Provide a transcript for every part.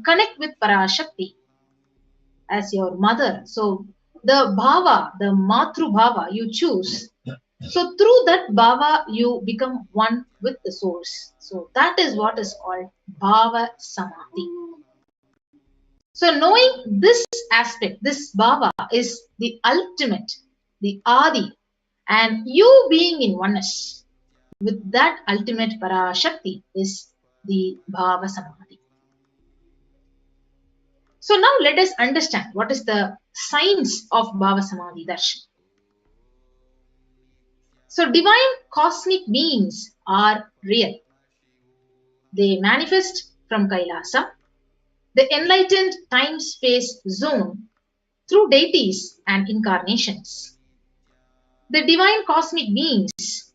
connect with Parashakti as your mother, so the bhava, the matru bhava you choose. So through that bhava, you become one with the source. So that is what is called bhava samadhi. So knowing this aspect, this bhava is the ultimate, the adi, and you being in oneness with that ultimate Parashakti is the bhava samadhi. So now let us understand what is the science of bhava samadhi darshan. So divine cosmic beings are real. They manifest from Kailasa, the enlightened time-space zone, through deities and incarnations. The divine cosmic beings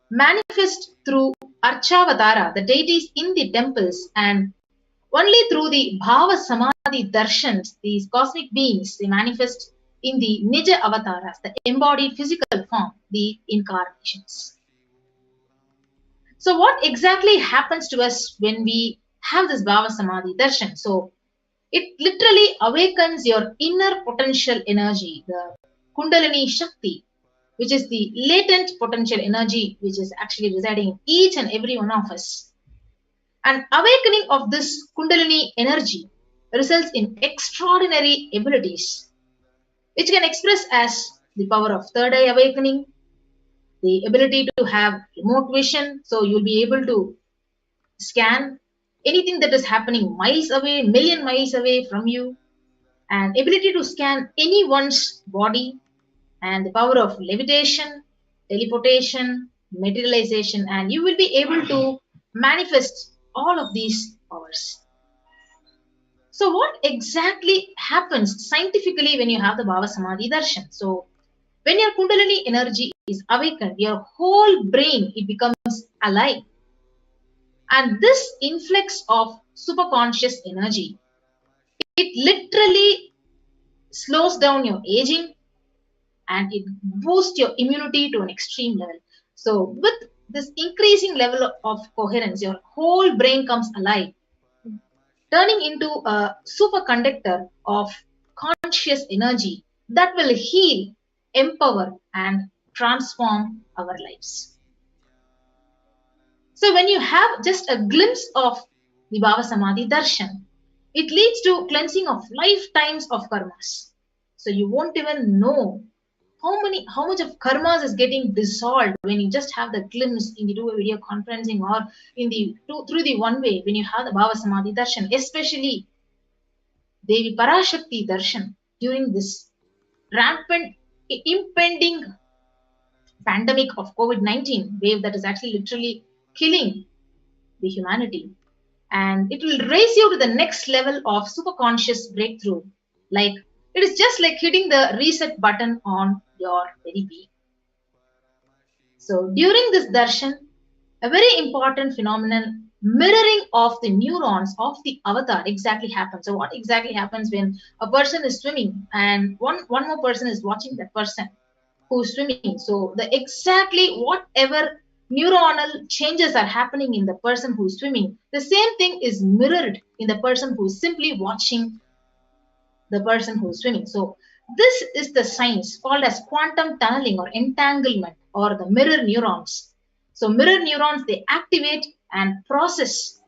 manifest through Archavatara, the deities in the temples, and only through the Bhava Samadhi Darshans, these cosmic beings, they manifest in the Nija Avataras, the embodied physical form, the incarnations. So what exactly happens to us when we have this Bhava Samadhi Darshan? So it literally awakens your inner potential energy, the Kundalini Shakti, which is the latent potential energy which is actually residing in each and every one of us. An awakening of this Kundalini energy results in extraordinary abilities, which can express as the power of third eye awakening, the ability to have remote vision, so you'll be able to scan anything that is happening miles away, million miles away from you, and ability to scan anyone's body, and the power of levitation, teleportation, materialization, and you will be able to manifest all of these powers. So what exactly happens scientifically when you have the Bhava Samadhi Darshan? So when your Kundalini energy is awakened, your whole brain, it becomes alive. And this influx of superconscious energy, it literally slows down your aging and it boosts your immunity to an extreme level. So with this increasing level of coherence, your whole brain comes alive, turning into a superconductor of conscious energy that will heal, empower, and transform our lives. So when you have just a glimpse of the Bhava Samadhi Darshan, it leads to cleansing of lifetimes of karmas. So you won't even know how much of karmas is getting dissolved when you just have the glimpse in the two-way video conferencing or in the through the one way when you have the Bhava Samadhi Darshan, especially Devi Parashakti Darshan during this rampant impending pandemic of COVID-19 wave that is actually literally killing the humanity. And it will raise you to the next level of superconscious breakthrough. Like it is just like hitting the reset button on your very being. So during this darshan, a very important phenomenon, mirroring of the neurons of the avatar exactly happens. So what exactly happens when a person is swimming and one more person is watching that person who's swimming? So the exactly whatever neuronal changes are happening in the person who's swimming, the same thing is mirrored in the person who's simply watching the person who's swimming. So this is the science called as quantum tunneling or entanglement or the mirror neurons. So mirror neurons, they activate and process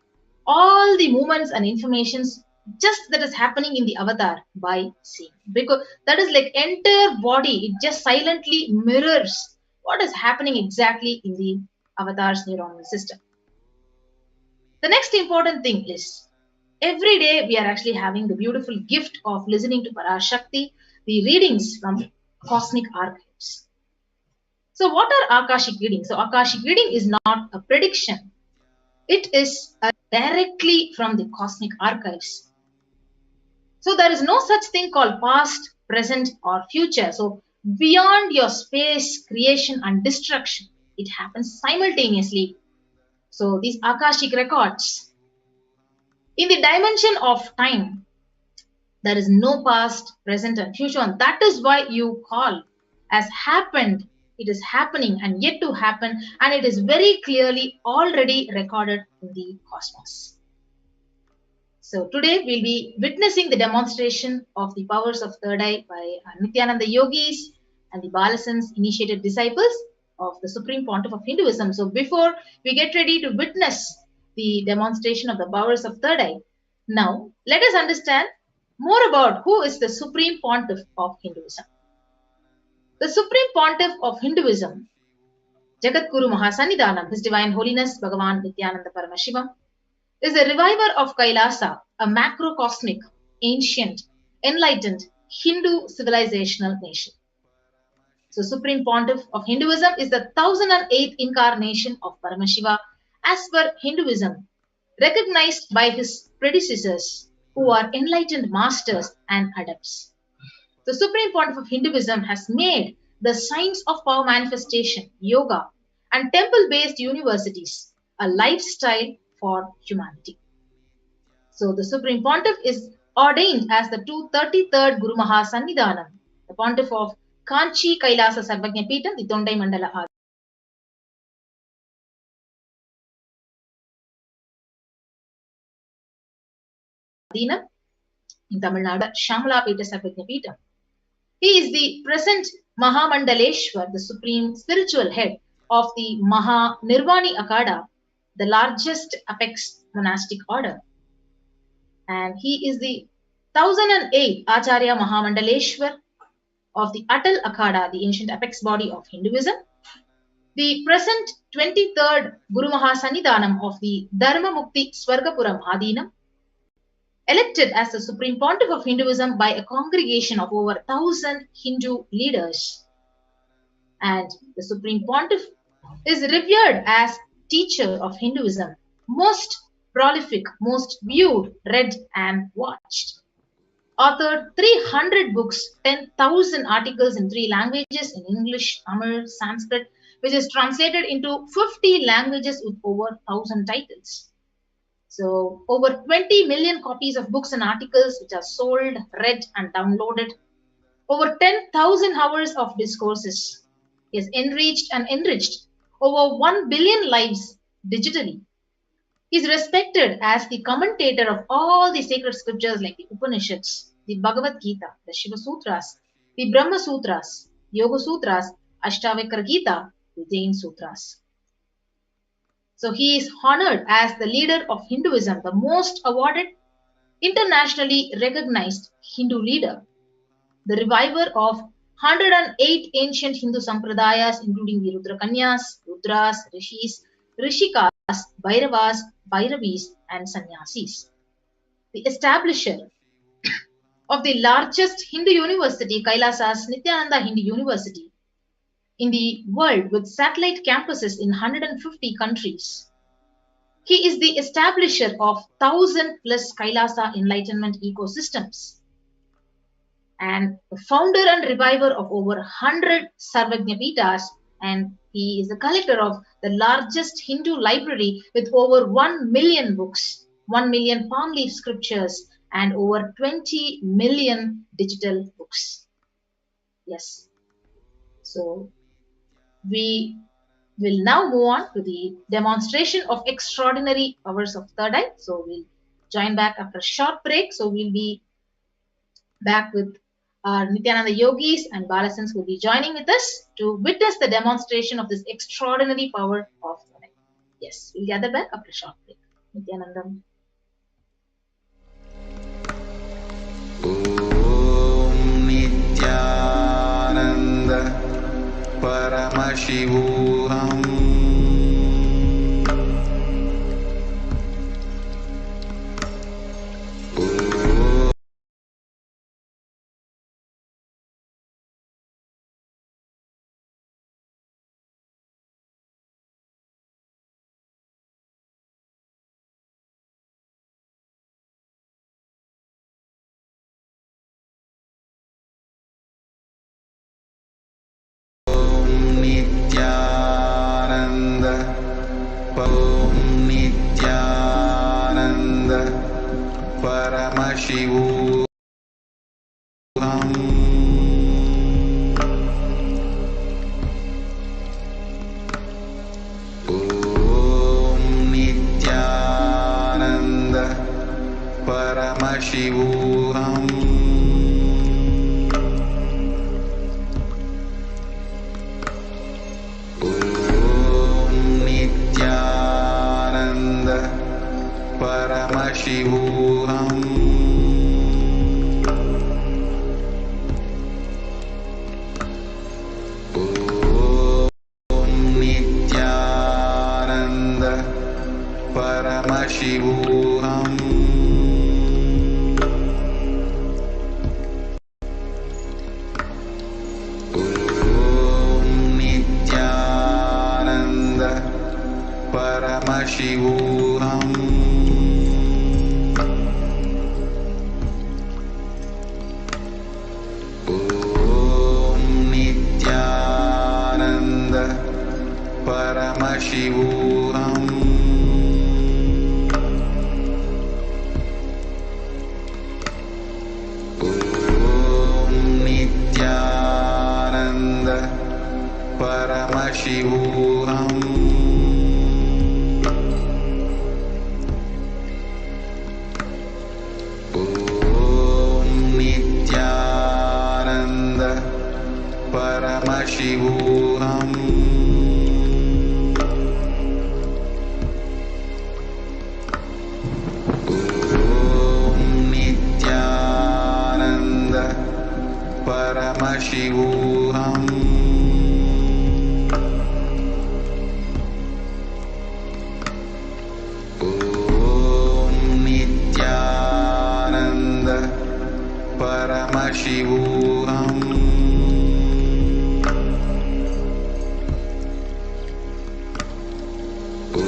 all the movements and informations just that is happening in the avatar by seeing, because that is like entire body, it just silently mirrors what is happening exactly in the avatar's neuronal system. The next important thing is every day we are actually having the beautiful gift of listening to Parashakti, the readings from cosmic archives. So what are Akashic readings? So Akashic reading is not a prediction. It is directly from the cosmic archives. So there is no such thing called past, present, or future. So beyond your space, creation, and destruction, it happens simultaneously. So these Akashic records, in the dimension of time, there is no past, present, and future. And that is why you call as happened, it is happening and yet to happen, and it is very clearly already recorded in the cosmos. So today we'll be witnessing the demonstration of the powers of third eye by Nithyananda yogis and the Balasans initiated disciples of the Supreme Pontiff of Hinduism. So before we get ready to witness the demonstration of the powers of third eye, now let us understand more about who is the Supreme Pontiff of Hinduism. The Supreme Pontiff of Hinduism, Jagadguru Mahasannidhanam, His Divine Holiness Bhagavan Nithyananda Paramashivam, is a reviver of Kailasa, a macrocosmic, ancient, enlightened Hindu civilizational nation. So, Supreme Pontiff of Hinduism is the 1008th incarnation of Paramashiva as per Hinduism, recognized by his predecessors who are enlightened masters and adepts. The Supreme Pontiff of Hinduism has made the science of power manifestation, yoga, and temple-based universities a lifestyle for humanity. So the Supreme Pontiff is ordained as the 233rd Guru Mahasannidhanam, the Pontiff of Kanchi Kailasa Sarvajna Peetham, the Tondai Mandala Adinam, in Tamil Nadu, Shamala Peta Sarvajna Peetham. He is the present Mahamandaleshwar, the supreme spiritual head of the Maha Nirvani Akada, the largest apex monastic order. And he is the 1008th Acharya Mahamandaleshwar of the Atal Akada, the ancient apex body of Hinduism. The present 23rd Guru Mahasannidhanam of the Dharma Mukti Swargapuram Adinam, elected as the Supreme Pontiff of Hinduism by a congregation of over 1000 Hindu leaders. And the Supreme Pontiff is revered as teacher of Hinduism, most prolific, most viewed, read and watched. Authored 300 books, 10,000 articles in 3 languages, in English, Tamil, Sanskrit, which is translated into 50 languages with over 1,000 titles. So over 20 million copies of books and articles which are sold, read and downloaded. Over 10,000 hours of discourses. He has enriched and enriched over 1 billion lives digitally. He is respected as the commentator of all the sacred scriptures like the Upanishads, the Bhagavad Gita, the Shiva Sutras, the Brahma Sutras, Yoga Sutras, Ashtavakra Gita, the Jain Sutras. So he is honored as the leader of Hinduism, the most awarded, internationally recognized Hindu leader, the reviver of 108 ancient Hindu sampradayas, including the Rudrakanyas, Rudras, Rishis, Rishikas, Bhairavas, Bhairavis, and Sannyasis. The establisher of the largest Hindu university, Kailasa's Nithyananda Hindu University, in the world with satellite campuses in 150 countries. He is the establisher of 1,000 plus Kailasa enlightenment ecosystems and the founder and reviver of over 100 Sarvajna Peethas, and he is the collector of the largest Hindu library with over 1 million books, 1 million palm leaf scriptures, and over 20 million digital books. Yes. So we will now move on to the demonstration of extraordinary powers of third eye. So we'll join back after a short break. So we'll be back with our Nithyananda yogis and Balasans will be joining with us to witness the demonstration of this extraordinary power of third eye. Yes, we'll gather back after a short break. Nithyanandam. Om Nithyananda Paramashivoham. Nithyananda Paramashivoham. Om Nithyananda Paramashivoham. Om Nithyananda Paramashivoham. Om Nithyananda Paramashivoham. Om Nithyananda Paramashivoham. Om Nithyananda Paramashivoham. Om Nithyananda Paramashivoham. Om Nithyananda Paramashivoham. Om Nithyananda Paramashivoham. Om Nithyananda Paramashivoham.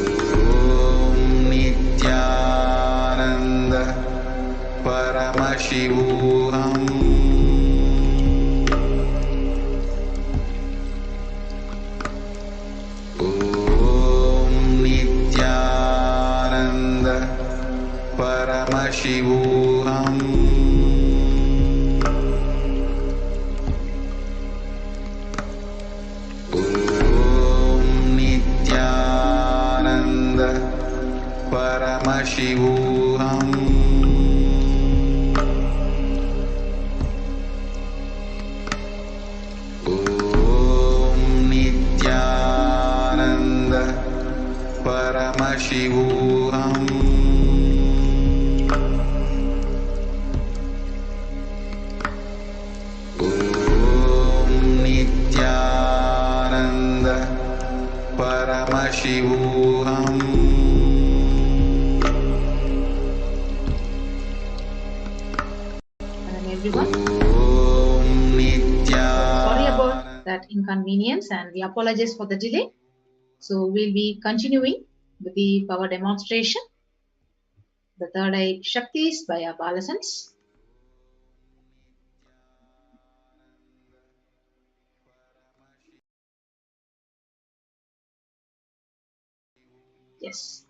Om Nithyananda Paramashivoham. Om Nithyananda Paramashivoham. Om Nithyananda Paramashivoham. Om Nithyananda Paramashivoham. Om Nithyananda Paramashivoham. And everyone, Om sorry Nithyananda. about that inconvenience and we apologize for the delay. So we'll be continuing with the power demonstration, the third eye Shaktis by our Balasans. Yes.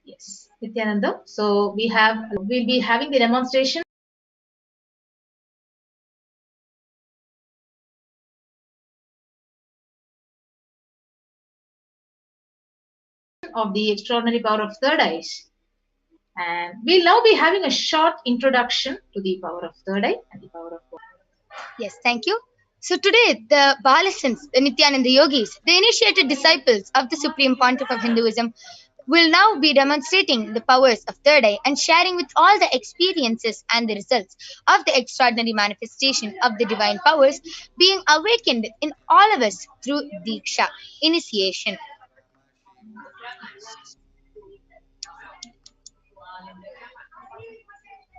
Yes, Nithyananda. So we'll be having the demonstration of the extraordinary power of third eyes. And we'll now be having a short introduction to the power of third eye and the power of God. Yes, thank you. So today, the Balasans, the Nithyananda yogis, the initiated disciples of the Supreme Pontiff of Hinduism, will now be demonstrating the powers of third eye and sharing with all the experiences and the results of the extraordinary manifestation of the divine powers being awakened in all of us through Diksha, initiation.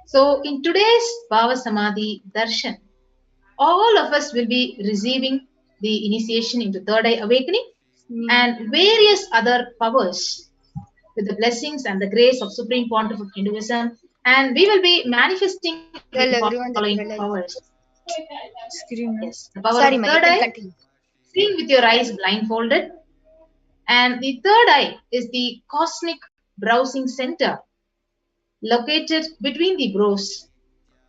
So in today's Bhava Samadhi Darshan, all of us will be receiving the initiation into third eye awakening and various other powers with the blessings and the grace of Supreme Pontiff of Hinduism, and we will be manifesting the Well, everyone, that following will powers. screen. Yes, the power Sorry, of ma, you third can eye, continue. seeing with your eyes blindfolded, and the third eye is the cosmic browsing center located between the brows,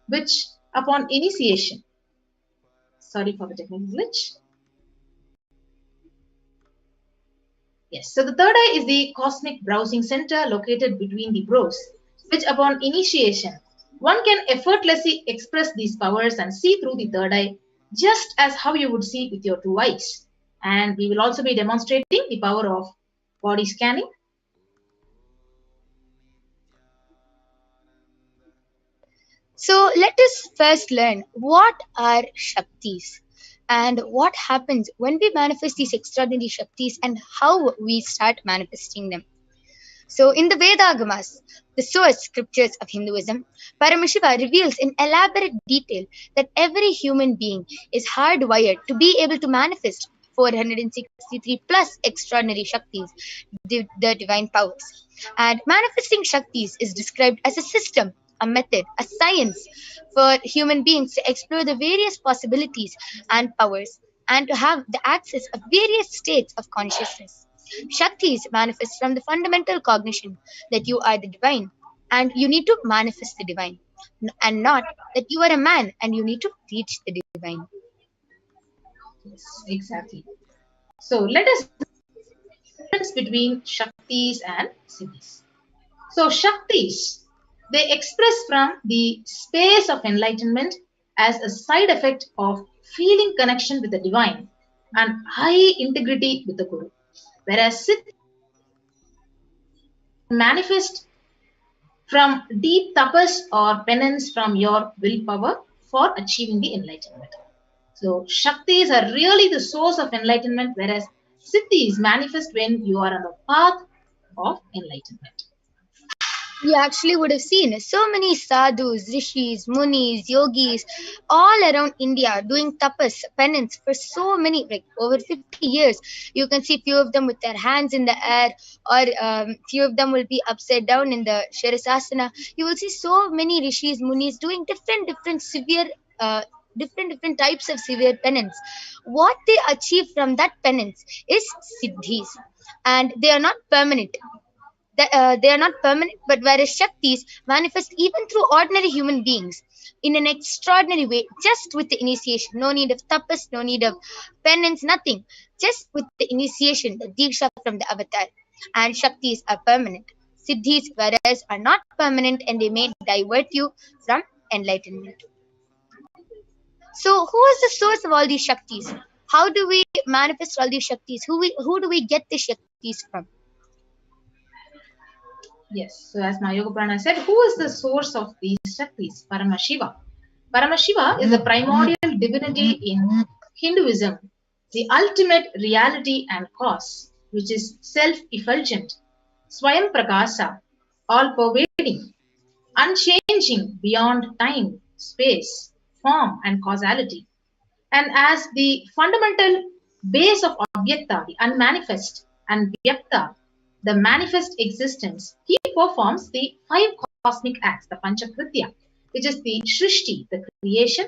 which upon initiation, sorry for the technical glitch. Yes, so the third eye is the cosmic browsing center located between the brows, which upon initiation, one can effortlessly express these powers and see through the third eye, just as how you would see with your two eyes. And we will also be demonstrating the power of body scanning. So let us first learn what are Shaktis and what happens when we manifest these extraordinary Shaktis and how we start manifesting them. So, in the Vedagamas, the source scriptures of Hinduism, Paramashiva reveals in elaborate detail that every human being is hardwired to be able to manifest 463 plus extraordinary Shaktis, the divine powers. And manifesting Shaktis is described as a system, a method, a science for human beings to explore the various possibilities and powers and to have the access of various states of consciousness. Shaktis manifest from the fundamental cognition that you are the divine and you need to manifest the divine, and not that you are a man and you need to reach the divine. Yes, exactly. So let us difference between Shaktis and Siddhis. So Shaktis, they express from the space of enlightenment as a side effect of feeling connection with the divine and high integrity with the Guru. Whereas Siddhis manifest from deep tapas or penance from your willpower for achieving the enlightenment. So Shaktis are really the source of enlightenment, whereas Siddhis manifest when you are on the path of enlightenment. You actually would have seen so many sadhus, rishis, munis, yogis all around India doing tapas, penance for so many, like over 50 years. You can see few of them with their hands in the air, or few of them will be upside down in the Shirasasana. You will see so many rishis, munis doing different severe. Different types of severe penance. What they achieve from that penance is siddhis, and they are not permanent. They are not permanent, but whereas Shaktis manifest even through ordinary human beings in an extraordinary way, just with the initiation. No need of tapas, no need of penance, nothing. Just with the initiation, the diksha from the avatar. And Shaktis are permanent. Siddhis, whereas, are not permanent and they may divert you from enlightenment. So, who is the source of all these Shaktis? How do we manifest all these Shaktis? Who do we get the Shaktis from? Yes, so as Mayoga Prana said, who is the source of these Shaktis? Paramashiva. Paramashiva is the primordial divinity in Hinduism, the ultimate reality and cause, which is self effulgent, Swayam Prakasa, all pervading, unchanging beyond time, space, form, and causality. And as the fundamental base of Avyakta, the unmanifest, and Vyakta, the manifest existence, he performs the five cosmic acts, the Panchakritya, which is the Shrishti, the creation,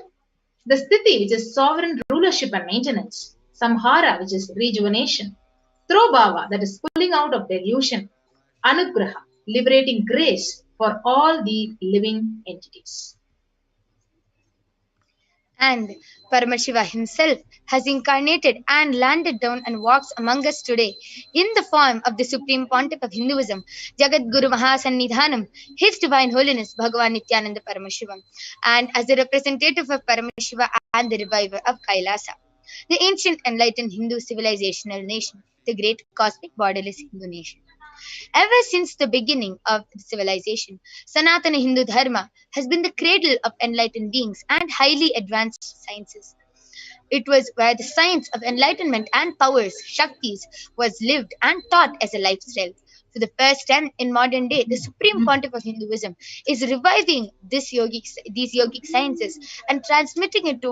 the Sthiti, which is sovereign rulership and maintenance, Samhara, which is rejuvenation, Throbhava, that is pulling out of delusion, Anugraha, liberating grace for all the living entities. And Paramashiva himself has incarnated and landed down and walks among us today in the form of the Supreme Pontiff of Hinduism, Jagat Guru Mahasannidhanam, His Divine Holiness Bhagavan Nithyananda Paramashivam, and as a representative of Paramashiva and the reviver of Kailasa, the ancient enlightened Hindu civilizational nation, the great cosmic borderless Hindu nation. Ever since the beginning of civilization, Sanatana Hindu Dharma has been the cradle of enlightened beings and highly advanced sciences. It was where the science of enlightenment and powers, Shaktis, was lived and taught as a lifestyle. For the first time in modern day, the Supreme Pontiff of Hinduism is reviving these yogic sciences and transmitting it to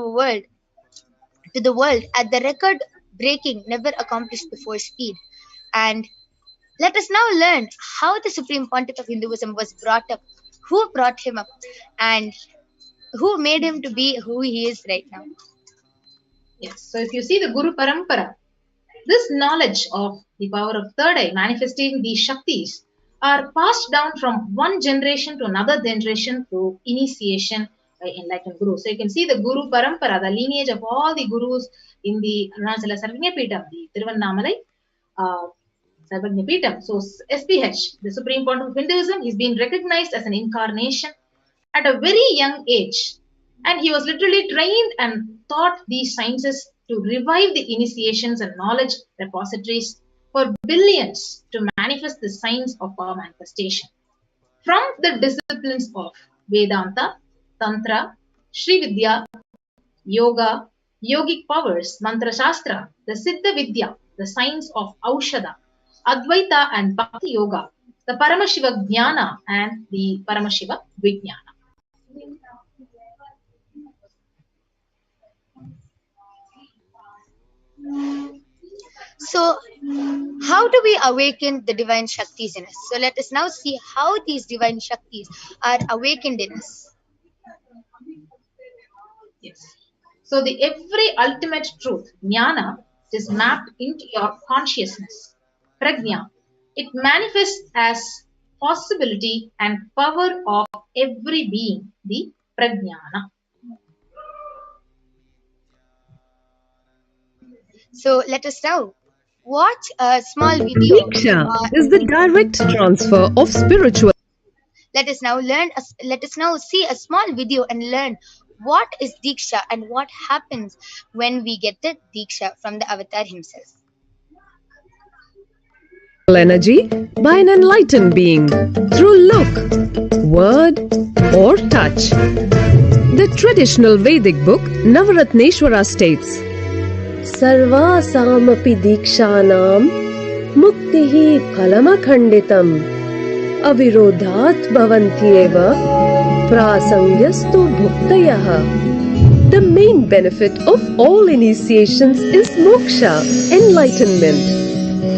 the world at the record-breaking, never accomplished before speed. And let us now learn how the Supreme Pontiff of Hinduism was brought up, who brought him up, and who made him to be who he is right now. Yes, so if you see the Guru Parampara, this knowledge of the power of third eye manifesting these Shaktis are passed down from one generation to another generation through initiation by enlightened Guru. So you can see the Guru Parampara, the lineage of all the Gurus in the Arunachala Sarvanya Peetham, the Tiruvannamalai. Sarvagnapitam. So SPH, the Supreme Pontiff of Hinduism, he's been recognized as an incarnation at a very young age. And he was literally trained and taught these sciences to revive the initiations and knowledge repositories for billions to manifest the signs of our manifestation. From the disciplines of Vedanta, Tantra, Sri Vidya, Yoga, Yogic powers, Mantra Shastra, the Siddha Vidya, the science of Aushadha, Advaita and Bhakti Yoga, the Paramashiva Jnana and the Paramashiva Vijnana. So, how do we awaken the divine Shaktis in us? So, let us now see how these divine Shaktis are awakened in us. Yes. So the every ultimate truth, jnana, is mapped into your consciousness. Prajna. It manifests as possibility and power of every being, the prajnana. So, let us now watch a small video. Diksha is the direct transfer of spiritual. Let us now learn. Let us now see a small video and learn what is Diksha and what happens when we get the Diksha from the Avatar himself. Energy by an enlightened being through look, word, or touch. The traditional Vedic book Navaratneshwara states, Sarvasamapi Dikshanam Muktihi Phalamakhanditam Avirodhat Bhavantyeva Prasangyastu Bhuktayaha. The main benefit of all initiations is moksha, enlightenment.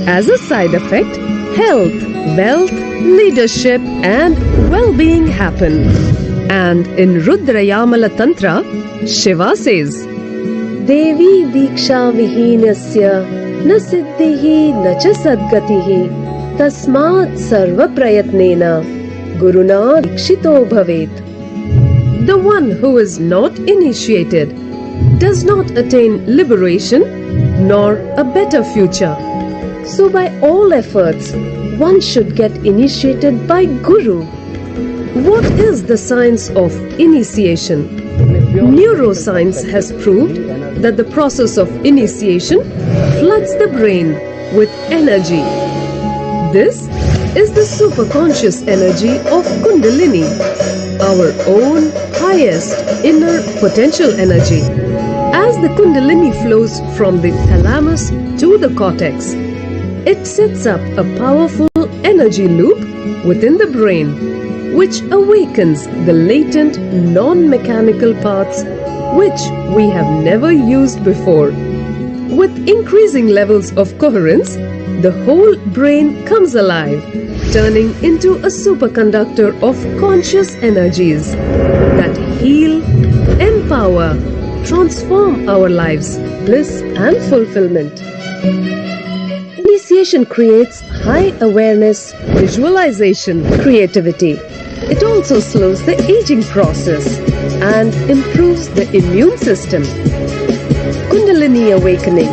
As a side effect, health, wealth, leadership, and well-being happen. And in Rudrayamala Tantra, Shiva says, Devi Diksha Vihinasya Na Siddhihi Na Cha Sadgatihi Tasmat Sarva Prayatnena Guruna Dikshito Bhavet. The one who is not initiated does not attain liberation nor a better future. So by all efforts, one should get initiated by Guru. What is the science of initiation? Neuroscience has proved that the process of initiation floods the brain with energy. This is the superconscious energy of Kundalini, our own highest inner potential energy. As the Kundalini flows from the thalamus to the cortex, it sets up a powerful energy loop within the brain, which awakens the latent non-mechanical parts which we have never used before. With increasing levels of coherence, the whole brain comes alive, turning into a superconductor of conscious energies that heal, empower, transform our lives, bliss and fulfillment. Initiation creates high awareness, visualization, creativity. It also slows the aging process and improves the immune system. Kundalini awakening,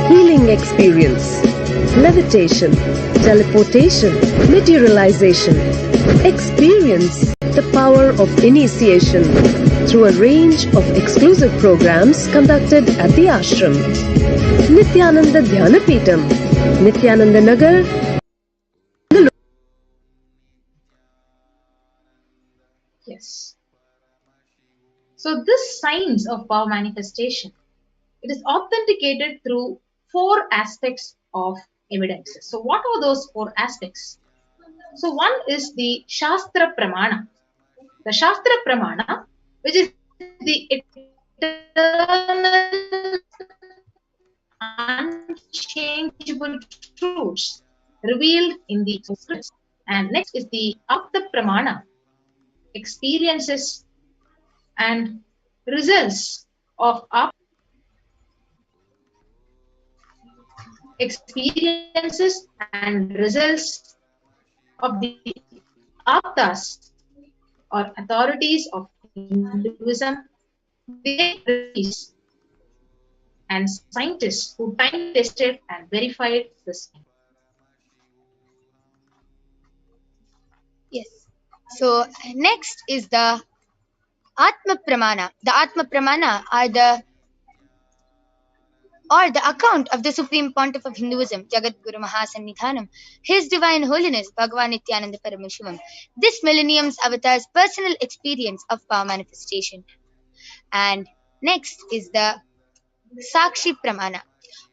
healing experience, levitation, teleportation, materialization. Experience the power of initiation through a range of exclusive programs conducted at the ashram. Nithyananda Dhyanapitam, Nithyananda Nagar. Yes. So this science of power manifestation, it is authenticated through four aspects of evidences. So what are those four aspects? So one is the Shastra Pramana. The Shastra Pramana, which is the eternal unchangeable truths revealed in the scripts. And next is the Apta Pramana, experiences and results of experiences and results of the Aptas or authorities of Hinduism, the and scientists who time tested and verified the science. Yes. So next is the Atma Pramana. The Atma Pramana are the account of the Supreme Pontiff of Hinduism, Jagat Guru Mahasannidhanam, His Divine Holiness Bhagavan Nithyananda Paramashivam. This millennium's avatar's personal experience of power manifestation. And next is the Sakshi Pramana,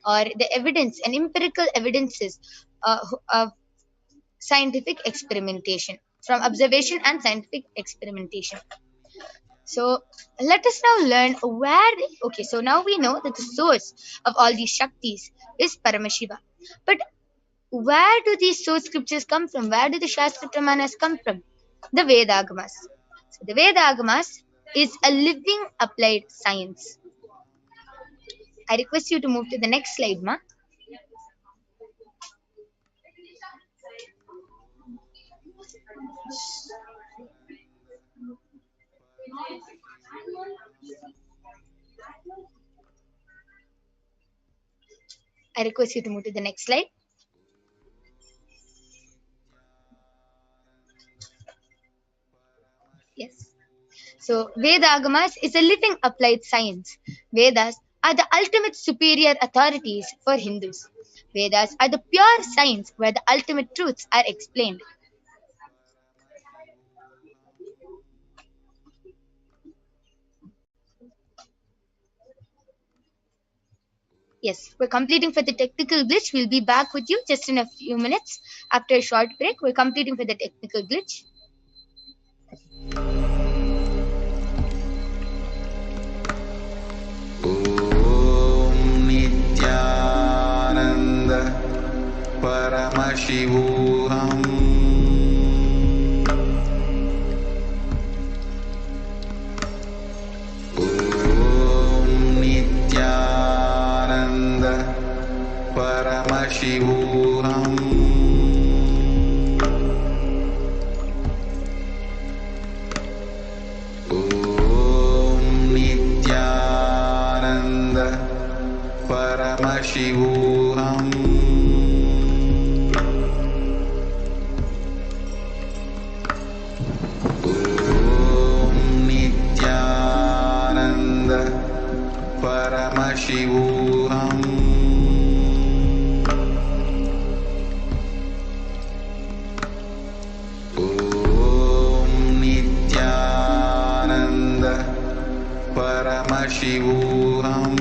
or the evidence and empirical evidences of scientific experimentation, from observation and scientific experimentation. So let us now learn where. Okay, so now we know that the source of all these Shaktis is Paramashiva. But where do these source scriptures come from? Where do the Shastra Pramanas come from? The Vedagamas. So the Vedagamas is a living applied science. I request you to move to the next slide, Ma. I request you to move to the next slide. Yes. So, Vedagamas is a living applied science. Vedas are the ultimate superior authorities for Hindus. Vedas are the pure science where the ultimate truths are explained. Yes, we're completing for the technical glitch. We'll be back with you just in a few minutes. After a short break, we're completing for the technical glitch. ॐ नित्यानन्द परमशिवोऽहम् ॐ नित्यानन्द परमशिवोऽहम् ॐ नित्यानन्द परमशिवोऽहम् ॐ नित्यानन्द परमशिवोऽहम् ॐ नित्यानन्द परमशिवोऽहम्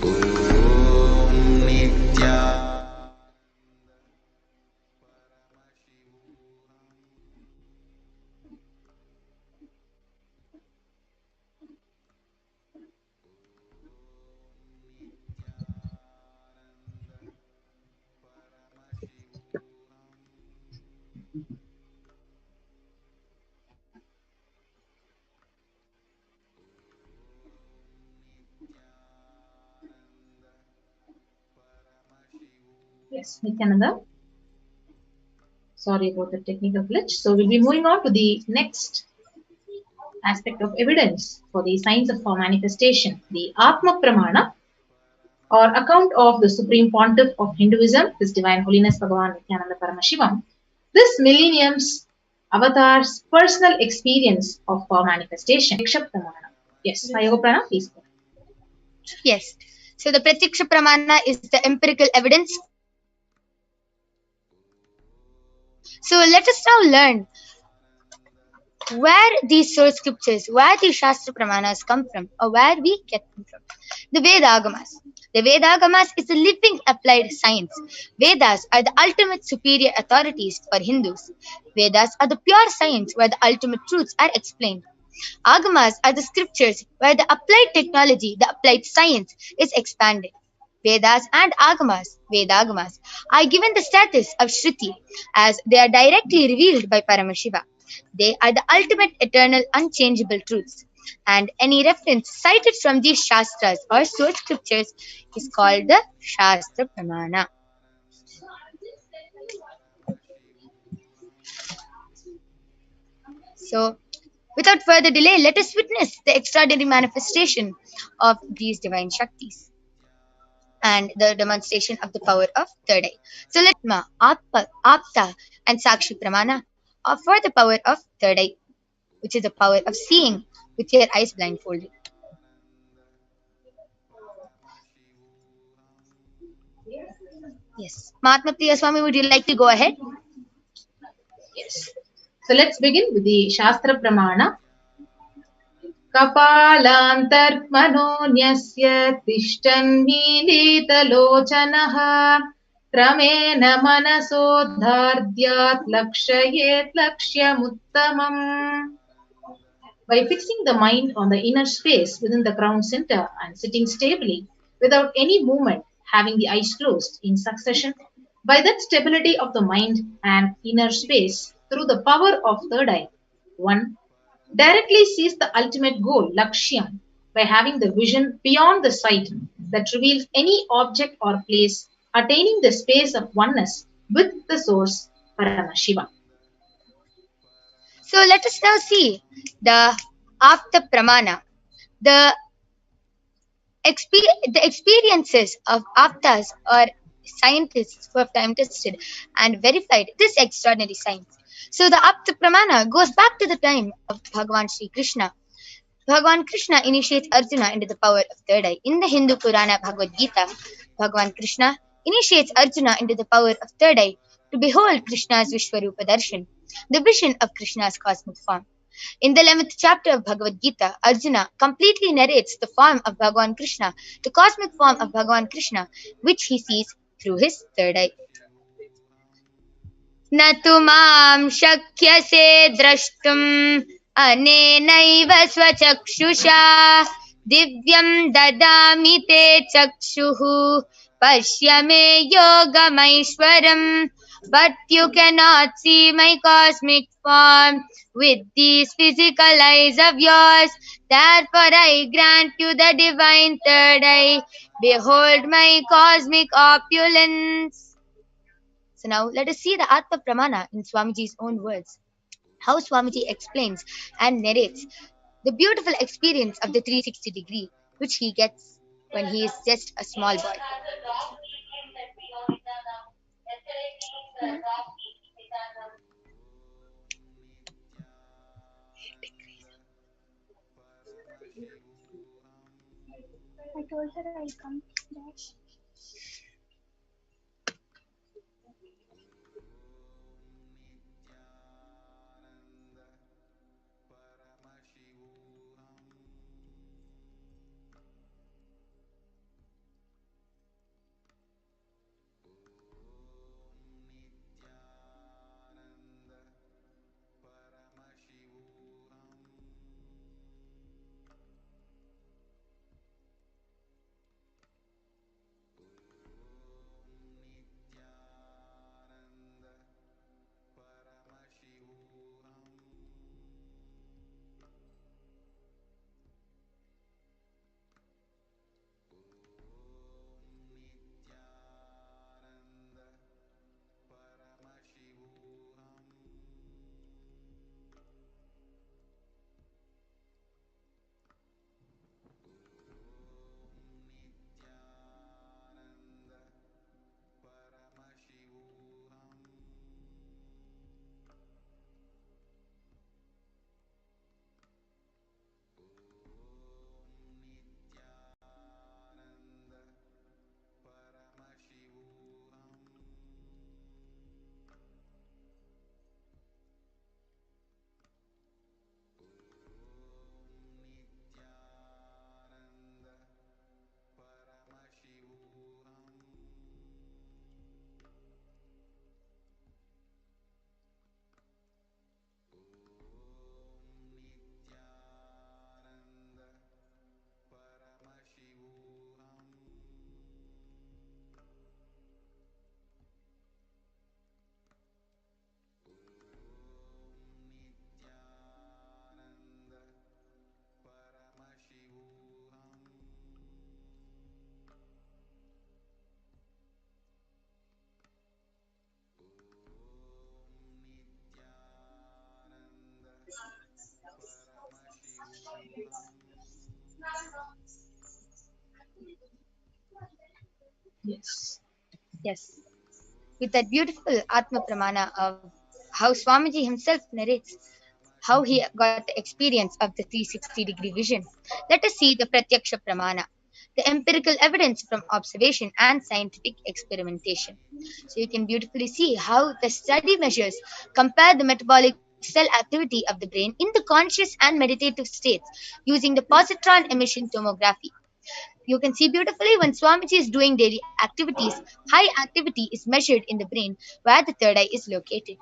ॐ नित्या Yes, Nithyananda. Sorry about the technical glitch. So we'll be moving on to the next aspect of evidence for the science of manifestation, the Atma Pramana, or account of the Supreme Pontiff of Hinduism, His Divine Holiness Bhagavan Nithyananda Paramashivam. This millennium's avatar's personal experience of manifestation. Pramana. Yes, Sayoga Prana, please. Yes. So the Pratyaksha Pramana is the empirical evidence. So let us now learn where these source scriptures, where these Shastra Pramanas come from, or where we get them from. The Vedagamas. The Vedagamas is a living applied science. Vedas are the ultimate superior authorities for Hindus. Vedas are the pure science where the ultimate truths are explained. Agamas are the scriptures where the applied technology, the applied science is expanded. Vedas and Vedagamas, are given the status of Shruti as they are directly revealed by Paramashiva. They are the ultimate eternal unchangeable truths. And any reference cited from these Shastras or source scriptures is called the Shastra Pramana. So, without further delay, let us witness the extraordinary manifestation of these divine Shaktis. and the demonstration of the power of third eye. So let's Apta, and Sakshi Pramana for the power of third eye, which is the power of seeing with your eyes blindfolded. Yes. Mahatma Priya Swami, would you like to go ahead? Yes. So let's begin with the Shastra Pramana. कपालान्तर्मनोन्यस्य तिष्ठन्मीलितलोचनः क्रमेण मनसोद्धार्द्यात् लक्षयेत् लक्ष्यमुत्तमम्. By fixing the mind on the inner space within the crown center and sitting stably without any movement, having the eyes closed in succession, by that stability of the mind and inner space through the power of third eye, one directly sees the ultimate goal, Lakshyam, by having the vision beyond the sight that reveals any object or place, attaining the space of oneness with the source, Paramashiva. So let us now see the Apta Pramana, the the experiences of Aptas or scientists who have time tested and verified this extraordinary science. So the Apta Pramana goes back to the time of Bhagavan Sri Krishna. Bhagavan Krishna initiates Arjuna into the power of third eye. In the Hindu Purana Bhagavad Gita, Bhagavan Krishna initiates Arjuna into the power of third eye to behold Krishna's Vishwarupa Darshan, the vision of Krishna's cosmic form. In the 11th chapter of Bhagavad Gita, Arjuna completely narrates the form of Bhagavan Krishna, the cosmic form of Bhagavan Krishna, which he sees through his third eye. न तु मां शक्यसे द्रष्टुम् अनेनैव स्वचक्षुषा दिव्यं ददामि ते चक्षुः पश्य मे योगमैश्वरम्. But you cannot see my cosmic form with these physical eyes of yours. Therefore I grant you the divine third eye. Behold my cosmic opulence. So now let us see the Atma Pramana in Swamiji's own words. How Swamiji explains and narrates the beautiful experience of the 360 degree which he gets when he is just a small boy. I told her I'll come back. Yes. Yes. With that beautiful Atma Pramana of how Swamiji himself narrates how he got the experience of the 360-degree vision. Let us see the Pratyaksha Pramana, the empirical evidence from observation and scientific experimentation. So you can beautifully see how the study measures compare the metabolic cell activity of the brain in the conscious and meditative states using the positron emission tomography. You can see beautifully when Swamiji is doing daily activities, high activity is measured in the brain where the third eye is located.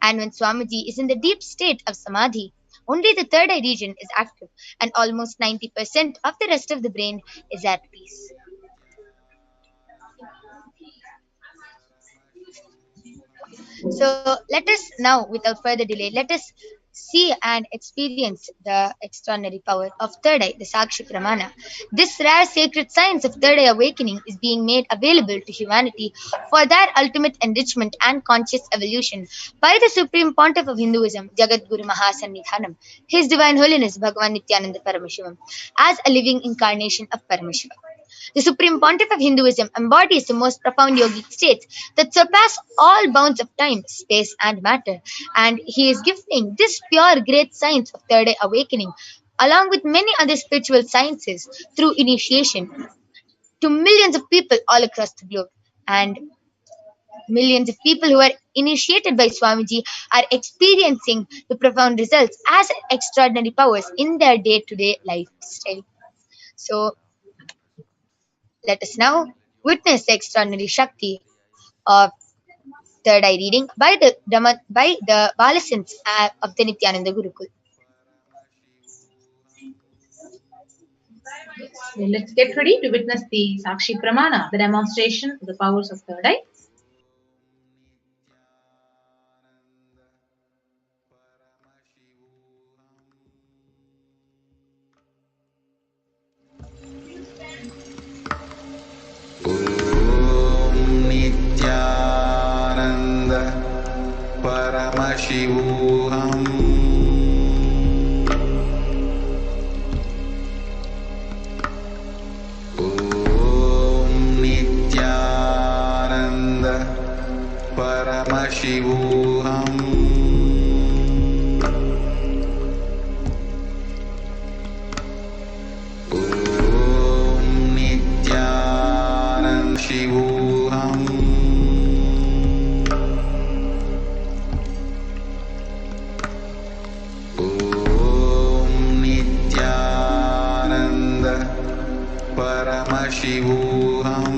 And when Swamiji is in the deep state of samadhi, only the third eye region is active, and almost 90% of the rest of the brain is at peace. So let us now, without further delay, let us see and experience the extraordinary power of third eye, the Sakshi Pramana. This rare sacred science of third eye awakening is being made available to humanity for their ultimate enrichment and conscious evolution by the Supreme Pontiff of Hinduism, Jagat Guru Mahasannidhanam, His Divine Holiness Bhagavan Nithyananda Paramashivam, as a living incarnation of Paramashiva. The Supreme Pontiff of Hinduism embodies the most profound yogic states that surpass all bounds of time, space, and matter, and he is gifting this pure great science of third eye awakening, along with many other spiritual sciences, through initiation to millions of people all across the globe. And millions of people who are initiated by Swamiji are experiencing the profound results as extraordinary powers in their day to day lifestyle. So, let us now witness the extraordinary Shakti of third eye reading by the Balasins of the Nithyananda Gurukul. So let's get ready to witness the Sakshi Pramana, the demonstration of the powers of third eye. Nithyananda Paramashivoham. Om Nithyananda Paramashivoham. Om Nithyananda Shivoham. Om Nithyananda Paramashivoham.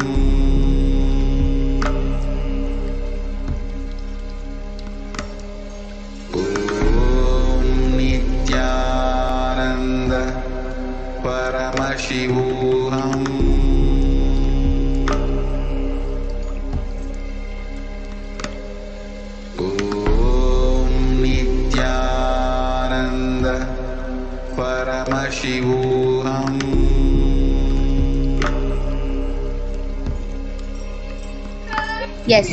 Om Nithyananda Paramashivoham. Om Nithyananda Paramashivoham. Yes,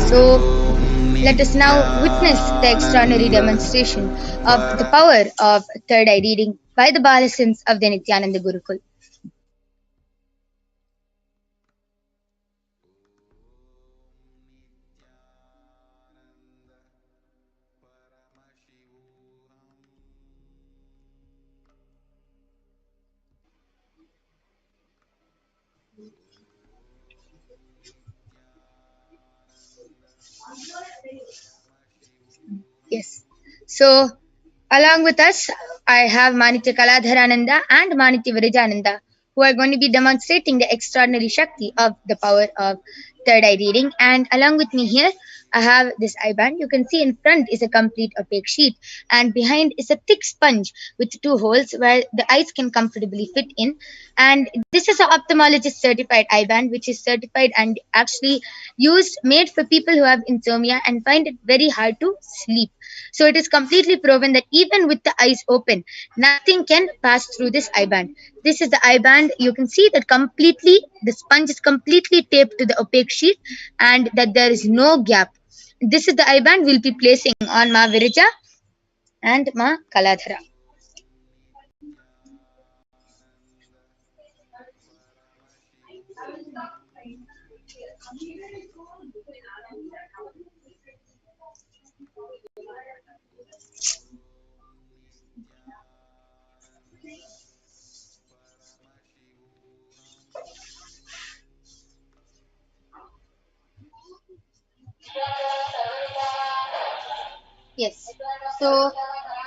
so let us now witness the extraordinary demonstration of the power of third eye reading by the Balasins of the Nithyananda Gurukul. Yes. So, along with us, I have Manitya Kaladharananda and Manitya Virajananda, who are going to be demonstrating the extraordinary Shakti of the power of third eye reading. And along with me here, I have this eye band. You can see in front is a complete opaque sheet, and behind is a thick sponge with two holes where the eyes can comfortably fit in. And this is an ophthalmologist certified eye band, which is certified and actually made for people who have insomnia and find it very hard to sleep. So it is completely proven that even with the eyes open, nothing can pass through this eye band. This is the eye band. You can see that the sponge is completely taped to the opaque sheet and that there is no gap. This is the eye band we'll be placing on Ma Virija and Ma Kaladhara. Yes. So,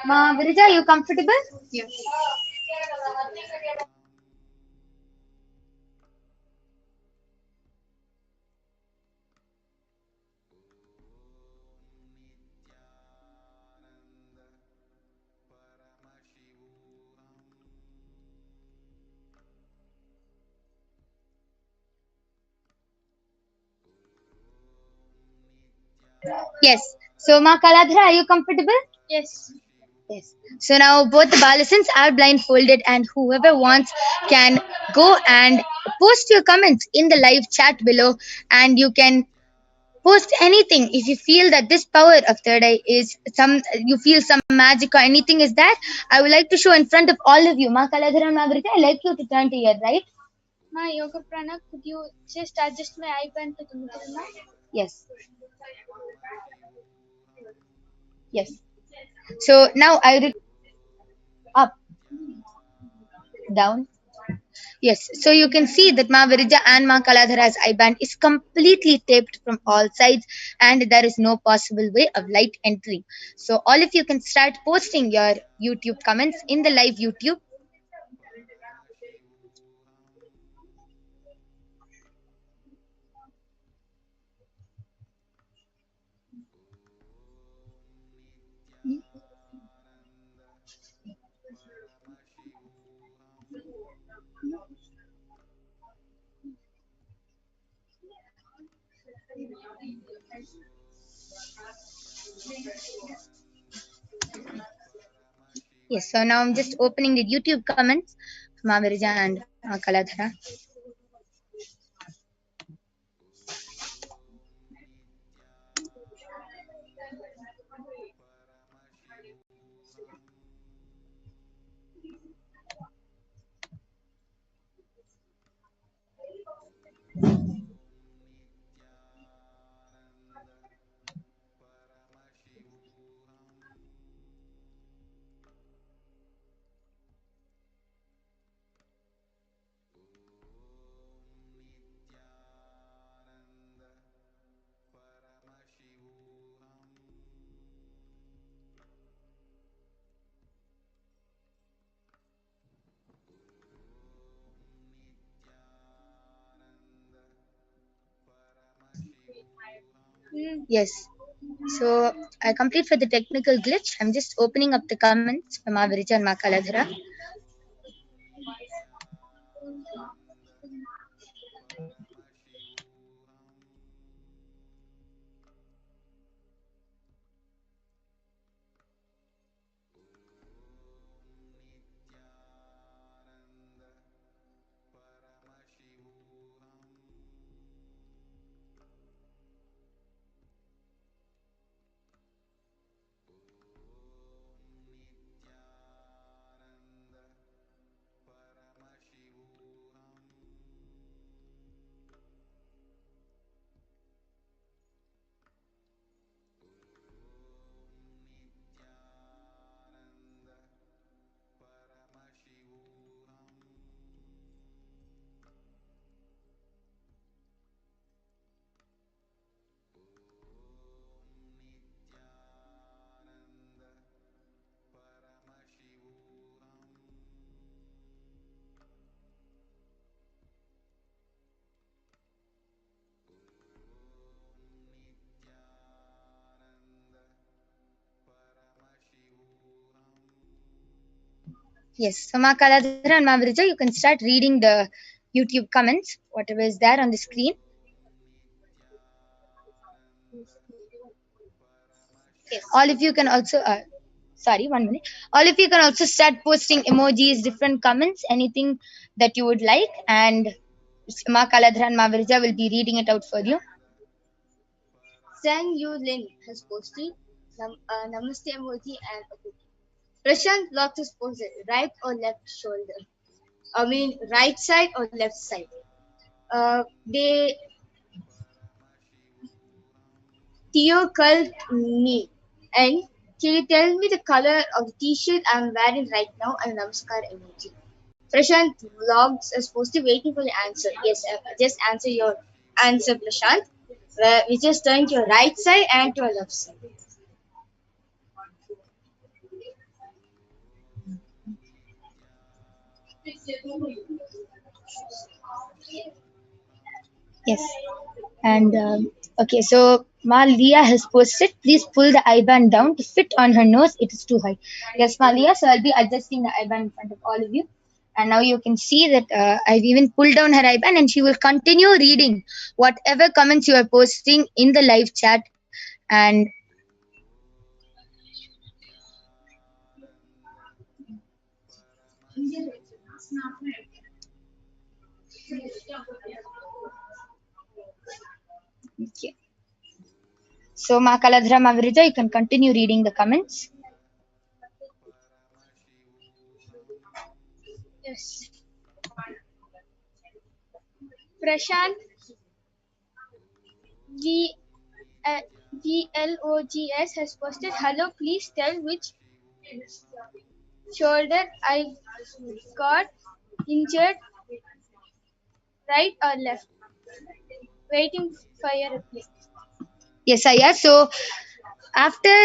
Ma Virija, are you comfortable? Yes. Yes. So, Ma Kaladhara, are you comfortable? Yes. Yes. So now both the balloons are blindfolded, and whoever wants can go and post your comments in the live chat below, and you can post anything if you feel that this power of third eye is you feel some magic or anything is that. I would like to show in front of all of you. Ma Kaladhara and Margarita, I like you to turn to your right. Ma Yoga Prana, could you just adjust my eyeband to the middle now? Yes. Yes. So now I up, down. Yes, so you can see that Ma Virija and Ma Kaladhara's I-band is completely taped from all sides, and there is no possible way of light entering. So all of you can start posting your YouTube comments in the live YouTube. Yes, so now I'm just opening the YouTube comments for Ma Virija and Ma Kaladhara. Yes. So I complete for the technical glitch. I'm just opening up the comments for Ma Virija and Ma Kaladhara. Yes, so Ma Kaladhara and Ma Virija, you can start reading the YouTube comments, whatever is there on the screen. Yes. All of you can also, sorry, 1 minute. All of you can also start posting emojis, different comments, anything that you would like, and Ma Kaladhara and Ma Virija will be reading it out for you. Sang Yu Lin has posted Namaste emoji and a cookie. Prashant locked his pose, right or left shoulder. I mean, right side or left side. They Theo-cult me. And can you tell me the color of the t-shirt I'm wearing right now and Namaskar emoji? Prashant vlogs is supposed to waiting for your answer. Yes, just answer your answer, Prashant. We just turn to your right side and to your left side. Yes. And okay, so Malia has posted, please pull the IBAN down to fit on her nose. It is too high. Yes, Malia. So I'll be adjusting the IBAN in front of all of you. And now you can see that I've even pulled down her IBAN and she will continue reading whatever comments you are posting in the live chat. And okay. So Makaladhra Mavirija, you can continue reading the comments. Yes. Prashant VLOGS has posted, hello, please tell which shoulder I got injured, right or left. Waiting for your reply. Yes, Aya. So after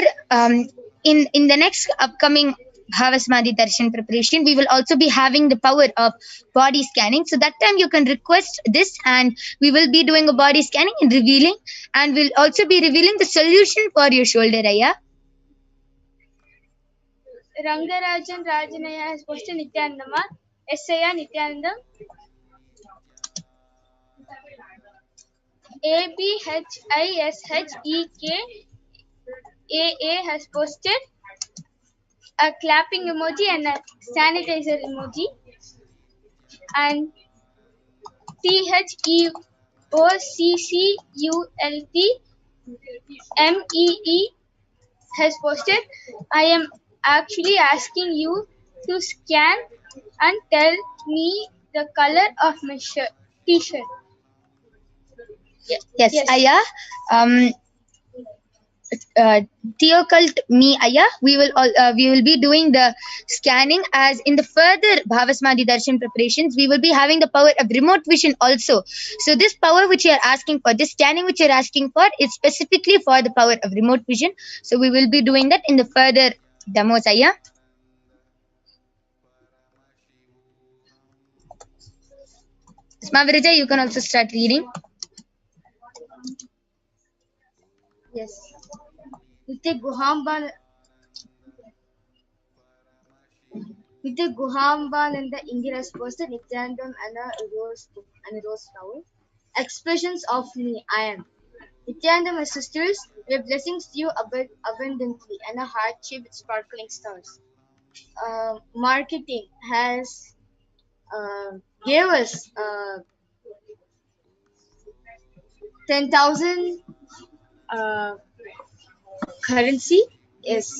in the next upcoming Bhavasmadhi Darshan preparation, we will also be having the power of body scanning. So that time you can request this and we will be doing a body scanning and revealing, and we'll also be revealing the solution for your shoulder, Aya. Rangarajan Rajanaya has posted Nithyanandama. Essaya Nithyanandam. ABHISHEKAA has posted a clapping emoji and a sanitizer emoji. And THEOCCULTMEE has posted, I am actually asking you to scan and tell me the color of my t-shirt. Yes, Aya. Theocult me, Aya. We will be doing the scanning, as in the further Bhavasmadhi Darshan preparations. We will be having the power of remote vision also. So this power which you are asking for, this scanning which you are asking for, is specifically for the power of remote vision. So we will be doing that in the further demos, Aya. Smavirija, you can also start reading. Yes. Nitya Guhamba and the Indira has posted Nithyanandam and a rose flower. Expressions of me, I am. Nithyanandam, my sisters, your blessings to you abundantly and a heart shaped with sparkling stars. Marketing has gave us 10,000 currency. Yes.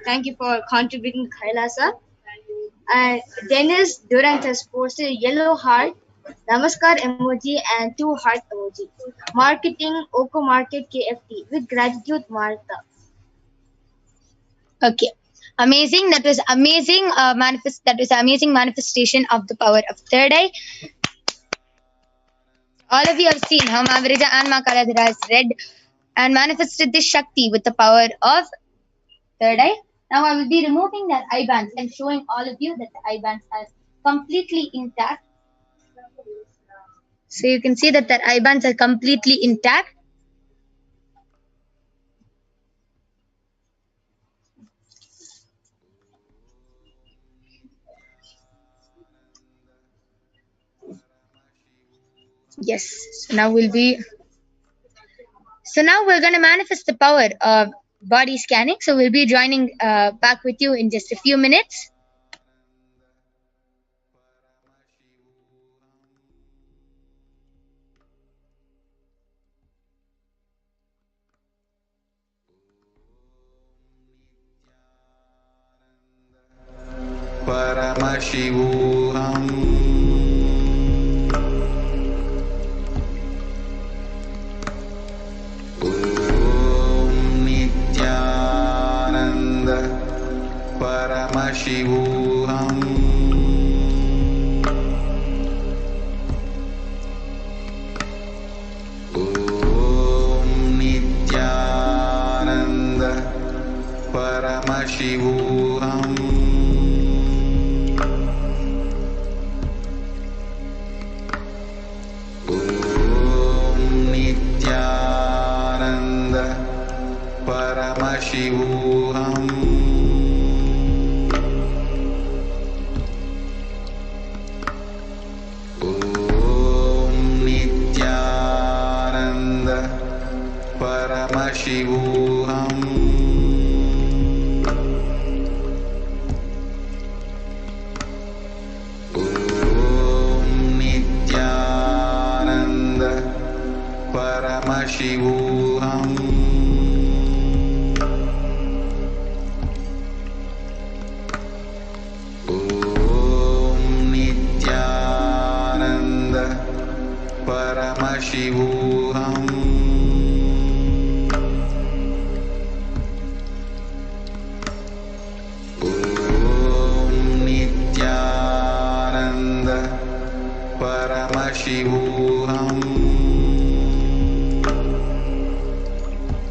Thank you for contributing, Kailasa. And Dennis Durant has posted a yellow heart, Namaskar emoji, and 2 heart emoji. Marketing Oko Market KFT with gratitude, Martha. Okay. Amazing. That was amazing. That was amazing manifestation of the power of third eye. All of you have seen how Mavirija and Makaladhara has read and manifested this Shakti with the power of third eye. Now I will be removing that eye bands and showing all of you that the eye bands are completely intact. So you can see that the eye bands are completely intact. Yes. So now we're going to manifest the power of body scanning. So we'll be joining back with you in just a few minutes. Paramashivoham. Paramashivoham. Om Nithyananda Paramashivoham. Om Nithyananda Paramashivoham. Paramashivoham. Om Nithyananda Paramashivoham. Om Nithyananda Paramashivoham. Paramashivoham.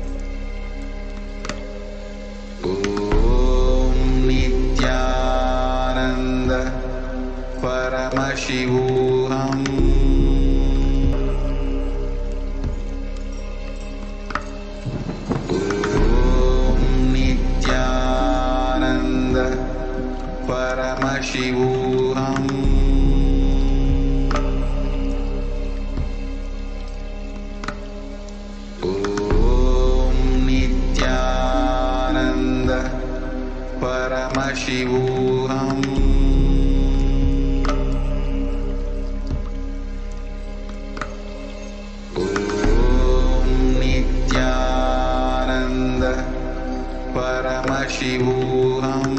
Om Nithyananda Paramashivoham. Om Nithyananda Paramashivoham. Paramashivoham. Om Nithyananda Paramashivoham.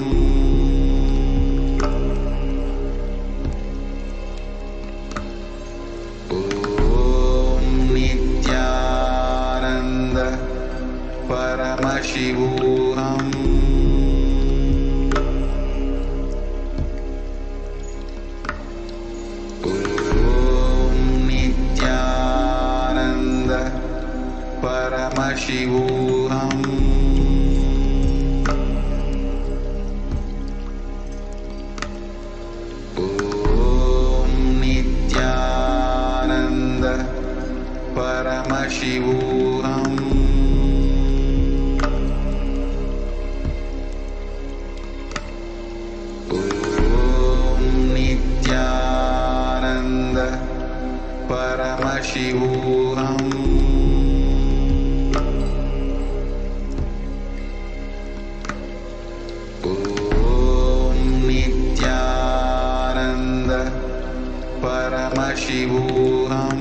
Om Nithyananda Paramashivoham. Paramashivoham. Om Nithyananda Paramashivoham. Om Nithyananda Paramashivoham. Paramashivoham.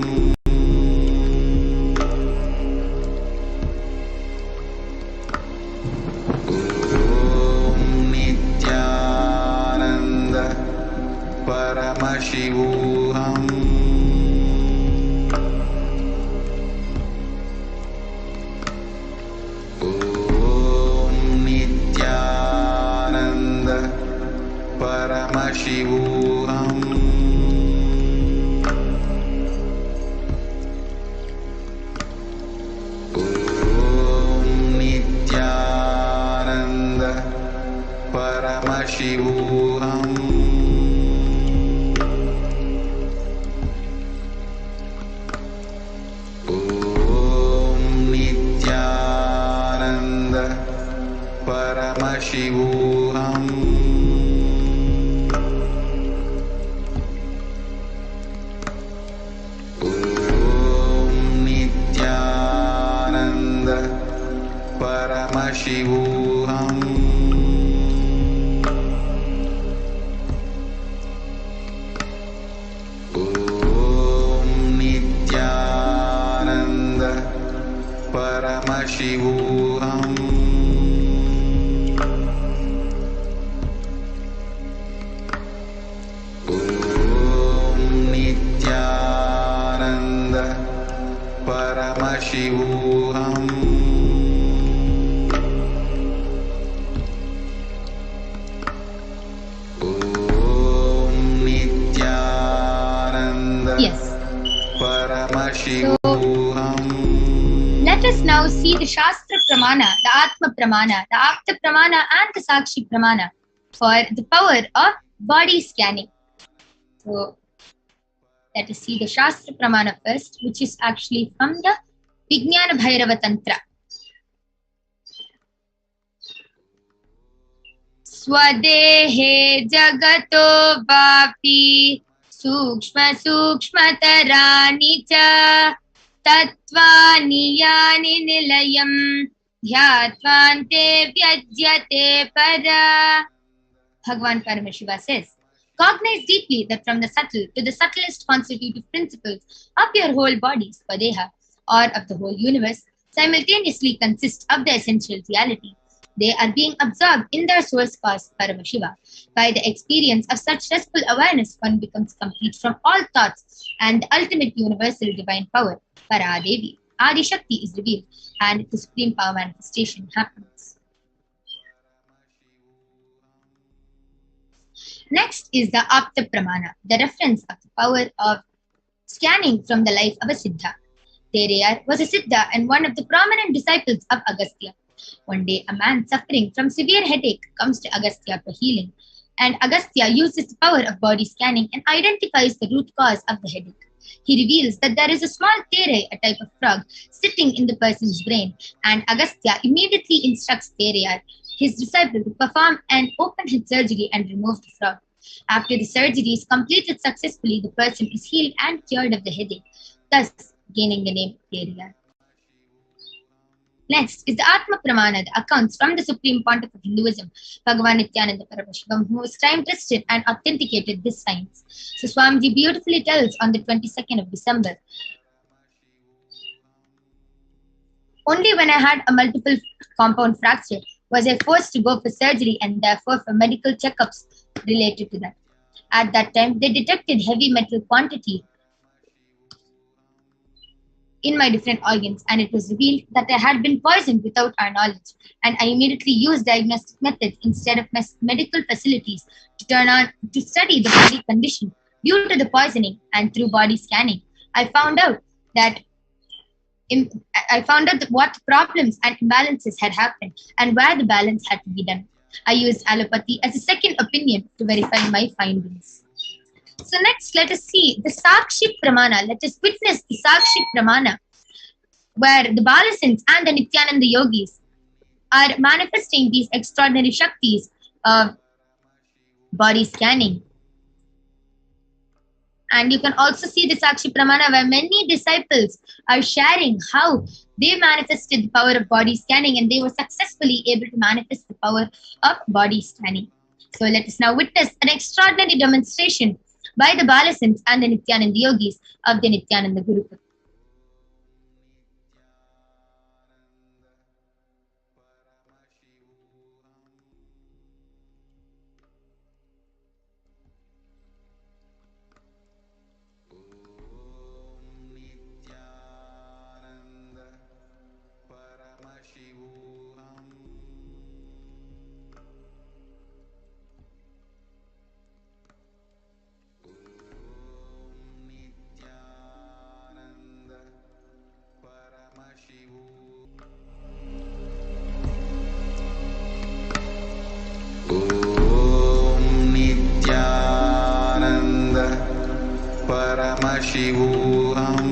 Om Nithyananda Paramashivoham. Om Nithyananda Paramashivoham. Paramashivoham. Om Nithyananda Paramashivoham. Om Nithyananda Paramashivoham. Paramashivoham. Om Nithyananda Yes. Paramashivoham. Let us now see the Shastra Pramana, the Atma Pramana, the Apta Pramana, and the Sakshi Pramana for the power of body scanning. So let us see the Shastra Pramana first, which is actually from the Vijnana Bhairava Tantra. Swadehe Jagato Vapi Sukshma Sukshmatarani Cha Tattvani Yani Nilayam Dhyatvante Vyajyate Para. Bhagavan Paramashiva says, cognize deeply that from the subtle to the subtlest constitutive principles of your whole body, Swadeha, or of the whole universe, simultaneously consist of the essential reality. They are being absorbed in their source cause, Paramashiva. By the experience of such restful awareness, one becomes complete from all thoughts, and the ultimate universal divine power, Paradevi, Adi Shakti, is revealed, and the supreme power manifestation happens. Next is the Apta Pramana, the reference of the power of scanning from the life of a Siddha. Tereyar was a Siddha and one of the prominent disciples of Agastya. One day, a man suffering from severe headache comes to Agastya for healing, and Agastya uses the power of body scanning and identifies the root cause of the headache. He reveals that there is a small Tere, a type of frog, sitting in the person's brain, and Agastya immediately instructs Tereyar, his disciple, to perform an open head surgery and remove the frog. After the surgery is completed successfully, the person is healed and cured of the headache, thus gaining the name Tereyar. Next is the Atma Pramana, the accounts from the Supreme Pontiff of Hinduism, Bhagavan Nithyananda Paramashivam, who was time-tested and authenticated this science. So Swamiji beautifully tells on the 22nd of December, only when I had a multiple compound fracture was I forced to go for surgery and therefore for medical checkups related to that. At that time, they detected heavy metal quantity in my different organs, and it was revealed that I had been poisoned without our knowledge, and I immediately used diagnostic methods instead of medical facilities to study the body condition due to the poisoning, and through body scanning, I found out that what problems and imbalances had happened and where the balance had to be done. I used allopathy as a second opinion to verify my findings. So next, let us see the Sakshi Pramana. Let us witness the Sakshi Pramana, where the Balasins and the Nithyananda Yogis are manifesting these extraordinary Shaktis of body scanning. And you can also see the Sakshi Pramana, where many disciples are sharing how they manifested the power of body scanning and they were successfully able to manifest the power of body scanning. So let us now witness an extraordinary demonstration by the Balasins and the Nithyananda Yogis of the Nithyananda Gurukul. Paramashivoham. Om Nithyananda Paramashivoham.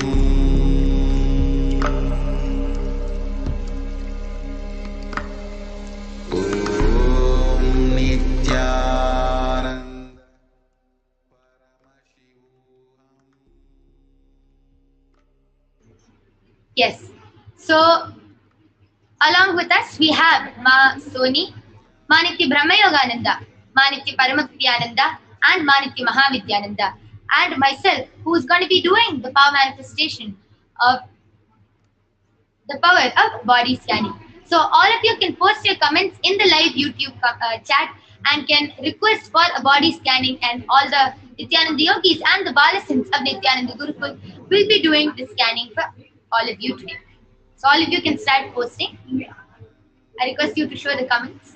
Yes. So along with us, we have Ma Soni, Manitya Brahmayogananda, Manitya Paramakriyananda, and Manitya Mahavidyananda, and myself, who is going to be doing the power manifestation of the power of body scanning. So all of you can post your comments in the live YouTube chat and can request for a body scanning, and all the Nithyananda Yogis and the Balasins of Nithyananda Gurukul will be doing the scanning for all of you today. So all of you can start posting. I request you to show the comments.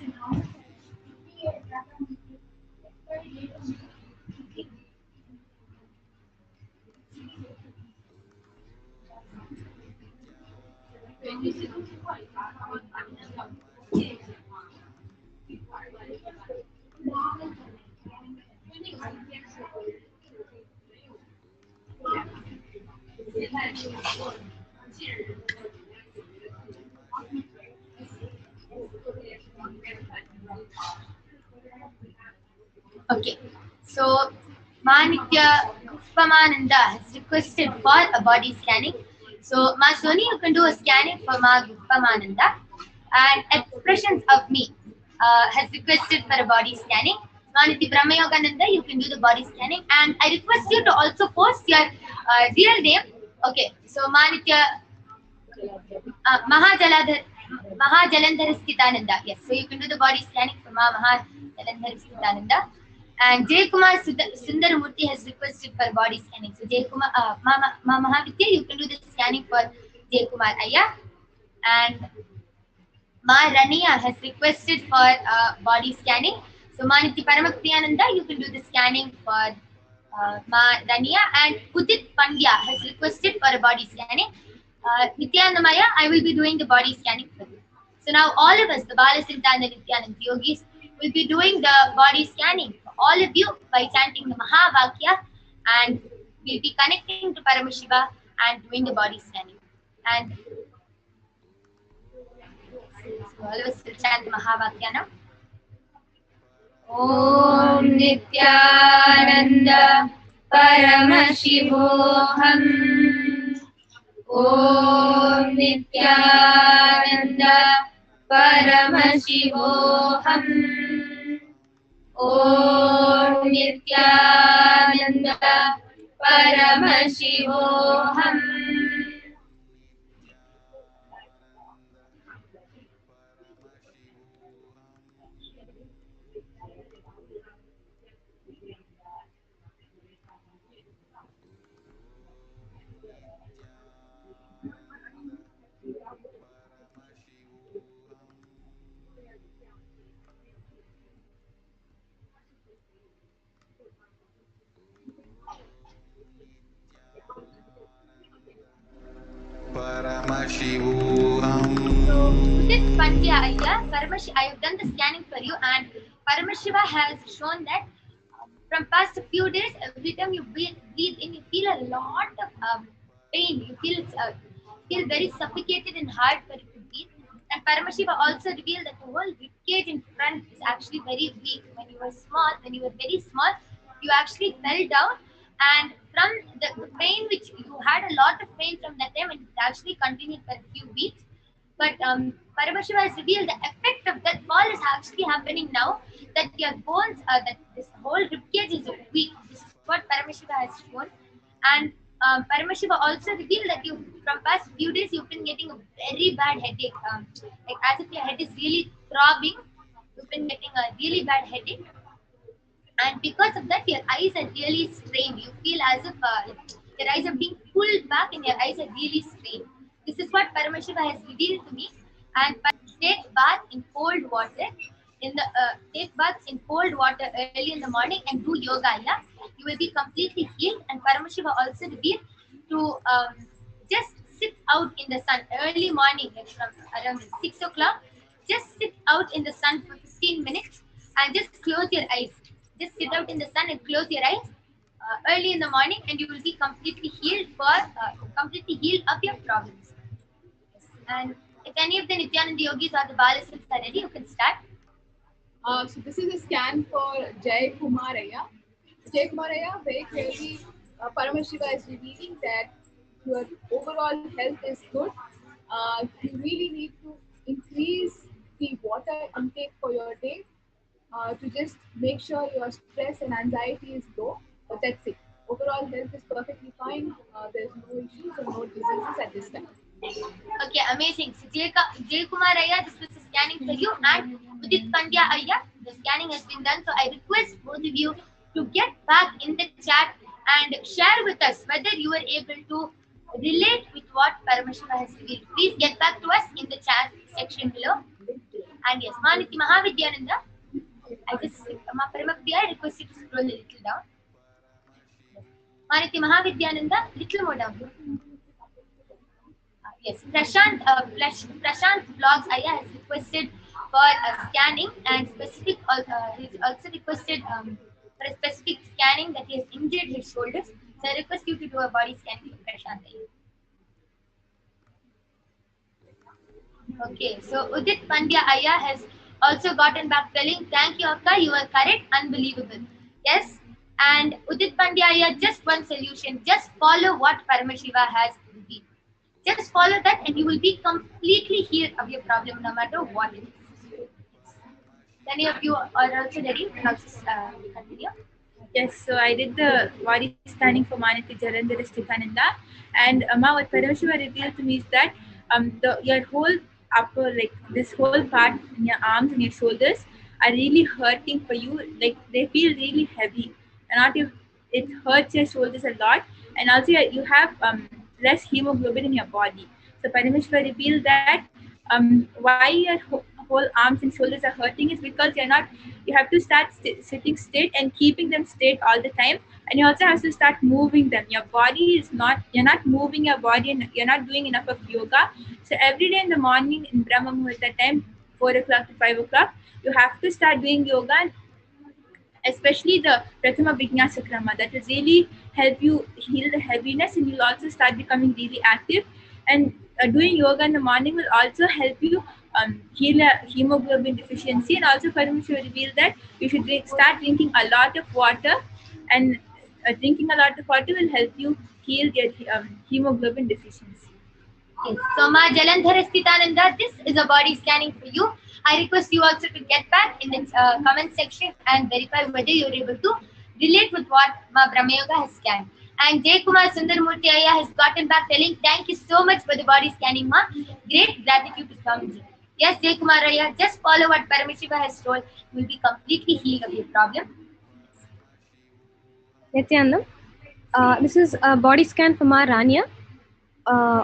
Okay, so Manitya Pamananda has requested for a body scanning. So Ma Soni, you can do a scanning for Ma Pamananda. And Expressions of Me has requested for a body scanning. Maniti Brahmayogananda, you can do the body scanning. And I request you to also post your real name. Okay, so Manitya Mahajalandhar Sthitananda. Yes, so you can do the body scanning for Mahajalandhar Sthitananda. And Jay Kumar Sundaramurthy has requested for body scanning. So Jay Kumar, Mahavidya, you can do the scanning for Jay Kumar Ayya. And Ma Rania has requested for body scanning. So Maniti Paramakriyananda, you can do the scanning for Ma Rania. And Udit Pandya has requested for a body scanning. Nithyanamaya, I will be doing the body scanning for you. So now all of us, the Balasanta and the Nithyananda yogis, will be doing the body scanning for all of you by chanting the Mahavakya, and we'll be connecting to Paramashiva and doing the body scanning. And so all of us will chant the Mahavakya now. Om Nithyananda Paramashivoham. Om Nithyananda Paramashivoham. Om Nithyananda Paramashivoham. Paramashivoham. So, Udit Pandya Ayya, I have done the scanning for you, and Paramashiva has shown that from past few days, every time you breathe in, you feel a lot of pain. You feel very suffocated and hard for you to breathe. And Paramashiva also revealed that the whole ribcage in front is actually very weak. When you were very small, you actually fell down, and from the pain which you had a lot of pain from that time, and it actually continued for a few weeks. But Paramashiva has revealed the effect of that fall is actually happening now, that your bones, that this whole ribcage is weak. This is what Paramashiva has shown. And Paramashiva also revealed that you, from past few days, you've been getting a very bad headache, like as if your head is really throbbing. You've been getting a really bad headache, and because of that, your eyes are really strained. You feel as if your eyes are being pulled back and your eyes are really strained. This is what Paramashiva has revealed to me. And take bath in cold water. Take baths in cold water early in the morning and do yoga. Yeah, you will be completely healed. And Paramashiva also revealed to just sit out in the sun early morning, like from around 6 o'clock. Just sit out in the sun for 15 minutes and just close your eyes. Just sit out in the sun and close your eyes early in the morning, and you will be completely healed of your problems. And if any of the Nithyananda yogis or the Balasins are ready, you can start. So this is a scan for Jay Kumaraya. Jay Kumaraya, very clearly, Paramashiva is revealing that your overall health is good. You really need to increase the water intake for your day to just make sure your stress and anxiety is low. But that's it. Overall health is perfectly fine. There's no issues or no diseases at this time. Okay, amazing. So Jay Kumar Ayya, this was the scanning for you, and Udit Pandya Ayya, the scanning has been done. So I request both of you to get back in the chat and share with us whether you were able to relate with what Paramashiva has revealed. Please get back to us in the chat section below. And yes, Maniti Mahavidyananda, I request you to scroll a little down. Maniti Mahavidyananda, little more down. Yes, Prashant Vlogs Aya has requested for scanning and specific. He's also requested for a specific scanning that he has injured his shoulders. So I request you to do a body scanning for Prashant Aya. Okay, so Udit Pandya Aya has also gotten back telling, thank you, Akka, you are correct, unbelievable. Yes, and Udit Pandya Aya, just one solution, just follow what Paramashiva has revealed. Just follow that and you will be completely healed of your problem no matter what it is. Any of you are also ready? You can also continue. Yes, so I did the body scanning for Maniti Jalandhar Stithananda, and what Paramashiva revealed to me is that your whole upper, like this whole part in your arms and your shoulders are really hurting for you. Like they feel really heavy, and not if it hurts your shoulders a lot, and also you have less hemoglobin in your body. So Paramashiva revealed that why your whole arms and shoulders are hurting is because you have to start sitting straight and keeping them straight all the time, and you also have to start moving them. Your body is not You're not moving your body, and you're not doing enough of yoga. So every day in the morning in Brahma Muhurta time, 4 o'clock to 5 o'clock, you have to start doing yoga, especially the Prathama Vinyasa Krama. That will really help you heal the heaviness, and you'll also start becoming really active. And doing yoga in the morning will also help you heal a hemoglobin deficiency. And also, Paramahansa revealed that you should start drinking a lot of water, and drinking a lot of water will help you heal your hemoglobin deficiency. Yes. So, Ma Jalandhar Sthitananda, this is a body scanning for you. I request you also to get back in the comment section and verify whether you're able to relate with what Ma Brahmayoga has scanned. And Jay Kumar Sundarmurti Aya has gotten back telling, thank you so much for the body scanning, Ma. Great gratitude to Swamiji. Yes, Jay Kumar Aya, just follow what Paramashiva has told. You will be completely healed of your problem. Nithyanandam, this is a body scan from our Rania.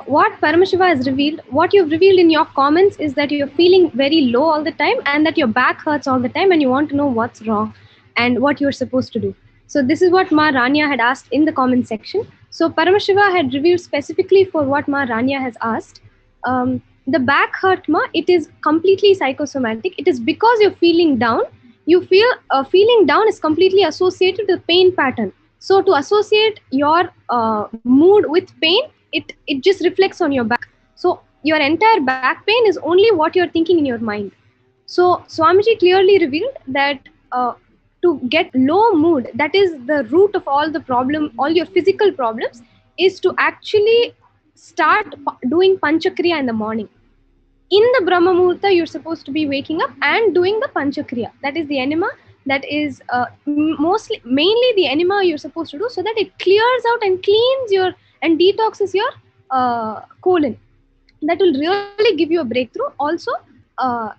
What Paramashiva has revealed, what you've revealed in your comments is that you're feeling very low all the time and that your back hurts all the time and you want to know what's wrong and what you're supposed to do. So this is what Ma Rania had asked in the comment section. So Paramashiva had revealed specifically for what Ma Rania has asked. The back hurt, Ma, it is completely psychosomatic. It is because you're feeling down. You feel feeling down is completely associated with the pain pattern. So to associate your mood with pain, it just reflects on your back. So your entire back pain is only what you're thinking in your mind. So Swamiji clearly revealed that to get low mood, that is the root of all the problem, all your physical problems, is to actually start doing Panchakriya in the morning. In the Brahma Muhurta, you're supposed to be waking up and doing the Panchakriya. That is the enema. That is mainly the enema you're supposed to do, so that it clears out and cleans your and detoxes your colon. That will really give you a breakthrough. Also,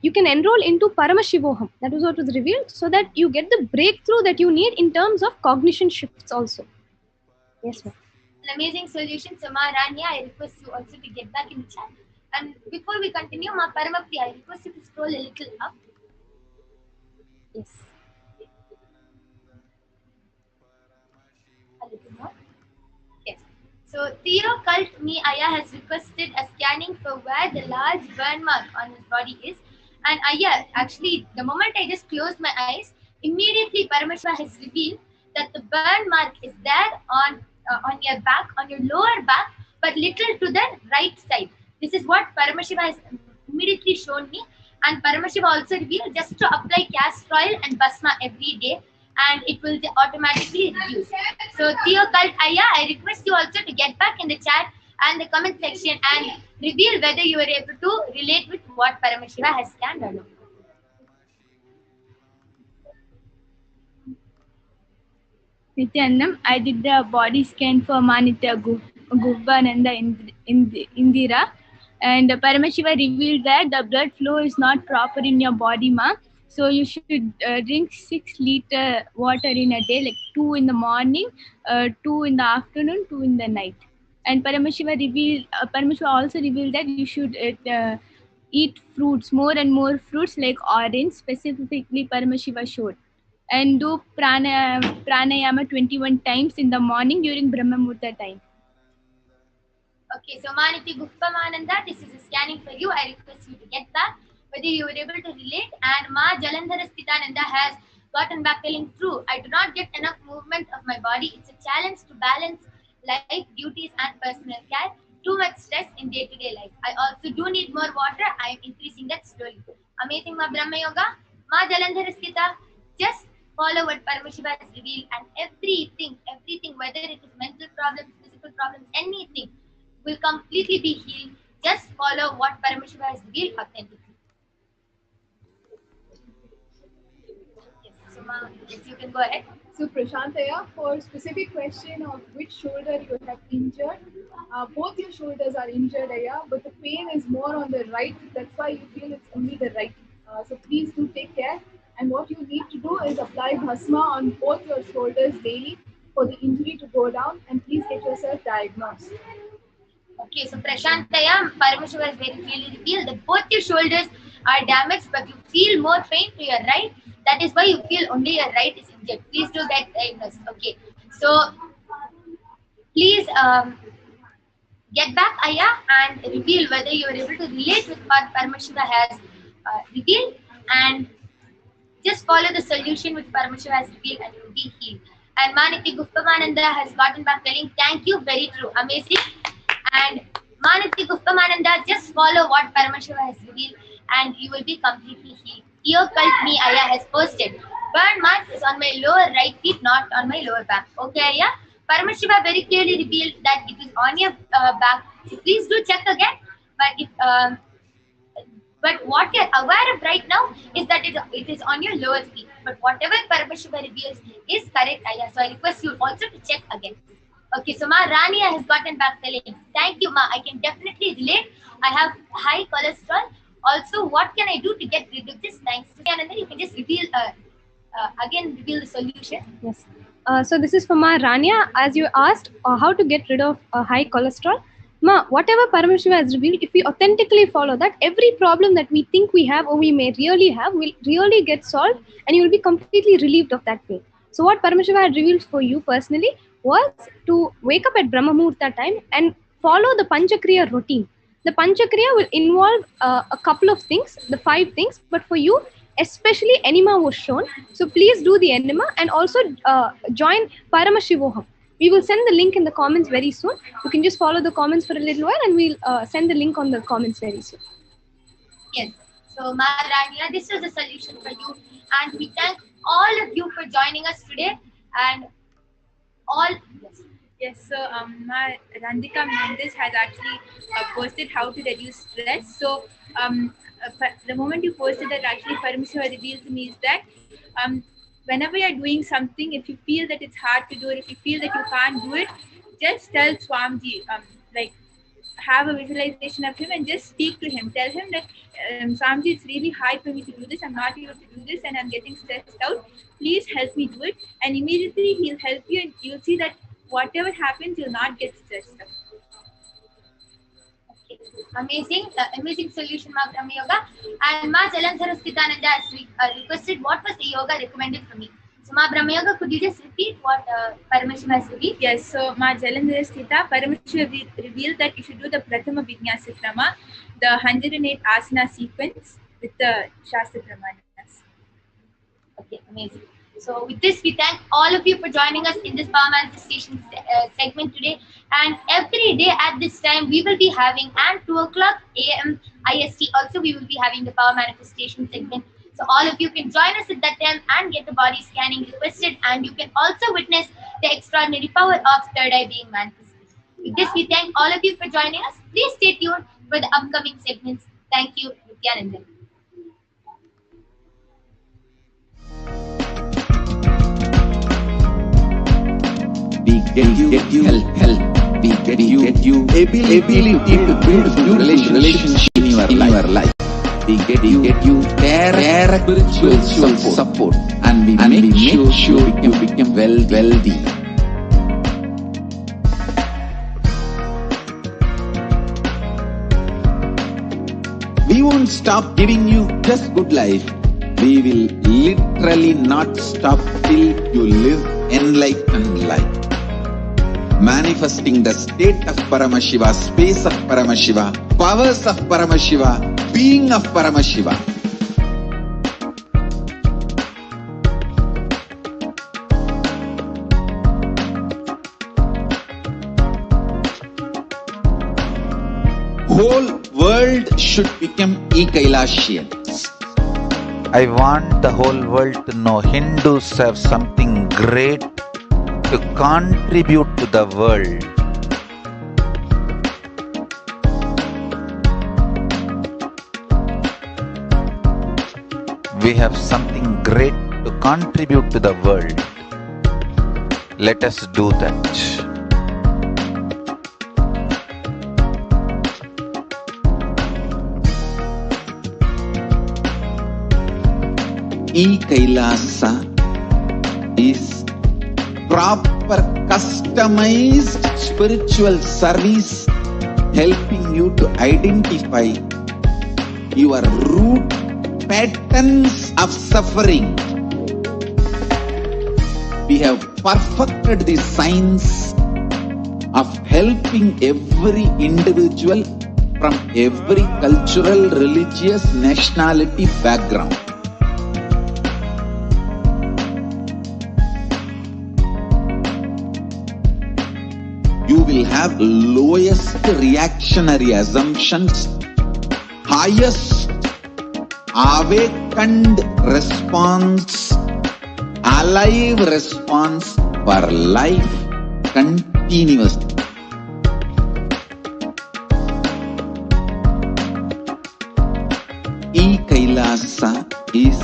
you can enroll into Paramashivoham. That was what was revealed, so that you get the breakthrough that you need in terms of cognition shifts also. Yes, ma'am. An amazing solution. So, Ma Rania, I request you also to get back in the chat. And before we continue, Ma Paramapriya, I request you to scroll a little up. Yes. A little more. Yes. So, Theo Cult Me Aya has requested a scanning for where the large burn mark on his body is. And Aya, actually, the moment I just closed my eyes, immediately Paramashiva has revealed that the burn mark is there on your back, on your lower back, but little to the right side. This is what Paramashiva has immediately shown me. And Paramashiva also revealed just to apply castor oil and basma every day, and it will automatically reduce. So Theo Cult Aya, I request you also to get back in the chat and the comment section and reveal whether you are able to relate with what Paramashiva has scanned or not. Nithyanandam, I did the body scan for Manitya Gubbananda Indira, and Paramashiva revealed that the blood flow is not proper in your body, ma. So you should drink 6 liter water in a day, like 2 in the morning, 2 in the afternoon, 2 in the night. And Paramashiva also revealed that you should eat fruits, more and more fruits like orange, specifically Paramashiva showed. And do pranayama 21 times in the morning during Brahma Muhurta time. Okay, so Maniti Guptamananda, this is a scanning for you. I request you to get back whether you were able to relate. And Ma Jalandhara Sthitananda has gotten back telling true. I do not get enough movement of my body. It's a challenge to balance life, duties, and personal care. Too much stress in day-to-day life. I also do need more water. I am increasing that slowly. Amazing Ma Brahma Yoga. Ma Jalandhara Sthita, just follow what Paramashiva has revealed, and everything, whether it is mental problems, physical problems, anything, will completely be healed. Just follow what Paramashiva has revealed authentically. Yes, so yes, you can go ahead. So Prashantaya, for specific question of which shoulder you have injured, both your shoulders are injured, Aya, but the pain is more on the right. That's why you feel it's only the right. So please do take care. And what you need to do is apply bhasma on both your shoulders daily for the injury to go down. And please get yourself diagnosed. Okay, so Prashantaya, Paramashiva has very clearly revealed that both your shoulders are damaged, but you feel more pain to your right. That is why you feel only your right is injured. Please do get diagnosed. Okay, so please get back, Aya, and reveal whether you are able to relate with what Paramashiva has revealed, and just follow the solution which Paramashiva has revealed and you will be healed. And Maniti Guptamananda has gotten back telling, thank you, very true, amazing. And Maniti Guptamananda, just follow what Paramashiva has revealed and you will be completely healed. Your cult me, Aya, has posted. Burn marks is on my lower right feet, not on my lower back. Okay, Aya? Paramashiva very clearly revealed that it is on your back. So please do check again. But what you're aware of right now is that it is on your lower feet. But whatever Paramashiva reveals is correct, Aya. So I request you also to check again. Okay, so Ma Rania has gotten back telling, thank you, Ma. I can definitely relate. I have high cholesterol. Also, what can I do to get rid of this? Thanks to and then you can just reveal again reveal the solution. Yes. So this is for Ma Rania. As you asked, how to get rid of high cholesterol. Ma, whatever Paramashiva has revealed, if we authentically follow that, every problem that we think we have or we may really have will really get solved, and you will be completely relieved of that pain. So what Paramashiva had revealed for you personally was to wake up at Brahma Muhurta time and follow the Panchakriya routine. The Panchakriya will involve a couple of things, the 5 things, but for you, especially enema was shown. So please do the enema and also join Paramashivoham. We will send the link in the comments very soon. You can just follow the comments for a little while and we'll send the link on the comments very soon. Yes. So Maharania, this is the solution for you. And we thank all of you for joining us today. And all, yes. Yes, so my Randika Mendes has actually posted how to reduce stress. So the moment you posted that, actually Paramashiva revealed to me is that whenever you're doing something, if you feel that it's hard to do it, if you feel that you can't do it, just tell Swamiji, like have a visualization of him and just speak to him. Tell him that Swamiji, it's really hard for me to do this. I'm not able to do this and I'm getting stressed out. Please help me do it. And immediately he'll help you and you'll see that whatever happens, you'll not get stressed out. Okay. Amazing solution, Ma Brahma Yoga. And Ma Jalandhara Sthitananda has requested what was the yoga recommended for me. So Ma Brahma Yoga, could you just repeat what Paramashiva has revealed? Yes, so Ma Jalandhara Sthita, Paramashiva revealed that you should do the Prathama Vinyasa Krama, the 108 asana sequence with the Shastra Pramanas. Okay, amazing. So with this, we thank all of you for joining us in this Power Manifestation segment today. And every day at this time, we will be having, and 2 o'clock a.m. IST also, we will be having the Power Manifestation segment. So all of you can join us at that time and get the body scanning requested. And you can also witness the extraordinary power of third eye being manifested. With this, we thank all of you for joining us. Please stay tuned for the upcoming segments. Thank you, Nithyananda. We get you help. We get you ability to build a good relationship in your life. We get you direct spiritual support, and we make sure you become wealthy. We won't stop giving you just good life. We will literally not stop till you live enlightened life. manifesting the state of Paramashiva, space of Paramashiva, powers of Paramashiva, being of Paramashiva. Whole world should become Kailasians. I want the whole world to know Hindus have something great to contribute to the world. We have something great to contribute to the world. Let us do that. Kailasa is proper customized spiritual service helping you to identify your root patterns of suffering. We have perfected the science of helping every individual from every cultural, religious, nationality background. You will have lowest reactionary assumptions, highest awakened response, alive response for life continuously. Kailasa is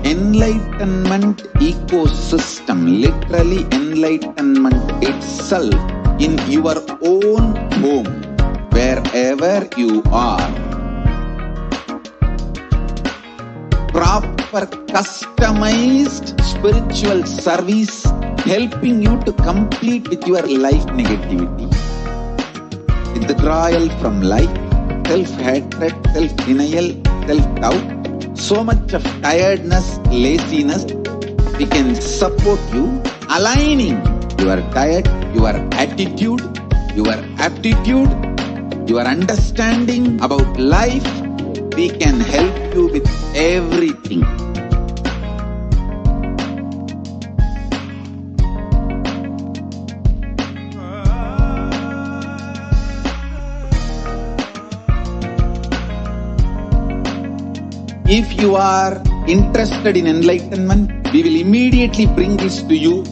enlightenment ecosystem, literally enlightenment itself in your own home, wherever you are. Proper customized spiritual service helping you to complete with your life negativity, withdrawal from life, self-hatred, self-denial, self-doubt, so much of tiredness, laziness. We can support you aligning your diet, your attitude, your aptitude, your understanding about life. We can help you with everything. If you are interested in enlightenment, we will immediately bring this to you.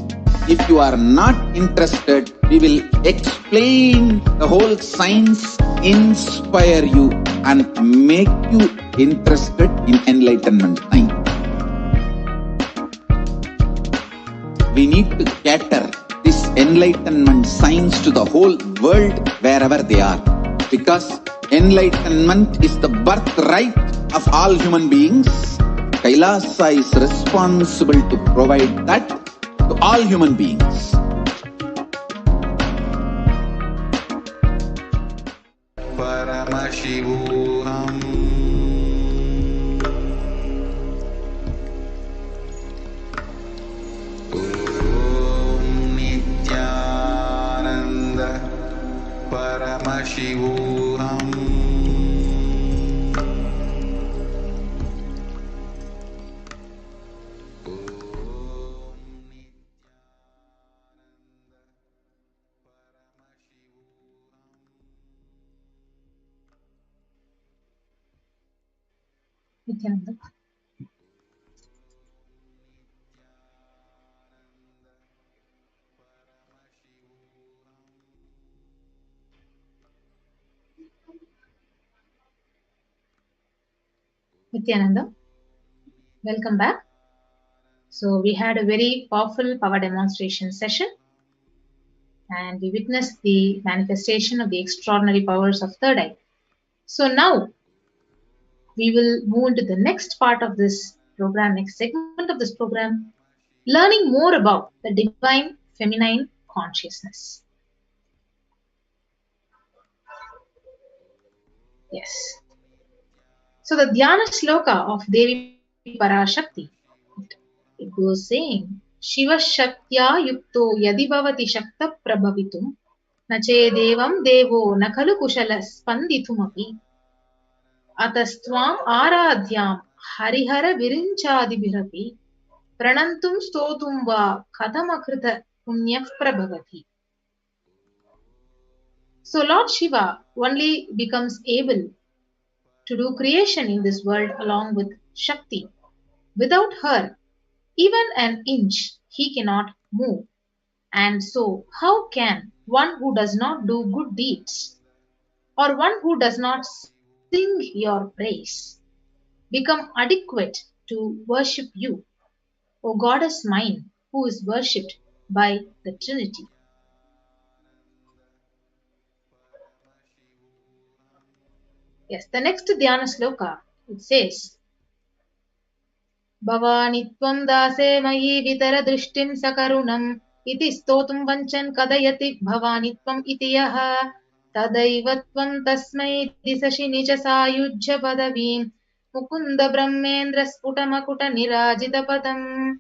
If you are not interested, we will explain the whole science, inspire you and make you interested in enlightenment science. We need to cater this enlightenment science to the whole world wherever they are, because enlightenment is the birthright of all human beings. Kailasa is responsible to provide that to all human beings. Paramashivoham. Om Nithyananda Paramashivoham. Nithyananda. Nithyananda, welcome back. So we had a very powerful power demonstration session and we witnessed the manifestation of the extraordinary powers of third eye. So now we will move into the next part of this program, next segment of this program, learning more about the divine feminine consciousness. Yes. So the Dhyana Shloka of Devi Parashakti, it goes saying, Shiva Shaktya Yukto Yadi Bhavati Shakta Prabhavitum न चेदेवं देवो न खलु कुशलः स्पन्दितुमपि अतस्त्वाम् आराध्यां हरिहर विरिञ्चादिभिरपि प्रणन्तुं स्तोतुं वा कथमकृत पुण्यः प्रभवति. So Lord Shiva only becomes able to do creation in this world along with Shakti. Without her, even an inch he cannot move. And so, how can one who does not do good deeds or one who does not sing your praise become adequate to worship you, O Goddess mine, who is worshipped by the Trinity? Yes, the next Dhyana sloka, it says, Bhavani tvam dase mayi vitara drishtim sakaruణam iti stotum vanchan kadayati bhavani tvam iti yaha tadaiva tvam tasmai disashi nicha sayujya padavim mukunda brahmendra sputamakuta nirajita padam.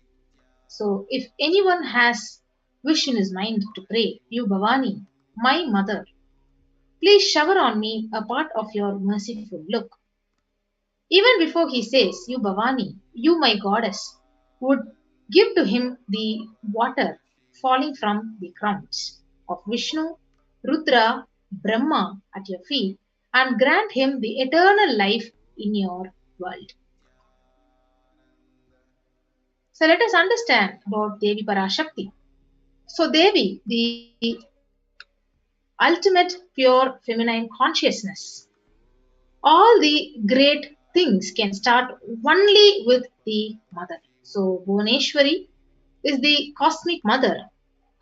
So, if anyone has wish in his mind to pray, you Bhavani, my mother, please shower on me a part of your merciful look. Even before he says, you Bhavani, you my goddess, would give to him the water falling from the crowns of Vishnu, Rudra, Brahma at your feet and grant him the eternal life in your world. So let us understand about Devi Parashakti. So Devi, the ultimate pure feminine consciousness. All the great things can start only with the mother. So Bhuvaneshwari is the cosmic mother,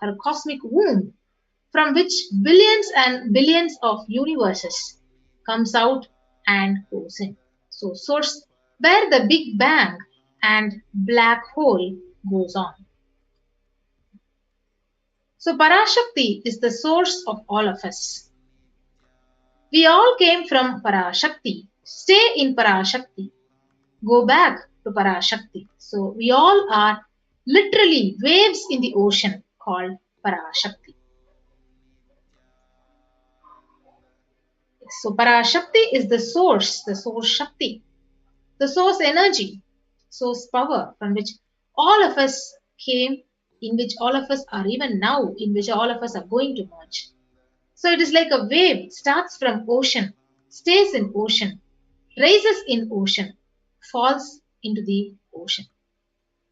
her cosmic womb, from which billions and billions of universes comes out and goes in. So source where the Big Bang and black hole goes on. So Parashakti is the source of all of us. We all came from Parashakti. Stay in Parashakti. Go back to Parashakti. So we all are literally waves in the ocean called Parashakti. So Parashakti is the source Shakti, the source energy, source power from which all of us came, in which all of us are even now, in which all of us are going to merge. So it is like a wave, starts from ocean, stays in ocean, rises in ocean, falls into the ocean.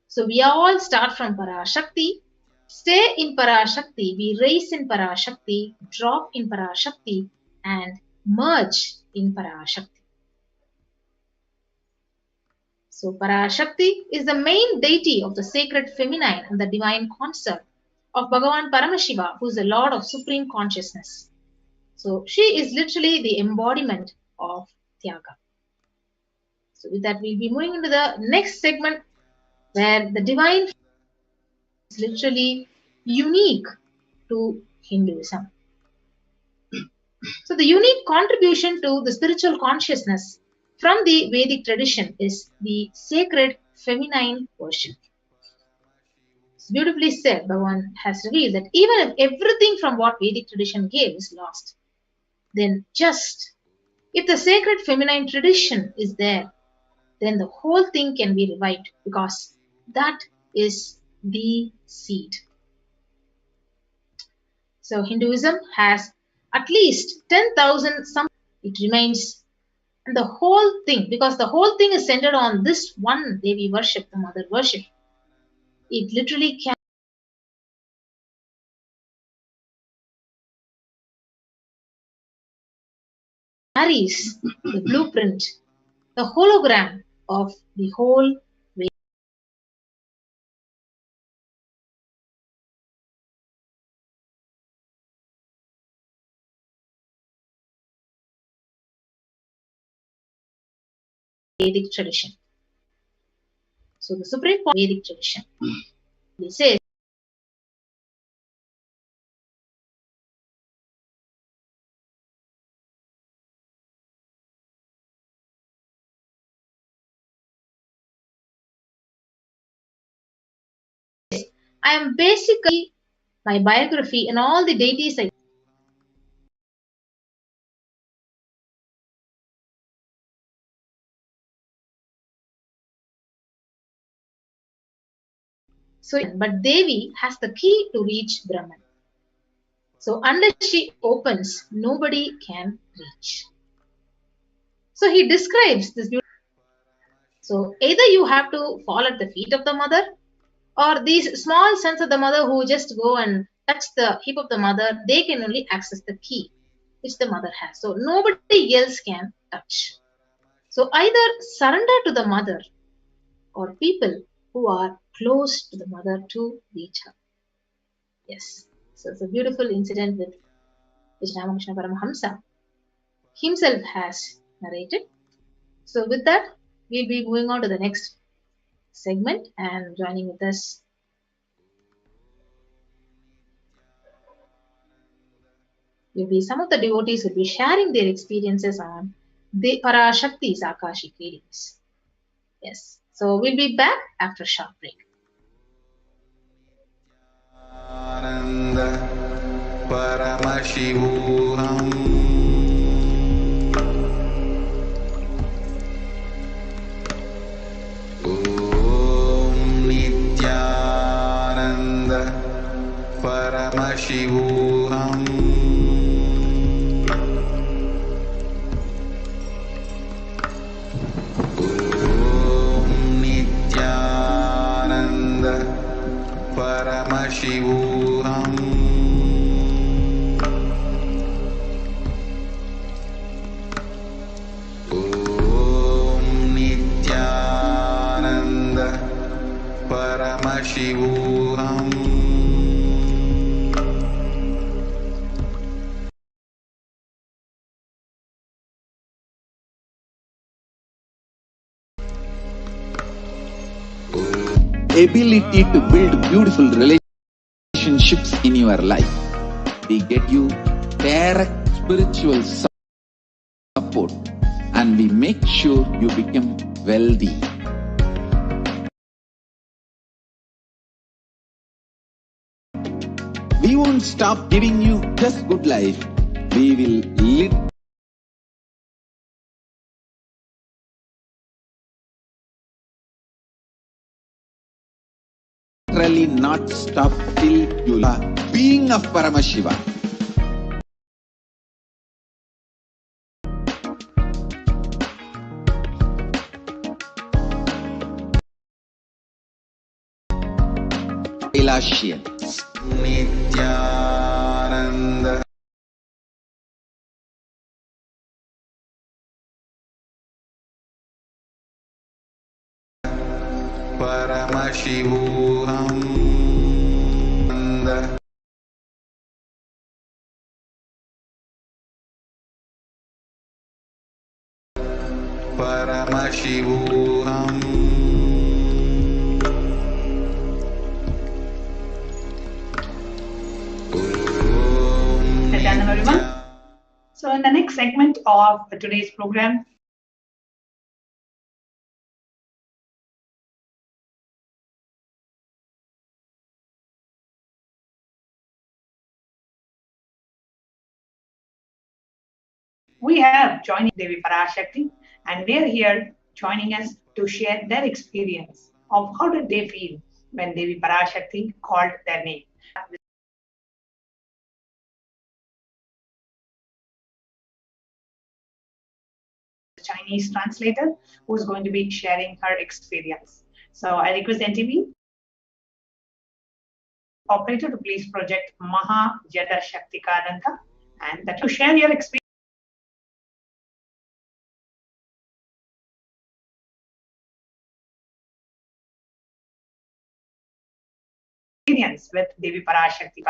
So we all start from Parashakti, stay in Parashakti, we rise in Parashakti, drop in Parashakti, and merge in Parashakti. So Parashakti is the main deity of the sacred feminine and the divine consort of Bhagavan Paramashiva, who is the Lord of Supreme Consciousness. So she is literally the embodiment of Tyaga. So with that, we'll be moving into the next segment where the divine is literally unique to Hinduism. So the unique contribution to the spiritual consciousness from the Vedic tradition is the sacred feminine worship. It's beautifully said, Bhagavan has revealed that even if everything from what Vedic tradition gave is lost, then just if the sacred feminine tradition is there, then the whole thing can be revived because that is the seed. So Hinduism has at least 10,000 some. It remains and the whole thing, because the whole thing is centered on this one Devi worship, the mother worship. It literally carries the blueprint, the hologram of the whole Vedic tradition. So the supreme point Vedic tradition. He says I am basically my biography and all the deities But Devi has the key to reach Brahman. So unless she opens, nobody can reach. So he describes this beautiful. So either you have to fall at the feet of the mother, or these small sons of the mother who just go and touch the hip of the mother, they can only access the key which the mother has. So nobody else can touch. So either surrender to the mother or people who are close to the mother to reach her. Yes. So it's a beautiful incident which Ramakrishna Paramahamsa himself has narrated. So with that, we'll be moving on to the next segment, and joining with us will be some of the devotees will be sharing their experiences on the Parashakti's Akashic readings. Yes. So we'll be back after a short break. Paramashivoham. Om Nithyananda Paramashivoham. Om Nithyananda Paramashivoham. Paramashivoham. Ability to build beautiful relationships in your life. We get you direct spiritual support, and we make sure you become wealthy. We won't stop giving you just good life. We will literally not stop till you are being of Paramashiva. Kailasian. Nithyananda Paramashivoham. Paramashivoham. Hello everyone. So in the next segment of today's program, we have joining Devi Parashakti, and they are here joining us to share their experience of how did they feel when Devi Parashakti called their name. Chinese translator who's going to be sharing her experience. So I request NTV operator to please project Maha Jada Shaktikananda and that to share your experience with Devi Parashakti.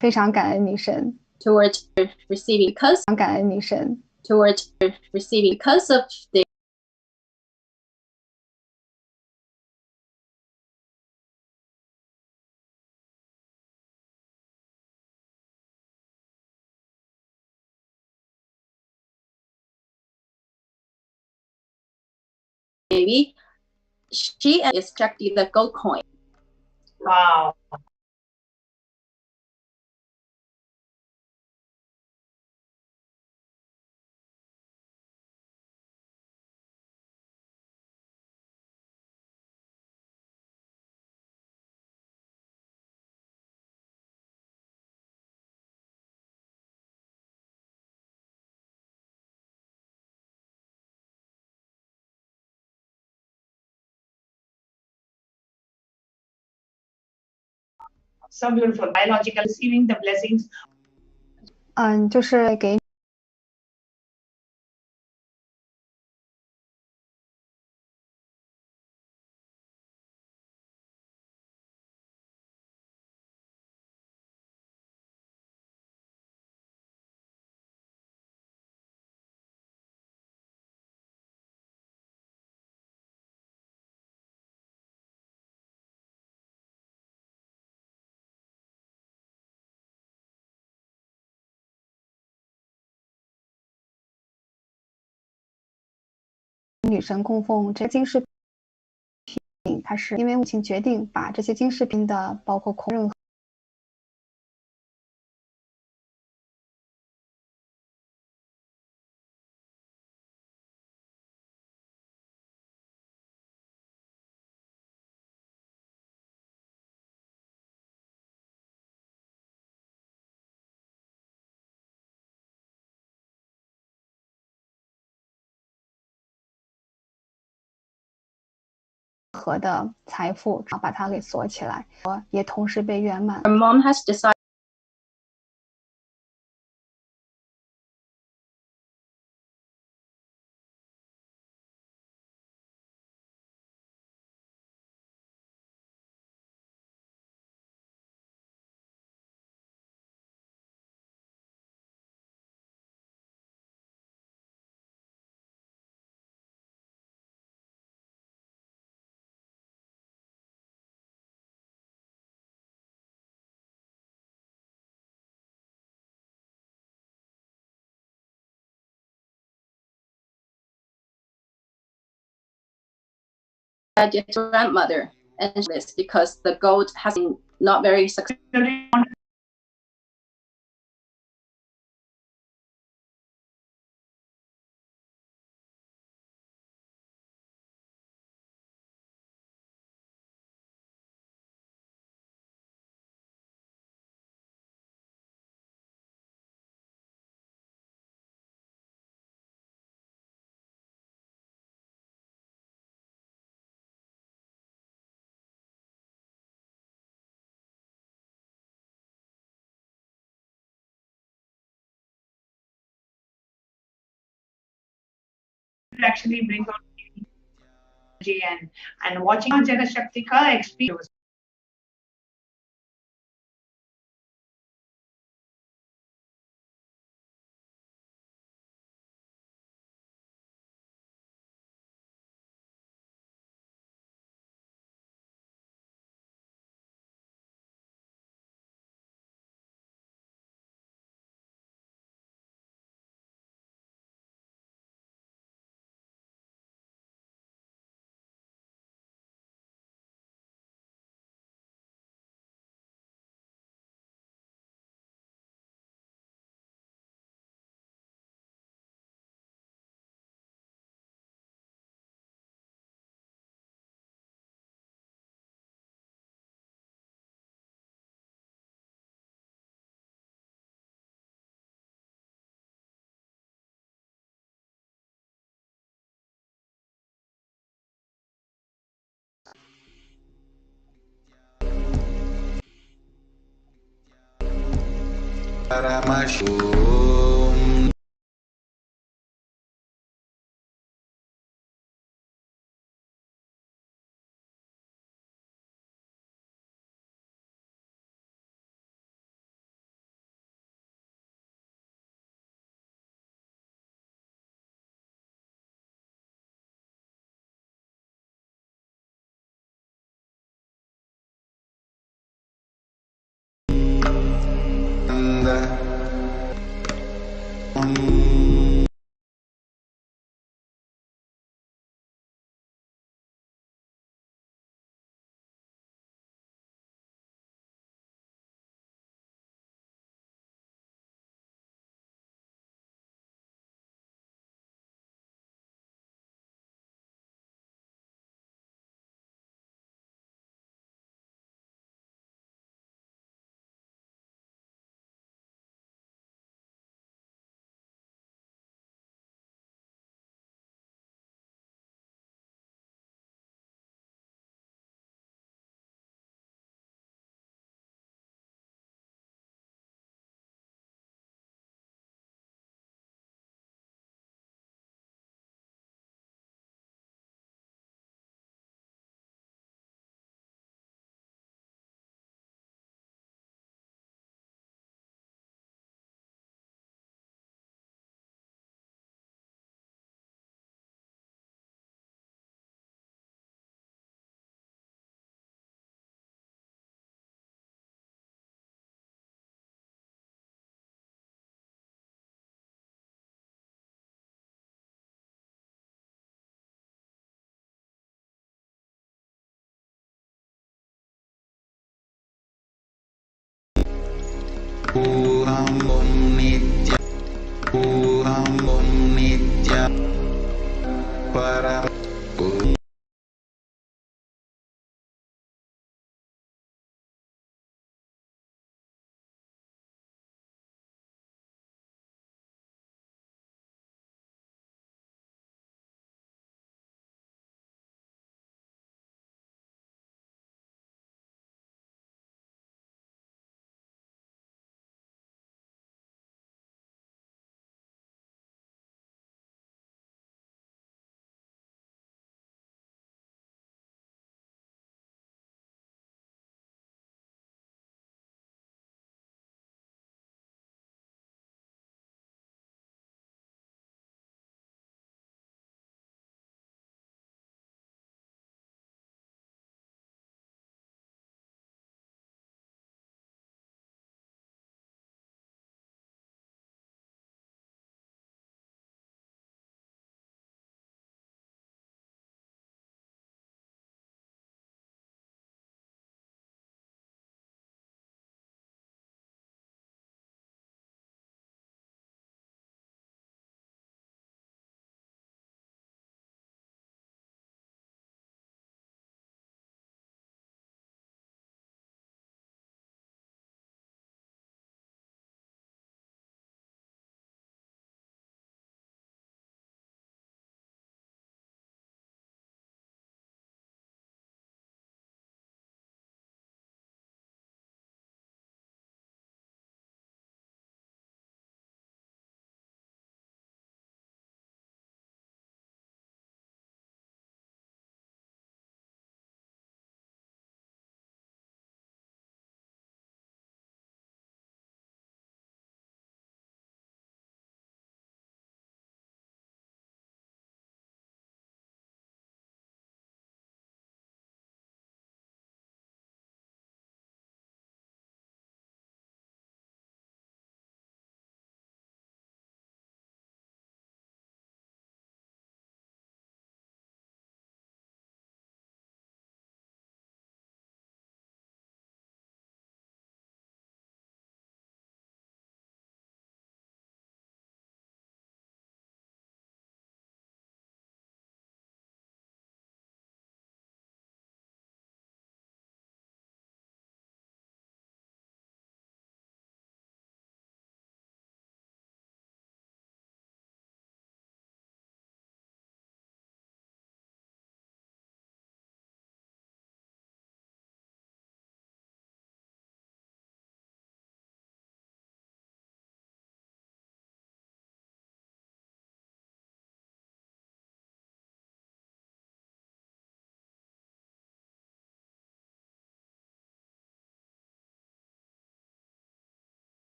非常感恩女神 towards receiving because 感恩女神 towards receiving because of the Devi, she is Shakti the gold coin. Wow. So beautiful. Biological receiving the blessings. 就是给女神供奉这金饰品，它是因为母亲决定把这些金饰品的包括任何的财富，把它给锁起来，也同时被圆满。Her mom has decided your grandmother and this because the gold has been not very successful. Actually bring out energy and watching Janashaktika experience. Paramashivoham.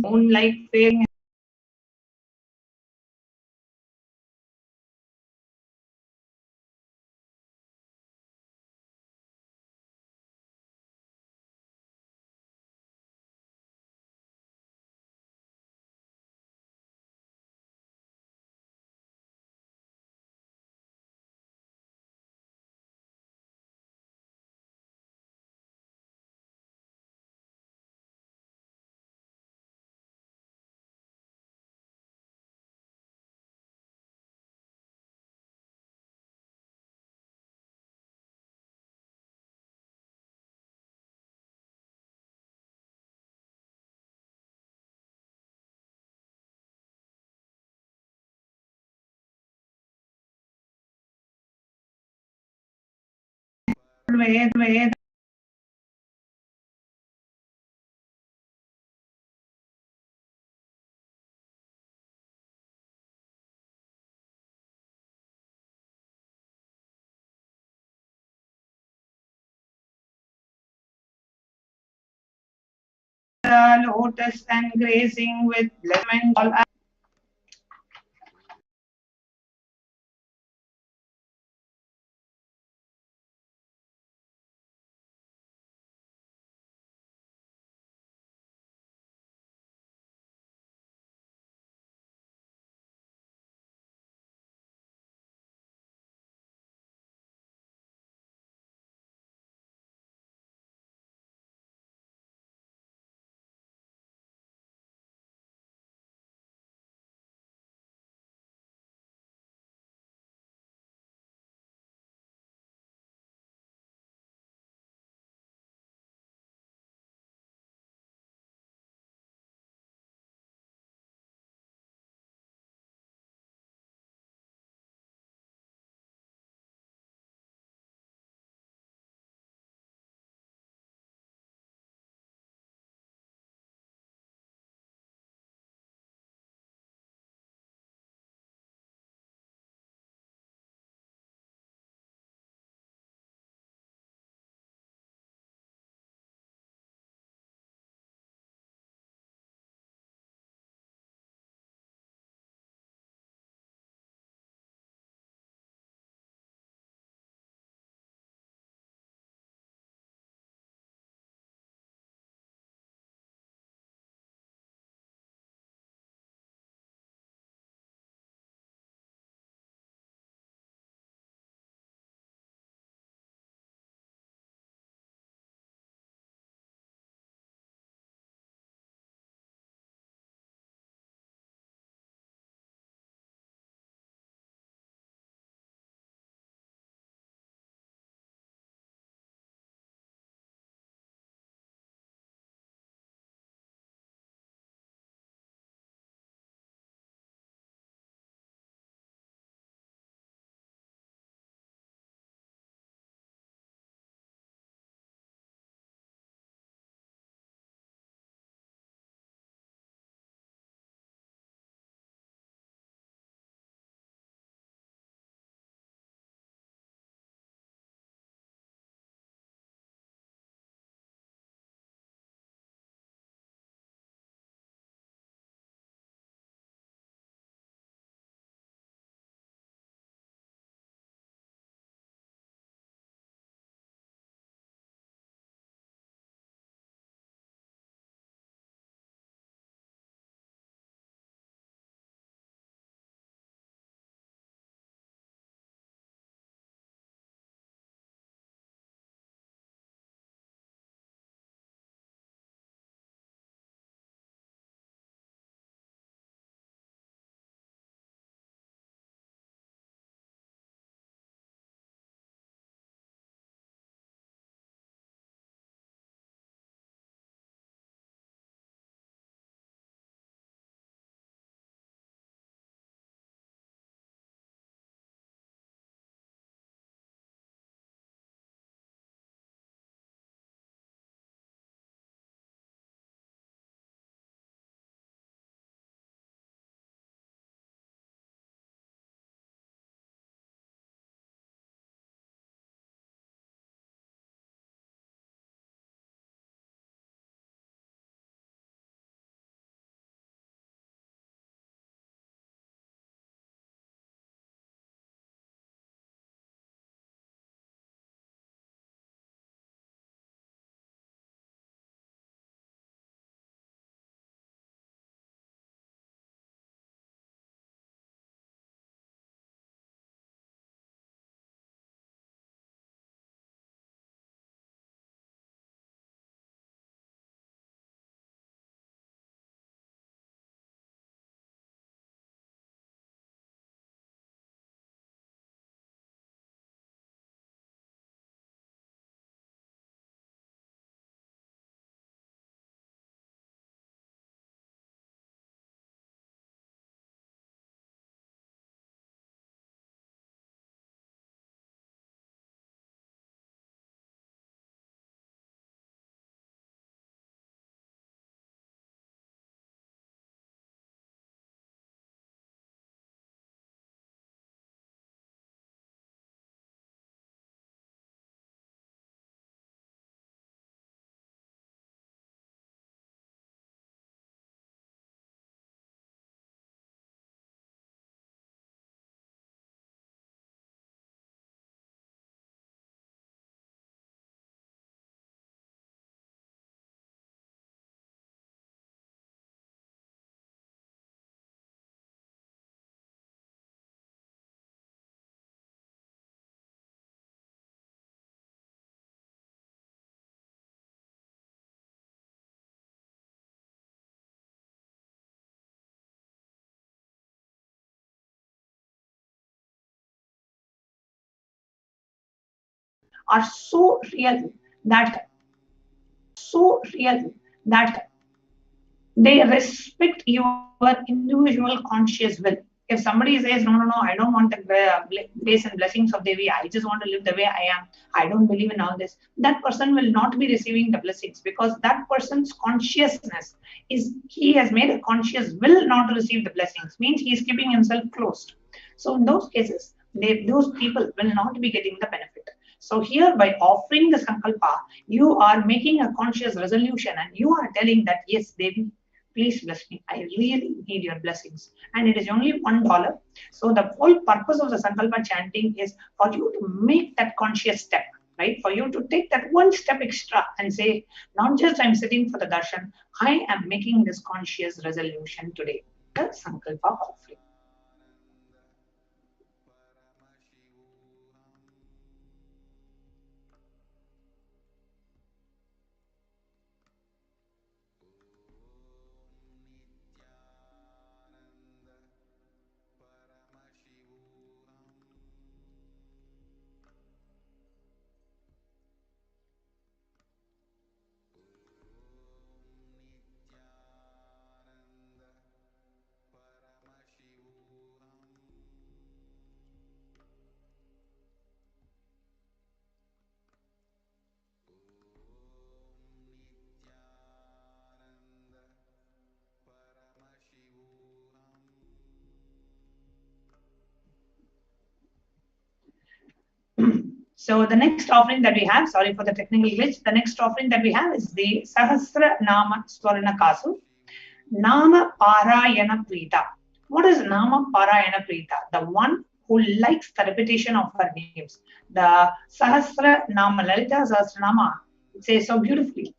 moonlight failing way the lotus and grazing with blessment all are so real that they respect your individual conscious will. If somebody says, no, I don't want the grace and blessings of Devi, I just want to live the way I am, I don't believe in all this, that person will not be receiving the blessings, because that person's consciousness is, he has made a conscious will not to receive the blessings, means he is keeping himself closed. So in those cases, those people will not be getting the benefit. So here, by offering the sankalpa, you are making a conscious resolution and you are telling that, yes, Devi, please bless me. I really need your blessings. And it is only $1. So the whole purpose of the sankalpa chanting is for you to make that conscious step, right? For you to take that one step extra and say, not just I'm sitting for the darshan, I am making this conscious resolution today. The sankalpa offering. So the next offering that we have, sorry for the technical glitch, the next offering that we have is the Sahasra Nama Swarna Kasu, Nama Parayana Prita. What is Nama Parayana Prita? The one who likes the repetition of her names. The Sahasra Nama, Lalita Sahasra Nama, it says so beautifully.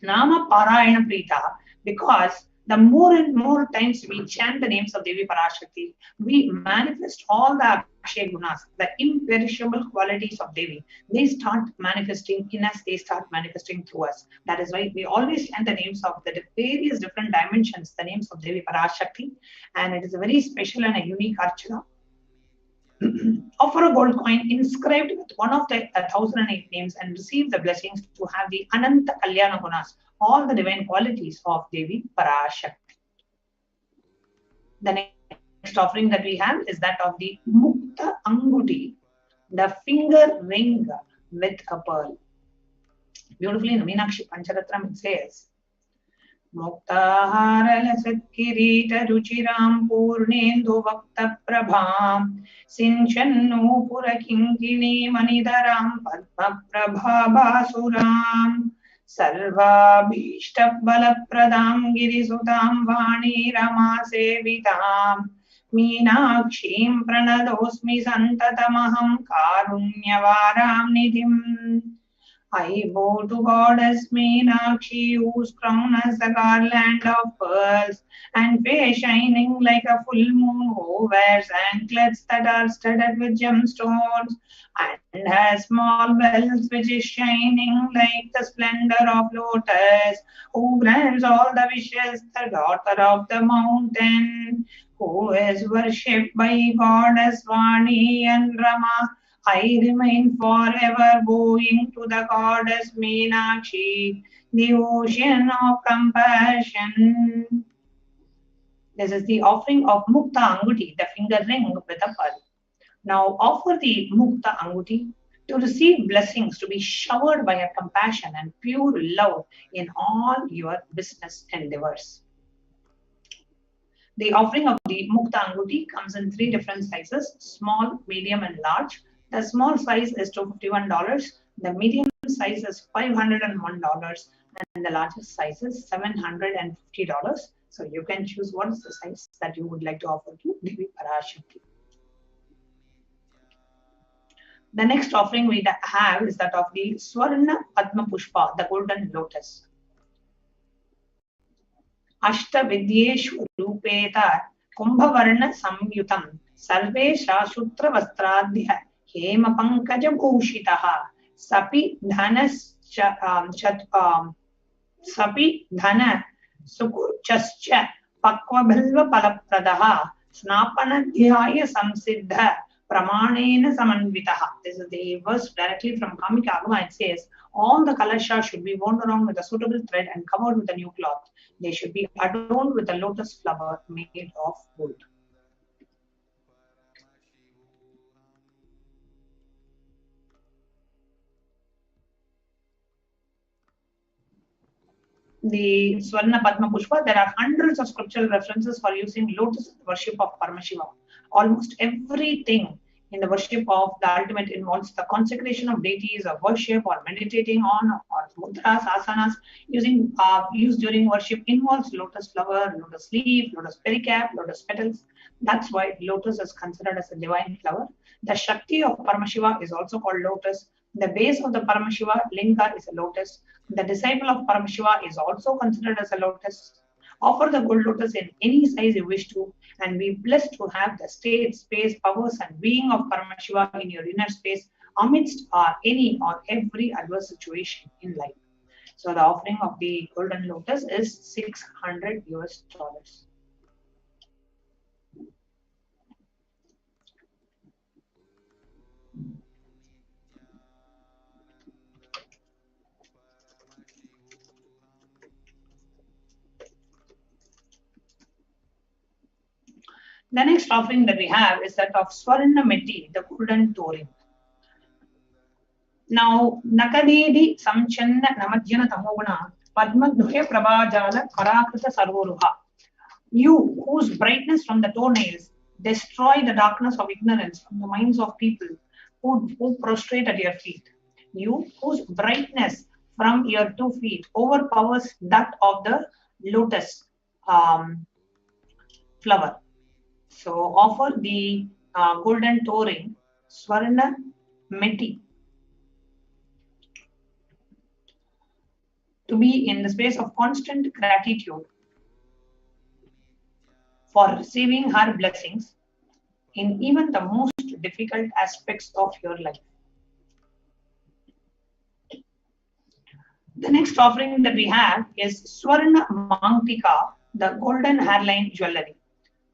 Nama Parayana Prita, because the more and more times we chant the names of Devi Parashakti, we manifest all the Akshay Gunas, the imperishable qualities of Devi. They start manifesting in us, they start manifesting through us. That is why we always chant the names of the various different dimensions, the names of Devi Parashakti, and it is a very special and a unique archana. Offer a gold coin inscribed with one of the 1008 names and receive the blessings to have the Ananta Kalyana Gunas, all the divine qualities of Devi Parashakti. The next offering that we have is that of the Mukta Anguti, the finger ring with a pearl. Beautifully in Meenakshi Pancharatram it says, Muktaharalasatkirita ruchiram purnendu vakta prabham sinchannu purakinkini manidaram padma prabhabasuram sarvabhishta balapradam girisudam vani rama sevitam meenakshim pranadosmi santatamaham karunyavaram nidhim. I bow to Goddess Meenakshi, whose crown has a garland of pearls, and face shining like a full moon, who wears anklets that are studded with gemstones, and has small bells which is shining like the splendor of lotus, who grants all the wishes, the daughter of the mountain, who is worshipped by Goddess Vani and Rama. I remain forever bowing to the Goddess Meenakshi, the ocean of compassion. This is the offering of Mukta Anguti, the finger ring with a pearl. Now offer the Mukta Anguti to receive blessings, to be showered by a compassion and pure love in all your business endeavors. The offering of the Mukta Anguti comes in 3 different sizes, small, medium and large. The small size is $251, the medium size is $501, and the largest size is $750. So you can choose what is the size that you would like to offer to Devi Parashakti. The next offering we have is that of the Swarna Padma Pushpa, the golden lotus. Ashtavidyeshu Rupeta Kumbhavarna Samyutam Sarve Shashutra Vastradhya Hema Pankaja Bhushitaha Sapi Dhana Sapi Dhana Sukurchascha Pakva Bhalva Palapradaha Snapana Dhyaya Samsiddha Pramanena Samanvitaha. This is the verse directly from Kamika Agama. It says, all the kalasha should be worn around with a suitable thread and covered with a new cloth. They should be adorned with a lotus flower made of gold. The Swarna Padma Pushpa, there are hundreds of scriptural references for using lotus in the worship of Paramashiva. Almost everything in the worship of the ultimate involves the consecration of deities or worship or meditating on or mudras, asanas used during worship involves lotus flower, lotus leaf, lotus pericarp, lotus petals. That's why lotus is considered as a divine flower. The Shakti of Paramashiva is also called lotus. The base of the Paramashiva linga is a lotus. The disciple of Paramashiva is also considered as a lotus. Offer the gold lotus in any size you wish to, and be blessed to have the state, space, powers, and being of Paramashiva in your inner space amidst any or every adverse situation in life. So the offering of the golden lotus is $600 US. The next offering that we have is that of Swarna Meti, the golden touring. Now, Nakadedi Samchanna Namadjana Tamoguna Padmadhuya Prabhajala Parakrita Sarvoruha. You, whose brightness from the toenails destroy the darkness of ignorance from the minds of people who prostrate at your feet. You, whose brightness from your 2 feet overpowers that of the lotus flower. So offer the golden toe ring, Swarna Meti, to be in the space of constant gratitude for receiving her blessings in even the most difficult aspects of your life. The next offering that we have is Swarna Mangtika, the golden hairline jewelry.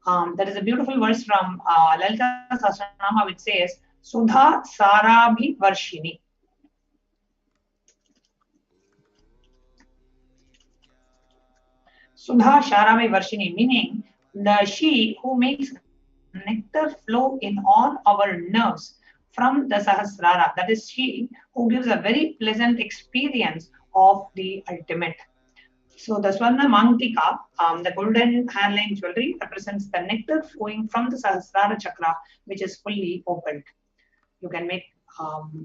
That is a beautiful verse from Lalita Sahasranama, which says, Sudha Sarabhi Varshini. Sudha Sarabhi Varshini, meaning she who makes nectar flow in all our nerves from the Sahasrara. That is she who gives a very pleasant experience of the ultimate. So the Swarna Mangtika, the golden hairline jewelry, represents the nectar flowing from the Sahasrara chakra, which is fully opened. You can make,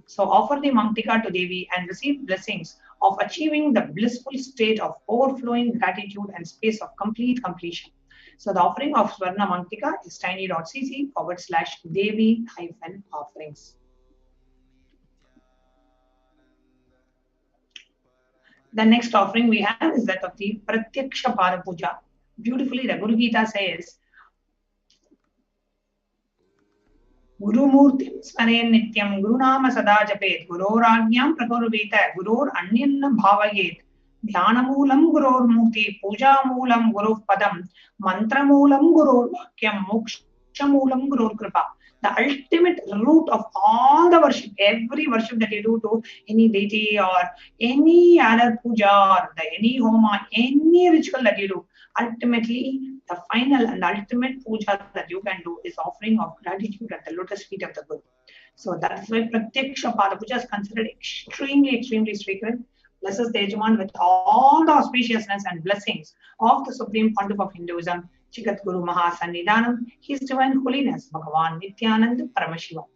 so offer the Mangtika to Devi and receive blessings of achieving the blissful state of overflowing gratitude and space of complete completion. So the offering of Swarna Mangtika is tiny.cc/Devi-offerings. The next offering we have is that of the Pratyaksha Pada Puja. Beautifully, the Guru Gita says, Gurumurtim Smaren Nityam Gurunama Sada Japet Gurorajñam Prakurveta Guror Anyanna Bhavayet Dhyanamoolam Guror Mukti Puja Moolam Guru Padam Mantramoolam Guror Vakyam Mokshamoolam Guror Kripa. The ultimate root of all the worship, every worship that you do to any deity or any other puja or any homa, any ritual that you do, ultimately the final and ultimate puja that you can do is offering of gratitude at the lotus feet of the Guru. So that's why Pratyaksha Pada Puja is considered extremely, extremely sacred. Blesses the Yajaman with all the auspiciousness and blessings of the Supreme Pontiff of Hinduism, Chigat Guru Mahasannidhanam, His Divine Holiness, Bhagavan Nithyananda Paramashivam.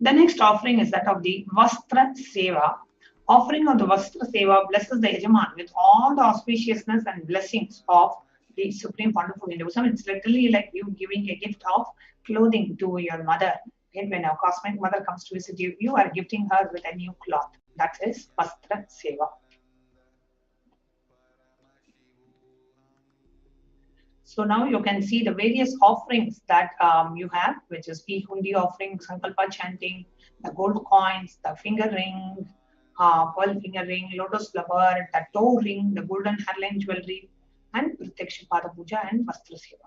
The next offering is that of the Vastra Seva. Offering of the Vastra Seva blesses the Yajaman with all the auspiciousness and blessings of the Supreme Pontiff of Hinduism. It's literally like you giving a gift of clothing to your mother. And when a cosmic mother comes to visit you, you are gifting her with a new cloth. That is Vastra Seva. So now you can see the various offerings that you have, which is E-Hundi offering, Sankalpa chanting, the gold coins, the finger ring, pearl finger ring, lotus flower, the toe ring, the golden hairline jewelry, and Pratyaksha Pada Puja and Vastra Seva.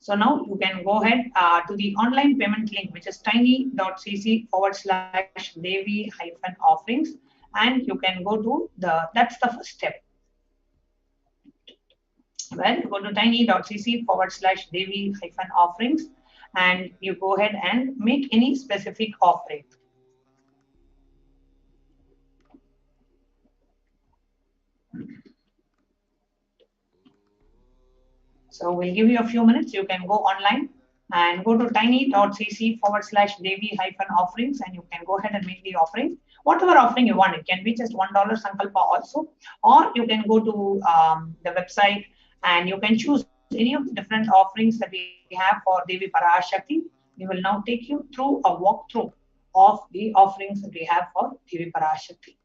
So now you can go ahead to the online payment link, which is tiny.cc/Devi-offerings, and you can go to that's the first step. Well, go to tiny.cc/Devi-offerings, and you go ahead and make any specific offering. So we'll give you a few minutes. You can go online and go to tiny.cc/Devi-offerings, and you can go ahead and make the offering. Whatever offering you want, it can be just $1 Sankalpa also, or you can go to the website and you can choose any of the different offerings that we have for Devi Parashakti. We will now take you through a walkthrough of the offerings that we have for Devi Parashakti.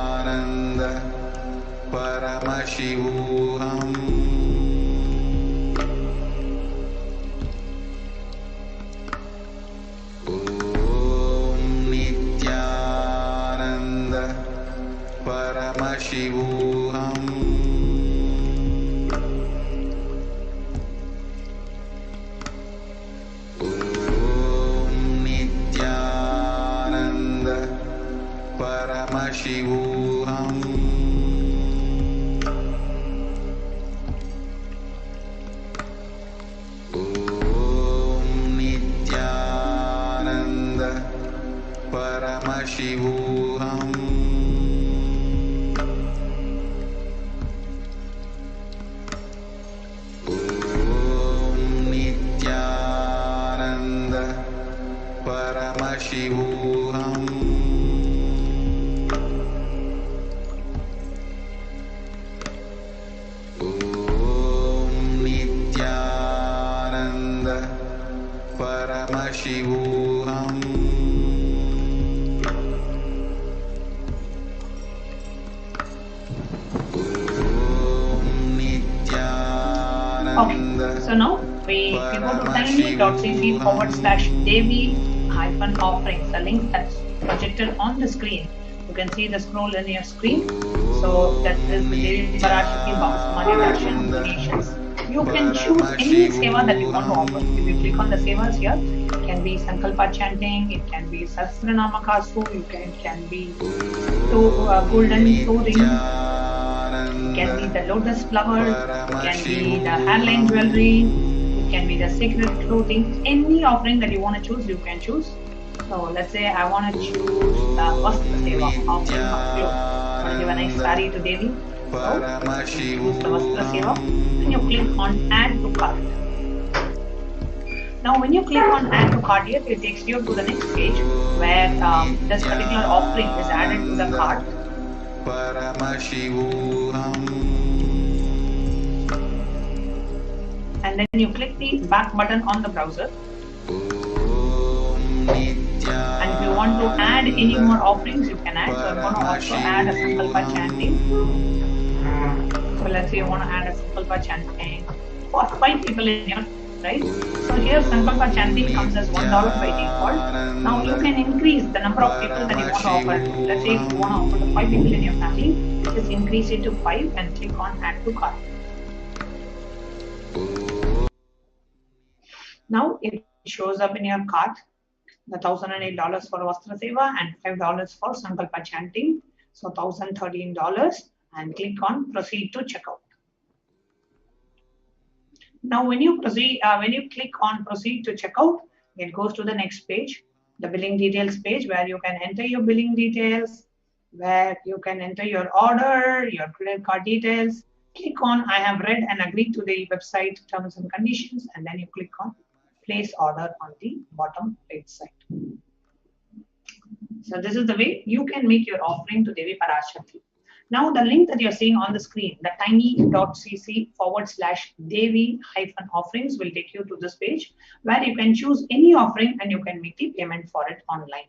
Nithyananda Paramashivoham. Om Nithyananda Paramashivoham. Om Nithyananda Paramashivoham. Om Nithyananda Paramashivoham. Om Nithyananda Paramashivoham. Om Nithyananda Paramashivoham. Okay, so now we go to tiny.cc/Devi-offerings, the link that's projected on the screen. You can see the scroll in your screen. So that is the Devi Parashakti Bhavasamadhi Darshan donations. You can choose any seva that you want to offer. If you click on the sevas here, it can be Sankalpa chanting, it can be Sahasranama Kasu, it can be golden clothing, it can be the lotus flowers, it can be the hairline jewelry, it can be the sacred clothing. Any offering that you want to choose, you can choose. So let's say I want to choose the Vastra Seva offering of clothes. I want to give a nice sari to Devi. So choose the Vastra Seva and you click on Add to Cart. Now when you click on Add to Cart here, it takes you to the next page where this particular offering is added to the cart. And then you click the back button on the browser. And if you want to add any more offerings, you can add. So I'm going to also add a Sankalpa chanting. So let's say you want to add a Sankalpa chanting for 5 people in your, right? So here Sankalpa chanting comes as $1 by default. Now you can increase the number of people that you want to offer. Let's say if you want to offer to 5 people in your family, just increase it to 5 and click on Add to Cart. Now it shows up in your cart the $1,008 for Vastra Seva and $5 for Sankalpa chanting. So $1,013 and click on Proceed to Checkout. Now when you click on Proceed to Checkout, it goes to the next page, the billing details page, where you can enter your billing details, where you can enter your order, your credit card details. Click on I have read and agreed to the website terms and conditions, and then you click on Place Order on the bottom right side. So this is the way you can make your offering to Devi Parashakti. Now the link that you're seeing on the screen, the tiny.cc/Devi-offerings will take you to this page where you can choose any offering and you can make the payment for it online.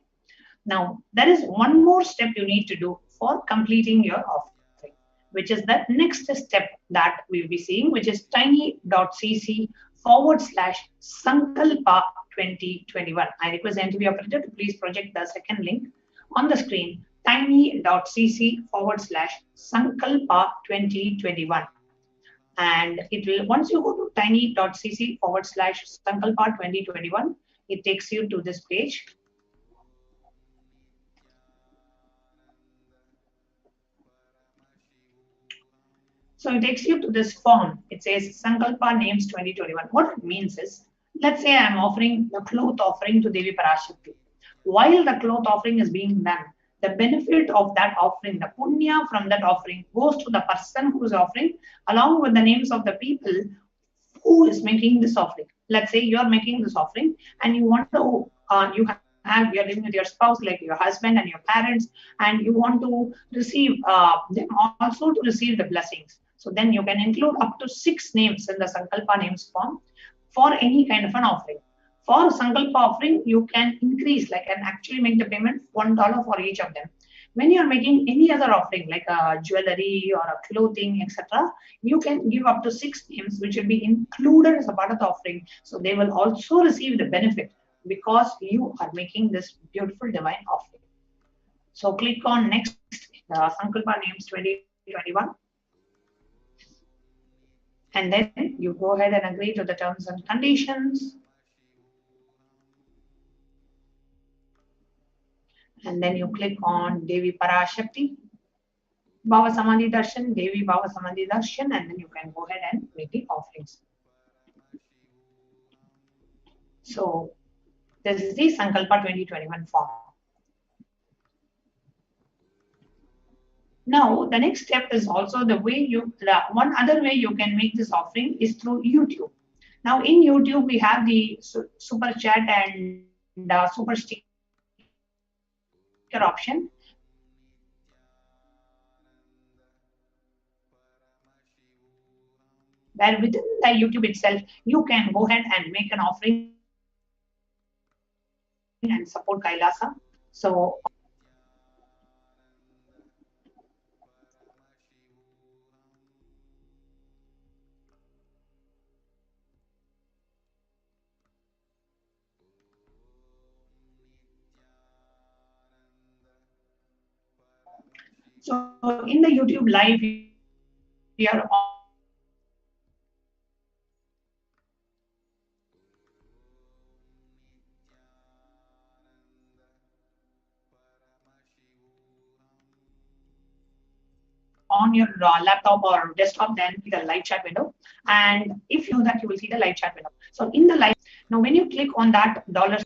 Now there is one more step you need to do for completing your offering. which is the next step that we'll be seeing, which is tiny.cc/Sankalpa 2021. I request NTV operator to please project the second link on the screen, tiny.cc/Sankalpa 2021. And it will, once you go to tiny.cc/Sankalpa 2021, it takes you to this page. So it takes you to this form. It says Sankalpa Names 2021. What it means is, let's say I'm offering the cloth offering to Devi Parashakti. While the cloth offering is being done, the benefit of that offering, the punya from that offering, goes to the person who is offering, along with the names of the people who is making this offering. Let's say you're making this offering and you want to, you're living with your spouse, like your husband and your parents, and you want to receive them also to receive the blessings. So then you can include up to 6 names in the Sankalpa names form for any kind of an offering. For Sankalpa offering, you can increase, like, and actually make the payment $1 for each of them. When you're making any other offering, like a jewelry or a clothing, etc., you can give up to 6 names, which will be included as a part of the offering. So they will also receive the benefit because you are making this beautiful divine offering. So click on next, Sankalpa Names 2021. And then you go ahead and agree to the terms and conditions. And then you click on Devi Parashakti, Bhava Samadhi Darshan, Devi Bhava Samadhi Darshan, and then you can go ahead and make the offerings. So this is the Sankalpa 2021 form. Now, the next step is also the way one other way you can make this offering is through YouTube. Now, in YouTube, we have the super chat and super sticker option. Where within the YouTube itself, you can go ahead and make an offering and support Kailasa. So in the YouTube live, we are on your laptop or desktop, then the live chat window. And if you do that, you will see the live chat window. So in the live, now when you click on that dollar,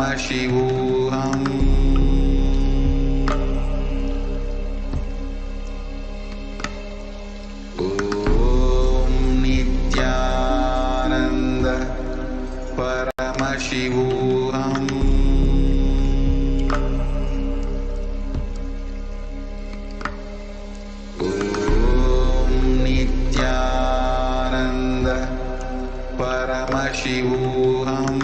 Paramashivoham. Om Nithyananda Paramashivoham. Paramashivoham.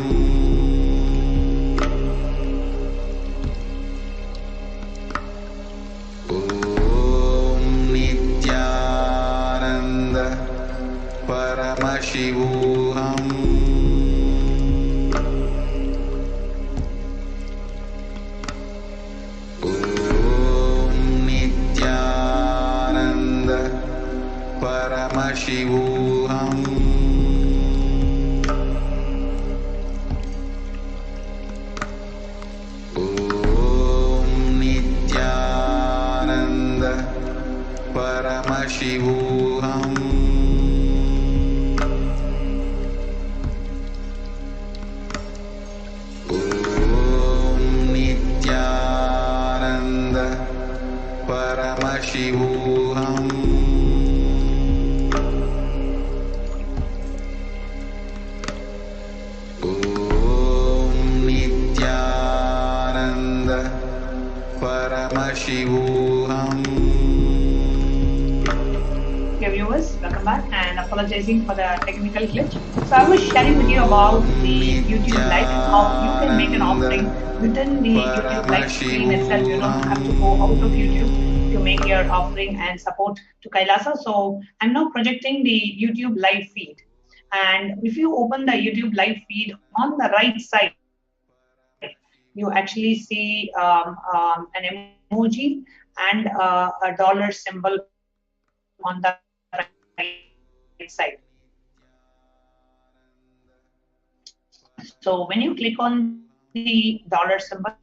Om Nithyananda Paramashivoham. Om Nithyananda Paramashivoham. Om Nithyananda Paramashivoham. Om Nithyananda Paramashivoham. Om Nithyananda Paramashivoham. Dear viewers, welcome back and apologizing for the technical glitch. So I was sharing with you about the YouTube Live and how you can make an offering within the YouTube Live stream itself. You don't have to go out of YouTube to make your offering and support to Kailasa. So I'm now projecting the YouTube Live feed. And if you open the YouTube Live feed on the right side, you actually see an emoji and a dollar symbol on the right side. So when you click on the dollar symbol,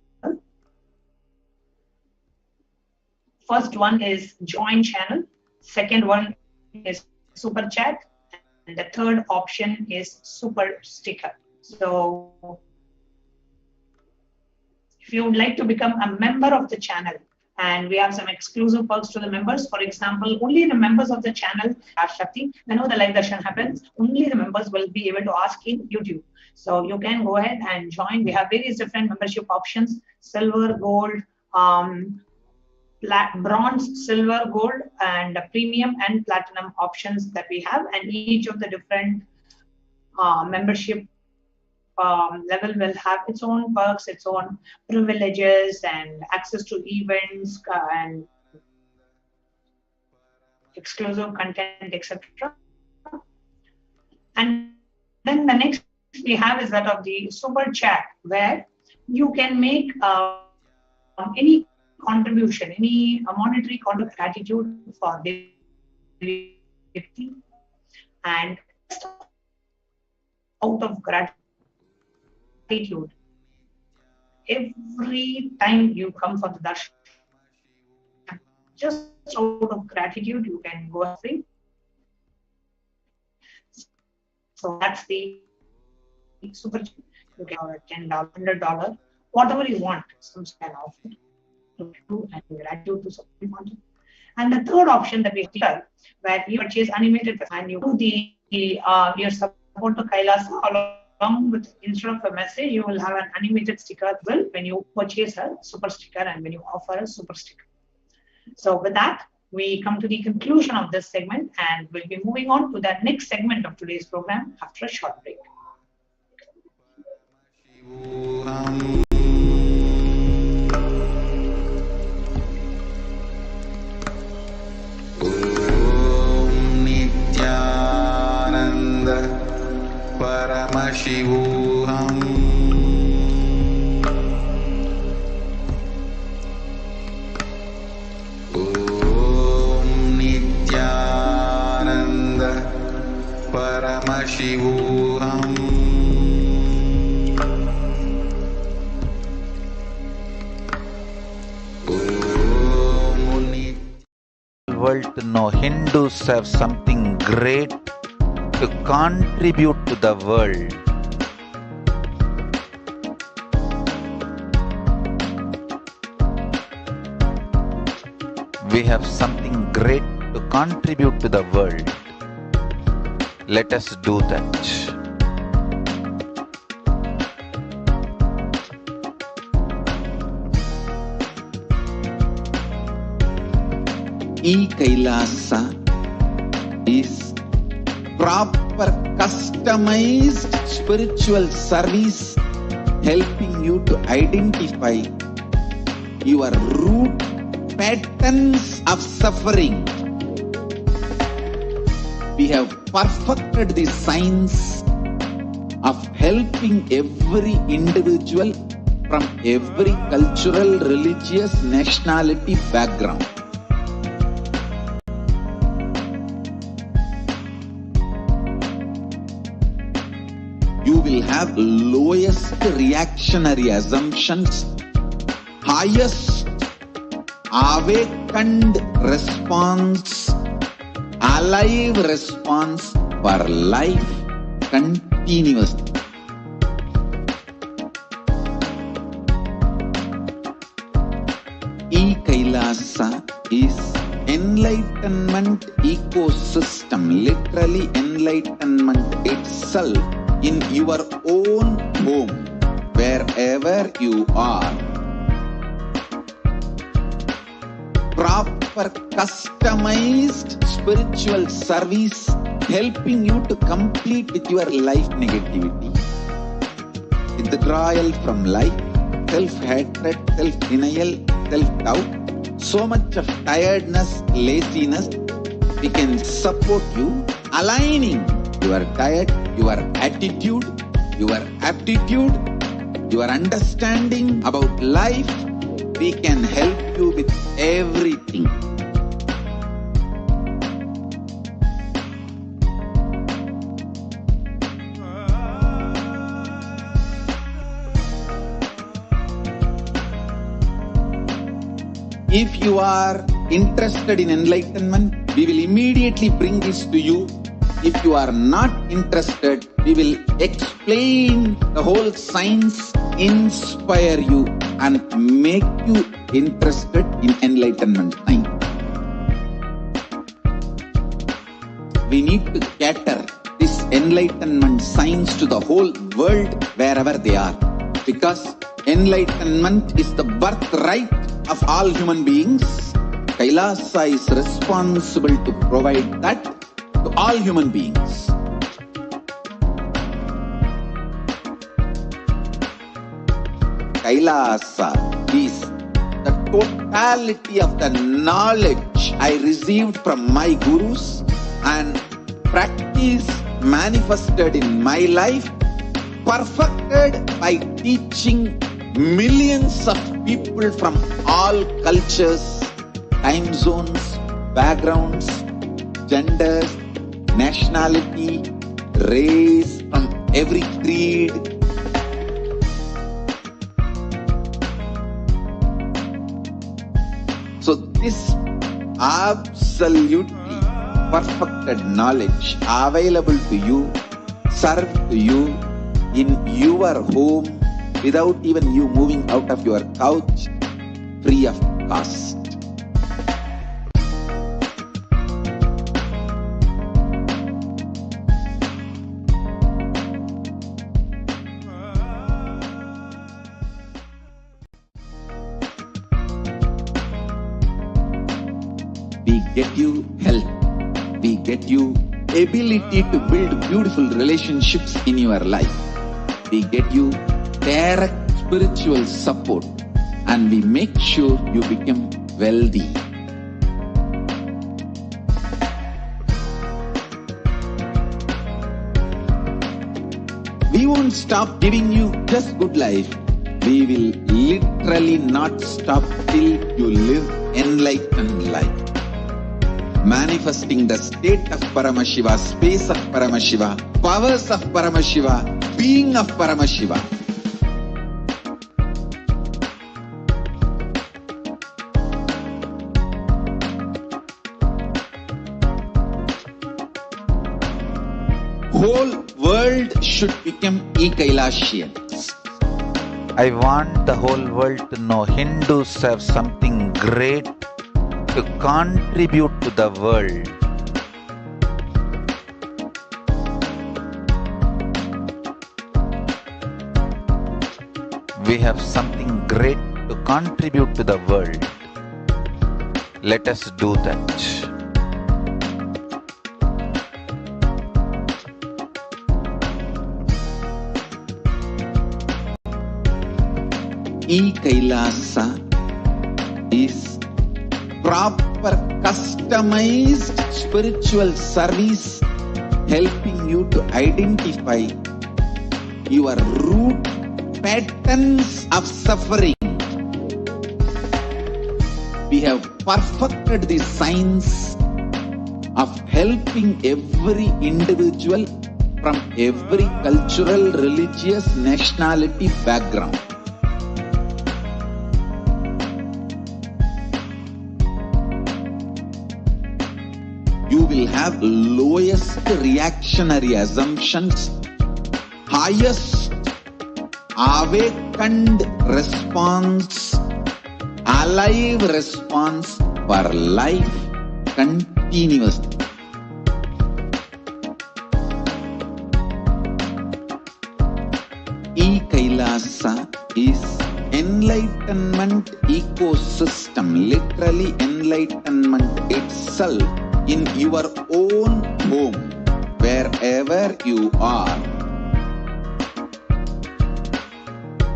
first one is join channel, second one is super chat, and the third option is super sticker. So if you would like to become a member of the channel, and we have some exclusive perks to the members. For example, only the members of the channel, Parashakti, whenever the live darshan happens, only the members will be able to ask in YouTube. So you can go ahead and join. We have various different membership options: silver, gold, bronze, silver, gold, and premium and platinum options that we have. And each of the different membership level will have its own perks, its own privileges, and access to events and exclusive content, etc. And then the next we have is that of the super chat, where you can make any contribution, any monetary gratitude for the and out of gratitude. Every time you come for the darshan, just out of gratitude, you can go free. So that's the super. You can $10, $100, whatever you want. Some kind of and gratitude to someone. And the third option that we have here, where you purchase animated and you do the your support to Kailasa along with, instead of a message, you will have an animated sticker when you purchase a super sticker and when you offer a super sticker. So with that, we come to the conclusion of this segment, and we'll be moving on to the next segment of today's program after a short break. Om Nithyananda Paramashivoham. Om Nithyananda Paramashivoham. World to know Hindus have something great to contribute to the world. We have something great to contribute to the world. Let us do that. Kailasa is proper customized spiritual service helping you to identify your root patterns of suffering. We have perfected the science of helping every individual from every cultural, religious, nationality background. You will have lowest reactionary assumptions, highest awakened response, alive response for life continuously. Kailasa is enlightenment ecosystem, literally enlightenment itself in your own home, wherever you are. Proper customized spiritual service helping you to complete with your life negativity, withdrawal from life, self-hatred, self-denial, self-doubt, so much of tiredness, laziness. We can support you aligning your diet, your attitude, your aptitude, your understanding about life. We can help you with everything. If you are interested in enlightenment, we will immediately bring this to you. If you are not interested, we will explain the whole science, inspire you and make you interested in enlightenment science. We need to cater this enlightenment science to the whole world wherever they are, because enlightenment is the birthright of all human beings. Kailasa is responsible to provide that to all human beings. Kailasa is the totality of the knowledge I received from my gurus and practice manifested in my life, perfected by teaching millions of people from all cultures, time zones, backgrounds, genders, nationality, race, from every creed. So this absolutely perfected knowledge available to you, served to you in your home without even you moving out of your couch, free of cost. We get you health. We get you ability to build beautiful relationships in your life. We get you direct spiritual support, and we make sure you become wealthy. We won't stop giving you just good life. We will literally not stop till you live enlightened life. Manifesting the state of Paramashiva, space of Paramashiva, powers of Paramashiva, being of Paramashiva. Whole world should become Kailasians. I want the whole world to know Hindus have something great to contribute to the world. We have something great to contribute to the world. Let us do that. Kailasa is proper customized spiritual service helping you to identify your root patterns of suffering. We have perfected the science of helping every individual from every cultural, religious, nationality background. You will have lowest reactionary assumptions, highest awakened response, alive response for life continuously. Kailasa is enlightenment ecosystem, literally enlightenment itself in your own home, wherever you are.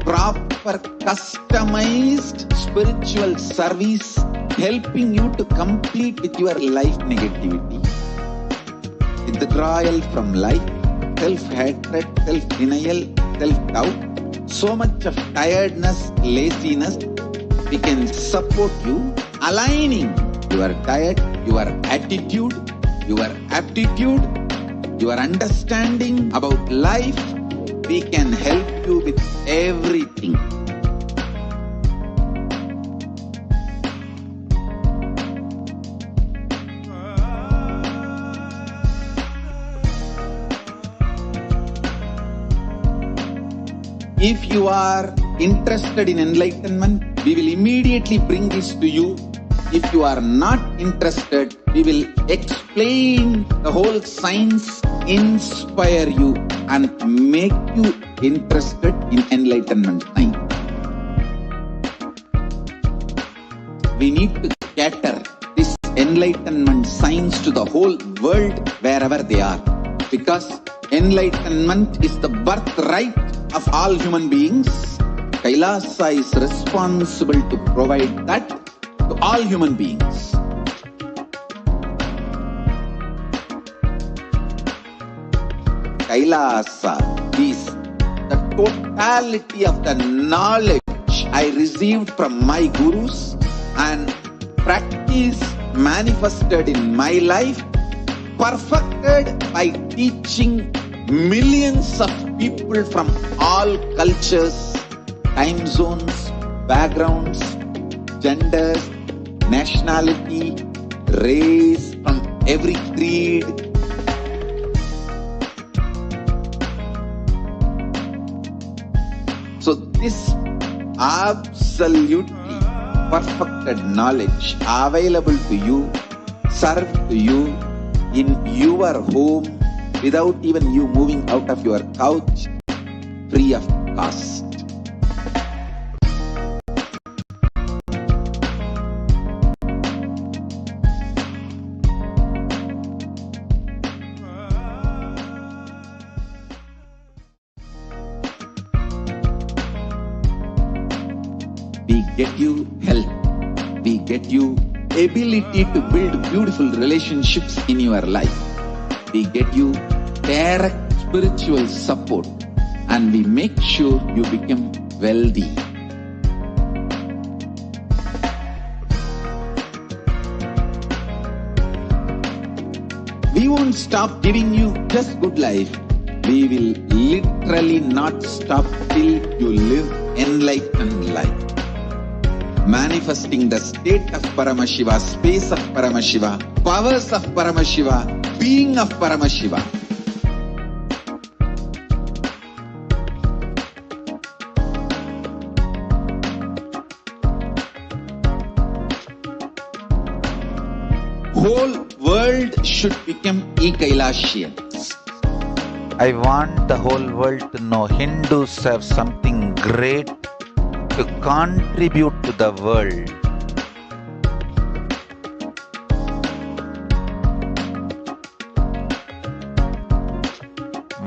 Proper customized spiritual service helping you to complete with your life negativity, withdrawal from life, self-hatred, self-denial, self-doubt, so much of tiredness, laziness. We can support you aligning your diet, your attitude, your aptitude, your understanding about life. We can help you with everything. If you are interested in enlightenment, we will immediately bring this to you. If you are not interested, we will explain the whole science, inspire you and make you interested in enlightenment science. We need to cater this enlightenment science to the whole world wherever they are, because enlightenment is the birthright of all human beings. Kailasa is responsible to provide that to all human beings. Kailasa is the totality of the knowledge I received from my gurus and practice manifested in my life, perfected by teaching millions of people from all cultures, time zones, backgrounds, genders, nationality, race, from every creed. So this absolutely perfected knowledge available to you, served to you in your home without even you moving out of your couch, free of cost. We get you health. We get you ability to build beautiful relationships in your life. We get you direct spiritual support and we make sure you become wealthy. We won't stop giving you just good life. We will literally not stop till you live enlightened life. Manifesting the state of Paramashiva, space of Paramashiva, powers of Paramashiva, being of Paramashiva. Whole world should become Kailasians. I want the whole world to know Hindus have something great to contribute to the world.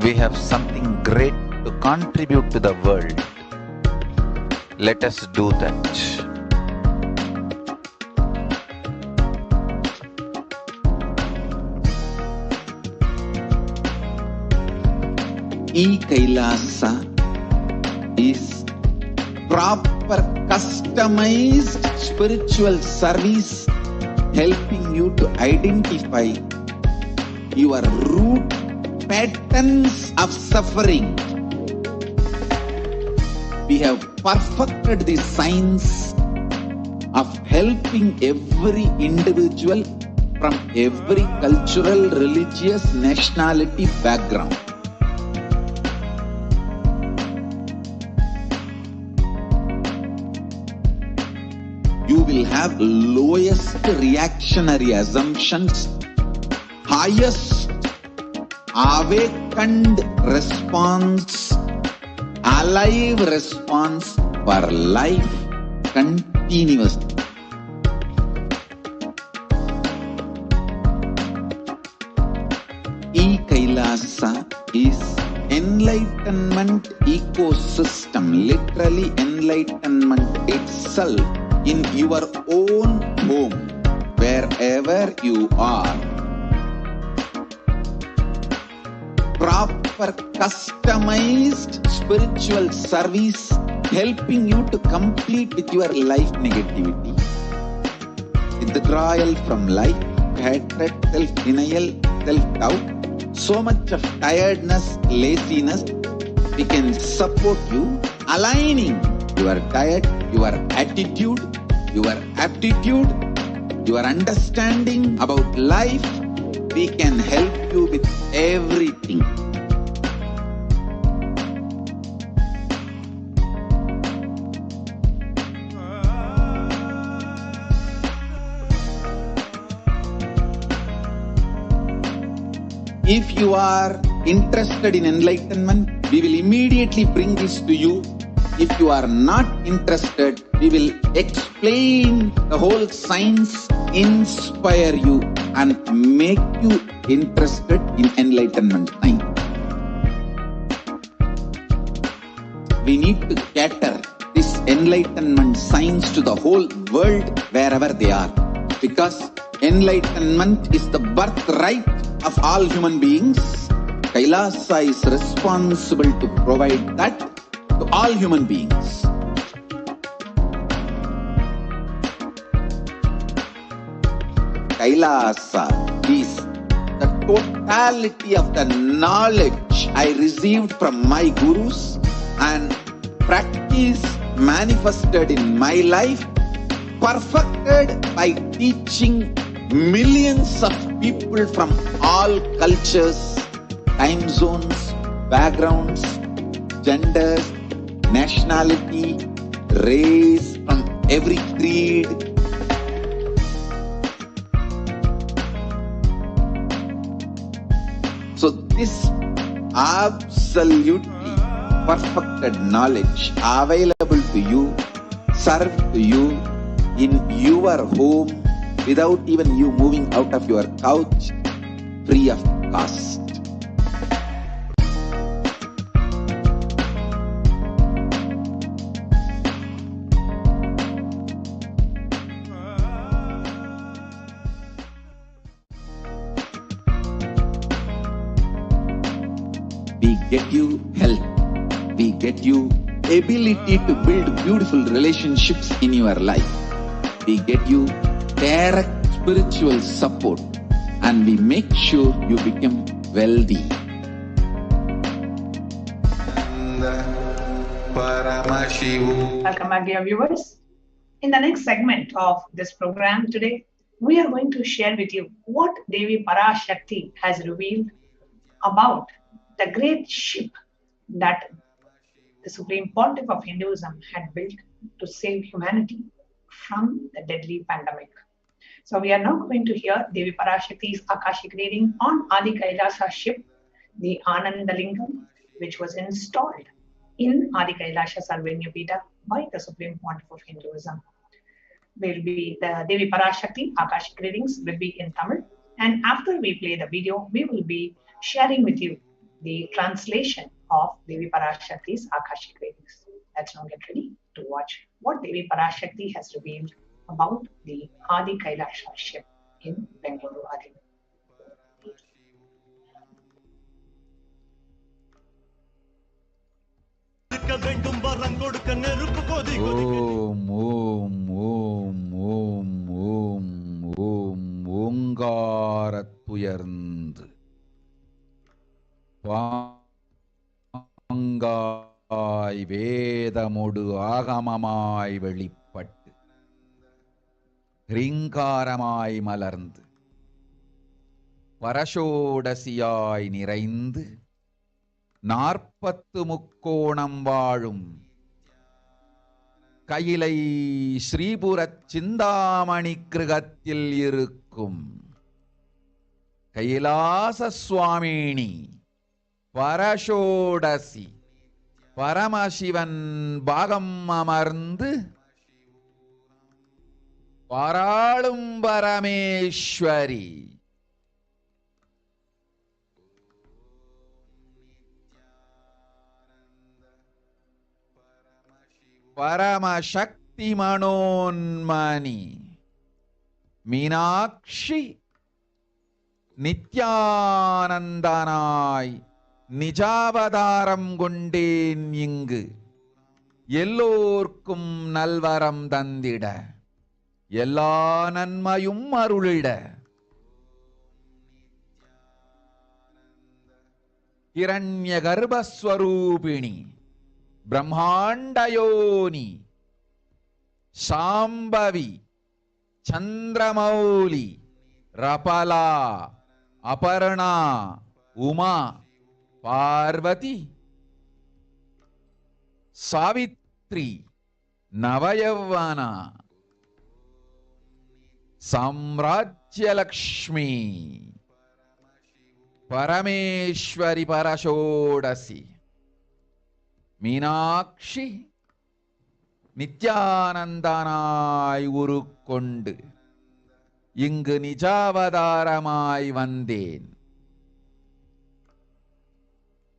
We have something great to contribute to the world. Let us do that. Kailasa is proper customized spiritual service helping you to identify your root patterns of suffering. We have perfected the science of helping every individual from every cultural, religious, nationality background. You will have lowest reactionary assumptions, highest awakened response, alive response for life continuously. Kailasa is enlightenment ecosystem, literally enlightenment itself in your own home, wherever you are. Proper customized spiritual service helping you to complete with your life negativity. Withdrawal from life, hatred, self-denial, self-doubt, so much of tiredness, laziness, we can support you aligning your diet, your attitude, your aptitude, your understanding about life. We can help you with everything. If you are interested in enlightenment, we will immediately bring this to you. If you are not interested, we will explain the whole science, inspire you and make you interested in enlightenment science. We need to cater this enlightenment science to the whole world wherever they are, because enlightenment is the birthright of all human beings. Kailasa is responsible to provide that to all human beings. Kailasa is the totality of the knowledge I received from my gurus and practice manifested in my life, perfected by teaching millions of people from all cultures, time zones, backgrounds, genders, nationality, race, from every creed. So this absolutely perfected knowledge available to you, served to you in your home without even you moving out of your couch, free of cost. We get you health. We get you ability to build beautiful relationships in your life. We get you direct spiritual support and we make sure you become wealthy. Welcome back, dear viewers. In the next segment of this program today, we are going to share with you what Devi Parashakti has revealed about the great ship that the Supreme Pontiff of Hinduism had built to save humanity from the deadly pandemic. So we are now going to hear Devi Parashakti's Akashic reading on Adi Kailasa ship, the Anandalingam, which was installed in Adi Kailasa Sarvanyapita by the Supreme Pontiff of Hinduism. Will be the Devi Parashakti Akashic readings will be in Tamil, and after we play the video, we will be sharing with you the translation of Devi Parashakti's Akashic readings. Let's now get ready to watch what Devi Parashakti has revealed about the Adi Kailasa ship in Bengaluru. Adi. ஓம் ஓம் ஓம் ஓம் ஓம் ஓம் ஓங்காரத்துயர்ந்து பாங்காய் வேதமொடு ஆகமமாய் வெளிப்பட்டு ரீங்காரமாய் மலர்ந்து பரஷோடசியாய் நிறைந்து 40 முக்கோணம் வாழும் கையிலை ஸ்ரீபுரச் சிந்தாமணி கிருகத்தில் இருக்கும் கைலாச சுவாமினி பரஷோடசி பரமசிவன் பாகம் அமர்ந்து பாராளும் பரமேஸ்வரி பரமசக்தி மனோன்மணி மீனாட்சி நித்யானந்தனாய் நிஜாவதாரம் கொண்டேன் இங்கு எல்லோர்க்கும் நல்வரம் தந்திட எல்லா நன்மையும் அருளிட ஹிரண்ய கர்ப்பஸ்வரூபிணி பிரம்மாண்டயோனி சாம்பவி சந்திரமௌலி ரபலா அபர்ணா உமா பார்வதி சாவித்ரி நவயவனா சாம்ராஜ்யலக்ஷ்மி பரமேஸ்வரி பரஷோடசி மீனாட்சி நித்யானந்தனாய் உருக்கொண்டு இங்கு நிஜாவதாரமாய் வந்தேன்.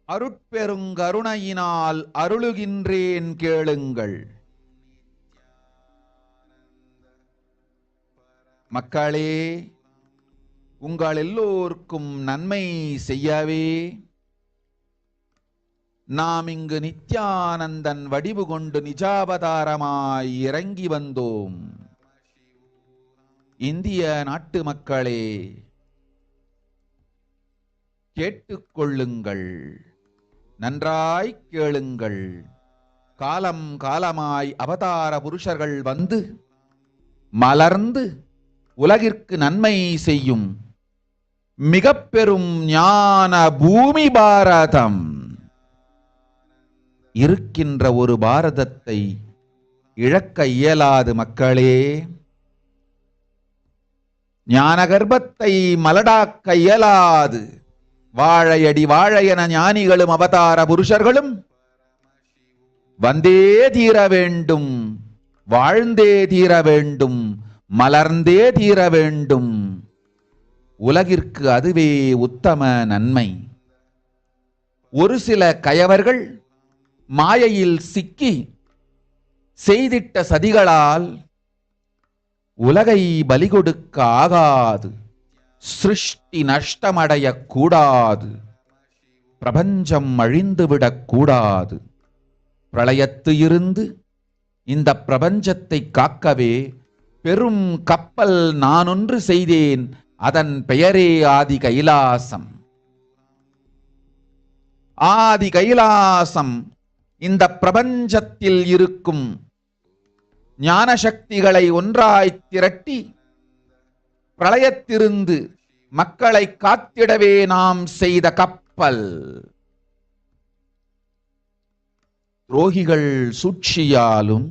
அருட்பெருங்கருணையினால் அருளுகின்றேன் கேளுங்கள். மக்களே, உங்கள் எல்லோருக்கும் நன்மை செய்யவே நாம் இங்கு நித்யானந்தன் வடிவு கொண்டு நிஜாவதாரமாய் இறங்கி வந்தோம். இந்திய நாட்டு மக்களே, கேட்டுக்கொள்ளுங்கள், நன்றாய் கேளுங்கள். காலம் காலமாய் அவதார புருஷர்கள் வந்து மலர்ந்து உலகிற்கு நன்மை செய்யும் மிக பெரும் ஞான பூமி பாரதம். இருக்கின்ற ஒரு பாரதத்தை இழக்க இயலாது மக்களே. ஞான கர்ப்பத்தை மலடாக்க இயலாது. வாழையடி வாழையன ஞானிகளும் அவதார புருஷர்களும் வந்தே தீர வேண்டும், வாழ்ந்தே தீர வேண்டும், மலர்ந்தே தீர வேண்டும். உலகிற்கு அதுவே உத்தம நன்மை. ஒரு சில கயவர்கள் மாயையில் சிக்கி செய்திட்ட சதிகளால் உலகை பலி கொடுக்க ஆகாது. சிருஷ்டி நஷ்டமடைய கூடாது. பிரபஞ்சம் அழிந்துவிடக் கூடாது. பிரளயத்து இருந்து இந்த பிரபஞ்சத்தை காக்கவே பெரும் கப்பல் நானொன்று செய்தேன். அதன் பெயரே ஆதி கைலாசம். ஆதி கைலாசம் இந்த பிரபஞ்சத்தில் இருக்கும் ஞான சக்திகளை ஒன்றாய் திரட்டி பிரளயத்திலிருந்து மக்களை காத்திடவே நாம் செய்த கப்பல். துரோகிகள் சூழ்ச்சியாலும்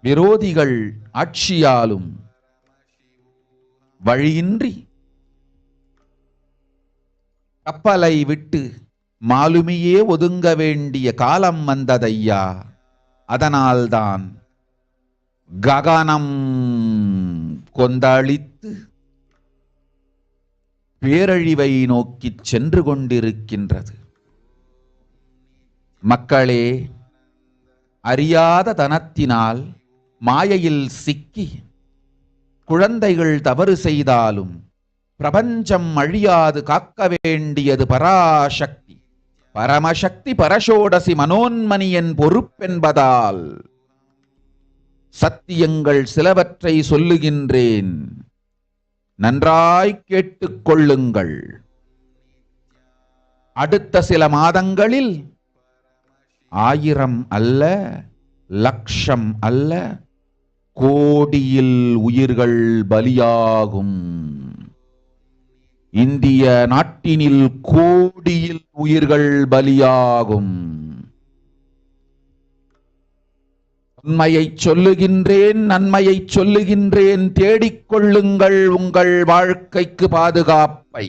விரோதிகள் ஆட்சியாலும் வழியின்றி கப்பலை விட்டு மாலுமியே ஒதுங்க வேண்டிய காலம் வந்ததையா. அதனால்தான் ககனம் கொந்தளித்து பேரழிவை நோக்கி சென்று கொண்டிருக்கின்றது. மக்களே, அறியாத தனத்தினால் மாயையில் சிக்கி குழந்தைகள் தவறு செய்தாலும் பிரபஞ்சம் அழியாது காக்க வேண்டியது பராசக்தி. பரமசக்தி பரஷோடசி மனோன்மணியின் பொறுப்பென்பதால் சத்தியங்கள் சிலவற்றை சொல்லுகின்றேன், நன்றாய் கேட்டுக் கொள்ளுங்கள். அடுத்த சில மாதங்களில் 1000 அல்ல, லட்சம் அல்ல, கோடியில் உயிர்கள் பலியாகும். இந்திய நாட்டினில் கோடியில் உயிர்கள் பலியாகும். உண்மையை சொல்லுகின்றேன், நன்மையை சொல்லுகின்றேன், தேடிக்கொள்ளுங்கள் உங்கள் வாழ்க்கைக்கு பாதுகாப்பை.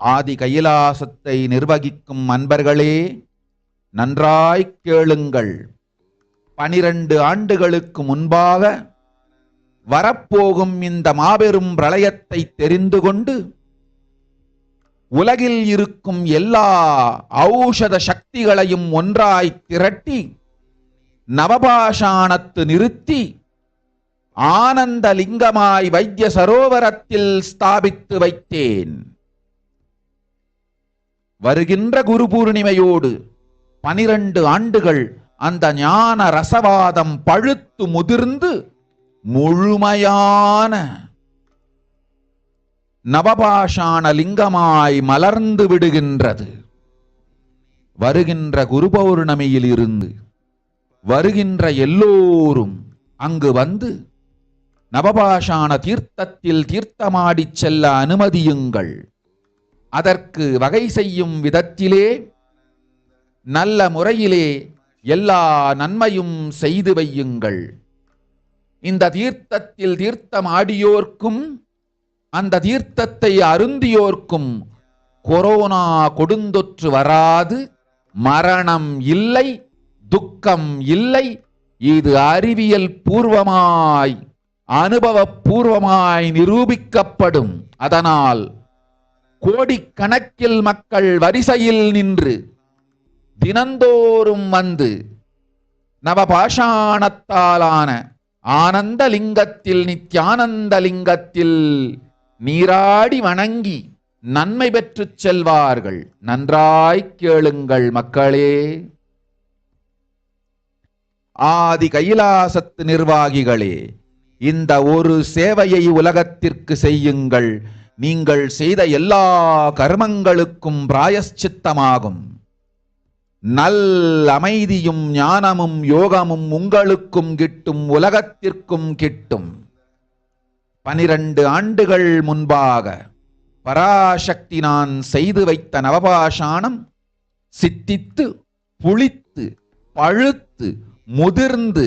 ஆதி கைலாசத்தை நிர்வகிக்கும் அன்பர்களே, நன்றாய் கேளுங்கள். 12 ஆண்டுகளுக்கு முன்பாக வரப்போகும் இந்த மாபெரும் பிரளயத்தை தெரிந்து கொண்டு உலகில் இருக்கும் எல்லா ஔஷத சக்திகளையும் ஒன்றாய் திரட்டி நவபாஷாணத்து நிறுத்தி ஆனந்த லிங்கமாய் வைத்திய சரோவரத்தில் ஸ்தாபித்து வைத்தேன். வருகின்ற குரு பூர்ணிமையோடு 12 ஆண்டுகள் அந்த ஞான ரசவாதம் பழுத்து முதிர்ந்து முழுமையான நவபாஷாண லிங்கமாய் மலர்ந்து விடுகின்றது. வருகின்ற குரு பௌர்ணமியில் இருந்து வருகின்ற எல்லோரும் அங்கு வந்து நவபாஷாண தீர்த்தத்தில் தீர்த்தமாடி செல்ல அனுமதியுங்கள். அதற்கு வகை செய்யும் விதத்திலே நல்ல முறையிலே எல்லா நன்மையும் செய்து வையுங்கள். இந்த தீர்த்தத்தில் தீர்த்தமாடியோர்க்கும் அந்த தீர்த்தத்தை அருந்தியோர்க்கும் கொரோனா கொடுந்தொற்று வராது, மரணம் இல்லை, துக்கம் இல்லை. இது அறிவியல் பூர்வமாய் அனுபவபூர்வமாய் நிரூபிக்கப்படும். அதனால் கோடிக்கணக்கில் மக்கள் வரிசையில் நின்று தினந்தோறும் வந்து நவபாஷாணத்தாலான ஆனந்த லிங்கத்தில், நித்யானந்த லிங்கத்தில் நீராடி வணங்கி நன்மை பெற்று செல்வார்கள். நன்றாய் கேளுங்கள் மக்களே. ஆதி கைலாசத்து நிர்வாகிகளே, இந்த ஒரு சேவையை உலகத்திற்கு செய்யுங்கள். நீங்கள் செய்த எல்லா கர்மங்களுக்கும் பிராயஷ்சித்தமாகும். நல் அமைதியும் ஞானமும் யோகமும் உங்களுக்கும் கிட்டும், உலகத்திற்கும் கிட்டும். 12 ஆண்டுகள் முன்பாக பராசக்தி நான் செய்து வைத்த நவபாஷாணம் சித்தித்து புளித்து பழுத்து முதிர்ந்து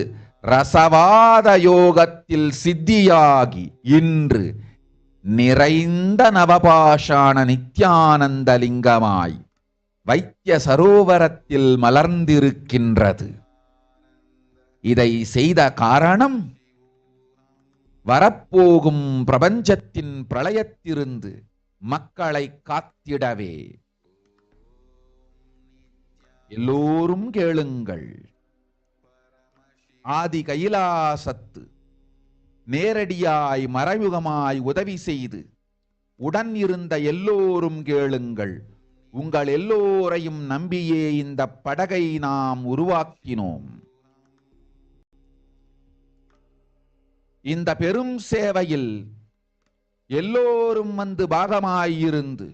ரசவாத யோகத்தில் சித்தியாகி இன்று நிறைந்த நவபாஷாண நித்யானந்த லிங்கமாய் வைத்திய சரோவரத்தில் மலர்ந்திருக்கின்றது. இதை செய்த காரணம் வரப்போகும் பிரபஞ்சத்தின் பிரளயத்திலிருந்து மக்களை காத்திடவே. எல்லோரும் கேளுங்கள். ஆதி கைலாசத்து நேரடியாய் மறைமுகமாய் உதவி செய்து உடன் இருந்த எல்லோரும் கேளுங்கள். உங்கள் எல்லோரையும் நம்பியே இந்த படகை நாம் உருவாக்கினோம். இந்த பெரும் சேவையில் எல்லோரும் வந்து பாகமாயிருந்து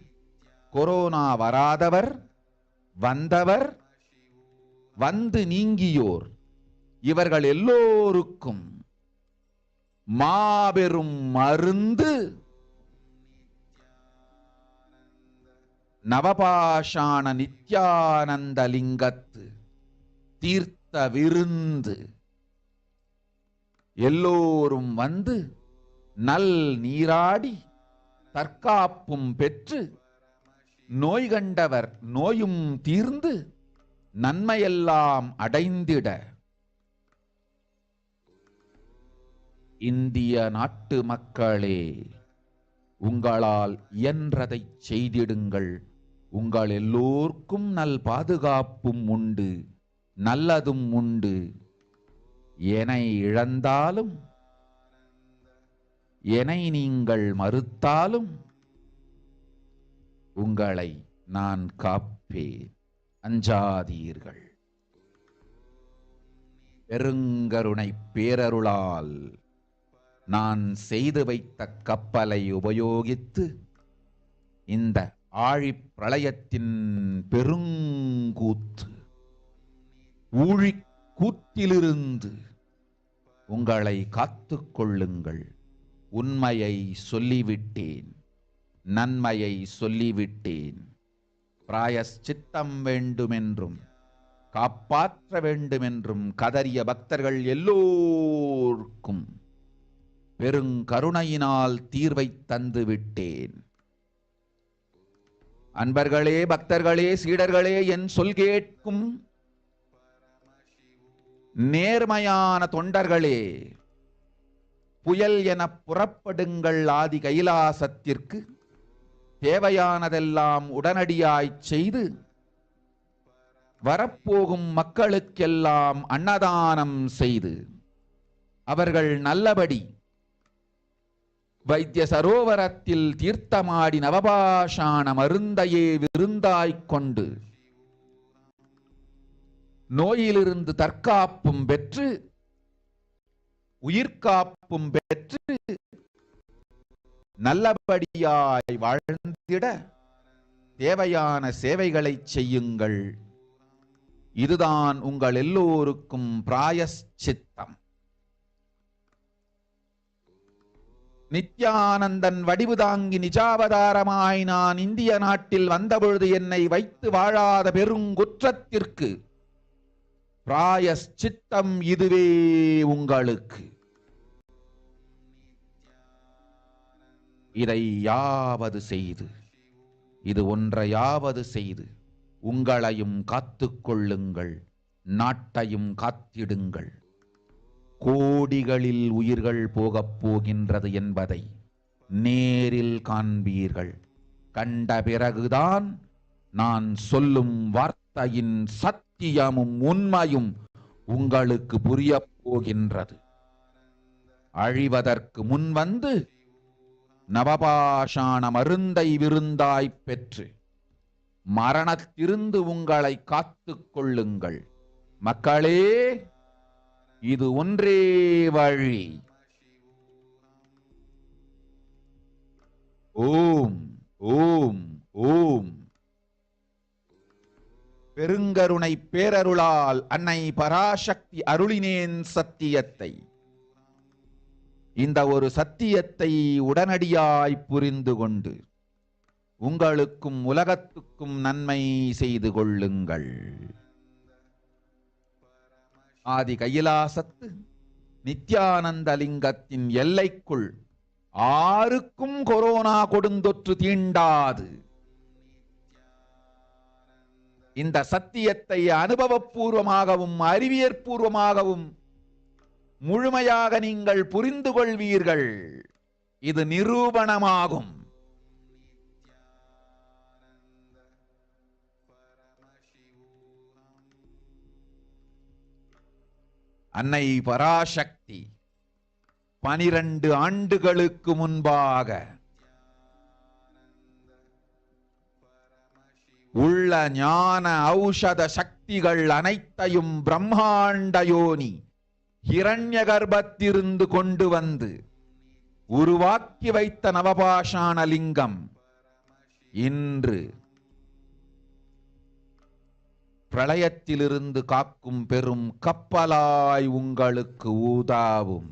கொரோனா வராதவர், வந்தவர், வந்து நீங்கியோர், இவர்கள் எல்லோருக்கும் மாபெரும் மருந்து நவபாஷாண நித்யானந்த லிங்கத்து தீர்த்த விருந்து. எல்லோரும் வந்து நல் நீராடி தற்காப்பும் பெற்று நோய் கண்டவர் நோயும் தீர்ந்து நன்மையெல்லாம் அடைந்திட இந்திய நாட்டு மக்களே, உங்களால் இயன்றதை செய்திடுங்கள். உங்கள் எல்லோர்க்கும் நல் பாதுகாப்பும் உண்டு, நல்லதும் உண்டு. என்னை இழந்தாலும் என்னை நீங்கள் மறுத்தாலும் உங்களை நான் காப்பேன், அஞ்சாதீர்கள். பெருங்கருணை பேரருளால் நான் செய்து வைத்த கப்பலை உபயோகித்து இந்த ஆழிப் பிரளயத்தின் பெருங்கூத்து ஊழிக் கூத்திலிருந்து உங்களை காத்துக் கொள்ளுங்கள். உண்மையை சொல்லிவிட்டேன், நன்மையை சொல்லிவிட்டேன். பிராயஷ்சித்தம் வேண்டுமென்றும் காப்பாற்ற வேண்டுமென்றும் கதறிய பக்தர்கள் எல்லோருக்கும் பெருங்கருணையினால் தீர்வை தந்து விட்டேன். அன்பர்களே, பக்தர்களே, சீடர்களே, என் சொல் கேட்கும் நேர்மையான தொண்டர்களே, புயல் என புறப்படுங்கள் ஆதி கைலாசத்திற்கு. தேவையானதெல்லாம் உடனடியாய் செய்து வரப்போகும் மக்களுக்கெல்லாம் அன்னதானம் செய்து அவர்கள் நல்லபடி வைத்திய சரோவரத்தில் தீர்த்தமாடி நவபாஷாண மருந்தையே விருந்தாய்க் கொண்டு நோயிலிருந்து தற்காப்பும் பெற்று உயிர்காப்பும் பெற்று நல்லபடியாய் வாழ்ந்திட தேவையான சேவைகளை செய்யுங்கள். இதுதான் உங்கள் எல்லோருக்கும் பிராயஷ்சித்தம். நித்யானந்தன் வடிவு தாங்கி நிஜாவதாரமாய் நான் இந்திய நாட்டில் வந்தபொழுது என்னை வைத்து வாழாத பெருங்குற்றத்திற்கு பிராயஷ்சித்தம் இதுவே உங்களுக்கு. இதை யாவது செய்து, இது ஒன்றையாவது செய்து உங்களையும் காத்துக் கொள்ளுங்கள், நாட்டையும் காத்திடுங்கள். கோடிகளில் உயிர்கள் போகப் போகின்றது என்பதை நேரில் காண்பீர்கள். கண்ட பிறகுதான் நான் சொல்லும் வார்த்தையின் சத்தியமும் உண்மையும் உங்களுக்கு புரியப் போகின்றது. அழிவதற்கு முன்வந்து நவபாஷாண மருந்தை விருந்தாய்ப் பெற்று மரணத்திலிருந்து உங்களை காத்துக் கொள்ளுங்கள். மக்களே, இது ஒன்றே வழி. ஓம் ஓம் ஓம். பெருங்கருணை பேரருளால் அன்னை பராசக்தி அருளினேன் சத்தியத்தை. இந்த ஒரு சத்தியத்தை உடனடியாய் புரிந்து கொண்டு உங்களுக்கும் உலகத்துக்கும் நன்மை செய்து கொள்ளுங்கள். ஆதி கைலாசத்து நித்யானந்த லிங்கத்தின் எல்லைக்குள் ஆருக்கும் கொரோனா கொடுந்தொற்று தீண்டாது. இந்த சத்தியத்தை அனுபவபூர்வமாகவும் அறிவியற்பூர்வமாகவும் முழுமையாக நீங்கள் புரிந்து கொள்வீர்கள். இது நிரூபணமாகும். அன்னை பராசக்தி 12 ஆண்டுகளுக்கு முன்பாக உள்ள ஞான ஔஷத சக்திகள் அனைத்தையும் பிரம்மாண்ட யோனி ஹிரண்ய கர்ப்பத்திலிருந்து கொண்டு வந்து உருவாக்கி வைத்த நவபாஷாண லிங்கம் இன்று பிரளயத்திலிருந்து காக்கும் பெரும் கப்பலாய் உங்களுக்கு ஊதாவும்.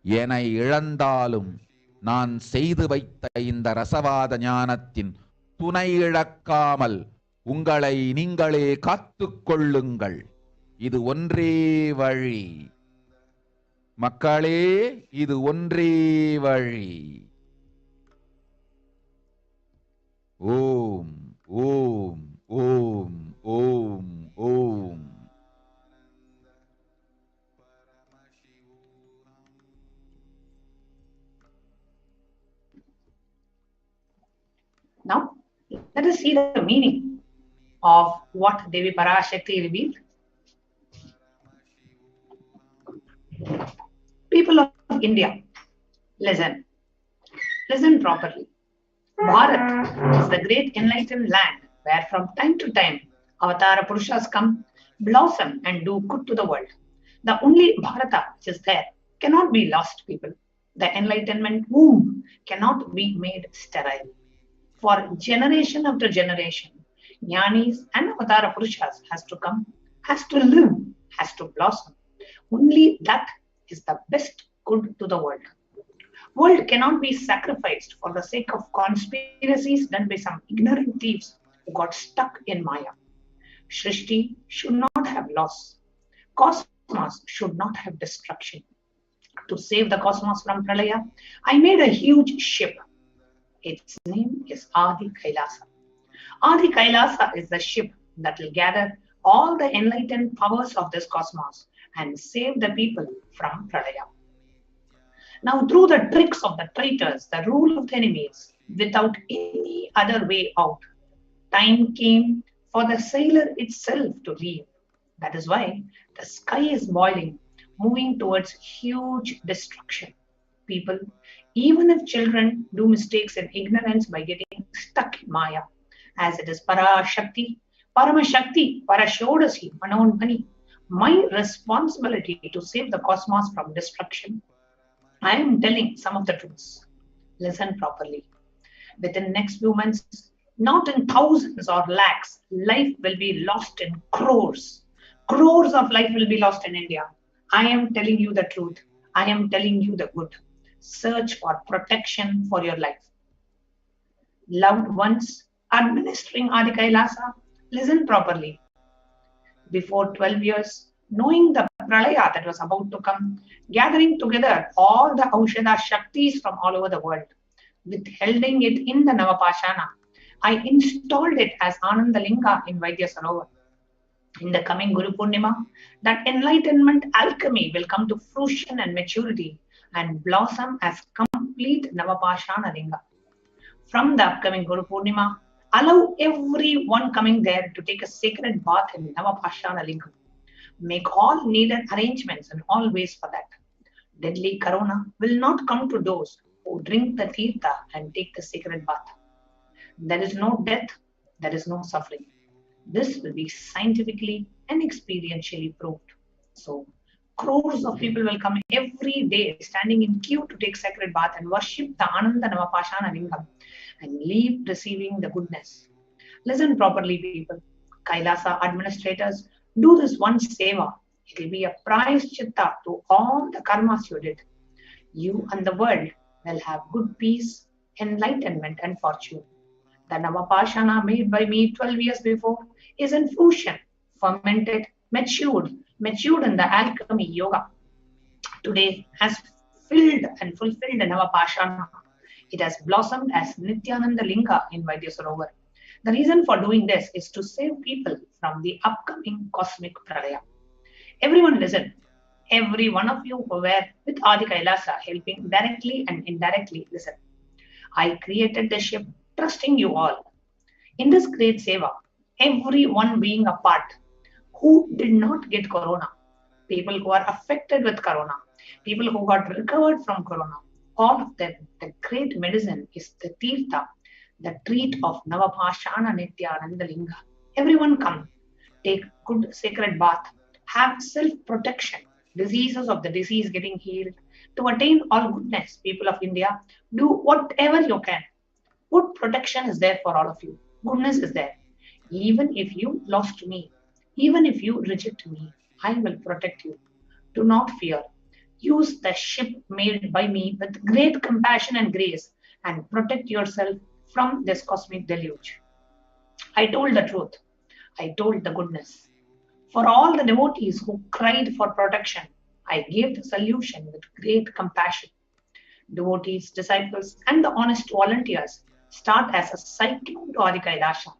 என்னை இழந்தாலும் நான் செய்து வைத்த இந்த ரசவாத ஞானத்தின் துணை இழக்காமல் உங்களை நீங்களே காத்துக் கொள்ளுங்கள். இது ஒன்றே வழி. மக்களே, இது ஒன்றே வழி. ஓம் ஓம் ஓம் ஓம் ஓம். Let us see the meaning of what Devi Parashakti revealed. People of India, listen. Listen properly. Bharat is the great enlightened land where from time to time Avatara Purushas come, blossom and do good to the world. The only Bharata which is there cannot be lost, people. The enlightenment womb cannot be made sterile. For generation after generation, Jnanis and Avatara Purushas has to come, has to live, has to blossom. Only that is the best good to the world. World cannot be sacrificed for the sake of conspiracies done by some ignorant thieves who got stuck in Maya. Shrishti should not have loss. Cosmos should not have destruction. To save the cosmos from Pralaya, I made a huge ship. Its name is Adi Kailasa. Adi Kailasa is the ship that will gather all the enlightened powers of this cosmos and save the people from Pralaya. Now, through the tricks of the traitors, the rule of the enemies, without any other way out, time came for the sailor itself to leave. That is why the sky is boiling, moving towards huge destruction. People, even if children do mistakes in ignorance by getting stuck in Maya, as it is Parashakti, Paramashakti, Parashodasi, Manonmani, my responsibility to save the cosmos from destruction. I am telling some of the truths. Listen properly. Within next few months, not in thousands or lakhs, life will be lost in crores. Crores of life will be lost in India. I am telling you the truth. I am telling you the good. Search for protection for your life. Loved ones administering Adi Kailasa, listen properly. Before 12 years, knowing the pralaya that was about to come, gathering together all the Aushadha Shaktis from all over the world, withholding it in the Navapashana, I installed it as Anandalinga in Vaidya Sarovar. In the coming Guru Purnima, that enlightenment alchemy will come to fruition and maturity and blossom as complete Navapashana Linga. From the upcoming Guru Purnima, allow everyone coming there to take a sacred bath in Navapashana Lingam. Make all needed arrangements and all ways for that. Deadly corona will not come to those who drink the tirtha and take the sacred bath. There is no death, there is no suffering. This will be scientifically and experientially proved. So, crores of people will come every day standing in queue to take sacred bath and worship the Ananda Navapashana Lingam and leave receiving the goodness. Listen properly, people. Kailasa administrators, do this one seva. It will be a prize chitta to all the karmas you did. You and the world will have good peace, enlightenment, and fortune. The Navapashana made by me 12 years before is in fusion, fermented, matured in the alchemy yoga. Today has filled and fulfilled the Navapashana. It has blossomed as Nithyananda Linga in Vaidya Sarovar. The reason for doing this is to save people from the upcoming cosmic pralaya. Everyone listen. Every one of you who were with Adi Kailasa helping directly and indirectly, listen. I created the ship trusting you all. In this great seva, everyone being a part who did not get corona, people who are affected with corona, people who got recovered from corona, all of them, the great medicine is the tirtha, the treat of Navapashana Nithyananda Linga. Everyone come, take good sacred bath, have self-protection, diseases of the disease getting healed. To attain all goodness, people of India, do whatever you can. Good protection is there for all of you. Goodness is there. Even if you lost me, even if you reject me, I will protect you. Do not fear. Use the ship made by me with great compassion and grace and protect yourself from this cosmic deluge. I told the truth. I told the goodness. For all the devotees who cried for protection, I gave the solution with great compassion. Devotees, disciples, and the honest volunteers start as a cyclone to Adi Kailasa,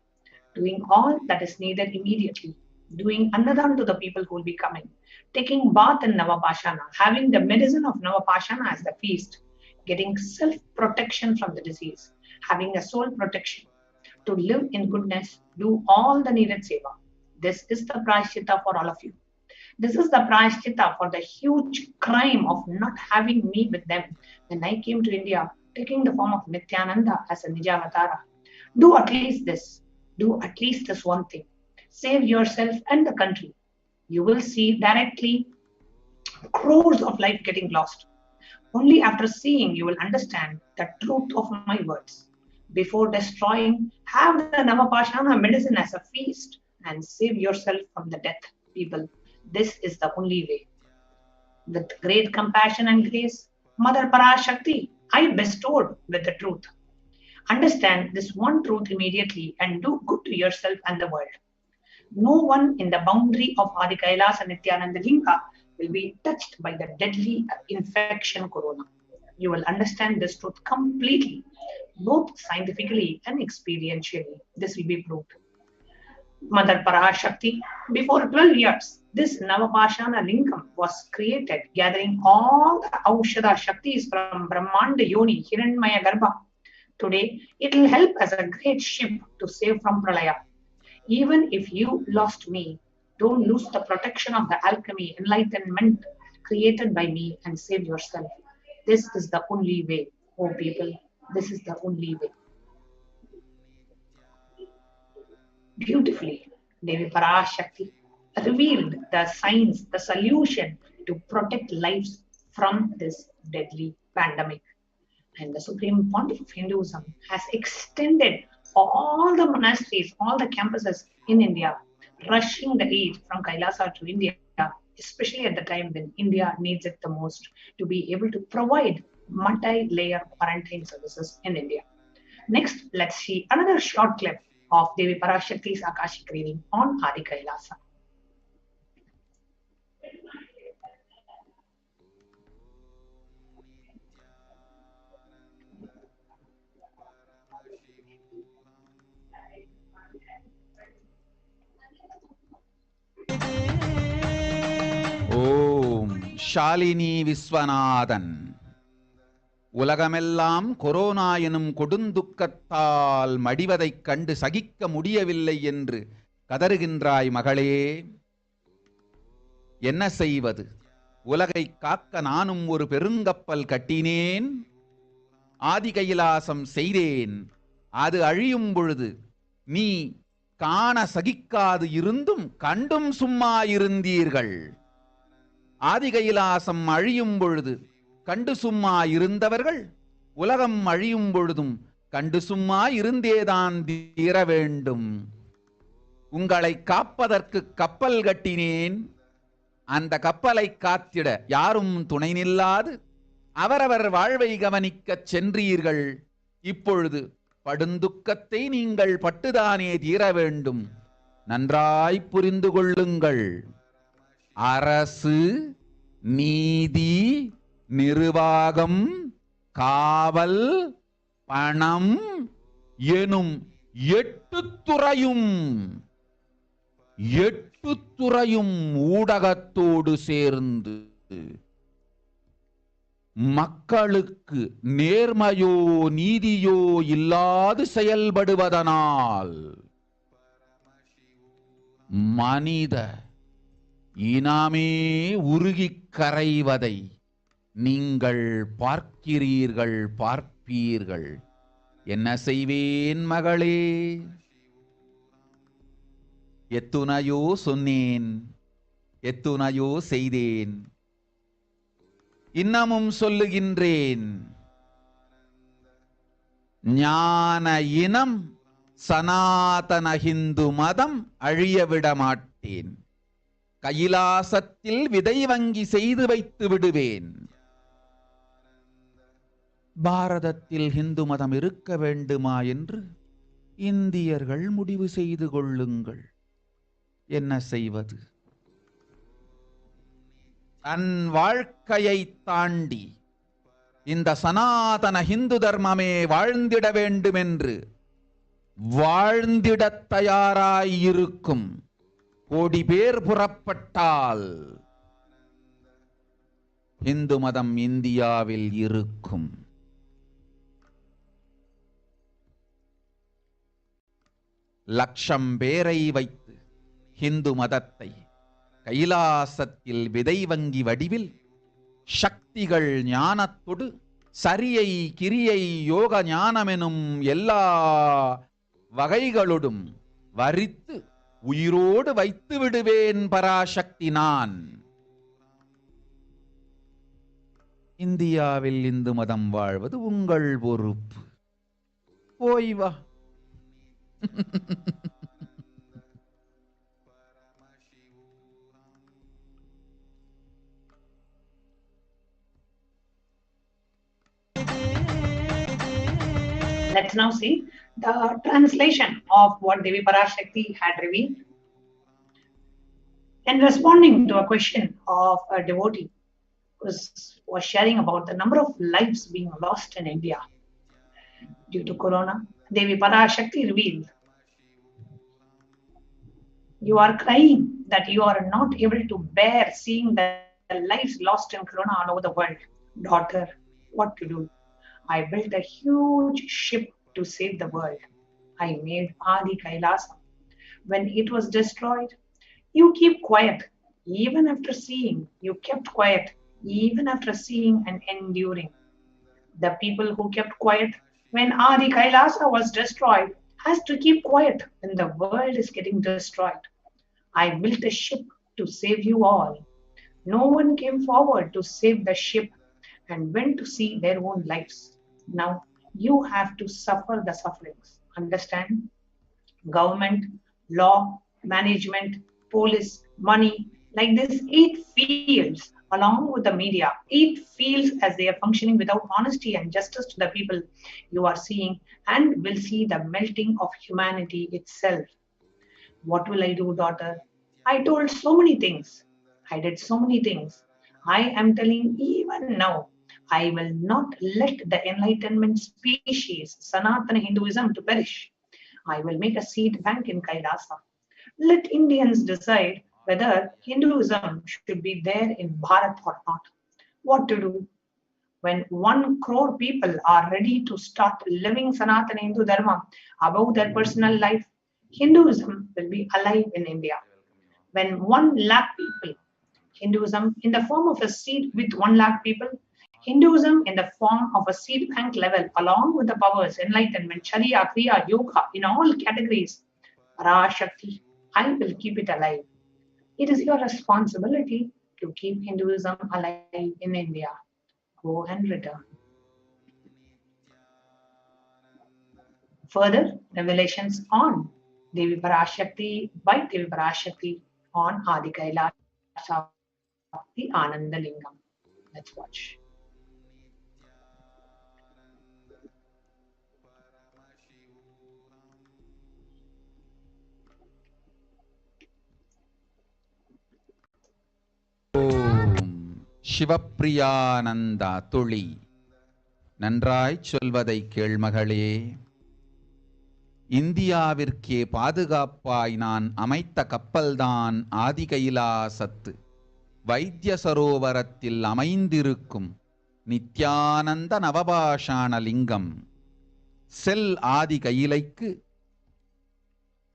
doing all that is needed immediately, doing Annadan to the people who will be coming, taking bath in Navapashana, having the medicine of Navapashana as the feast, getting self-protection from the disease, having a soul protection. to live in goodness, do all the needed seva. This is the prashchitta for all of you. This is the prashchitta for the huge crime of not having me with them when I came to India, taking the form of Nithyananda as a Nijavatara. Do at least this. Do at least this one thing. Save yourself and the country. You will see directly crores of life getting lost. Only after seeing you will understand the truth of my words. Before destroying, have the Navapashana medicine as a feast and save yourself from the death, people. This is the only way. With great compassion and grace, Mother Parashakti, I bestowed with the truth. Understand this one truth immediately and do good to yourself and the world. No one in the boundary of Adi Kailasa Nithyananda Linga will be touched by the deadly infection corona. You will understand this truth completely, both scientifically and experientially. This will be proved. Mother Parashakti, before 12 years, this Navapashana Lingam was created, gathering all the Aushadha Shaktis from Brahmanda Yoni, Hiranmaya Garbha. Today, it will help as a great ship to save from Pralaya. Even if you lost me, don't lose the protection of the alchemy, enlightenment created by me and save yourself. This is the only way, oh people. This is the only way. Beautifully, Devi Parashakti revealed the science, the solution to protect lives from this deadly pandemic. And the Supreme Pontiff of Hinduism has extended all the monasteries, all the campuses in India, rushing the aid from Kailasa to India, especially at the time when India needs it the most, to be able to provide multi-layer quarantine services in India. Next, let's see another short clip of Devi Parashakti's Akashic reading on Adi Kailasa. ஓம் ஷாலினி விஸ்வநாதன். உலகமெல்லாம் corona எனும் கொடுந்துக்கத்தால் மடிவதைக் கண்டு சகிக்க முடியவில்லை என்று கதறுகின்றாய் மகளே. என்ன செய்வது? உலகை காக்க நானும் ஒரு பெருங்கப்பல் கட்டினேன், ஆதி கைலாசம் செய்தேன். அது அழியும் பொழுது நீ காண சகிக்காது இருந்தும் கண்டும் சும்மா இருந்தீர்கள். ஆதி கைலாசம் அழியும் பொழுது கண்டு சும்மா இருந்தவர்கள் உலகம் அழியும் பொழுதும் கண்டு சும்மா இருந்தேதான் தீர வேண்டும். உங்களை காப்பதற்கு கப்பல் கட்டினேன். அந்த கப்பலை காத்திட யாரும் துணை நில்லாது அவரவர் வாழ்வை கவனிக்கச் சென்றீர்கள். இப்பொழுது படுந்துக்கத்தை நீங்கள் பட்டுதானே தீர வேண்டும். நன்றாய் புரிந்து கொள்ளுங்கள். அரசு, நீதி, நிர்வாகம், காவல், பணம் எனும் 8 துறையும் ஊடகத்தோடு சேர்ந்து மக்களுக்கு நேர்மையோ நீதியோ இல்லாது செயல்படுவதனால் மனித இனமே உருகிக் கரைவதை நீங்கள் பார்ப்பீர்கள். என்ன செய்வேன் மகளே? எத்துணையோ சொன்னேன், எத்துணையோ செய்தேன், இன்னமும் சொல்லுகின்றேன். ஞான இனம் சனாதன ஹிந்து மதம் அழியவிட மாட்டேன். கைலாசத்தில் விதை வங்கி செய்து வைத்து விடுவேன். பாரதத்தில் ஹிந்து மதம் இருக்க வேண்டுமா என்று இந்தியர்கள் முடிவு செய்து கொள்ளுங்கள். என்ன செய்வது? தன் வாழ்க்கையை தாண்டி இந்த சனாதன ஹிந்து தர்மமே வாழ்ந்திட வேண்டும் என்று வாழ்ந்திடத் தயாராயிருக்கும் கோடி பேர் புறப்பட்டால் இந்து மதம் இந்தியாவில் இருக்கும். லட்சம் பேரை வைத்து ஹிந்து மதத்தை கைலாசத்தில் விதை வங்கி வடிவில் சக்திகள் ஞானத்தொடு சரியை கிரியை யோக ஞானமெனும் எல்லா வகைகளோடும் வரித்து உயிரோடு வைத்து விடுவேன் பராசக்தி நான். இந்தியாவில் இந்து மதம் வாழ்வது உங்கள் பொறுப்பு. போய் வா. Let's now see the translation of what Devi Parashakti had revealed. In responding to a question of a devotee who was sharing about the number of lives being lost in India due to corona, Devi Parashakti revealed, you are crying that you are not able to bear seeing the lives lost in corona all over the world. Daughter, what to do? I built a huge ship to save the world. I made Adi Kailasa. When it was destroyed, you keep quiet. Even after seeing, you kept quiet. Even after seeing and enduring. The people who kept quiet when Adi Kailasa was destroyed has to keep quiet when the world is getting destroyed. I built a ship to save you all. No one came forward to save the ship and went to see their own lives. Now you have to suffer the sufferings. Understand? Government, law, management, police, money, like this 8 fields along with the media, 8 fields as they are functioning without honesty and justice to the people, you are seeing and will see the melting of humanity itself. What will I do, daughter? I told so many things. I did so many things. I am telling even now, I will not let the enlightenment species, Sanatana Hinduism, to perish. I will make a seed bank in Kailasa. Let Indians decide whether Hinduism should be there in Bharat or not. What to do? When 1 crore people are ready to start living Sanatana Hindu Dharma above their personal life, Hinduism will be alive in India. When 1 lakh people, Hinduism in the form of a seed with 1 lakh people, Hinduism in the form of a seed bank level, along with the powers, enlightenment, Sharia, Kriya, Yoga, in all categories, Parashakti, I will keep it alive. It is your responsibility to keep Hinduism alive in India. Go and return. Further revelations on Devi Parashakti by Devi Parashakti on Adi Kailasa, the Ananda Lingam. Let's watch. சிவப்பிரியானந்தா துளி, நன்றாய் சொல்வதை கேள்மகளே. இந்தியாவிற்கே பாதுகாப்பாய் நான் அமைத்த கப்பல்தான் ஆதி கைலாசத்து வைத்திய சரோவரத்தில் அமைந்திருக்கும் நித்யானந்த நவபாஷாண லிங்கம். செல் ஆதி கையிலைக்கு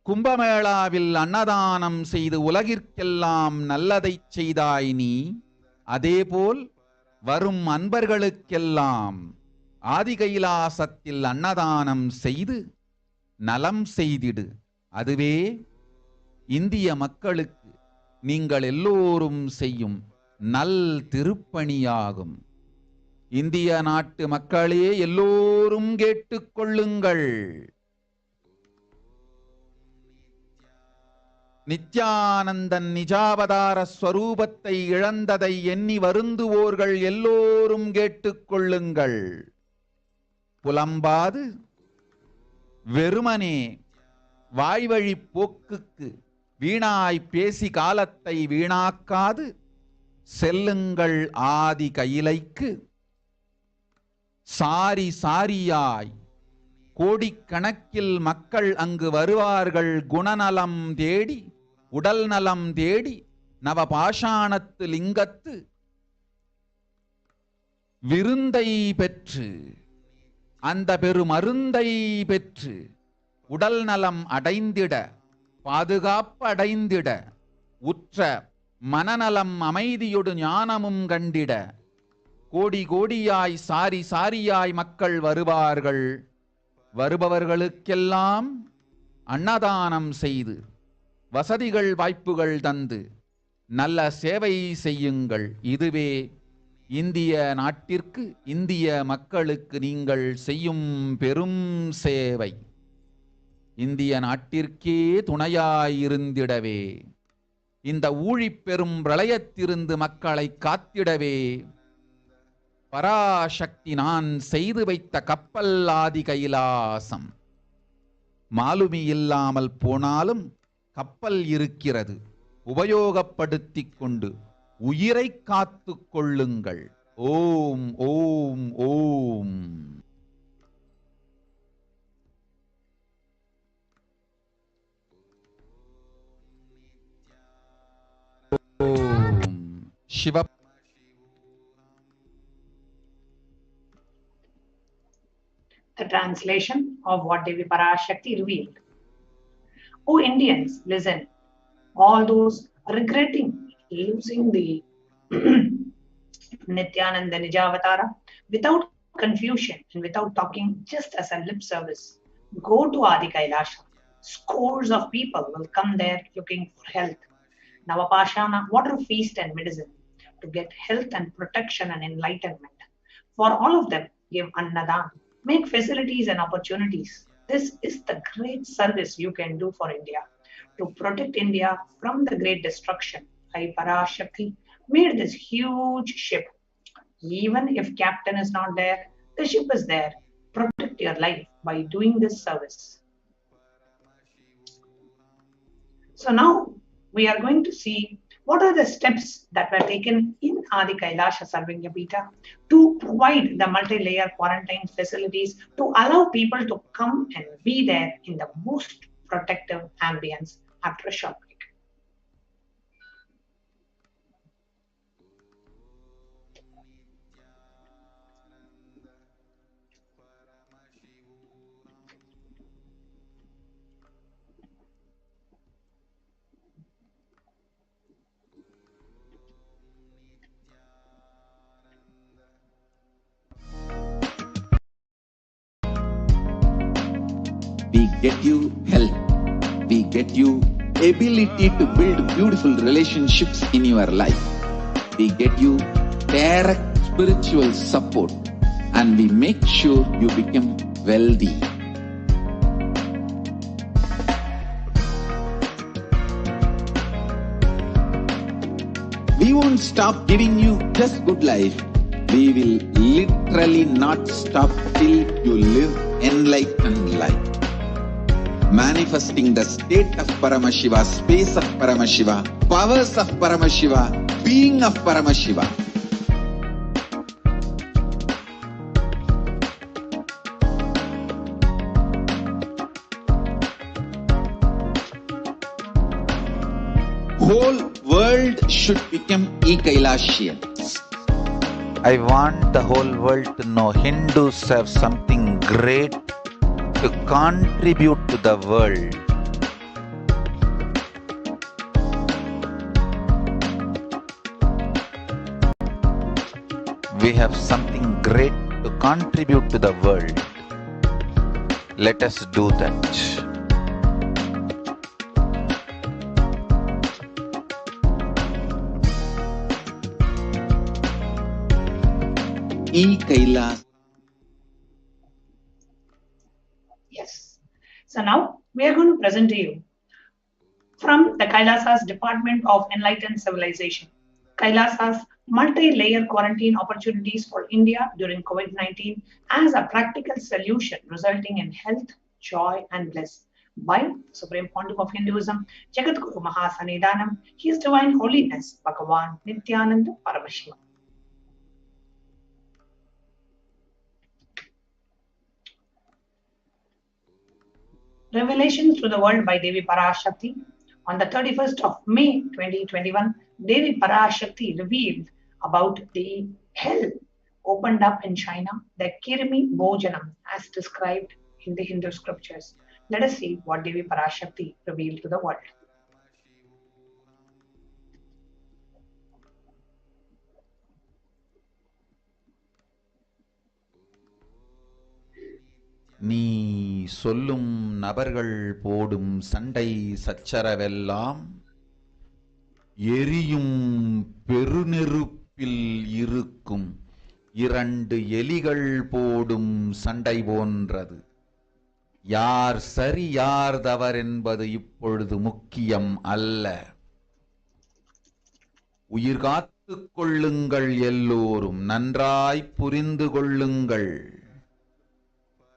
கும்பமேளாவில் அன்னதானம் செய்து உலகிற்கெல்லாம் நல்லதைச் செய்தாய் நீ. அதேபோல் வரும் அன்பர்களுக்கெல்லாம் ஆதி கைலாசத்தில் அன்னதானம் செய்து நலம் செய்திடு. அதுவே இந்திய மக்களுக்கு நீங்கள் எல்லோரும் செய்யும் நல் திருப்பணியாகும். இந்திய நாட்டு மக்களே எல்லோரும் கேட்டுக்கொள்ளுங்கள். நித்யானந்தன் நிஜாவதார ஸ்வரூபத்தை இழந்ததை எண்ணி வருந்துவோர்கள் எல்லோரும் கேட்டுக்கொள்ளுங்கள். புலம்பாது வெறுமனே வாய்வழி போக்குக்கு வீணாய் பேசி காலத்தை வீணாக்காது செல்லுங்கள் ஆதி கையிலைக்கு. சாரி சாரியாய் கோடிக்கணக்கில் மக்கள் அங்கு வருவார்கள். குணநலம் தேடி, உடல் நலம் தேடி, நவபாஷாணத்து லிங்கத்து விருந்தை பெற்று, அந்த பெருமருந்தை பெற்று உடல் நலம் அடைந்திட, பாதுகாப்பு அடைந்திட, உற்ற மனநலம் அமைதியொடு ஞானமும் கண்டிட, கோடி கோடியாய் சாரி சாரியாய் மக்கள் வருவார்கள். வருபவர்களுக்கெல்லாம் அன்னதானம் செய்து, வசதிகள் வாய்ப்புகள் தந்து, நல்ல சேவை செய்யுங்கள். இதுவே இந்திய நாட்டிற்கு, இந்திய மக்களுக்கு நீங்கள் செய்யும் பெரும் சேவை. இந்திய நாட்டிற்கே துணையாயிருந்திடவே, இந்த ஊழிப் பெரும் பிரளயத்திலிருந்து மக்களை காத்திடவே, பராசக்தி நான் செய்து வைத்த கப்பல் ஆதி கைலாசம். மாலுமி இல்லாமல் போனாலும் கப்பல் இருக்கிறது. உபயோகப்படுத்திக் கொண்டு உயிரை காத்து கொள்ளுங்கள். ஓம் ஓம் ஓம். ஓம் சிவ. The translation of what Devi Parashakti revealed. O Indians, listen. All those regretting losing the Nithyananda Nijavatara without confusion and without talking just as a lip service, go to Adi Kailasa. Scores of people will come there looking for health, Navapashana, water, feast and medicine to get health and protection and enlightenment. For all of them, give Annadan. Make facilities and opportunities. This is the great service you can do for India. To protect India from the great destruction, I, Parashakti, made this huge ship. Even if captain is not there, the ship is there. Protect your life by doing this service. So now we are going to see what are the steps that were taken in Adi Kailasa Sarvingapita to provide the multi-layer quarantine facilities to allow people to come and be there in the most protective ambience after a short break. We get you health. We get you ability to build beautiful relationships in your life. We get you direct spiritual support, and we make sure you become wealthy. We won't stop giving you just good life. We will literally not stop till you live enlightened life. Manifesting the state of Paramashiva, space of Paramashiva, powers of Paramashiva, being of Paramashiva. Whole world should become e-Kailasians. I want the whole world to know Hindus have something great to contribute to the world. We have something great to contribute to the world. Let us do that. E-Kailasa. Yes. So now we are going to present to you from the Kailasa's Department of Enlightened Civilization, Kailasa's multi-layer quarantine opportunities for India during COVID-19 as a practical solution resulting in health, joy and bliss by Supreme Pontiff of Hinduism, Jagadguru Mahasanidanam, His Divine Holiness, Bhagavan Nithyananda Paramashivam. Revelation through the World by Devi Parashakti. On the 31st of May 2021, Devi Parashakti revealed about the hell opened up in China, the Kirmi Bhojanam as described in the Hindu scriptures. Let us see what Devi Parashakti revealed to the world. நீ சொல்லும் நபர்கள் போடும் சண்டை சச்சரவெல்லாம் எரியும் பெருநெருப்பில் இருக்கும் இரண்டு எலிகள் போடும் சண்டை போன்றது. யார் சரி யார் தவறென்பது இப்பொழுது முக்கியம் அல்ல. உயிர் காத்துக் கொள்ளுங்கள், எல்லோரும் நன்றாய் புரிந்து கொள்ளுங்கள்.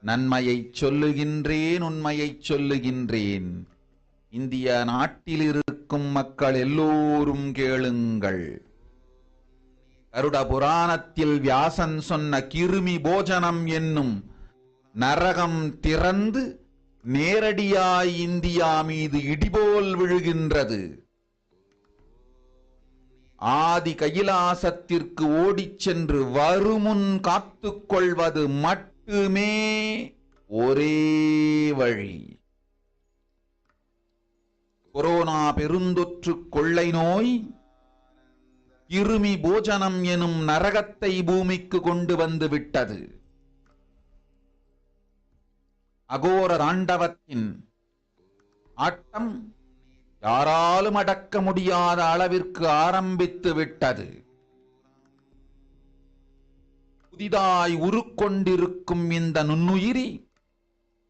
நன்மையைச் சொல்லுகின்றேன், உண்மையைச் சொல்லுகின்றேன். இந்திய நாட்டில் இருக்கும் மக்கள் எல்லோரும் கேளுங்கள். கருட புராணத்தில் வியாசன் சொன்ன கிருமி போஜனம் என்னும் நரகம் திறந்து நேரடியாய் இந்தியா மீது இடிபோல் விழுகின்றது. ஆதி கைலாசத்திற்கு ஓடிச் சென்று வருமுன் காத்துக் கொள்வது மட்டுமே ஒரே வழி. கொரோனா பெருந்தொற்று கொள்ளை நோய் கிருமி போஜனம் எனும் நரகத்தை பூமிக்கு கொண்டு வந்து விட்டது. அகோர தாண்டவத்தின் ஆட்டம் யாராலும் அடக்க முடியாத அளவிற்கு ஆரம்பித்து விட்டது. புதிதாய் உருக்கொண்டிருக்கும் இந்த நுண்ணுயிரி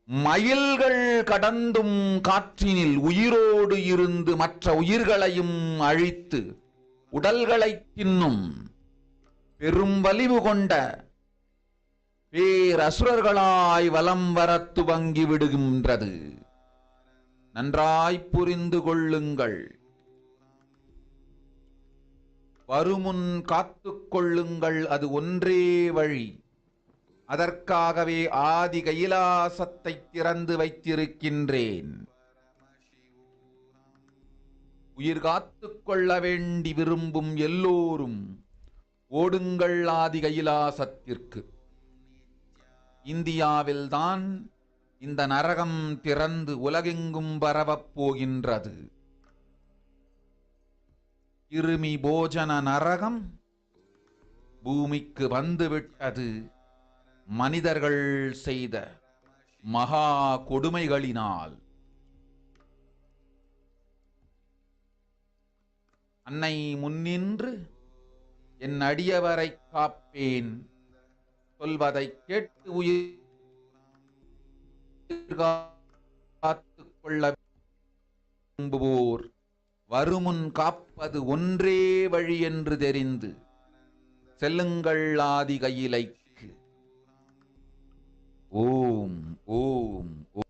மைல்கள் கடந்தும் காற்றினில் உயிரோடு இருந்து மற்ற உயிர்களையும் அழித்து உடல்களை தின்னும் பெரும் வலிவு கொண்ட பேரசுரர்களாய் வலம் வர துவங்கி விடுகின்றது. நன்றாய் புரிந்து கொள்ளுங்கள். வருமுன் காத்துக் கொள்ளுங்கள், அது ஒன்றே வழி. அதற்காகவே ஆதி கைலாசத்தை திறந்து வைத்திருக்கின்றேன். உயிர் காத்துக் கொள்ள வேண்டி விரும்பும் எல்லோரும் ஓடுங்கள் ஆதி கைலாசத்திற்கு. இந்தியாவில்தான் இந்த நரகம் திறந்து உலகெங்கும் பரவப் போகின்றது. கிருமி போஜன நரகம் பூமிக்கு வந்துவிட்டது. மனிதர்கள் செய்த மகா கொடுமைகளினால். அன்னை முன்னின்று என் அடியவரை காப்பேன் சொல்வதை கேட்டு உயிர் காத்துக் கொள்ள விரும்புவோர் வருமுன் காப்பது ஒன்றே வழி என்று தெரிந்து செல்லுங்கள் ஆதி கையிலைக்கு. ஓம் ஓம் ஓம்.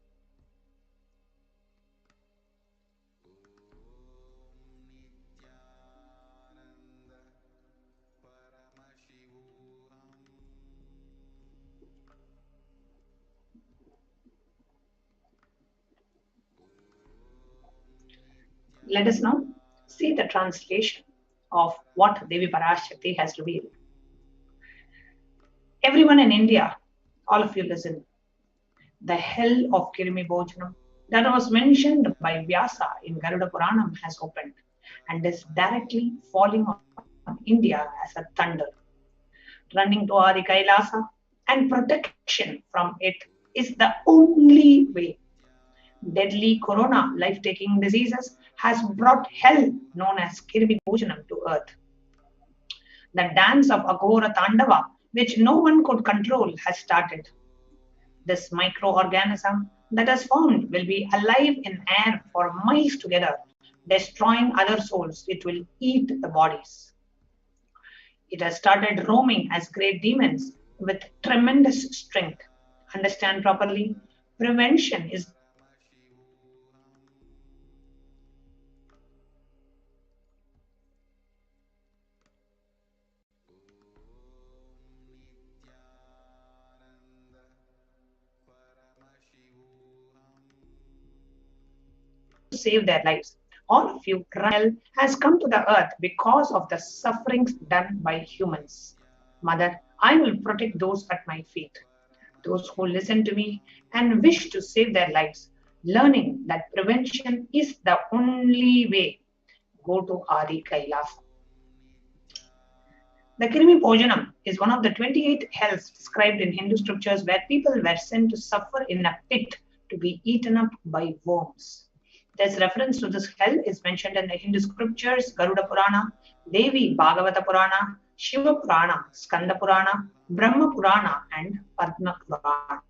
Let us now see the translation of what Devi Parashakti has revealed. Everyone in India, all of you listen. The hell of Kirimi Bhojanam that was mentioned by Vyasa in Garuda Puranam has opened and is directly falling on India as a thunder. Running to Adi Kailasa and protection from it is the only way. Deadly corona, life-taking diseases has brought hell known as Kirimi Bhojanam to earth. The dance of Aghora Tandava, which no one could control, has started. This microorganism that has formed will be alive in air for miles together, destroying other souls. It will eat the bodies. It has started roaming as great demons with tremendous strength. Understand properly, prevention is save their lives. All of you, hell has come to the earth because of the sufferings done by humans. Mother, I will protect those at my feet. Those who listen to me and wish to save their lives learning that prevention is the only way. Go to Adi Kailasa. The Kirimi Bhojanam is one of the 28 hells described in Hindu scriptures where people were sent to suffer in a pit to be eaten up by worms. This reference to this hell is mentioned in the Hindu scriptures, Garuda Purana, Devi Bhagavata Purana, Shiva Purana, Skanda Purana, Brahma Purana, and Padma Purana.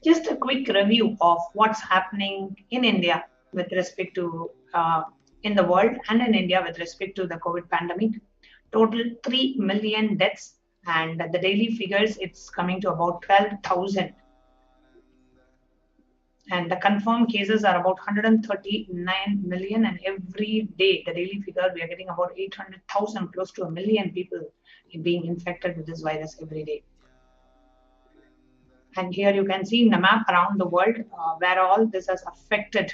Just a quick review of what's happening in India with respect to in the world and in India with respect to the COVID pandemic. Total 3 million deaths, and the daily figures, it's coming to about 12,000. And the confirmed cases are about 139 million, and every day, the daily figure, we are getting about 800,000, close to 1 million people being infected with this virus every day. And here you can see in the map around the world where all this has affected.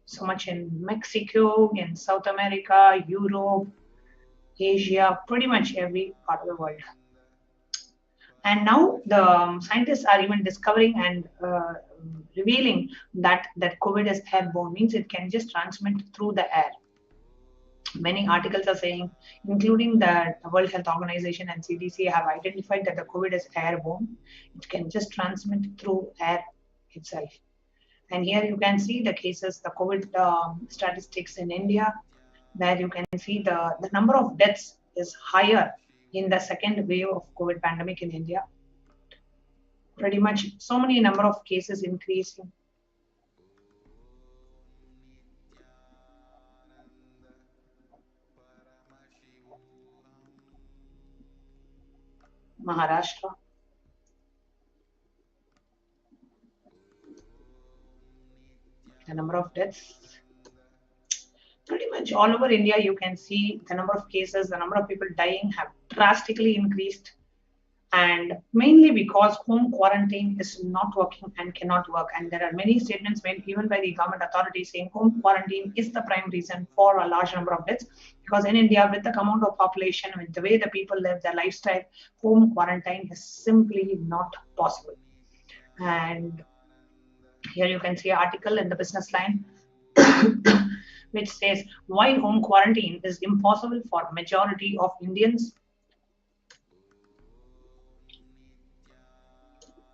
So much in Mexico, in South America, Europe, Asia, pretty much every part of the world. And now the scientists are even discovering and revealing that COVID is airborne, means it can just transmit through the air. Many articles are saying, including the World Health Organization and CDC, have identified that the COVID is airborne. It can just transmit through air itself. And here you can see the cases, the COVID statistics in India, where you can see the number of deaths is higher in the second wave of COVID pandemic in India. Pretty much so many number of cases increasing. Maharashtra. The number of deaths. Pretty much all over India, you can see the number of cases, the number of people dying have drastically increased. And mainly because home quarantine is not working and cannot work. And there are many statements made even by the government authorities saying home quarantine is the prime reason for a large number of deaths. Because in India, with the amount of population, with the way the people live, their lifestyle, home quarantine is simply not possible. And here you can see an article in the Business Line which says why home quarantine is impossible for majority of Indians.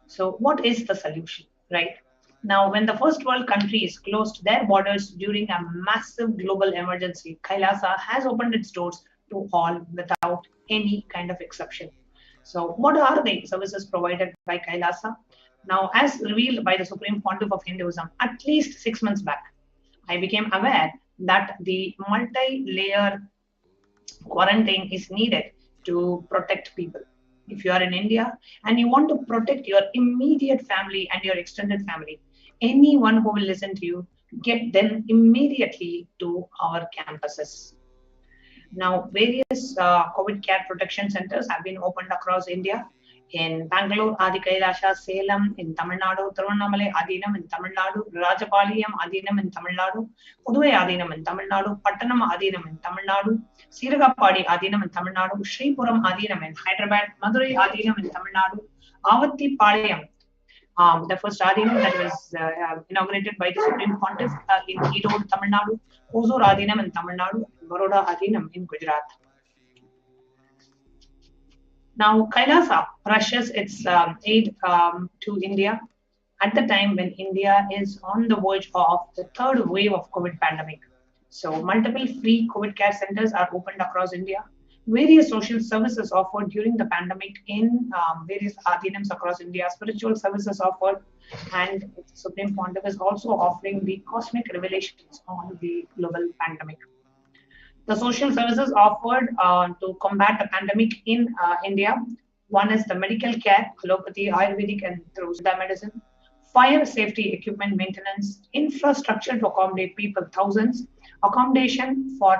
So what is the solution, right? Now, when the first world countries closed their borders during a massive global emergency, Kailasa has opened its doors to all without any kind of exception. So what are the services provided by Kailasa? Now, as revealed by the Supreme Pontiff of Hinduism, at least 6 months back, I became aware that the multi-layer quarantine is needed to protect people. If you are in India and you want to protect your immediate family and your extended family, anyone who will listen to you, get them immediately to our campuses. Now, various COVID care protection centers have been opened across India. In Bangalore, Adi Kailasa, Salem, in Tamil Nadu, Tirunamale Adinam in Tamil Nadu, Rajapalayam Adinam in Tamil Nadu, Puduvai Adinam in Tamil Nadu, Pattanam Adinam in Tamil Nadu, Siragapadi Adinam in Tamil Nadu, Sripuram Adinam in Hyderabad, Madurai Adinam in Tamil Nadu, Avatti Palayam, the first Adinam that was inaugurated by the Supreme Pontiff in Erode, Tamil Nadu, Hosur Adinam in Tamil Nadu, Baroda Adinam in Gujarat. Now, Kailasa rushes its aid to India at the time when India is on the verge of the third wave of COVID pandemic. So, multiple free COVID care centers are opened across India. Various social services offered during the pandemic in various adinams across India, spiritual services offered, and the Supreme Pontiff is also offering the cosmic revelations on the global pandemic. The social services offered to combat the pandemic in India, one is the medical care, allopathy, Ayurvedic, and through medicine, fire safety equipment maintenance, infrastructure to accommodate people, thousands, accommodation for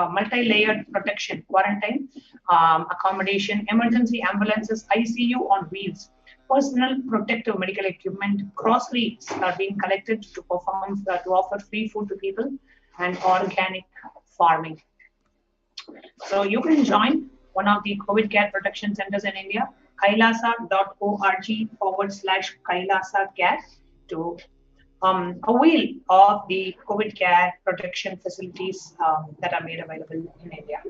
multi-layered protection, quarantine, accommodation, emergency ambulances, ICU on wheels, personal protective medical equipment, groceries are being collected to perform to offer free food to people, and organic farming. So you can join one of the COVID care protection centers in India, kailasa.org/Kailasa Care, to avail of the COVID care protection facilities that are made available in India.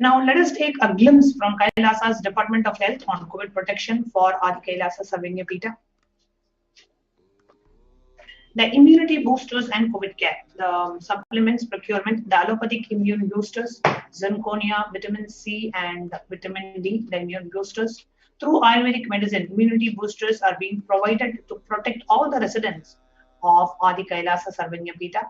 Now, let us take a glimpse from Kailasa's Department of Health on COVID protection for Adi Kailasa Sarvanya Peeta. The immunity boosters and COVID care, the supplements procurement, the allopathic immune boosters, zirconia, vitamin C and vitamin D, the immune boosters. Through Ayurvedic medicine, immunity boosters are being provided to protect all the residents of Adi Kailasa Sarvanya Peeta.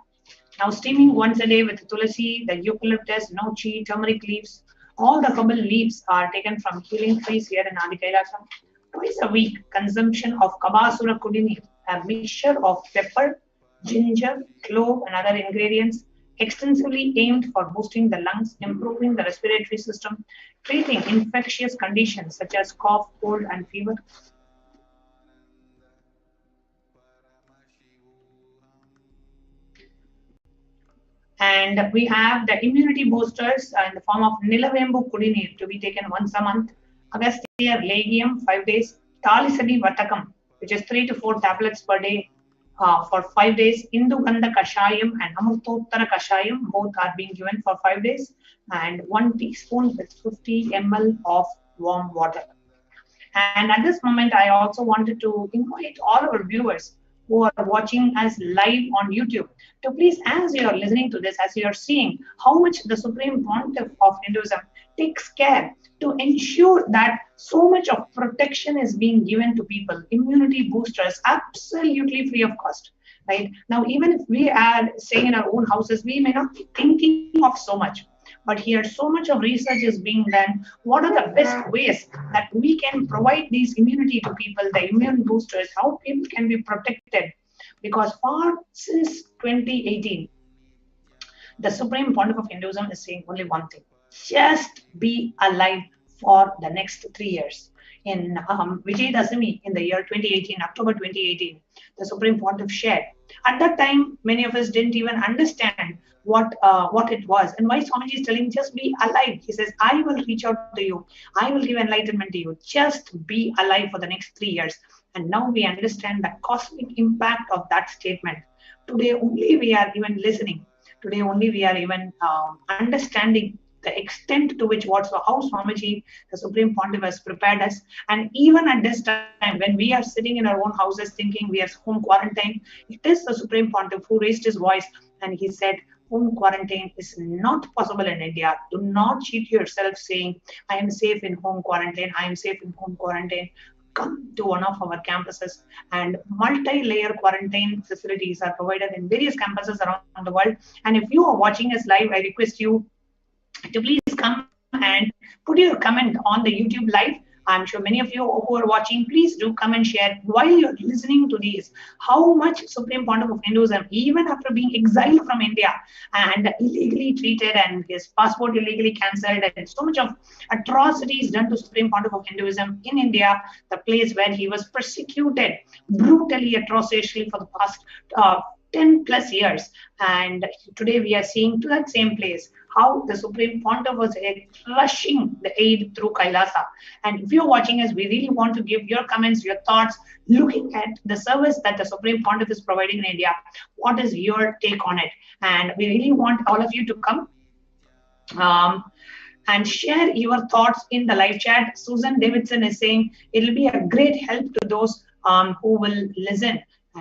Now, steaming once a day with tulasi, the eucalyptus, nochi, turmeric leaves, all the herbal leaves are taken from healing trees here in Adi Kailasa. Twice a week, consumption of Kabasura Kudini, a mixture of pepper, ginger, clove, and other ingredients, extensively aimed for boosting the lungs, improving the respiratory system, treating infectious conditions such as cough, cold, and fever. And we have the immunity boosters in the form of Nilavembu Kudinir to be taken once a month, Agastya Legium 5 days, Talisadi Vatakam, which is 3 to 4 tablets per day for 5 days, Indugandha Kashayam and Amurtottara Kashayam, both are being given for 5 days, and 1 teaspoon with 50 ml of warm water. And at this moment, I also wanted to invite all our viewers who are watching us live on YouTube to please, as you are listening to this, as you are seeing how much the Supreme Pontiff of Hinduism takes care to ensure that so much of protection is being given to people, immunity boosters, absolutely free of cost. Right now, even if we are staying in our own houses, we may not be thinking of so much. But here, so much of research is being done. What are the best ways that we can provide these immunity to people, the immune boosters, how people can be protected? Because since 2018, the Supreme Pontiff of Hinduism is saying only one thing: just be alive for the next 3 years. In Vijayadashami in the year 2018, October 2018, the Supreme Pontiff shared. At that time, many of us didn't even understand what it was and why Swamiji is telling just be alive. He says, I will reach out to you. I will give enlightenment to you. Just be alive for the next 3 years. And now we understand the cosmic impact of that statement. Today only we are even listening. Today only we are even understanding the extent to which how Swamiji, the Supreme Pontiff, has prepared us. And even at this time, when we are sitting in our own houses thinking we are home quarantine, it is the Supreme Pontiff who raised his voice and he said, home quarantine is not possible in India. Do not cheat yourself saying, I am safe in home quarantine. I am safe in home quarantine. Come to one of our campuses, and multi-layer quarantine facilities are provided in various campuses around the world. And if you are watching us live, I request you to please come and put your comment on the YouTube live. I'm sure many of you who are watching, please do come and share while you're listening to these, how much Supreme Pontiff of Hinduism, even after being exiled from India and illegally treated and his passport illegally cancelled and so much of atrocities done to Supreme Pontiff of Hinduism in India, the place where he was persecuted brutally, atrociously for the past 10 plus years. And today we are seeing to that same place how the Supreme Pontiff was rushing the aid through Kailasa. And if you're watching us, we really want to give your comments, your thoughts, looking at the service that the Supreme Pontiff is providing in India. What is your take on it? And we really want all of you to come and share your thoughts in the live chat. Susan Davidson is saying it'll be a great help to those who will listen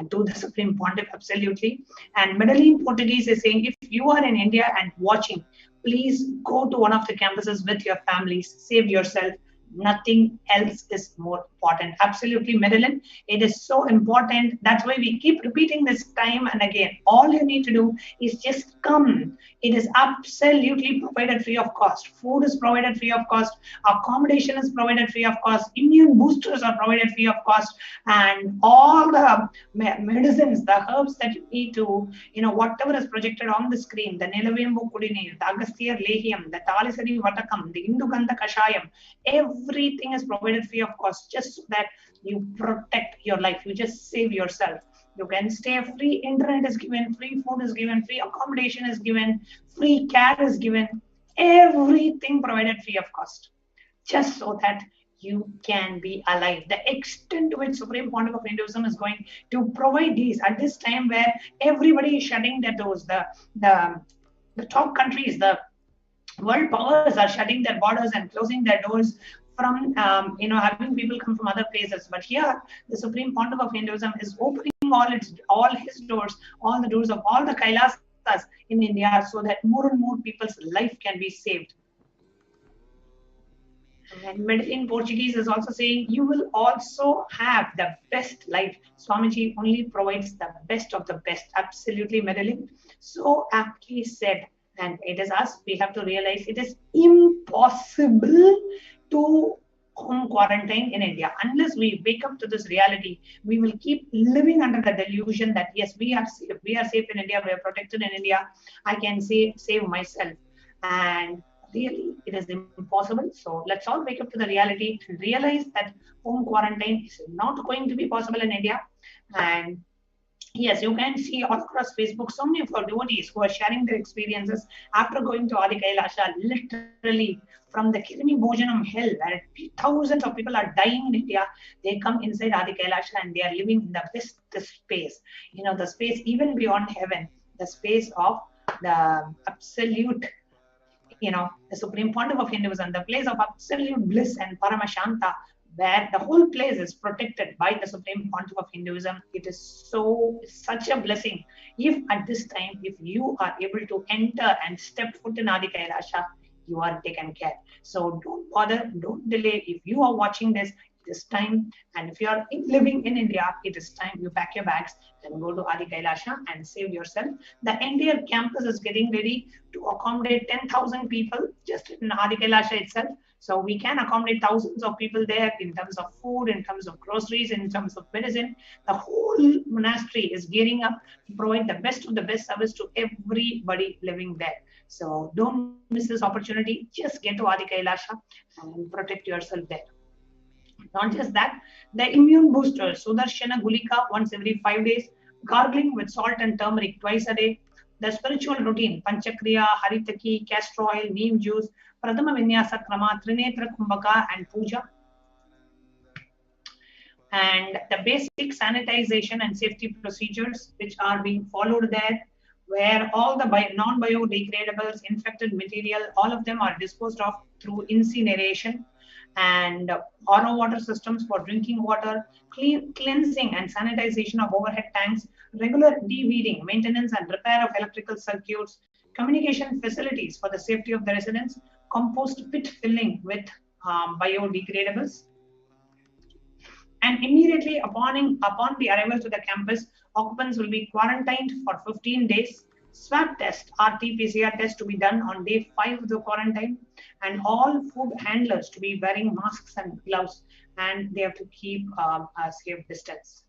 to the Supreme Pontiff, absolutely. And Medellin Portuguese is saying, if you are in India and watching, please go to one of the campuses with your families, save yourself. Nothing else is more important. Absolutely, Medellin, it is so important. That's why we keep repeating this time and again. All you need to do is just come. It is absolutely provided free of cost. Food is provided free of cost. Accommodation is provided free of cost. Immune boosters are provided free of cost. And all the medicines, the herbs that you need to, whatever is projected on the screen, the Nilavembu Kudinir, the Agastya Lehiam, the Talisadi Vatakam, the Indugandha Kashayam, everything is provided free of cost just so that you protect your life. You just save yourself. You can stay free, internet is given, free food is given, free accommodation is given, free care is given, everything provided free of cost, just so that you can be alive. The extent to which Supreme Pontiff of Hinduism is going to provide these at this time where everybody is shutting their doors, the top countries, the world powers are shutting their borders and closing their doors from having people come from other places. But here, the Supreme Pontiff of Hinduism is opening all his doors, all the doors of all the Kailasas in India, so that more and more people's life can be saved. And Medellin Portuguese is also saying, you will also have the best life. Swamiji only provides the best of the best. Absolutely, Medellin. So aptly said. And it is us, we have to realize it is impossible to home quarantine in India. Unless we wake up to this reality, we will keep living under the delusion that yes, we are safe in India, we are protected in India, I can save myself. And really, it is impossible. So let's all wake up to the reality and realize that home quarantine is not going to be possible in India. And yes, you can see all across Facebook so many of our devotees who are sharing their experiences after going to Adi Kailasa, literally from the Kirimi Bhojanam hell, where thousands of people are dying in India. They come inside Adi Kailasa and they are living in the best space, the space even beyond heaven, the space of the absolute, the Supreme Pontiff of Hinduism, the place of absolute bliss and Paramashanta, where the whole place is protected by the Supreme Pontiff of Hinduism. It is such a blessing. If at this time, if you are able to enter and step foot in Adi Kailasa, you are taken care. So don't bother, don't delay. If you are watching this, it is time. And if you are living in India, it is time you pack your bags and go to Adi Kailasa and save yourself. The entire campus is getting ready to accommodate 10,000 people just in Adi Kailasa itself. So we can accommodate thousands of people there in terms of food, in terms of groceries, in terms of medicine. The whole monastery is gearing up to provide the best of the best service to everybody living there. So don't miss this opportunity. Just get to Adi Kailasa and protect yourself there. Not just that, the immune boosters, Sudarshana Gulika once every 5 days, gargling with salt and turmeric twice a day, the spiritual routine, Panchakriya, Haritaki, castor oil, neem juice, Pradama Vinyasa Krama, Trinetra Kumbhaka, and Puja. And the basic sanitization and safety procedures which are being followed there, where all the non-biodegradables, infected material, all of them are disposed of through incineration, and RO water systems for drinking water, cleansing and sanitization of overhead tanks, regular de-weeding, maintenance and repair of electrical circuits, communication facilities for the safety of the residents, compost pit filling with biodegradables. And immediately upon the arrival to the campus, occupants will be quarantined for 15 days. Swab test, RT-PCR test to be done on day 5 of the quarantine, and all food handlers to be wearing masks and gloves, and they have to keep a safe distance.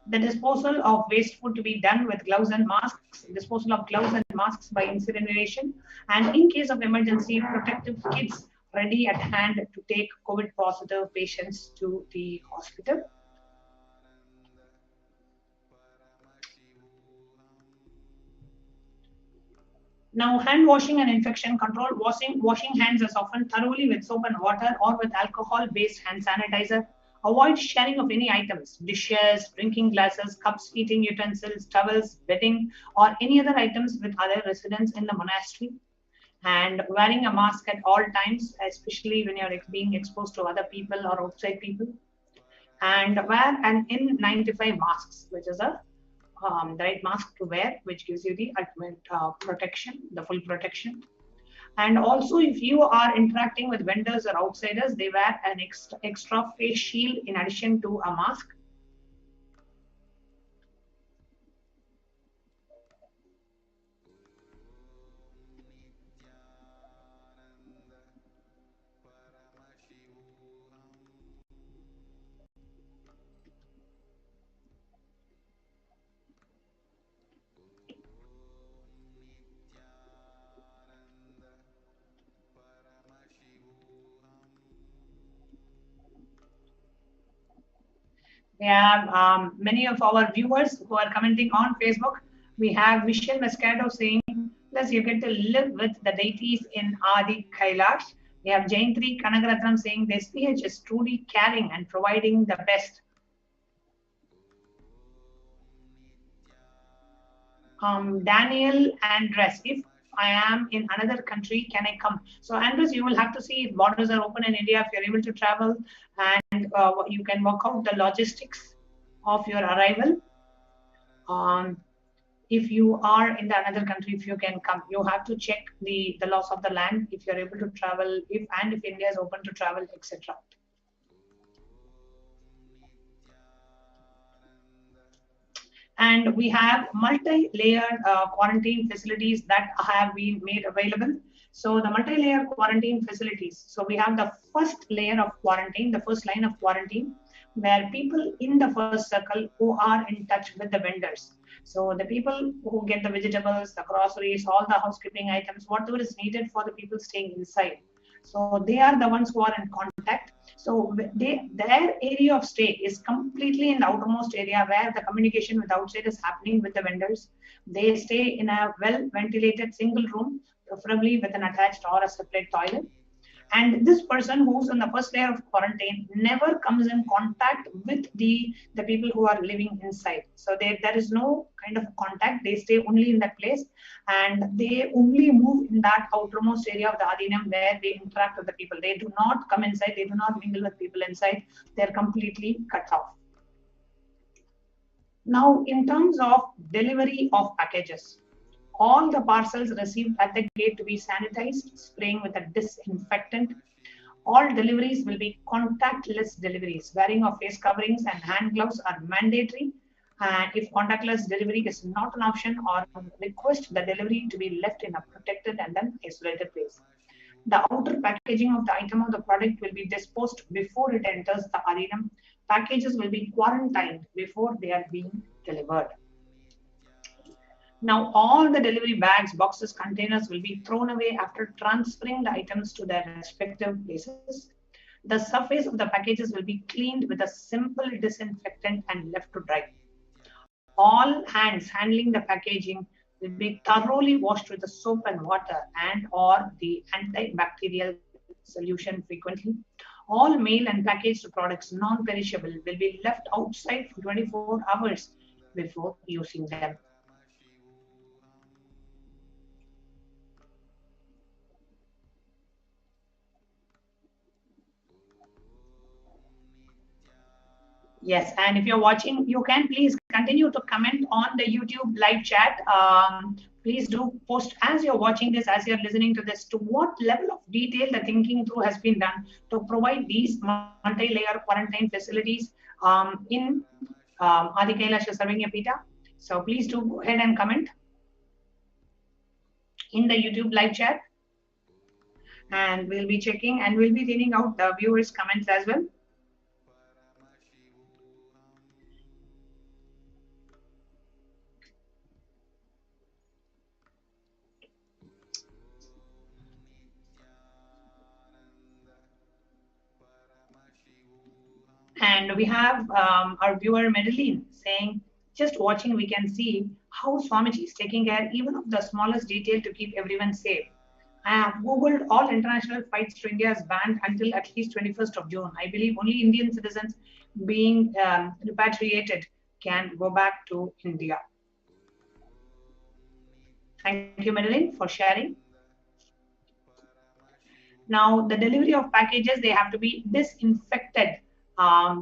The disposal of waste food to be done with gloves and masks, disposal of gloves and masks by incineration, and in case of emergency, protective kits ready at hand to take COVID positive patients to the hospital. Now, hand washing and infection control. Washing hands is often thoroughly with soap and water or with alcohol-based hand sanitizer. Avoid sharing of any items, dishes, drinking glasses, cups, eating utensils, towels, bedding, or any other items with other residents in the monastery. And wearing a mask at all times, especially when you're being exposed to other people or outside people. And wear an N95 masks, which is the right mask to wear, which gives you the ultimate protection, the full protection. And also, if you are interacting with vendors or outsiders, they wear an extra face shield in addition to a mask. We have many of our viewers who are commenting on Facebook. We have Michelle Moscato saying, plus you get to live with the deities in Adi Kailash. We have Jaintri Kanagaratnam saying, the SPH is truly caring and providing the best. Daniel Andres, if I am in another country, can I come? So Andres, you will have to see if borders are open in India, if you're able to travel, and you can work out the logistics of your arrival. If you are in the another country, if you can come, you have to check the laws of the land, if you're able to travel, if India is open to travel, etc. And we have multi-layered quarantine facilities that have been made available. So the multi-layer quarantine facilities. So we have the first layer of quarantine, the first line of quarantine, where people in the first circle who are in touch with the vendors. So the people who get the vegetables, the groceries, all the housekeeping items, whatever is needed for the people staying inside. So they are the ones who are in contact. So their area of stay is completely in the outermost area where the communication with outside is happening with the vendors. They stay in a well-ventilated single room, preferably with an attached or a separate toilet. And this person who's in the first layer of quarantine never comes in contact with the people who are living inside. So there is no kind of contact. They stay only in that place, and they only move in that outermost area of the Adinam where they interact with the people. They do not come inside. They do not mingle with people inside. They're completely cut off. Now, in terms of delivery of packages, all the parcels received at the gate to be sanitized, spraying with a disinfectant. All deliveries will be contactless deliveries. Wearing of face coverings and hand gloves are mandatory. And if contactless delivery is not an option, or request the delivery to be left in a protected and then isolated place. The outer packaging of the item of the product will be disposed before it enters the arenum. Packages will be quarantined before they are being delivered. Now, all the delivery bags, boxes, containers will be thrown away after transferring the items to their respective places. The surface of the packages will be cleaned with a simple disinfectant and left to dry. All hands handling the packaging will be thoroughly washed with the soap and water and or the antibacterial solution frequently. All mail and packaged products, non-perishable, will be left outside for 24 hours before using them. Yes, and if you're watching, you can please continue to comment on the YouTube live chat. Please do post as you're watching this, as you're listening to this, to what level of detail the thinking through has been done to provide these multi-layer quarantine facilities in Adi Kailasha Sarvanya Pita. So please do go ahead and comment in the YouTube live chat. And we'll be checking and we'll be reading out the viewers' comments as well. And we have our viewer Madeline saying, just watching, we can see how Swamiji is taking care even of the smallest detail to keep everyone safe. I have Googled all international flights to India is banned until at least 21st of June. I believe only Indian citizens being repatriated can go back to India. Thank you, Madeline, for sharing. Now, the delivery of packages, they have to be disinfected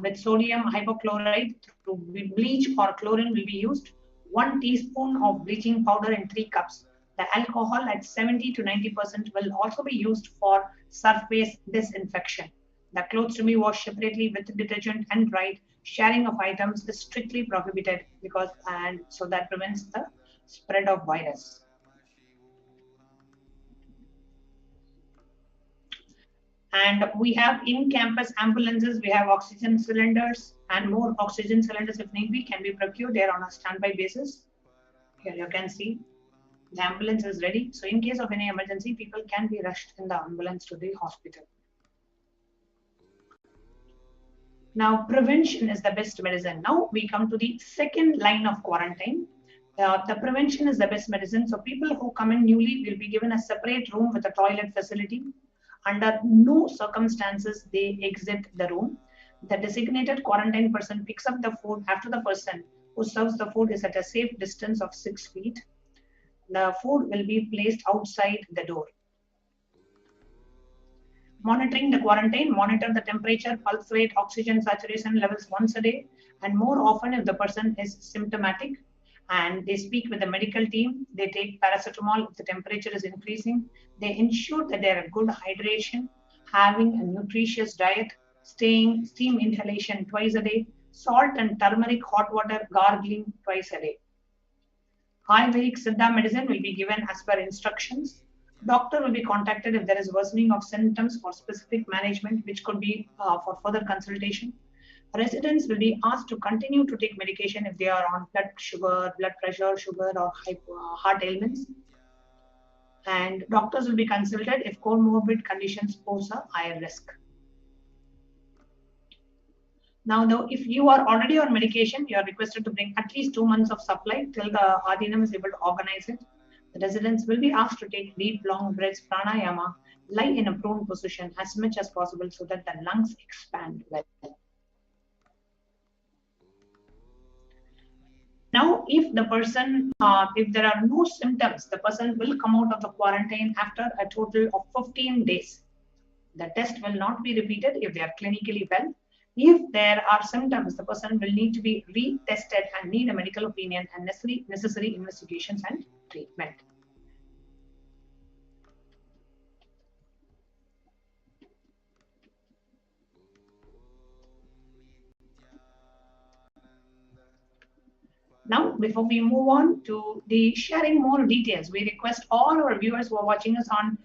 with sodium hypochlorite through bleach or chlorine will be used. 1 teaspoon of bleaching powder in 3 cups. The alcohol at 70 to 90% will also be used for surface disinfection. The clothes to be washed separately with detergent and dried. Sharing of items is strictly prohibited so that prevents the spread of virus. And we have in-campus ambulances, we have oxygen cylinders, and more oxygen cylinders if need be can be procured. They are on a standby basis. Here you can see the ambulance is ready. So in case of any emergency, people can be rushed in the ambulance to the hospital. Now, prevention is the best medicine. Now we come to the second line of quarantine. The prevention is the best medicine. So people who come in newly will be given a separate room with a toilet facility. Under no circumstances they exit the room. The designated quarantine person picks up the food after the person who serves the food is at a safe distance of 6 feet. The food will be placed outside the door. Monitoring the quarantine, monitor the temperature, pulse rate, oxygen saturation levels once a day, and more often if the person is symptomatic and they speak with the medical team, they take paracetamol if the temperature is increasing, they ensure that they are good hydration, having a nutritious diet, steam inhalation twice a day, salt and turmeric hot water gargling twice a day. Ayurvedic Siddha medicine will be given as per instructions. Doctor will be contacted if there is worsening of symptoms for specific management, which could be for further consultation. Residents will be asked to continue to take medication if they are on blood pressure, sugar, or heart ailments. And doctors will be consulted if comorbid conditions pose a higher risk. Now, though, if you are already on medication, you are requested to bring at least 2 months of supply till the Adinam is able to organize it. The residents will be asked to take deep, long breaths, pranayama, lie in a prone position as much as possible so that the lungs expand well. Now, if the person, if there are no symptoms, the person will come out of the quarantine after a total of 15 days. The test will not be repeated if they are clinically well. If there are symptoms, the person will need to be retested and need a medical opinion and necessary investigations and treatment. Now, before we move on to the sharing more details, we request all our viewers who are watching us on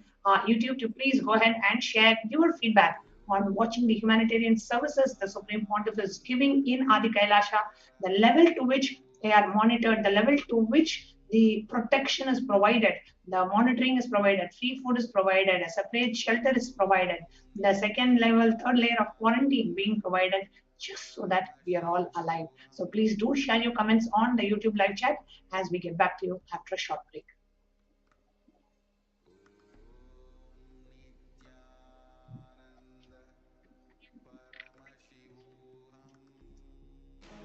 YouTube to please go ahead and share your feedback on watching the humanitarian services the Supreme Pontiff is giving in Adi Kailasa, the level to which they are monitored, the level to which the protection is provided, the monitoring is provided, free food is provided, a separate shelter is provided, the second level, third layer of quarantine being provided, just so that we are all alive. So please do share your comments on the YouTube live chat as we get back to you after a short break.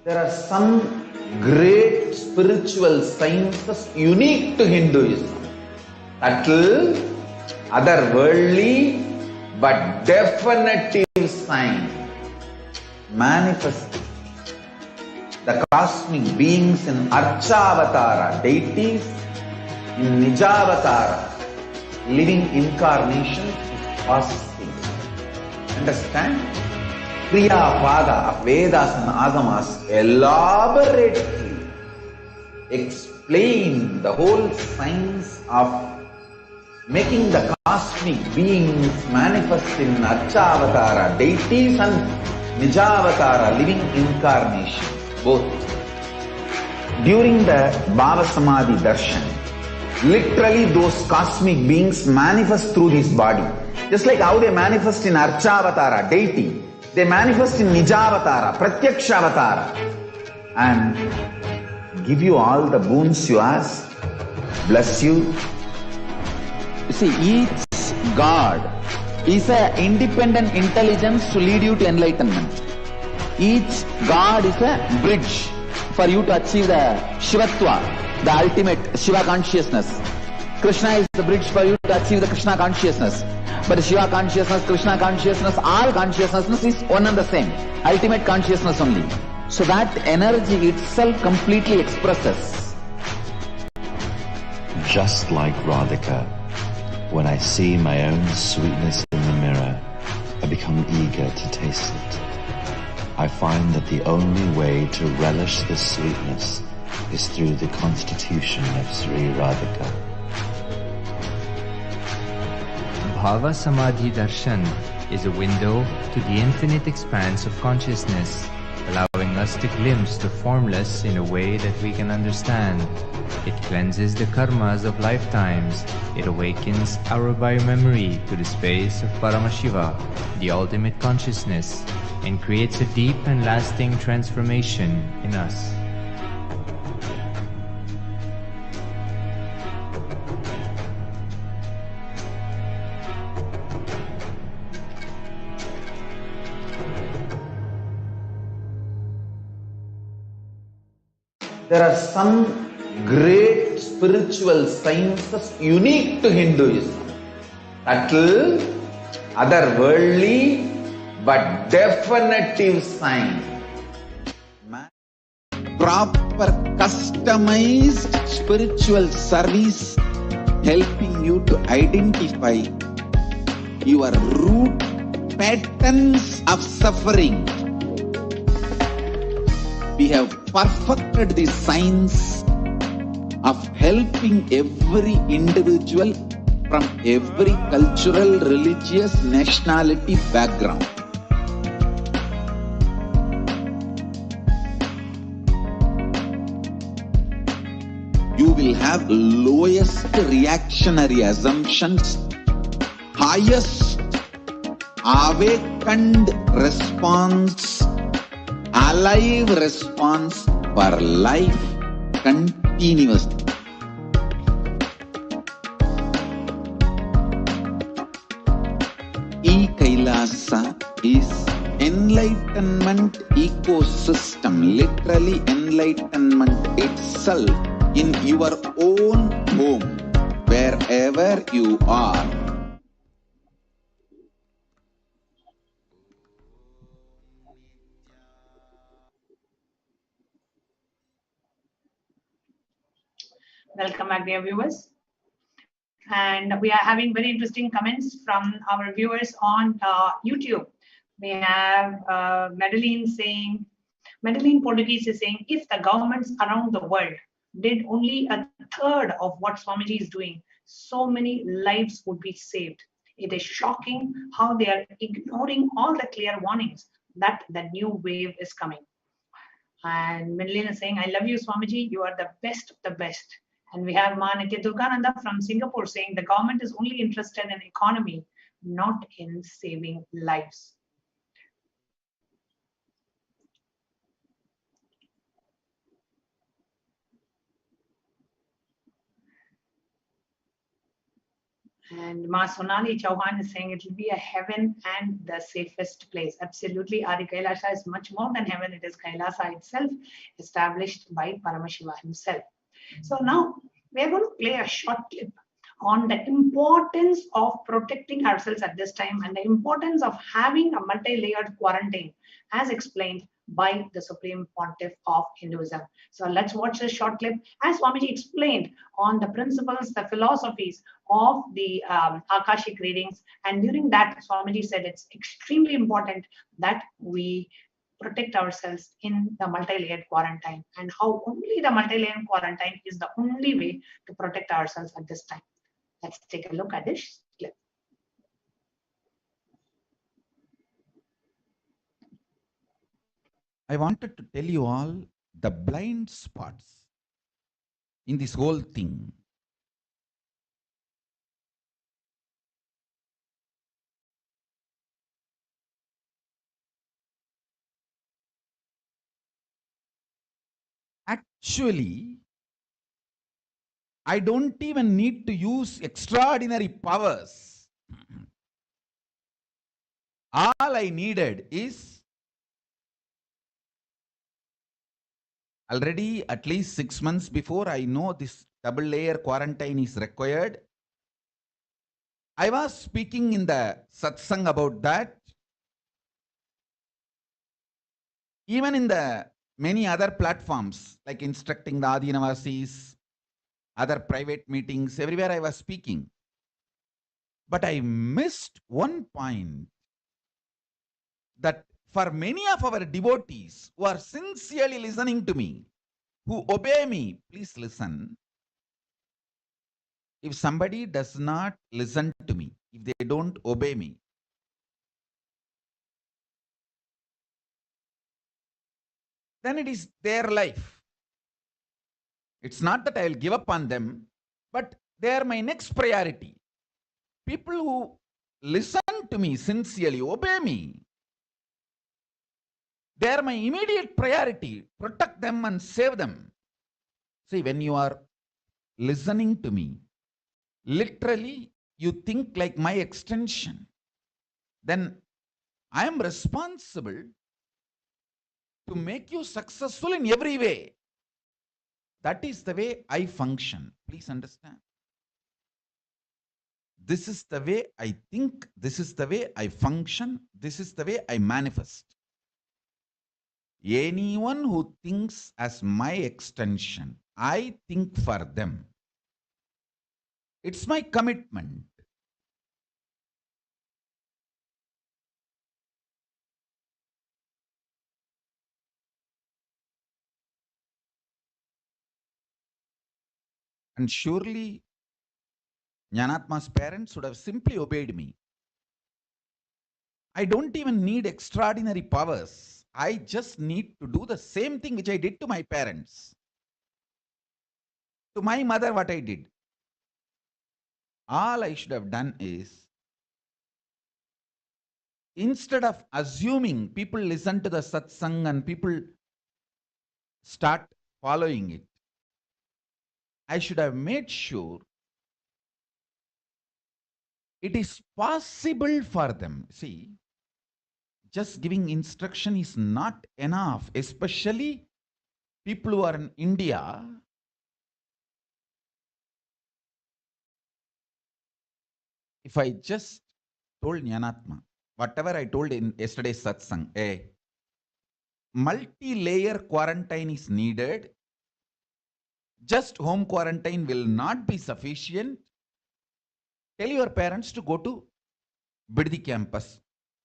There are some great spiritual sciences unique to Hinduism. Subtle, otherworldly, but definitive sign. Manifesting the cosmic beings in Archavatara, deities, in Nijavatara, living incarnations is possible. Understand? Kriya Pada of Vedas and Agamas elaborately explain the whole science of making the cosmic beings manifest in Archavatara, deities, and Nijavatara, living incarnation, both. During the Bhava Samadhi Darshan, literally those cosmic beings manifest through this body. Just like how they manifest in Archavatara, deity, they manifest in Nijavatara, Pratyakshavatara, and give you all the boons you ask, bless you. You see, each God is an independent intelligence to lead you to enlightenment. Each God is a bridge for you to achieve the Shivatva, the ultimate Shiva consciousness. Krishna is the bridge for you to achieve the Krishna consciousness. But the Shiva consciousness, Krishna consciousness, all consciousness is one and the same. Ultimate consciousness only. So that energy itself completely expresses. Just like Radhika, when I see my own sweetness in the mirror, I become eager to taste it. I find that the only way to relish this sweetness is through the constitution of Sri Radhika. Bhava Samadhi Darshan is a window to the infinite expanse of consciousness, allowing us to glimpse the formless in a way that we can understand. It cleanses the karmas of lifetimes. It awakens our biomemory to the space of Paramashiva, the ultimate consciousness, and creates a deep and lasting transformation in us. There are some great spiritual sciences unique to Hinduism. Subtle, otherworldly, but definitive science. Proper customized spiritual service helping you to identify your root patterns of suffering. We have perfected the science of helping every individual from every cultural, religious, nationality background. You will have lowest reactionary assumptions, highest awakened response, alive response for life continuously. Kailasa is enlightenment ecosystem, literally enlightenment itself in your own home, wherever you are. Welcome back, dear viewers. And we are having very interesting comments from our viewers on YouTube. We have Madeline Portuguese is saying, if the governments around the world did only a third of what Swamiji is doing, so many lives would be saved. It is shocking how they are ignoring all the clear warnings that the new wave is coming. And Madeline is saying, I love you, Swamiji. You are the best of the best. And we have Nithya Durgananda from Singapore saying the government is only interested in economy, not in saving lives. And Ma Sonali Chauhan is saying it will be a heaven and the safest place. Absolutely, Adi Kailasa is much more than heaven. It is Kailasa itself, established by Paramashiva himself. So now we are going to play a short clip on the importance of protecting ourselves at this time and the importance of having a multi-layered quarantine as explained by the Supreme Pontiff of Hinduism. So let's watch this short clip as Swamiji explained on the principles, the philosophies of the Akashic readings. And during that, Swamiji said it's extremely important that we protect ourselves in the multi-layered quarantine and how only the multi-layered quarantine is the only way to protect ourselves at this time. Let's take a look at this clip. I wanted to tell you all the blind spots in this whole thing. Actually, I don't even need to use extraordinary powers. All I needed is already at least 6 months before I know this double layer quarantine is required. I was speaking in the satsang about that. Even in the many other platforms like instructing the Adinavasis, other private meetings, everywhere I was speaking. But I missed one point that for many of our devotees who are sincerely listening to me, who obey me, please listen. If somebody does not listen to me, if they don't obey me, then it is their life. It's not that I will give up on them, but they are my next priority. People who listen to me sincerely, obey me, they are my immediate priority. Protect them and save them. See, when you are listening to me, literally, you think like my extension. Then I am responsible to make you successful in every way. That is the way I function. Please understand. This is the way I think. This is the way I function. This is the way I manifest. Anyone who thinks as my extension, I think for them. It's my commitment. And surely, Jnanatma's parents would have simply obeyed me. I don't even need extraordinary powers. I just need to do the same thing which I did to my parents. To my mother, what I did. All I should have done is, instead of assuming people listen to the satsang and people start following it, I should have made sure it is possible for them. See, just giving instruction is not enough, especially people who are in India. If I just told Jnanatma, whatever I told in yesterday's satsang, a multi-layer quarantine is needed. Just home quarantine will not be sufficient. Tell your parents to go to Biddi campus.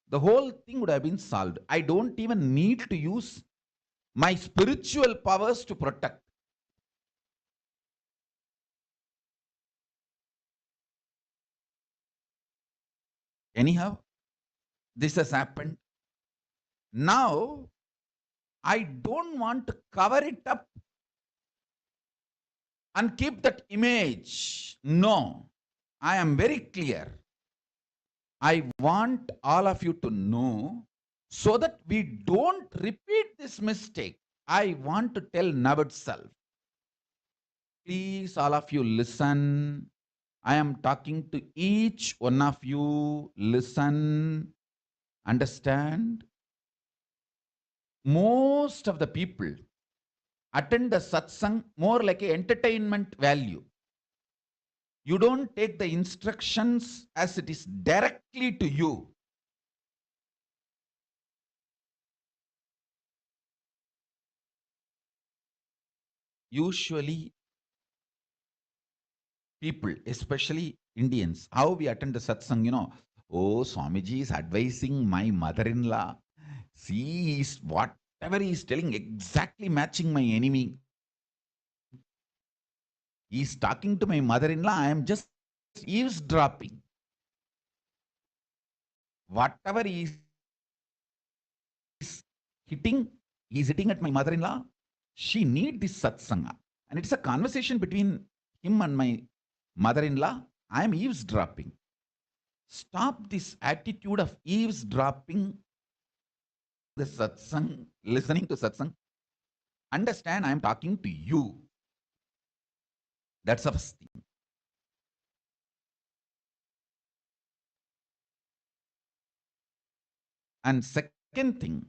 The whole thing would have been solved. I don't even need to use my spiritual powers to protect. Anyhow, this has happened. Now, I don't want to cover it up and keep that image. No, I am very clear. I want all of you to know so that we don't repeat this mistake. I want to tell now itself. Please, all of you, listen. I am talking to each one of you. Listen, understand. Most of the people attend the satsang more like an entertainment value. You don't take the instructions as it is directly to you. Usually, people, especially Indians, how we attend the satsang, oh, Swamiji is advising my mother-in-law. See, whatever he is telling, exactly matching my enemy. He is talking to my mother-in-law. I am just eavesdropping. Whatever he is hitting, he is hitting at my mother-in-law. She needs this satsanga. And it's a conversation between him and my mother-in-law. I am eavesdropping. Stop this attitude of eavesdropping the satsang, listening to satsang. Understand, I am talking to you. That's the first thing. And second thing,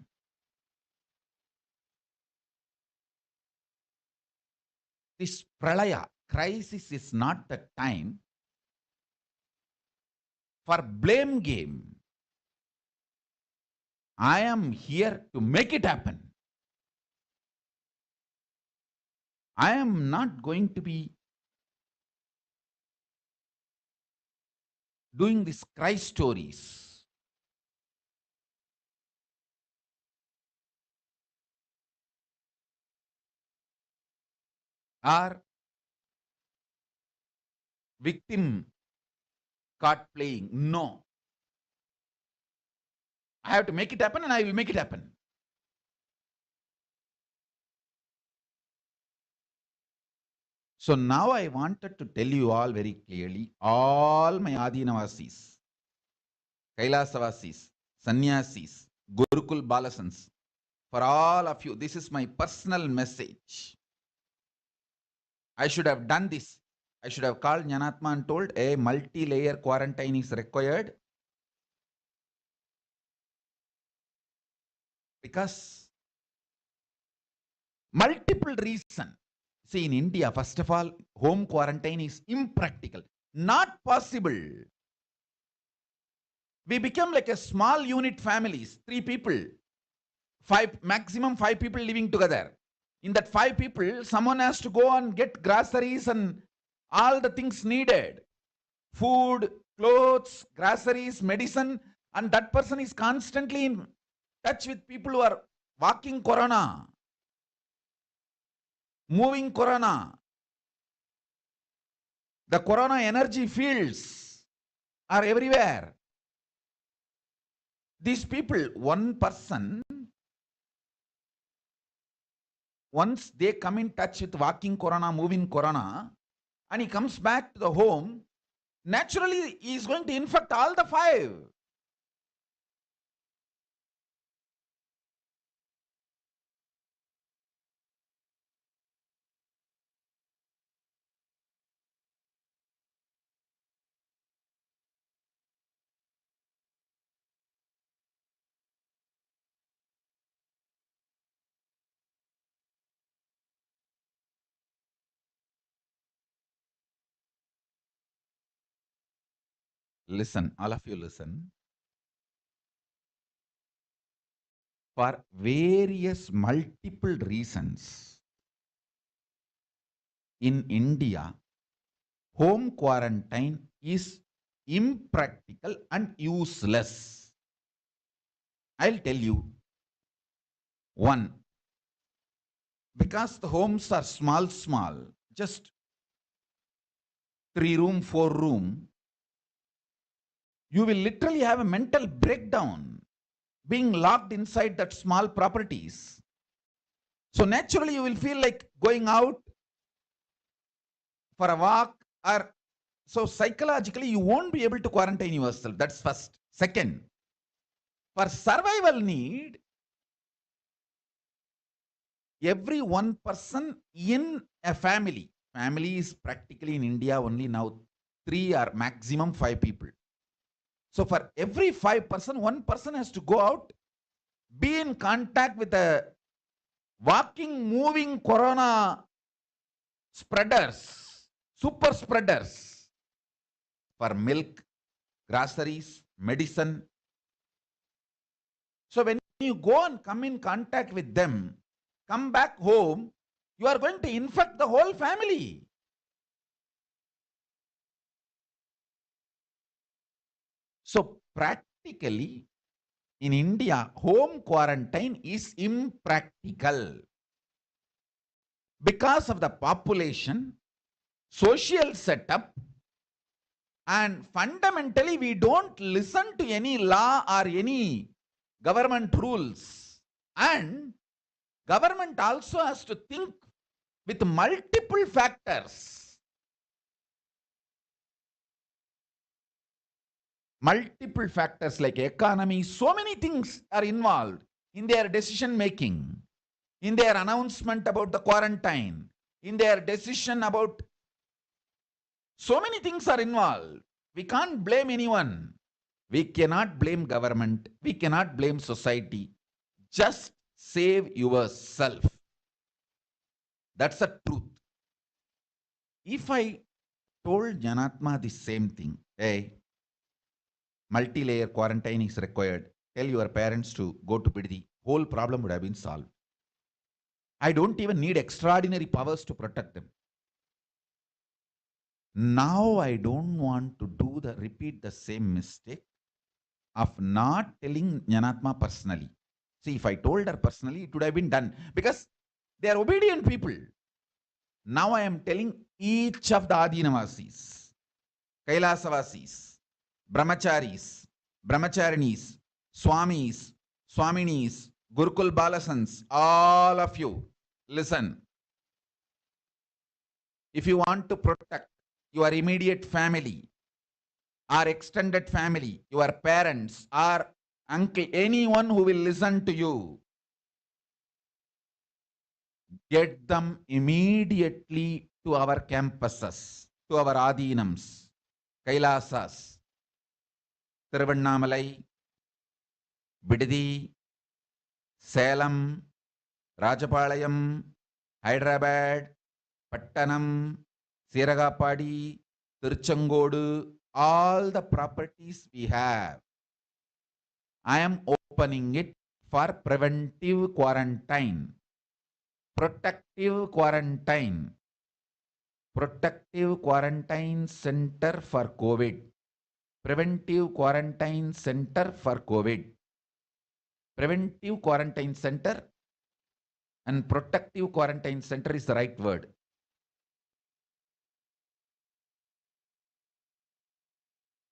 this pralaya crisis is not the time for blame game. I am here to make it happen. I am not going to be doing these cry stories. Or victim card playing. No. I have to make it happen and I will make it happen. So now I wanted to tell you all very clearly, all my Adinavasis, Kailasa Sannyasis, Gurukul Balasans, for all of you, this is my personal message. I should have done this. I should have called Jnanatma and told a multi-layer quarantine is required, because multiple reasons. See, in India, first of all, home quarantine is impractical, not possible. We become like a small unit families, 3 people, 5, maximum 5 people living together. In that 5 people, someone has to go and get groceries and all the things needed. Food, clothes, groceries, medicine, and that person is constantly in touch with people who are walking corona, moving corona. The corona energy fields are everywhere. These people, one person, once they come in touch with walking corona, moving corona, and he comes back to the home, naturally he is going to infect all the 5. Listen, all of you listen. For various multiple reasons, in India, home quarantine is impractical and useless. I'll tell you. 1, because the homes are small, just 3 room, 4 room, you will literally have a mental breakdown being locked inside that small properties. So naturally you will feel like going out for a walk, or so psychologically you won't be able to quarantine yourself. That's first. Second, for survival need, every one person in a family is practically in India only now 3 or maximum 5 people. So for every 5 person, one person has to go out, be in contact with the walking, moving corona spreaders, super spreaders, for milk, groceries, medicine. So when you go and come in contact with them, come back home, you are going to infect the whole family. So practically in India, home quarantine is impractical because of the population, social setup, and fundamentally we don't listen to any law or any government rules. And government also has to think with multiple factors. Multiple factors like economy, so many things are involved in their decision making, in their announcement about the quarantine, in their decision about, so many things are involved. We can't blame anyone. We cannot blame government. We cannot blame society. Just save yourself. That's the truth. If I told Janatma the same thing, hey, multi-layer quarantine is required, tell your parents to go to Piddi, whole problem would have been solved. I don't even need extraordinary powers to protect them. Now I don't want to repeat the same mistake of not telling Jnanatma personally. See, if I told her personally, it would have been done because they are obedient people. Now I am telling each of the Adinavasis, Kailasavasis, Brahmacharis, Brahmacharinis, Swamis, Swaminis, Gurukul Balasans, all of you, listen. if you want to protect your immediate family or extended family, your parents or uncle, anyone who will listen to you, get them immediately to our campuses, to our adhinams, Kailasas, Tiruvannamalai, Bidadi, Salem, Rajapalayam, Hyderabad, Pattanam, Siragapadi, Tiruchengodu, all the properties we have. I am opening it for preventive quarantine, protective quarantine, protective quarantine center for COVID, preventive quarantine center for COVID, preventive quarantine center and protective quarantine center is the right word.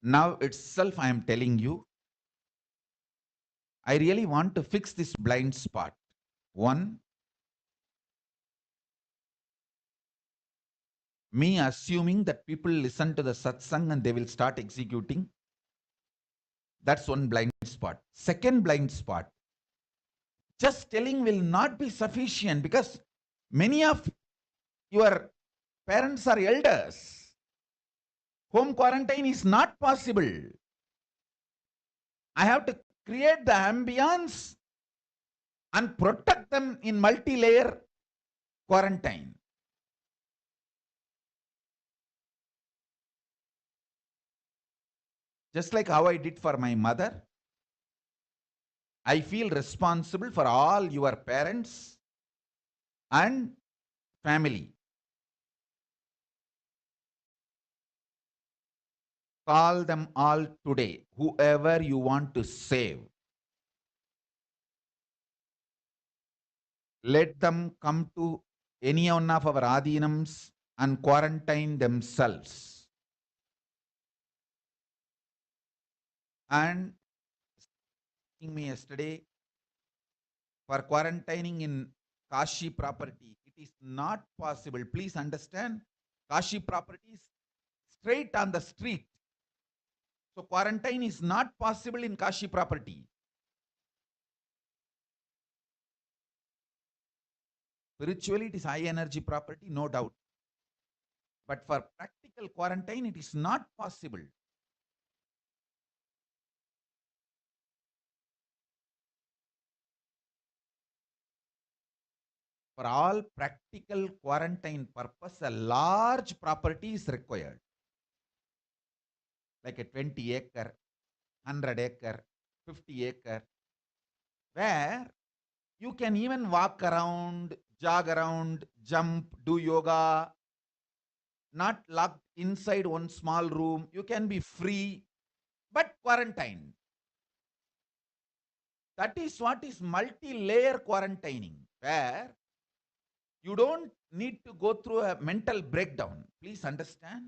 Now itself I am telling you, I really want to fix this blind spot. One, me assuming that people listen to the satsang and they will start executing. That's one blind spot. Second blind spot, just telling will not be sufficient because many of your parents are elders. Home quarantine is not possible. I have to create the ambience and protect them in multi-layer quarantine. Just like how I did for my mother, I feel responsible for all your parents and family. Call them all today, whoever you want to save. Let them come to any one of our adhinams and quarantine themselves. And me yesterday for quarantining in Kashi property, it is not possible. Please understand, Kashi property is straight on the street. So quarantine is not possible in Kashi property. Spiritually, it is high energy property, no doubt. But for practical quarantine, it is not possible. For all practical quarantine purpose, a large property is required. Like a 20 acre, 100 acre, 50 acre, where you can even walk around, jog around, jump, do yoga, not locked inside one small room. You can be free, but quarantined. That is what is multi-layer quarantining, where you don't need to go through a mental breakdown. Please understand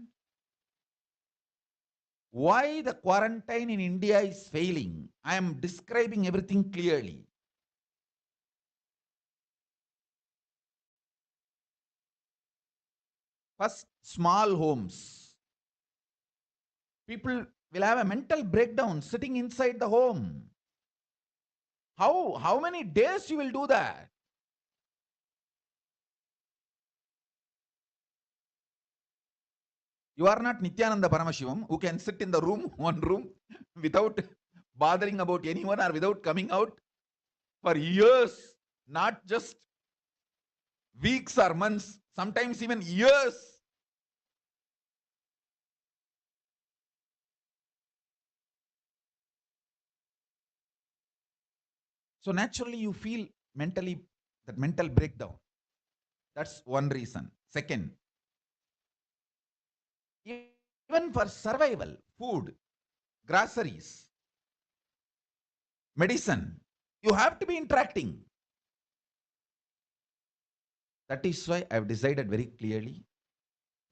why the quarantine in India is failing. I am describing everything clearly. First, small homes. People will have a mental breakdown sitting inside the home. How many days you will do that? You are not Nithyananda Paramashivam who can sit in the room, one room, without bothering about anyone or without coming out for years, not just weeks or months, sometimes even years. So naturally you feel mentally that mental breakdown. That's one reason. Second, even for survival, food, groceries, medicine, you have to be interacting. That is why I've decided very clearly,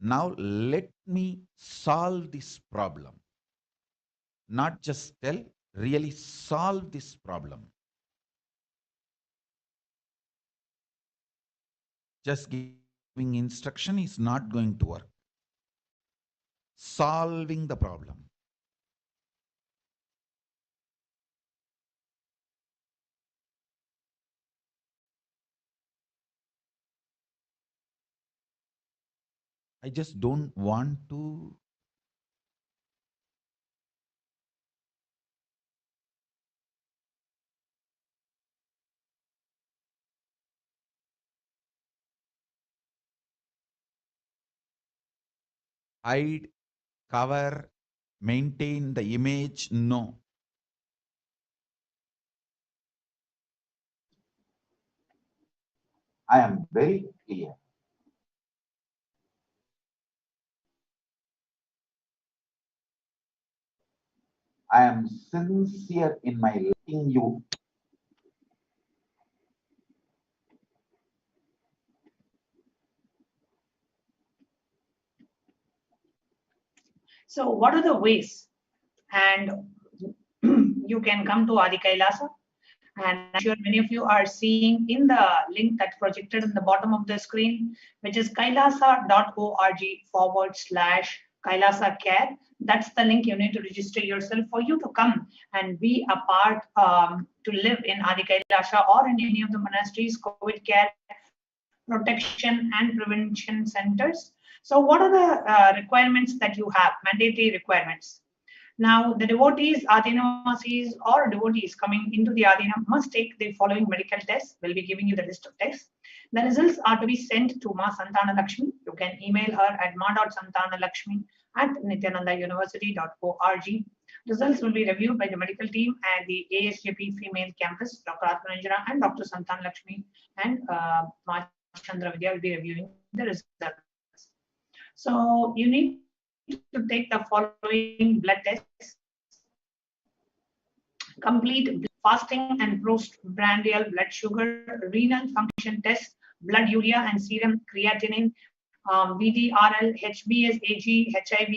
now let me solve this problem. Not just tell, really solve this problem. Just give instruction is not going to work. Solving the problem. I just don't want to hide, cover, maintain the image. No. I am very clear. I am sincere in my letting you. So what are the ways? And you can come to Adi Kailasa. And I'm sure many of you are seeing in the link that's projected in the bottom of the screen, which is kailasa.org/Kailasa Care. That's the link you need to register yourself for you to come and be a part to live in Adi Kailasa or in any of the monasteries, COVID care, protection and prevention centers. So what are the requirements that you have, mandatory requirements? Now, the devotees, Adhinavasis or devotees coming into the Adhinam must take the following medical tests. We'll be giving you the list of tests. The results are to be sent to Ma Santana Lakshmi. You can email her at ma.santanalakshmi@nithyanandauniversity.org. Results will be reviewed by the medical team at the ASJP female campus. Dr. Atmananjana and Dr. Santan Lakshmi and Ma Chandra Vidya will be reviewing the results. So you need to take the following blood tests: complete fasting and postprandial blood sugar, renal function test, blood urea and serum creatinine, VDRL, HbSAg, HIV,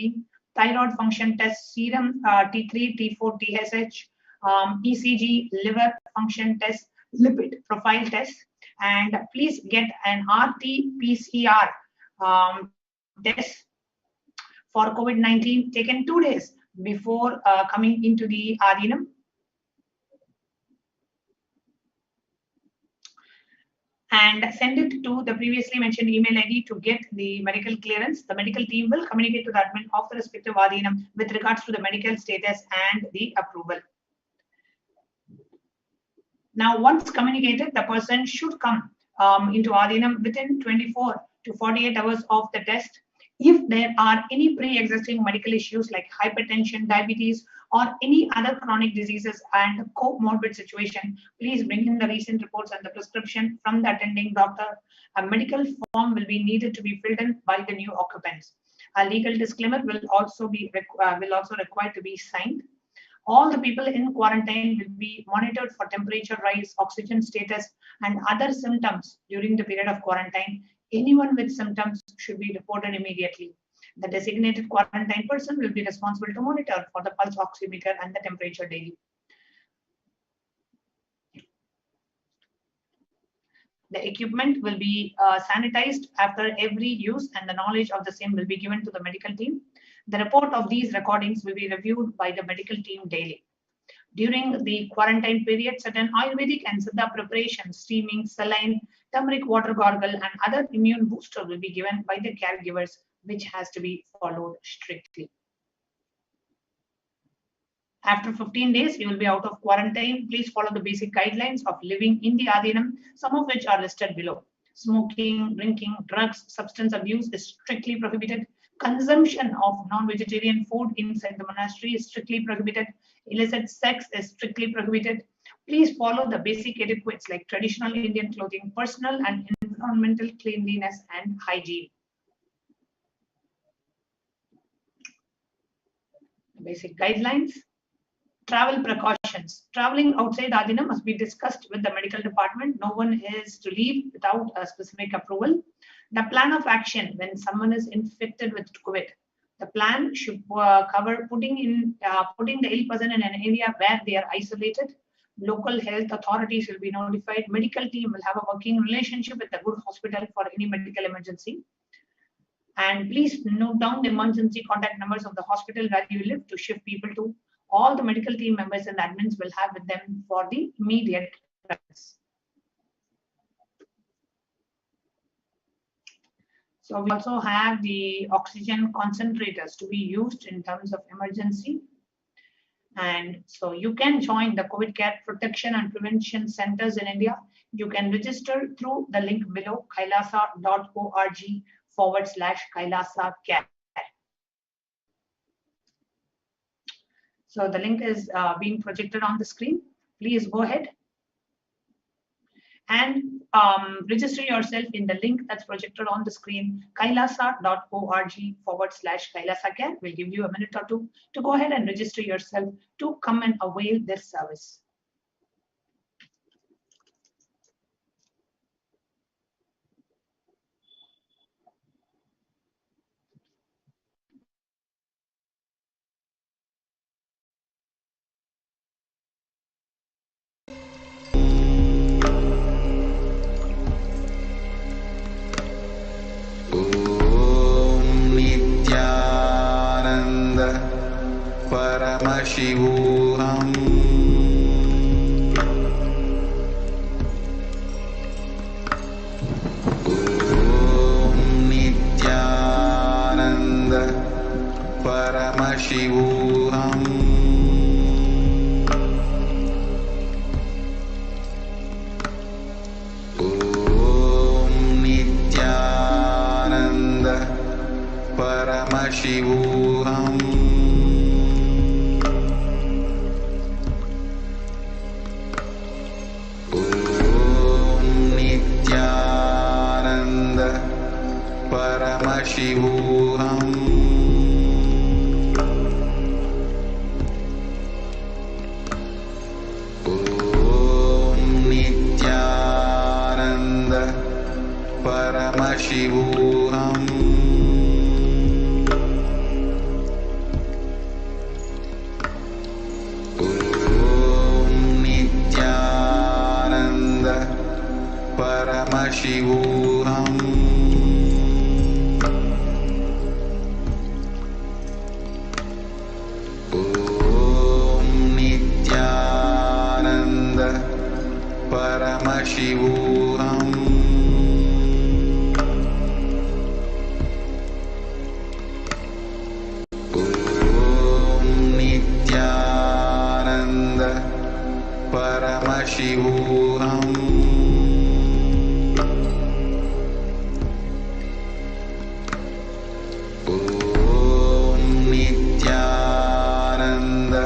thyroid function test, serum T3, T4, TSH, ECG, liver function test, lipid profile test, and please get an RT-PCR test for COVID-19 taken 2 days before coming into the Adhinam. And send it to the previously mentioned email ID to get the medical clearance. The medical team will communicate to the admin of the respective Adhinam with regards to the medical status and the approval. Now, once communicated, the person should come into Adhinam within 24 to 48 hours of the test. If there are any pre-existing medical issues like hypertension, diabetes, or any other chronic diseases and comorbid situation, please bring in the recent reports and the prescription from the attending doctor. A medical form will be needed to be filled in by the new occupants. A legal disclaimer will also require to be signed. All the people in quarantine will be monitored for temperature rise, oxygen status, and other symptoms during the period of quarantine. Anyone with symptoms should be reported immediately. The designated quarantine person will be responsible to monitor for the pulse oximeter and the temperature daily. The equipment will be sanitized after every use, and the knowledge of the same will be given to the medical team. The report of these recordings will be reviewed by the medical team daily. During the quarantine period, certain Ayurvedic and Siddha preparations, steaming, saline, turmeric water gargle, and other immune booster will be given by the caregivers, which has to be followed strictly. After 15 days, you will be out of quarantine. Please follow the basic guidelines of living in the Adhinam, some of which are listed below. Smoking, drinking, drugs, substance abuse is strictly prohibited. Consumption of non-vegetarian food inside the monastery is strictly prohibited. Illicit sex is strictly prohibited. Please follow the basic etiquettes like traditional Indian clothing, personal and environmental cleanliness and hygiene. Basic guidelines. Travel precautions. Traveling outside Adhinam must be discussed with the medical department. No one is to leave without a specific approval. The plan of action when someone is infected with COVID. The plan should cover putting the ill person in an area where they are isolated, Local health authorities will be notified. Medical team will have a working relationship with a good hospital for any medical emergency. And please note down the emergency contact numbers of the hospital where you live to shift people to. All the medical team members and admins will have with them for the immediate crisis. So we also have the oxygen concentrators to be used in terms of emergency. And so you can join the COVID care protection and prevention centers in India. You can register through the link below, kailasa.org/Kailasa care. So the link is being projected on the screen. Please go ahead and register yourself in the link that's projected on the screen, kailasa.org/Kailasa care. We'll give you a minute or two to go ahead and register yourself to come and avail this service. Paramashivoham. Om Nithyananda Paramashivoham. Om Nithyananda Paramashivoham. Paramashivoham. Om Nithyananda Paramashivoham. Om Nithyananda Paramashivoham. Paramashivoham. Om Nithyananda Paramashivoham. Om Nithyananda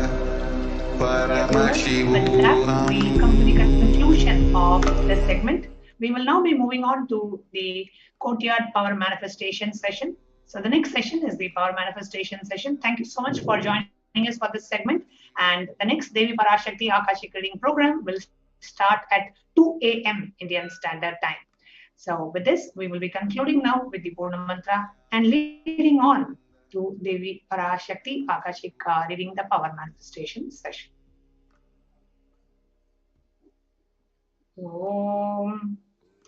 Paramashivoham. We come to the conclusion of this segment. We will now be moving on to the courtyard power manifestation session. So the next session is the power manifestation session. Thank you so much for joining us for this segment. And the next Devi Parashakti Akashic reading program will start at 2 a.m. Indian Standard Time. So with this, we will be concluding now with the Purna Mantra and leading on to Devi Parashakti Akashic reading the power manifestation session. Om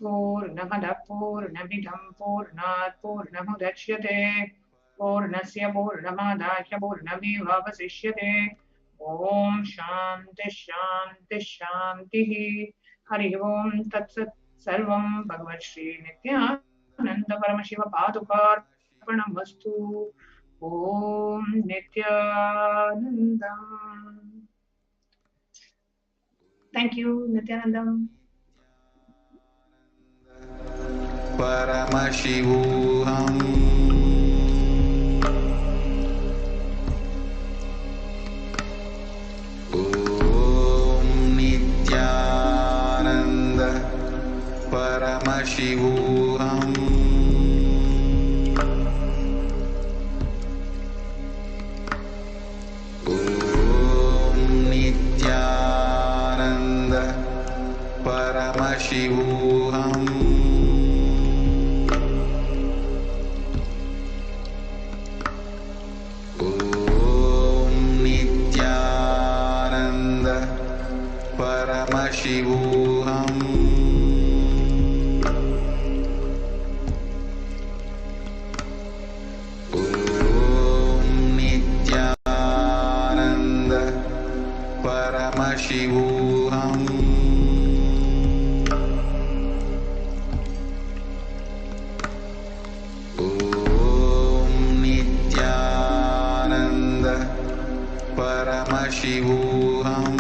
Purnamada Purnamidam Purnat Purnamudachyate Purnasya Purnamadakya Purnamevavasishyate. Om Shanti Shanti Shanti. Hari Om Tatsat Sarvam Bhagavad Shri Nithyananda Paramashiva Padukarpanamastu. Om Nithyanandam. Thank you, Nithyanandam. Paramashivoham. Om Nithyananda Paramashivoham. Om Nithyananda Paramashivoham. Om Nithyananda Paramashivoham. Om Nithyananda Paramashivoham. Om Nithyananda Paramashivoham.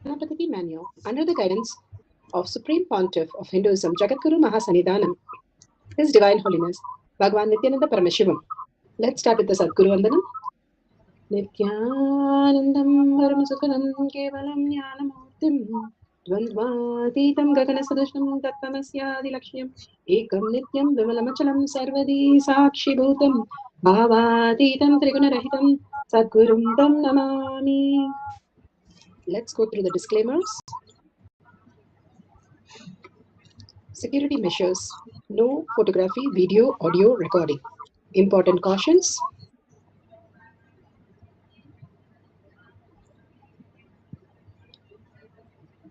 Homeopathic Manual under the guidance of Supreme Pontiff of Hinduism, Jagadguru Mahasannidhanam, His Divine Holiness, Bhagwan Nithyananda Paramashivam. Let's start with the Sadguru Vandanam. Nithyanandam Paramasukhanam Kevalam Jnanamurtim Dvandvatītam Gaganasadushnam Tattvamasyaadilakshmyam Ekam Nityam Vimalamachalam Sarvadi Sakshibhutam Bhavatītam Trigunarahitam Sadgurum Tam Namami. Let's go through the disclaimers. Security measures. No photography, video, audio recording. Important cautions.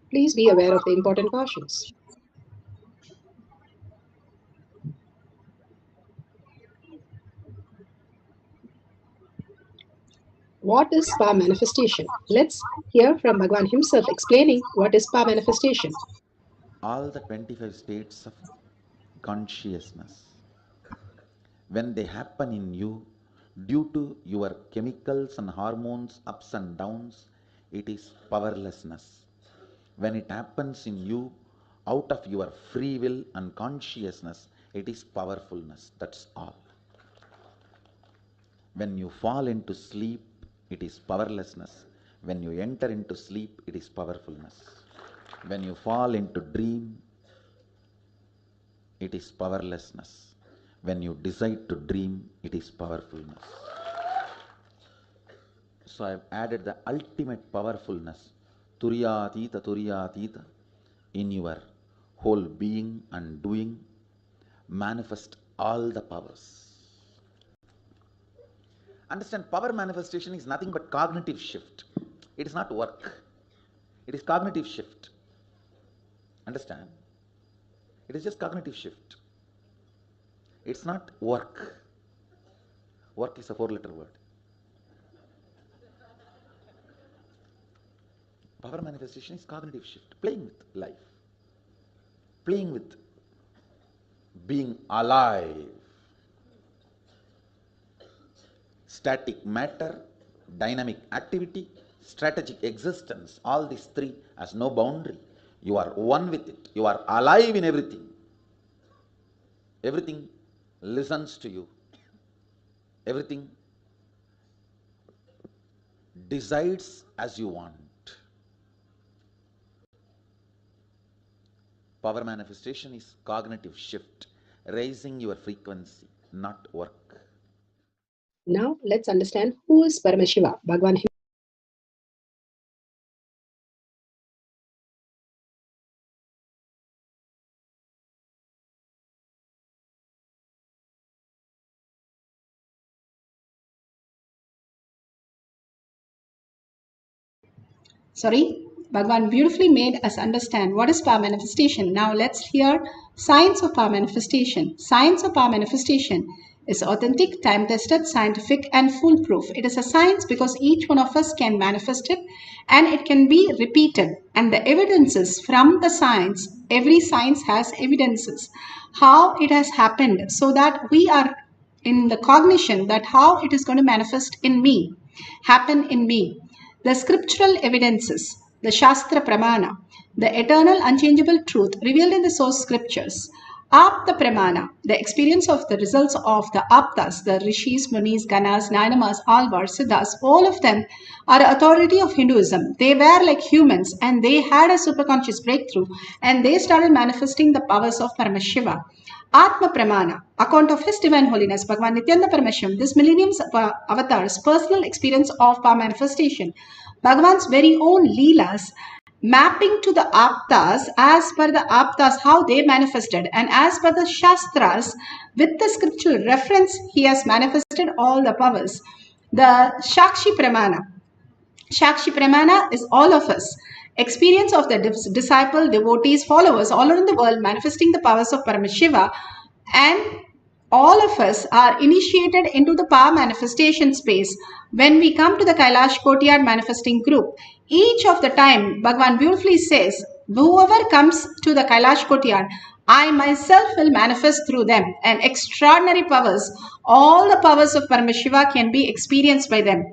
Please be aware of the important cautions. What is spa manifestation? Let's hear from Bhagwan himself explaining what is spa manifestation. All the 25 states of consciousness, when they happen in you, due to your chemicals and hormones ups and downs, it is powerlessness. When it happens in you, out of your free will and consciousness, it is powerfulness. That's all. When you fall into sleep, it is powerlessness. When you enter into sleep, it is powerfulness. When you fall into dream, it is powerlessness. When you decide to dream, it is powerfulness. So I have added the ultimate powerfulness, Turyatita, in your whole being and doing, manifest all the powers. Understand, power manifestation is nothing but cognitive shift. It is not work. It is cognitive shift. Understand? It is just cognitive shift. It's not work. Work is a 4-letter word. Power manifestation is cognitive shift, playing with life, playing with being alive. Static matter, dynamic activity, strategic existence, all these three has no boundary. You are one with it. You are alive in everything. Everything listens to you. Everything decides as you want. Power manifestation is cognitive shift, raising your frequency, not work. Now let's understand who is Paramashiva, Bhagwan Bhagavan beautifully made us understand what is power manifestation. Now let's hear science of power manifestation. Science of power manifestation is authentic, time-tested, scientific and foolproof. It is a science because each one of us can manifest it and it can be repeated. And the evidences from the science, every science has evidences, how it has happened, so that we are in the cognition that how it is going to manifest in me, happen in me. The scriptural evidences, the Shastra Pramana, the eternal unchangeable truth revealed in the source scriptures. Apta Pramana, the experience of the results of the Aptas, the Rishis, Munis, Ganas, Nainamas, Alvars, Siddhas, all of them are authority of Hinduism. They were like humans and they had a superconscious breakthrough and they started manifesting the powers of Paramashiva. Atma Pramana, account of His Divine Holiness, Bhagavan Nithyananda Paramashivam, this millennium's avatar's personal experience of power manifestation. Bhagavan's very own Leelas, mapping to the Aptas, as per the Aptas, how they manifested, and as per the Shastras, with the scriptural reference, he has manifested all the powers. The Shakshi Pramana. Shakshi Pramana is all of us. Experience of the disciple, devotees, followers all around the world manifesting the powers of Paramashiva, and all of us are initiated into the power manifestation space when we come to the Kailash Courtyard manifesting group. Each of the time, Bhagavan beautifully says, whoever comes to the Kailash Courtyard, I myself will manifest through them, and extraordinary powers, all the powers of Paramashiva can be experienced by them.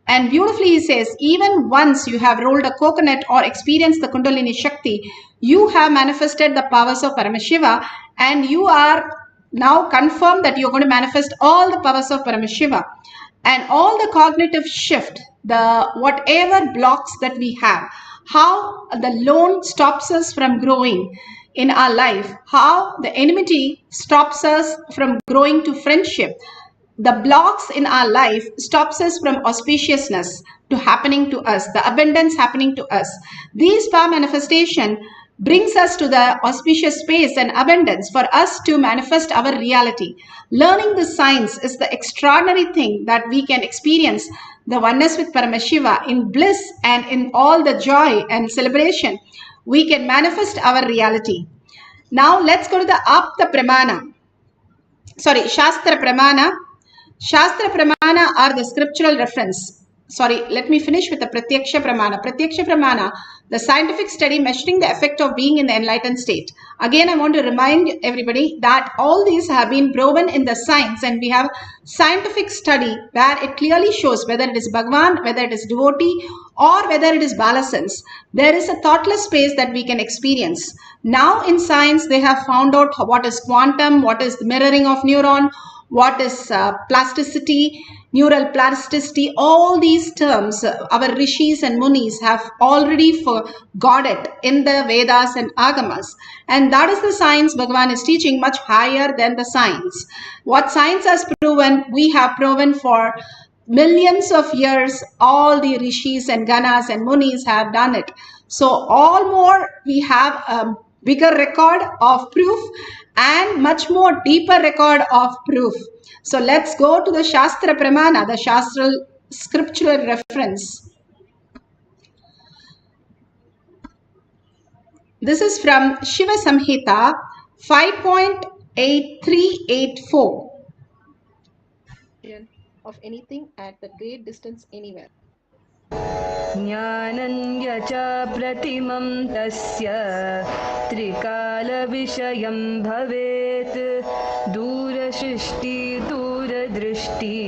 And beautifully he says, even once you have rolled a coconut or experienced the Kundalini Shakti, you have manifested the powers of Paramashiva, and you are now confirmed that you're going to manifest all the powers of Paramashiva. And all the cognitive shift, the whatever blocks that we have, how the loan stops us from growing in our life, how the enmity stops us from growing to friendship, the blocks in our life stops us from auspiciousness to happening to us, the abundance happening to us. These power manifestation brings us to the auspicious space and abundance for us to manifest our reality. Learning the science is the extraordinary thing that we can experience the oneness with Paramashiva in bliss and in all the joy and celebration. We can manifest our reality. Now let's go to the Apta Pramana. Shastra Pramana. Shastra Pramana are the scriptural reference. Let me finish with the Pratyaksha Pramana. Pratyaksha Pramana, the scientific study measuring the effect of being in the enlightened state. Again, I want to remind everybody that all these have been proven in the science, and we have scientific study where it clearly shows whether it is Bhagavan, whether it is devotee, or whether it is Balasans. There is a thoughtless space that we can experience. Now in science, they have found out what is quantum, what is the mirroring of neuron, what is plasticity, neural plasticity. All these terms our rishis and munis have already got it in the Vedas and Agamas, and that is the science Bhagavan is teaching, much higher than the science. What science has proven, we have proven for millions of years. All the rishis and ganas and munis have done it. So all more we have a bigger record of proof and much more deeper record of proof. So let's go to the Shastra Pramana, the Shastral scriptural reference. This is from Shiva Samhita 5.8384. Of anything at the great distance anywhere. ज्ञानन्य च प्रतिमं तस्य त्रिकालविषयं भवेत् दूरसृष्टि दूरदृष्टि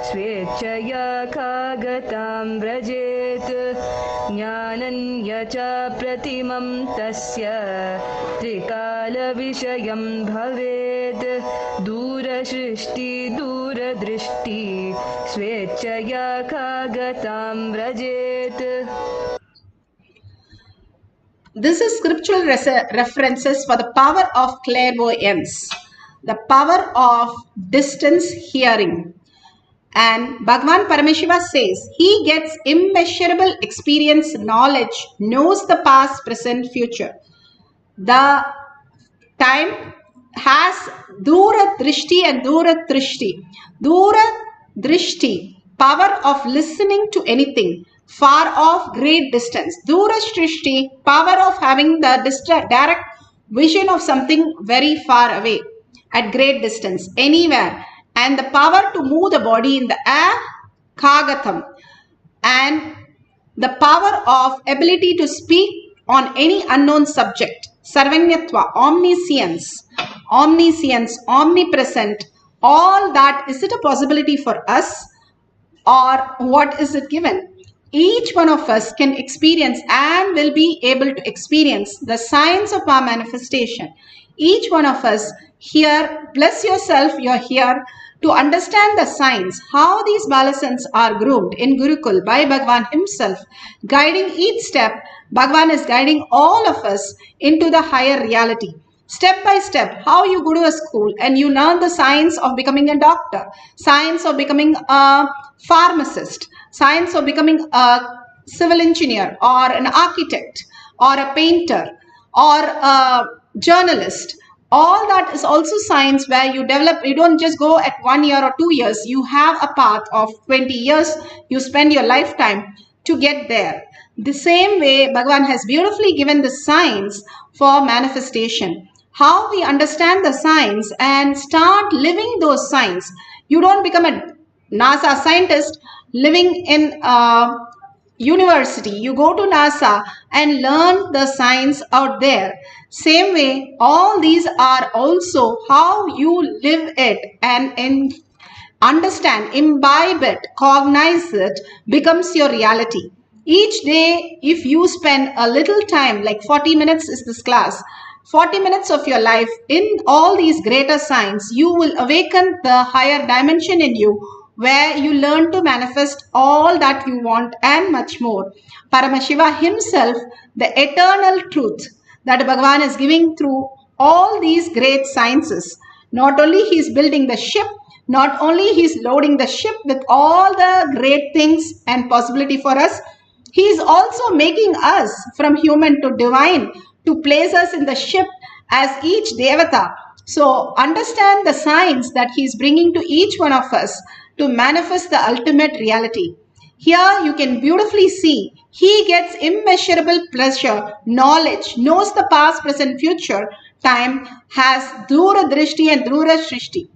स्वेच्छया कागतां व्रजेत् ज्ञानन्य च प्रतिमं तस्य त्रिकालविषयं भवेत् दूरसृष्टि दूरदृष्टि स्वेच्छया कागतां व्रजेत्. This is scriptural references for the power of clairvoyance, the power of distance hearing. And Bhagavan Paramashiva says he gets immeasurable experience, knowledge, knows the past, present, future. The time has Dura Drishti and Dura Trishti. Dura Drishti, power of listening to anything, far off, great distance. Durashrishti, power of having the direct vision of something very far away, at great distance, anywhere. And the power to move the body in the air, Kagatam. And the power of ability to speak on any unknown subject, Sarvanyatva, omniscience, omnipresent, all that. Is it a possibility for us, or what is it given? Each one of us can experience and will be able to experience the science of our manifestation. Each one of us here, bless yourself, you're here to understand the science, how these balasans are groomed in Gurukul by Bhagavan himself, guiding each step. Bhagavan is guiding all of us into the higher reality. Step by step, how you go to a school and you learn the science of becoming a doctor, science of becoming a pharmacist, science of becoming a civil engineer or an architect or a painter or a journalist. All that is also science where you develop. You don't just go at 1 year or 2 years. You have a path of 20 years. You spend your lifetime to get there. The same way, Bhagavan has beautifully given the science for manifestation. How we understand the science and start living those science. You don't become a NASA scientist living in a university. You go to NASA and learn the science out there. Same way, all these are also how you live it and understand, imbibe it, cognize it, becomes your reality. Each day, if you spend a little time, like 40 minutes is this class, 40 minutes of your life in all these greater signs, you will awaken the higher dimension in you, where you learn to manifest all that you want and much more. Paramashiva himself, the eternal truth that Bhagavan is giving through all these great sciences. Not only he is building the ship, not only he is loading the ship with all the great things and possibility for us, he is also making us from human to divine, to place us in the ship as each Devata. So understand the science that he is bringing to each one of us to manifest the ultimate reality. Here you can beautifully see he gets immeasurable pleasure, knowledge, knows the past, present, future, time, has Dura Drishti and Dura Shrishti.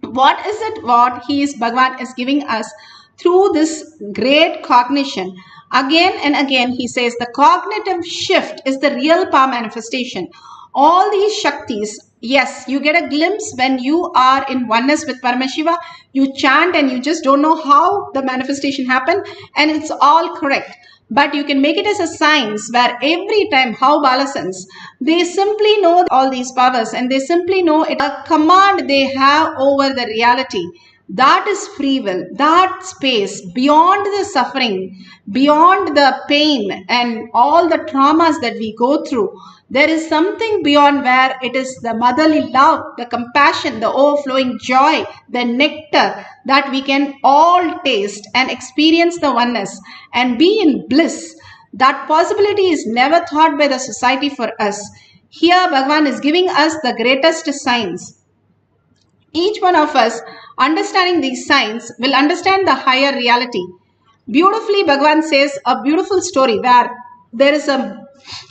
What is it what Bhagavan is giving us through this great cognition? Again and again he says the cognitive shift is the real power manifestation. All these Shaktis, yes, you get a glimpse when you are in oneness with Paramashiva. You chant and you just don't know how the manifestation happened, and it's all correct. But you can make it as a science where every time how Balasans, they simply know all these powers and they simply know it, a command they have over the reality. That is free will, that space beyond the suffering, beyond the pain and all the traumas that we go through. There is something beyond where it is the motherly love, the compassion, the overflowing joy, the nectar that we can all taste and experience the oneness and be in bliss. That possibility is never thought by the society for us. Here Bhagavan is giving us the greatest signs. Each one of us understanding these signs will understand the higher reality. Beautifully Bhagavan says a beautiful story where there is a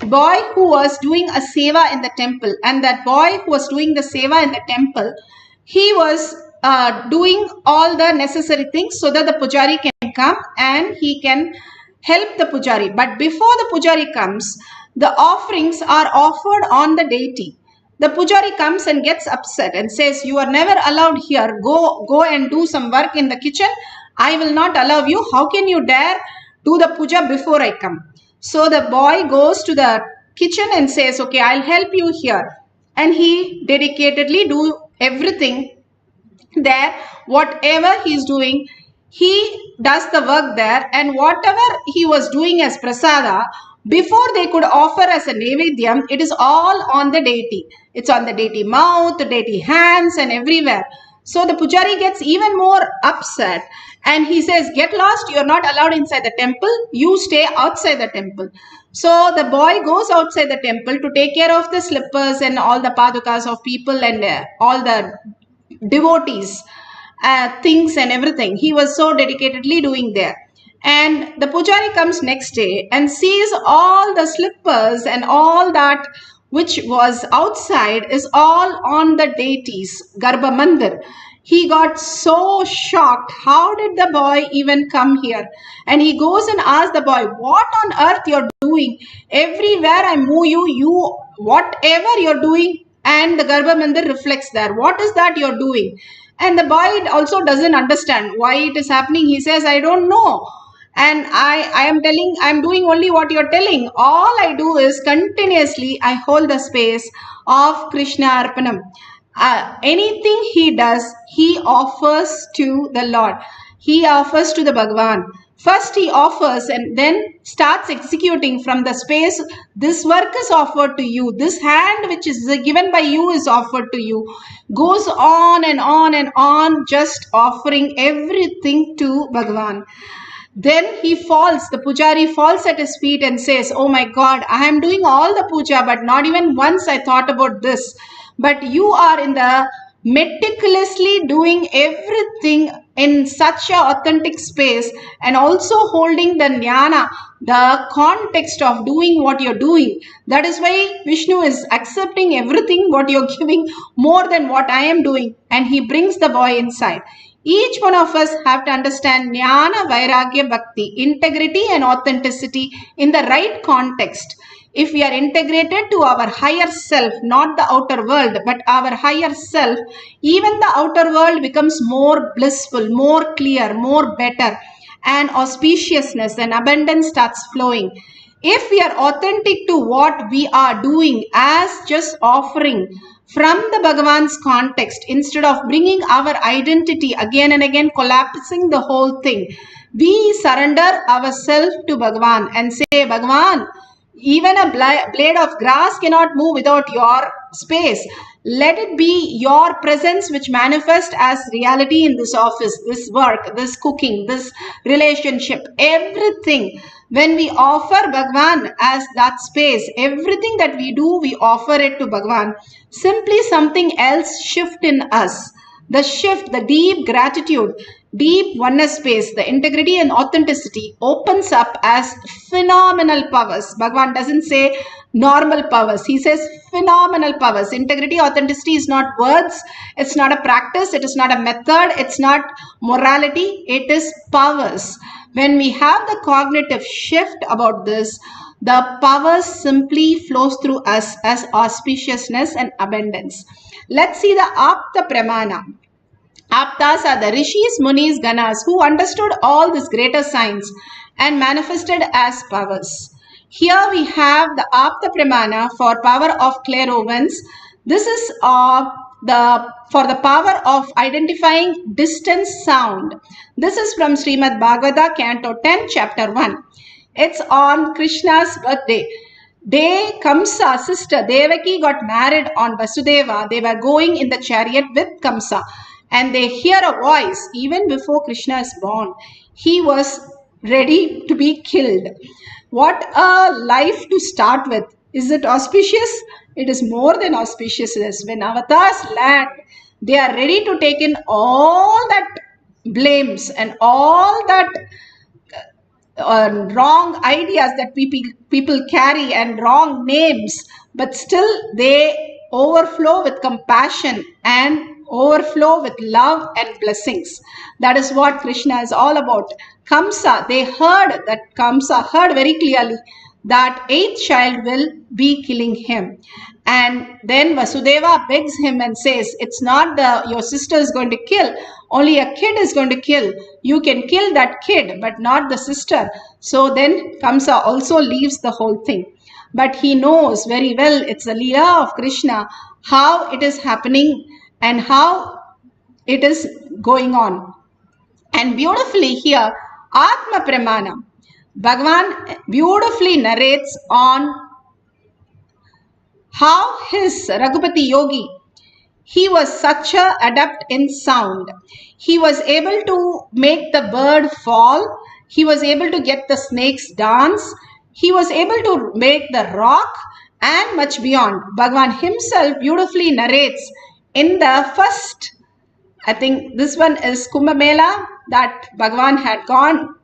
boy who was doing a seva in the temple, and that boy who was doing the seva in the temple, he was doing all the necessary things so that the pujari can come and he can help the pujari. But before the pujari comes, the offerings are offered on the deity. The pujari comes and gets upset and says, you are never allowed here. Go and do some work in the kitchen. I will not allow you. How can you dare do the puja before I come? So the boy goes to the kitchen and says, okay, I'll help you here. And he dedicatedly do everything there. Whatever he's doing, he does the work there. And whatever he was doing as prasada, before they could offer as a nevedyam, it is all on the deity. It's on the deity mouth, the deity hands and everywhere. So the pujari gets even more upset and he says, get lost, you are not allowed inside the temple, you stay outside the temple. So the boy goes outside the temple to take care of the slippers and all the padukas of people and all the devotees, things and everything. He was so dedicatedly doing there. And the pujari comes next day and sees all the slippers and all that which was outside is all on the deities, Garbha Mandir. He got so shocked. How did the boy even come here? And he goes and asks the boy, what on earth you're doing? Everywhere I move you, whatever you're doing, and the Garbha Mandir reflects there. What is that you're doing? And the boy also doesn't understand why it is happening. He says, I don't know. And I am telling, I'm doing only what you're telling. All I do is continuously I hold the space of Krishna Arpanam. Anything he does, he offers to the Lord. He offers to the Bhagavan. First he offers and then starts executing from the space. This work is offered to you. This hand which is given by you is offered to you. Goes on and on and on, just offering everything to Bhagavan. Then he falls, the pujari falls at his feet and says, oh my God, I am doing all the puja, but not even once I thought about this. But you are in the meticulously doing everything in such an authentic space and also holding the jnana, the context of doing what you're doing. That is why Vishnu is accepting everything what you're giving more than what I am doing. And he brings the boy inside. Each one of us have to understand Jnana, Vairagya, Bhakti, integrity and authenticity in the right context. If we are integrated to our higher self, not the outer world, but our higher self, even the outer world becomes more blissful, more clear, more better, and auspiciousness and abundance starts flowing. If we are authentic to what we are doing as just offering from the Bhagavan's context, instead of bringing our identity again and again, collapsing the whole thing, we surrender ourselves to Bhagavan and say, Bhagavan, even a blade of grass cannot move without your space. Let it be your presence which manifests as reality in this office, this work, this cooking, this relationship, everything. When we offer Bhagavan as that space, everything that we do, we offer it to Bhagavan. Simply something else shift in us. The shift, the deep gratitude, deep oneness space, the integrity and authenticity opens up as phenomenal powers. Bhagavan doesn't say normal powers. He says phenomenal powers. Integrity, authenticity is not words. It's not a practice. It is not a method. It's not morality. It is powers. When we have the cognitive shift about this, the power simply flows through us as auspiciousness and abundance. Let's see the Apta Pramana. Aptas are the Rishis, Munis, Ganas who understood all these greater signs and manifested as powers. Here we have the Apta Pramana for power of clairvoyance. This is for the power of identifying distant sound. This is from Srimad Bhagavata, Canto 10, Chapter 1. It's on Krishna's birthday. Kamsa, sister Devaki got married on Vasudeva. They were going in the chariot with Kamsa. And they hear a voice even before Krishna is born. He was ready to be killed. What a life to start with. Is it auspicious? It is more than auspiciousness. When avatars land, they are ready to take in all that blames and all that wrong ideas that people carry and wrong names, but still they overflow with compassion and overflow with love and blessings. That is what Krishna is all about. Kamsa, Kamsa heard very clearly that eighth child will be killing him. And then Vasudeva begs him and says, it's not your sister is going to kill, only a kid is going to kill. You can kill that kid, but not the sister. So then Kamsa also leaves the whole thing. But he knows very well it's a Leela of Krishna, how it is happening and how it is going on. And beautifully here, Atma Pramana, Bhagavan beautifully narrates on how his Raghupati Yogi, he was such an adept in sound. He was able to make the bird fall. He was able to get the snakes dance. He was able to make the rock and much beyond. Bhagavan himself beautifully narrates in the first, I think this one is Kumbh Mela, that Bhagavan had gone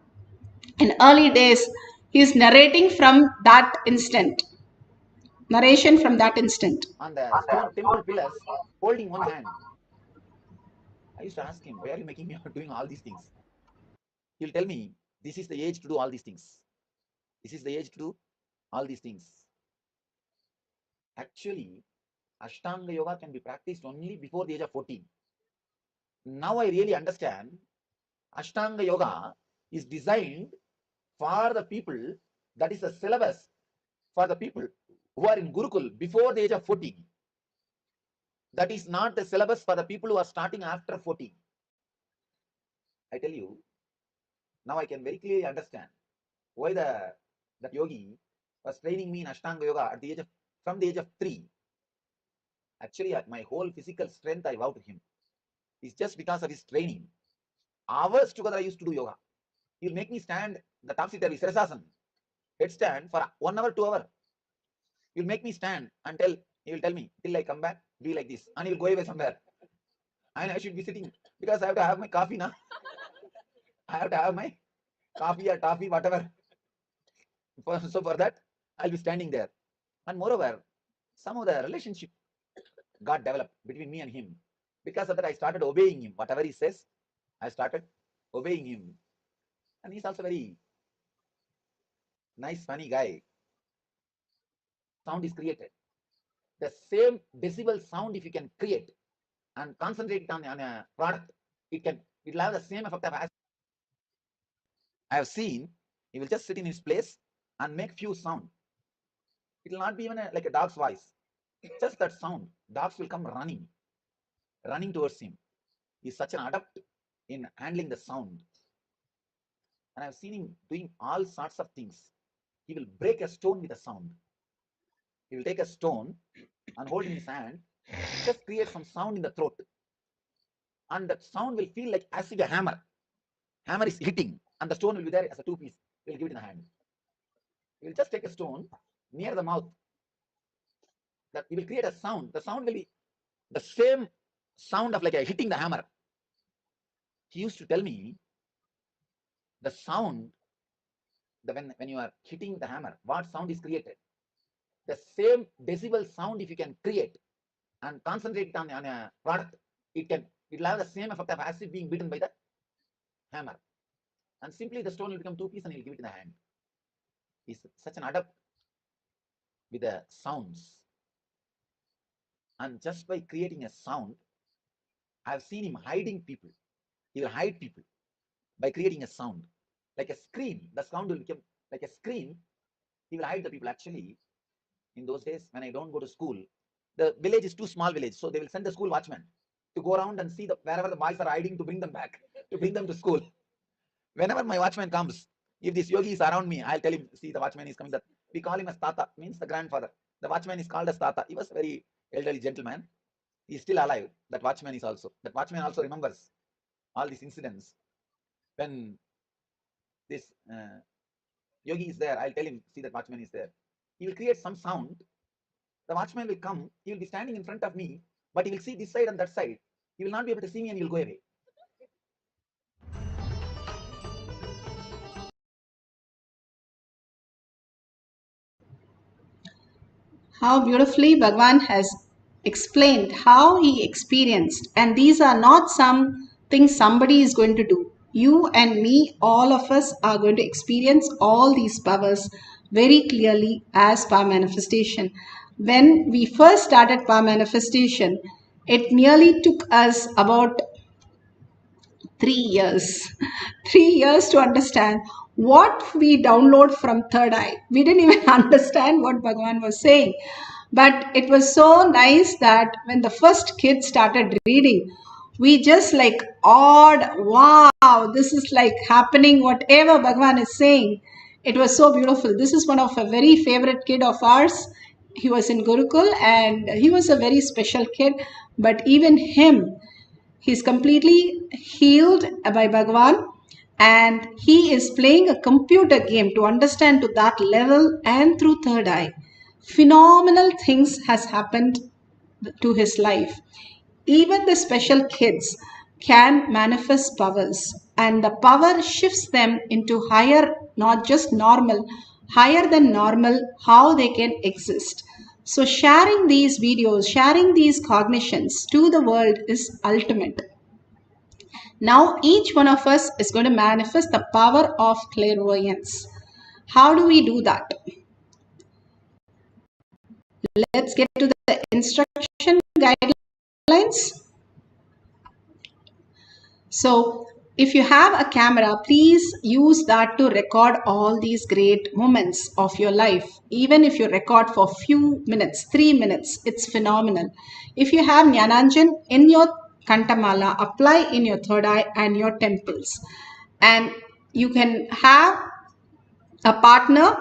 In early days, he's narrating from that instant. Narration from that instant. On the stone temple pillars, holding one hand. I used to ask him, why are you making me doing all these things? He'll tell me, this is the age to do all these things. This is the age to do all these things. Actually, Ashtanga Yoga can be practiced only before the age of 14. Now I really understand Ashtanga Yoga is designed for the people, that is the syllabus for the people who are in Gurukul before the age of 14. That is not the syllabus for the people who are starting after 14. I tell you, now I can very clearly understand why that yogi was training me in Ashtanga Yoga at the age of, from the age of 3. Actually, my whole physical strength I vow to him. It's just because of his training. Hours together I used to do yoga. He'll make me stand the topsy-turvy Sirasasana, headstand for 1 hour, 2 hours. He'll make me stand until he'll tell me, till I come back, be like this. And he'll go away somewhere. And I should be sitting because I have to have my coffee now. I have to have my coffee or toffee, whatever. So for that, I'll be standing there. And moreover, some of the relationship got developed between me and him. Because of that, I started obeying him. Whatever he says, I started obeying him. And he's also very nice, funny guy. Sound is created. The same decibel sound, if you can create and concentrate it on a product, it'll have the same effect as I have seen. He will just sit in his place and make few sound. It will not be even like a dog's voice. Just that sound. Dogs will come running towards him. He's such an adept in handling the sound. And I've seen him doing all sorts of things. He will break a stone with a sound. He will take a stone and hold in his hand, just create some sound in the throat. And that sound will feel like as if a hammer is hitting, and the stone will be there as a 2-piece. He will give it in the hand. He will just take a stone near the mouth. That he will create a sound. The sound will be the same sound of like a hitting the hammer. He used to tell me the sound, when you are hitting the hammer, what sound is created? The same decibel sound, if you can create and concentrate it on a product, it'll have the same effect of as if being beaten by the hammer. And simply the stone will become 2-piece and he'll give it in the hand. He's such an adept with the sounds. And just by creating a sound, I've seen him hiding people. He will hide people by creating a sound. Like a scream, the sound will become like a scream. He will hide the people. Actually, in those days, when I don't go to school, the village is too small village. So they will send the school watchman to go around and see wherever the boys are hiding to bring them back, to bring them to school. Whenever my watchman comes, if this yogi is around me, I'll tell him, see, the watchman is coming. We call him as Tata, means the grandfather. The watchman is called as Tata. He was a very elderly gentleman. He's still alive. That watchman also remembers all these incidents. When this yogi is there, I'll tell him, see, that watchman is there. He will create some sound. The watchman will come. He will be standing in front of me, but he will see this side and that side. He will not be able to see me and he will go away. How beautifully Bhagwan has explained how he experienced. And these are not some things somebody is going to do. You and me, all of us are going to experience all these powers very clearly as power manifestation. When we first started power manifestation, it nearly took us about 3 years. 3 years to understand what we download from third eye. We didn't even understand what Bhagwan was saying. But it was so nice that when the first kid started reading, we just like awed, wow, this is like happening, whatever Bhagwan is saying. It was so beautiful. This is one of a very favorite kid of ours. He was in Gurukul and he was a very special kid. But even him, he's completely healed by Bhagwan and he is playing a computer game to understand to that level and through third eye. Phenomenal things has happened to his life. Even the special kids, can manifest powers, and the power shifts them into higher, not just normal, higher than normal, how they can exist. So sharing these videos, sharing these cognitions to the world is ultimate. Now each one of us is going to manifest the power of clairvoyance. How do we do that? Let's get to the instruction guidelines. So if you have a camera, please use that to record all these great moments of your life. Even if you record for few minutes, 3 minutes, it's phenomenal. If you have Jnananjan in your Kantamala, apply in your third eye and your temples. And you can have a partner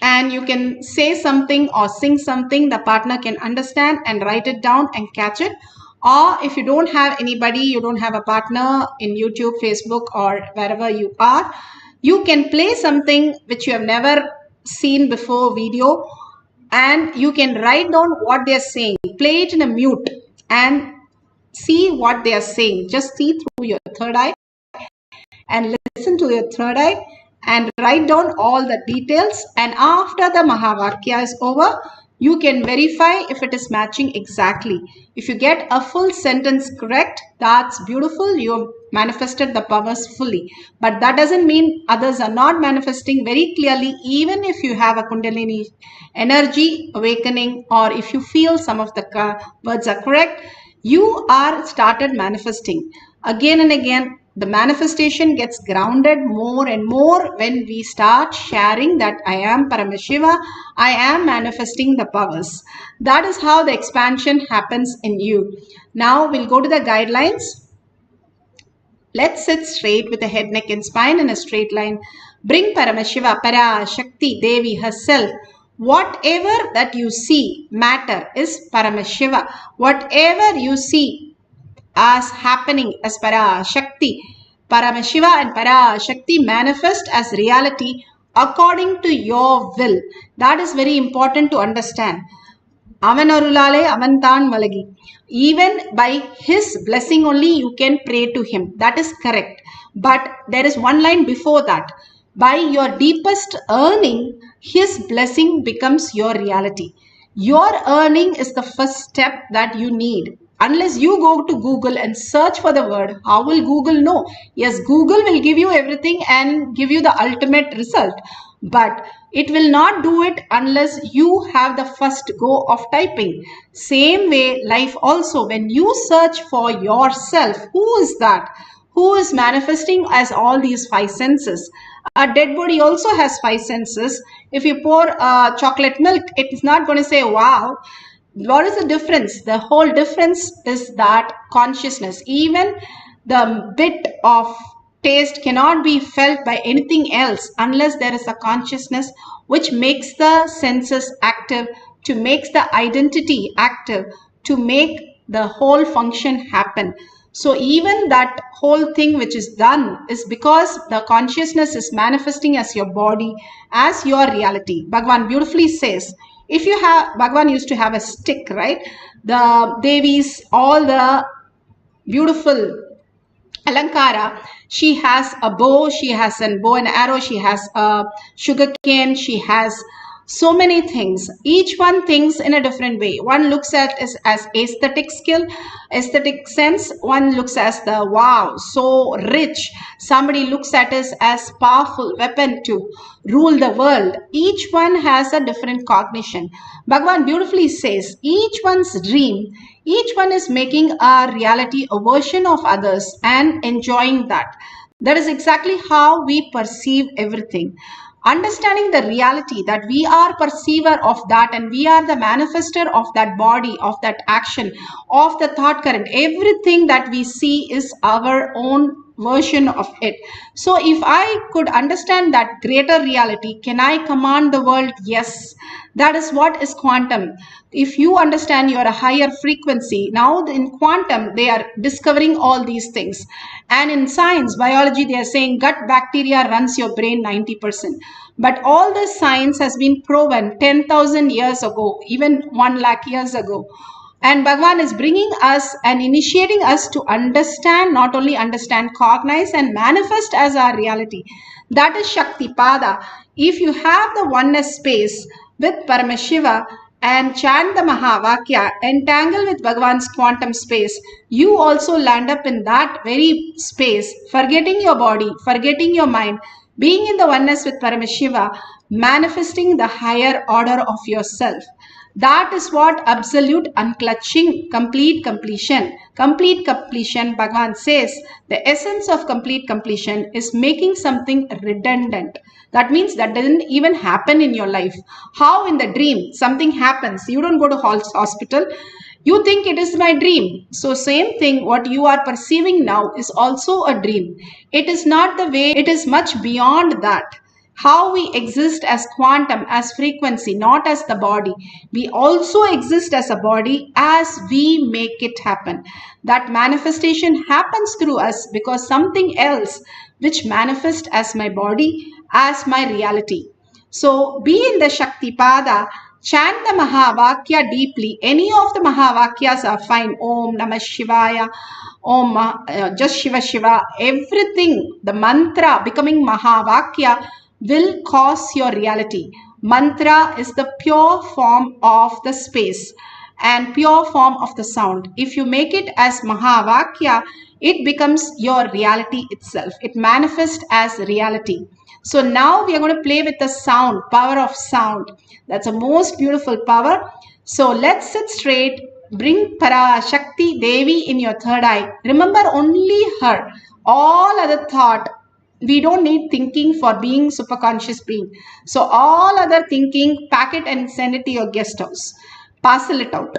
and you can say something or sing something the partner can understand and write it down and catch it. Or if you don't have anybody, you don't have a partner in YouTube, Facebook, or wherever you are, you can play something which you have never seen before video, and you can write down what they are saying. Play it in a mute and see what they are saying. Just see through your third eye and listen to your third eye and write down all the details, and after the Mahavakya is over, you can verify if it is matching exactly. If you get a full sentence correct, that's beautiful. You have manifested the powers fully. But that doesn't mean others are not manifesting very clearly. Even if you have a Kundalini energy awakening, or if you feel some of the words are correct, you are started manifesting. Again and again, the manifestation gets grounded more and more when we start sharing that I am Paramashiva, I am manifesting the powers. That is how the expansion happens in you. Now we'll go to the guidelines. Let's sit straight with the head, neck and spine in a straight line. Bring Paramashiva, Parashakti, Devi herself. Whatever that you see, matter is Paramashiva. Whatever you see as happening as Parashakti, Paramashiva and Parashakti manifest as reality according to your will. That is very important to understand. Avanarulale avantan malagi. Even by his blessing only you can pray to him. That is correct. But there is one line before that. By your deepest earning, his blessing becomes your reality. Your earning is the first step that you need. Unless you go to Google and search for the word, how will Google know? Yes, Google will give you everything and give you the ultimate result. But it will not do it unless you have the first go of typing. Same way, life also, when you search for yourself, who is that? Who is manifesting as all these five senses? A dead body also has five senses. If you pour chocolate milk, it is not going to say, wow. What is the difference? The whole difference is that consciousness. Even the bit of taste cannot be felt by anything else unless there is a consciousness which makes the senses active, to make the identity active, to make the whole function happen. So even that whole thing which is done is because the consciousness is manifesting as your body, as your reality. Bhagavan beautifully says, if you have, Bhagavan used to have a stick, right? The Devis, all the beautiful Alankara, she has a bow, she has a bow and arrow, she has a sugar cane, she has so many things. Each one thinks in a different way. One looks at it as aesthetic skill, aesthetic sense. One looks as the wow, so rich. Somebody looks at it as powerful weapon to rule the world. Each one has a different cognition. Bhagavan beautifully says, each one's dream, each one is making a reality, a version of others and enjoying that. That is exactly how we perceive everything. Understanding the reality that we are perceiver of that and we are the manifester of that body, of that action, of the thought current. Everything that we see is our own version of it. So if I could understand that greater reality, can I command the world? Yes. That is what is quantum. If you understand you are a higher frequency, now in quantum, they are discovering all these things. And in science, biology, they are saying gut bacteria runs your brain 90%. But all this science has been proven 10,000 years ago, even 1 lakh years ago. And Bhagavan is bringing us and initiating us to understand, not only understand, cognize and manifest as our reality. That is Shakti Pada. If you have the oneness space with Paramashiva and chant the Mahavakya, entangle with Bhagavan's quantum space, you also land up in that very space, forgetting your body, forgetting your mind, being in the oneness with Paramashiva, manifesting the higher order of yourself. That is what absolute unclutching, complete completion. Complete completion, Bhagavan says, the essence of complete completion is making something redundant. That means that doesn't even happen in your life. How in the dream something happens, you don't go to hospital, you think it is my dream. So same thing, what you are perceiving now is also a dream. It is not the way, it is much beyond that. How we exist as quantum, as frequency, not as the body. We also exist as a body as we make it happen. That manifestation happens through us because something else which manifests as my body, as my reality. So be in the Shakti Pada, chant the Mahavakya deeply. Any of the Mahavakyas are fine. Om Namah Shivaya, Om just Shiva Shiva, everything, the mantra becoming Mahavakya will cause your reality. Mantra is the pure form of the space and pure form of the sound. If you make it as Mahavakya, it becomes your reality itself. It manifests as reality. So now we are going to play with the sound, power of sound. That's a most beautiful power. So let's sit straight. Bring Parashakti Devi in your third eye. Remember only her. All other thought, we don't need thinking for being super conscious being. So all other thinking, pack it and send it to your guest house. Parcel it out.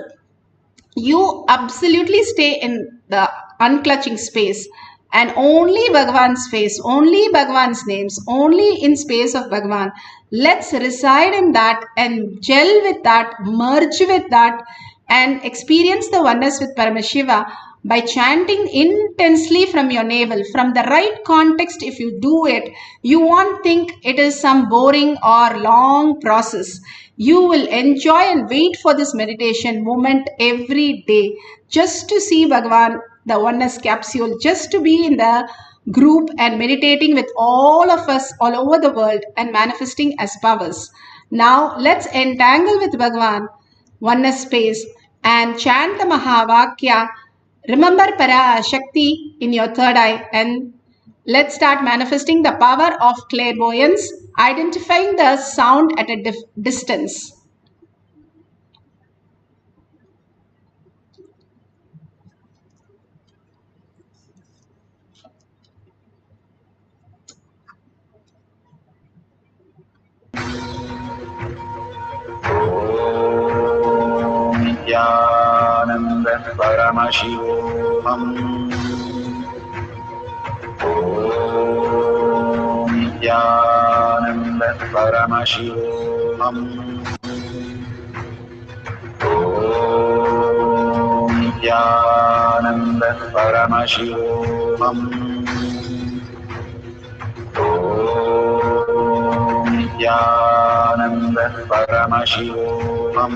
You absolutely stay in the unclutching space and only Bhagavan's face, only Bhagavan's names, only in space of Bhagavan. Let's reside in that and gel with that, merge with that and experience the oneness with Paramashiva by chanting intensely from your navel. From the right context, if you do it, you won't think it is some boring or long process. You will enjoy and wait for this meditation moment every day just to see Bhagavan, the oneness capsule, just to be in the group and meditating with all of us all over the world and manifesting as powers. Now let's entangle with Bhagavan, oneness space, and chant the Mahavakya. Remember Parashakti in your third eye and let's start manifesting the power of clairvoyance, identifying the sound at a distance. Nithyananda Paramashivoham. Om Nithyananda Paramashivoham. Om Nithyananda Paramashivoham. Om Nithyananda Paramashivoham.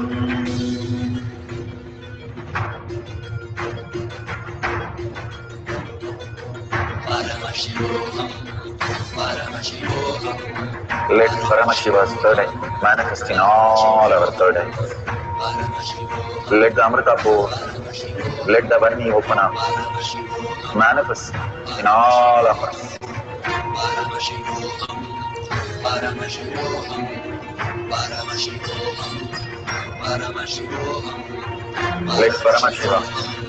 Let Paramashiva's third eye manifest in all our third eyes. Let the Amrita pour, let the Varni open up, manifest in all of us. Let Paramashiva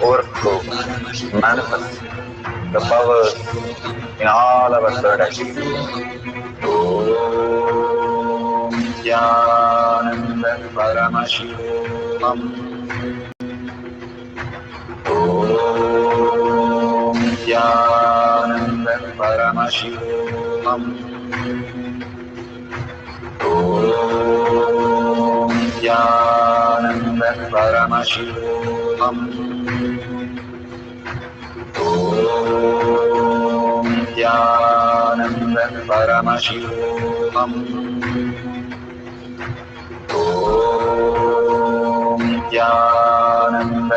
overflow, manifest the powers in all our third eyes. Om Nithyananda Paramashivoham. Om Nithyananda Paramashivoham. Om Nithyananda Paramashivoham. Om Nithyananda Paramashivoham. Om Nithyananda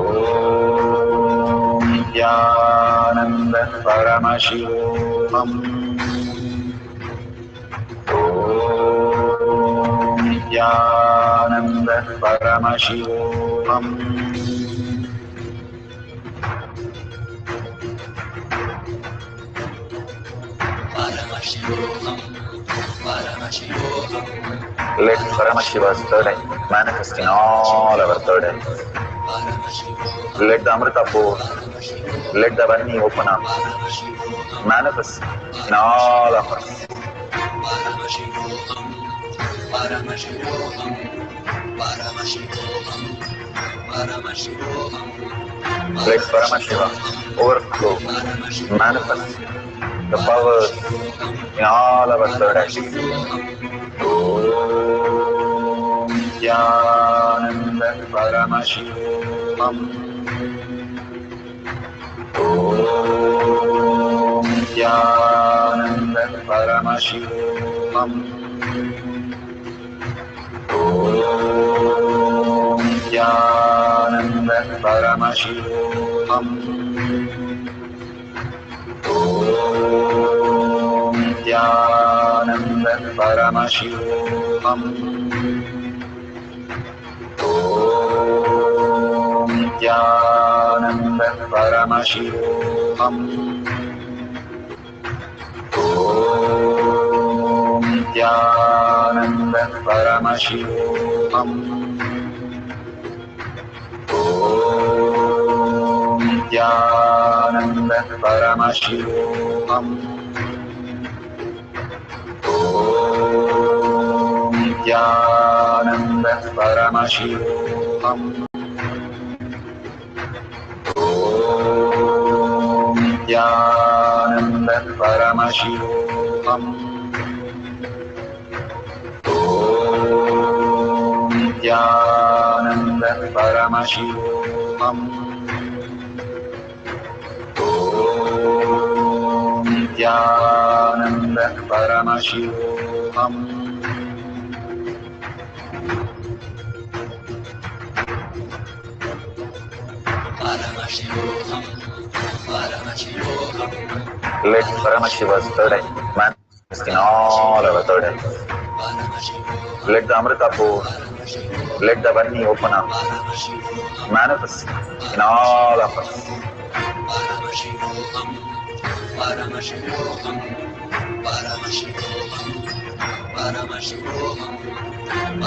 Paramashivoham. Om Nithyananda Paramashivoham. Let Paramashiva's third eye manifest in all our third eyes. Let the Amrita pour, let the Varni open up, manifest in all of us. Let Paramashiva overflow, manifest the powers in all our third eyes. Om Nithyananda Paramashivoham. Om Nithyananda Paramashivoham. Om Nithyananda Paramashivoham. Om Nithyananda Paramashivoham. Om Nithyananda Paramashivoham. Om Nithyananda Paramashivoham. Om Nithyananda Paramashivoham. Om Nithyananda Paramashivoham. Om Nithyananda Paramashivoham. Om Nithyananda Paramashivoham. Om Nithyananda Paramashivoham. Let Paramashiva's third eye manifest in all our third eyes. Let the Amrita pour, let the Varni open up, manifest in all of us.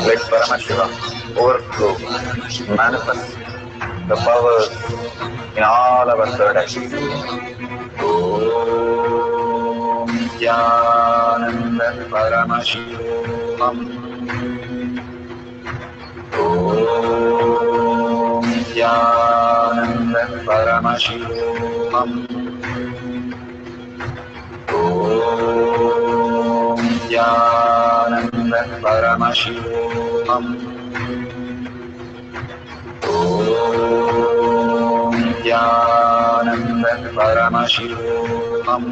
Let Paramashiva overflow, manifest the powers in all our third eyes. Om Nithyananda Paramashivoham. Om Nithyananda Paramashivoham. Om Nithyananda Paramashivoham. Om Nithyananda Paramashivoham.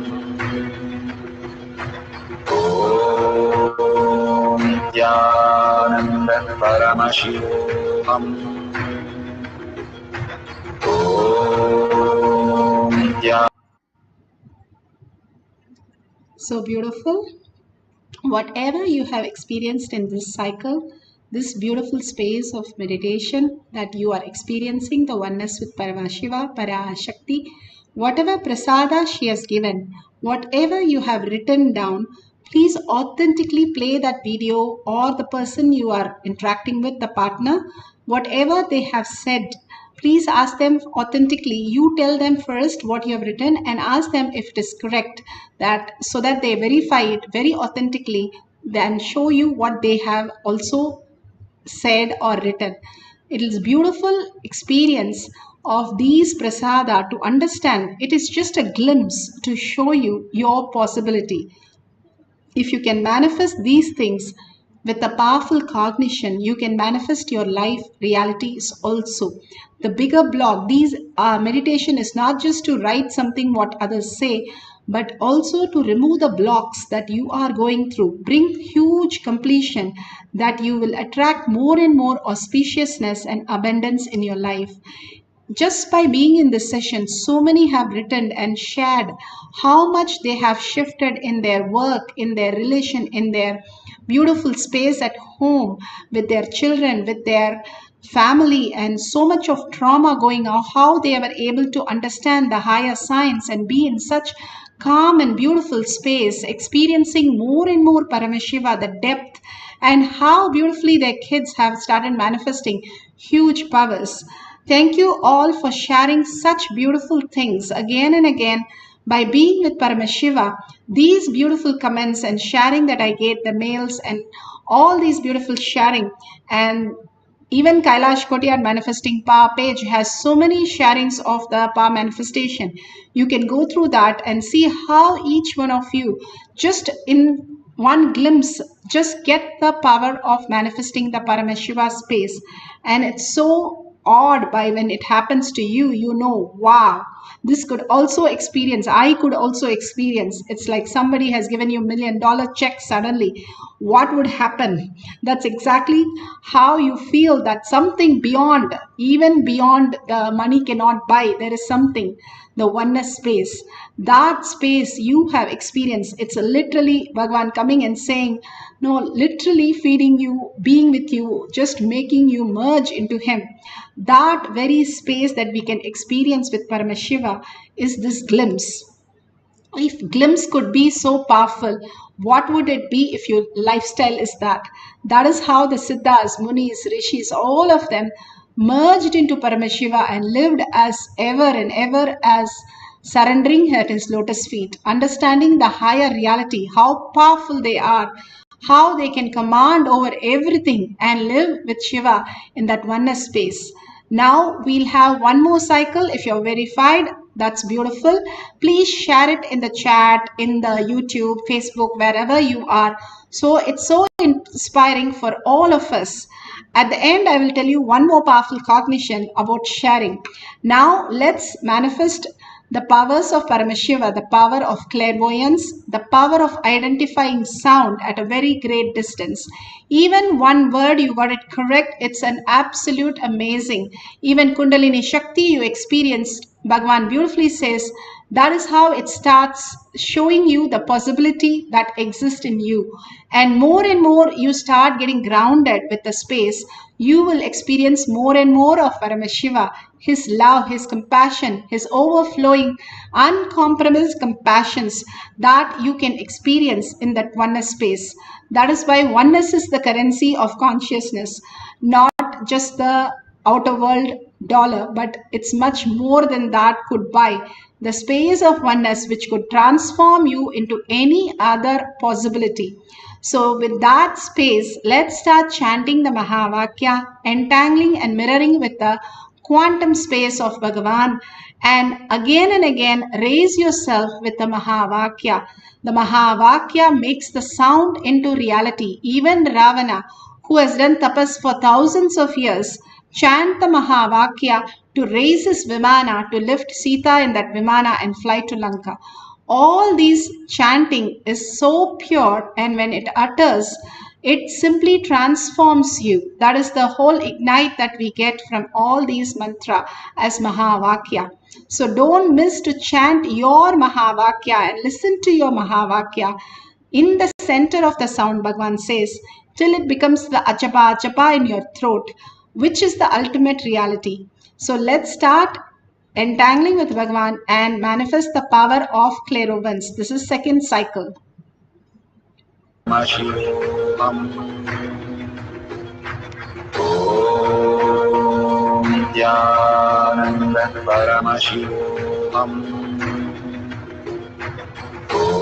Om Nithyananda Paramashivoham. Om Nithyananda. So beautiful. Whatever you have experienced in this cycle, this beautiful space of meditation that you are experiencing, the oneness with Paramashiva, Parashakti, whatever prasada she has given, whatever you have written down, please authentically play that video, or the person you are interacting with, the partner, whatever they have said, please ask them authentically. You tell them first what you have written and ask them if it is correct, that so that they verify it very authentically, then show you what they have also said or written. It is beautiful experience of these prasada to understand. It is just a glimpse to show you your possibility. If you can manifest these things with a powerful cognition, you can manifest your life realities also. The bigger block, these meditation is not just to write something what others say, but also to remove the blocks that you are going through. Bring huge completion that you will attract more and more auspiciousness and abundance in your life. Just by being in this session, so many have written and shared how much they have shifted in their work, in their relation, in their beautiful space at home, with their children, with their family, and so much of trauma going on, how they were able to understand the higher science and be in such calm and beautiful space, experiencing more and more Paramashiva, the depth, and how beautifully their kids have started manifesting huge powers. Thank you all for sharing such beautiful things again and again. By being with Paramashiva, these beautiful comments and sharing that I get, the mails and all these beautiful sharing, and even Kailash Kotiyar Manifesting Power page has so many sharings of the power manifestation. You can go through that and see how each one of you, just in one glimpse, just get the power of manifesting the Paramashiva space. And it's so odd by when it happens to you, you know, wow, this could also experience, I could also experience. It's like somebody has given you $1 million check suddenly. What would happen? That's exactly how you feel, that something beyond, even beyond the money cannot buy, there is something, the oneness space. That space you have experienced, it's literally Bhagavan coming and saying, no, literally feeding you, being with you, just making you merge into Him. That very space that we can experience with Paramashiva is this glimpse. If glimpse could be so powerful, what would it be if your lifestyle is that? That is how the Siddhas, Munis, Rishis, all of them merged into Paramashiva and lived as ever and ever as surrendering at His lotus feet, understanding the higher reality, how powerful they are, how they can command over everything and live with Shiva in that oneness space. Now we'll have one more cycle. If you're verified, that's beautiful. Please share it in the chat, in the YouTube, Facebook, wherever you are. So it's so inspiring for all of us. At the end, I will tell you one more powerful cognition about sharing. Now let's manifest the powers of Paramashiva, the power of clairvoyance, the power of identifying sound at a very great distance. Even one word you got it correct, it's an absolute amazing. Even Kundalini Shakti you experience, Bhagavan beautifully says, that is how it starts showing you the possibility that exists in you. And more you start getting grounded with the space, you will experience more and more of Paramashiva, His love, His compassion, His overflowing, uncompromised compassions that you can experience in that oneness space. That is why oneness is the currency of consciousness, not just the outer world dollar, but it's much more than that could buy. The space of oneness which could transform you into any other possibility. So with that space, let's start chanting the Mahavakya, entangling and mirroring with the quantum space of Bhagavan, and again raise yourself with the Mahavakya. The Mahavakya makes the sound into reality. Even Ravana, who has done tapas for thousands of years, chant the Mahavakya to raise his Vimana, to lift Sita in that Vimana and fly to Lanka. All these chanting is so pure, and when it utters, it simply transforms you. That is the whole ignite that we get from all these mantra as Mahavakya. So don't miss to chant your Mahavakya and listen to your Mahavakya in the center of the sound, Bhagavan says, till it becomes the achapa in your throat, which is the ultimate reality. So let's start entangling with Bhagavan and manifest the power of clairvoyance. This is second cycle. Nithyananda Paramashivoham. Om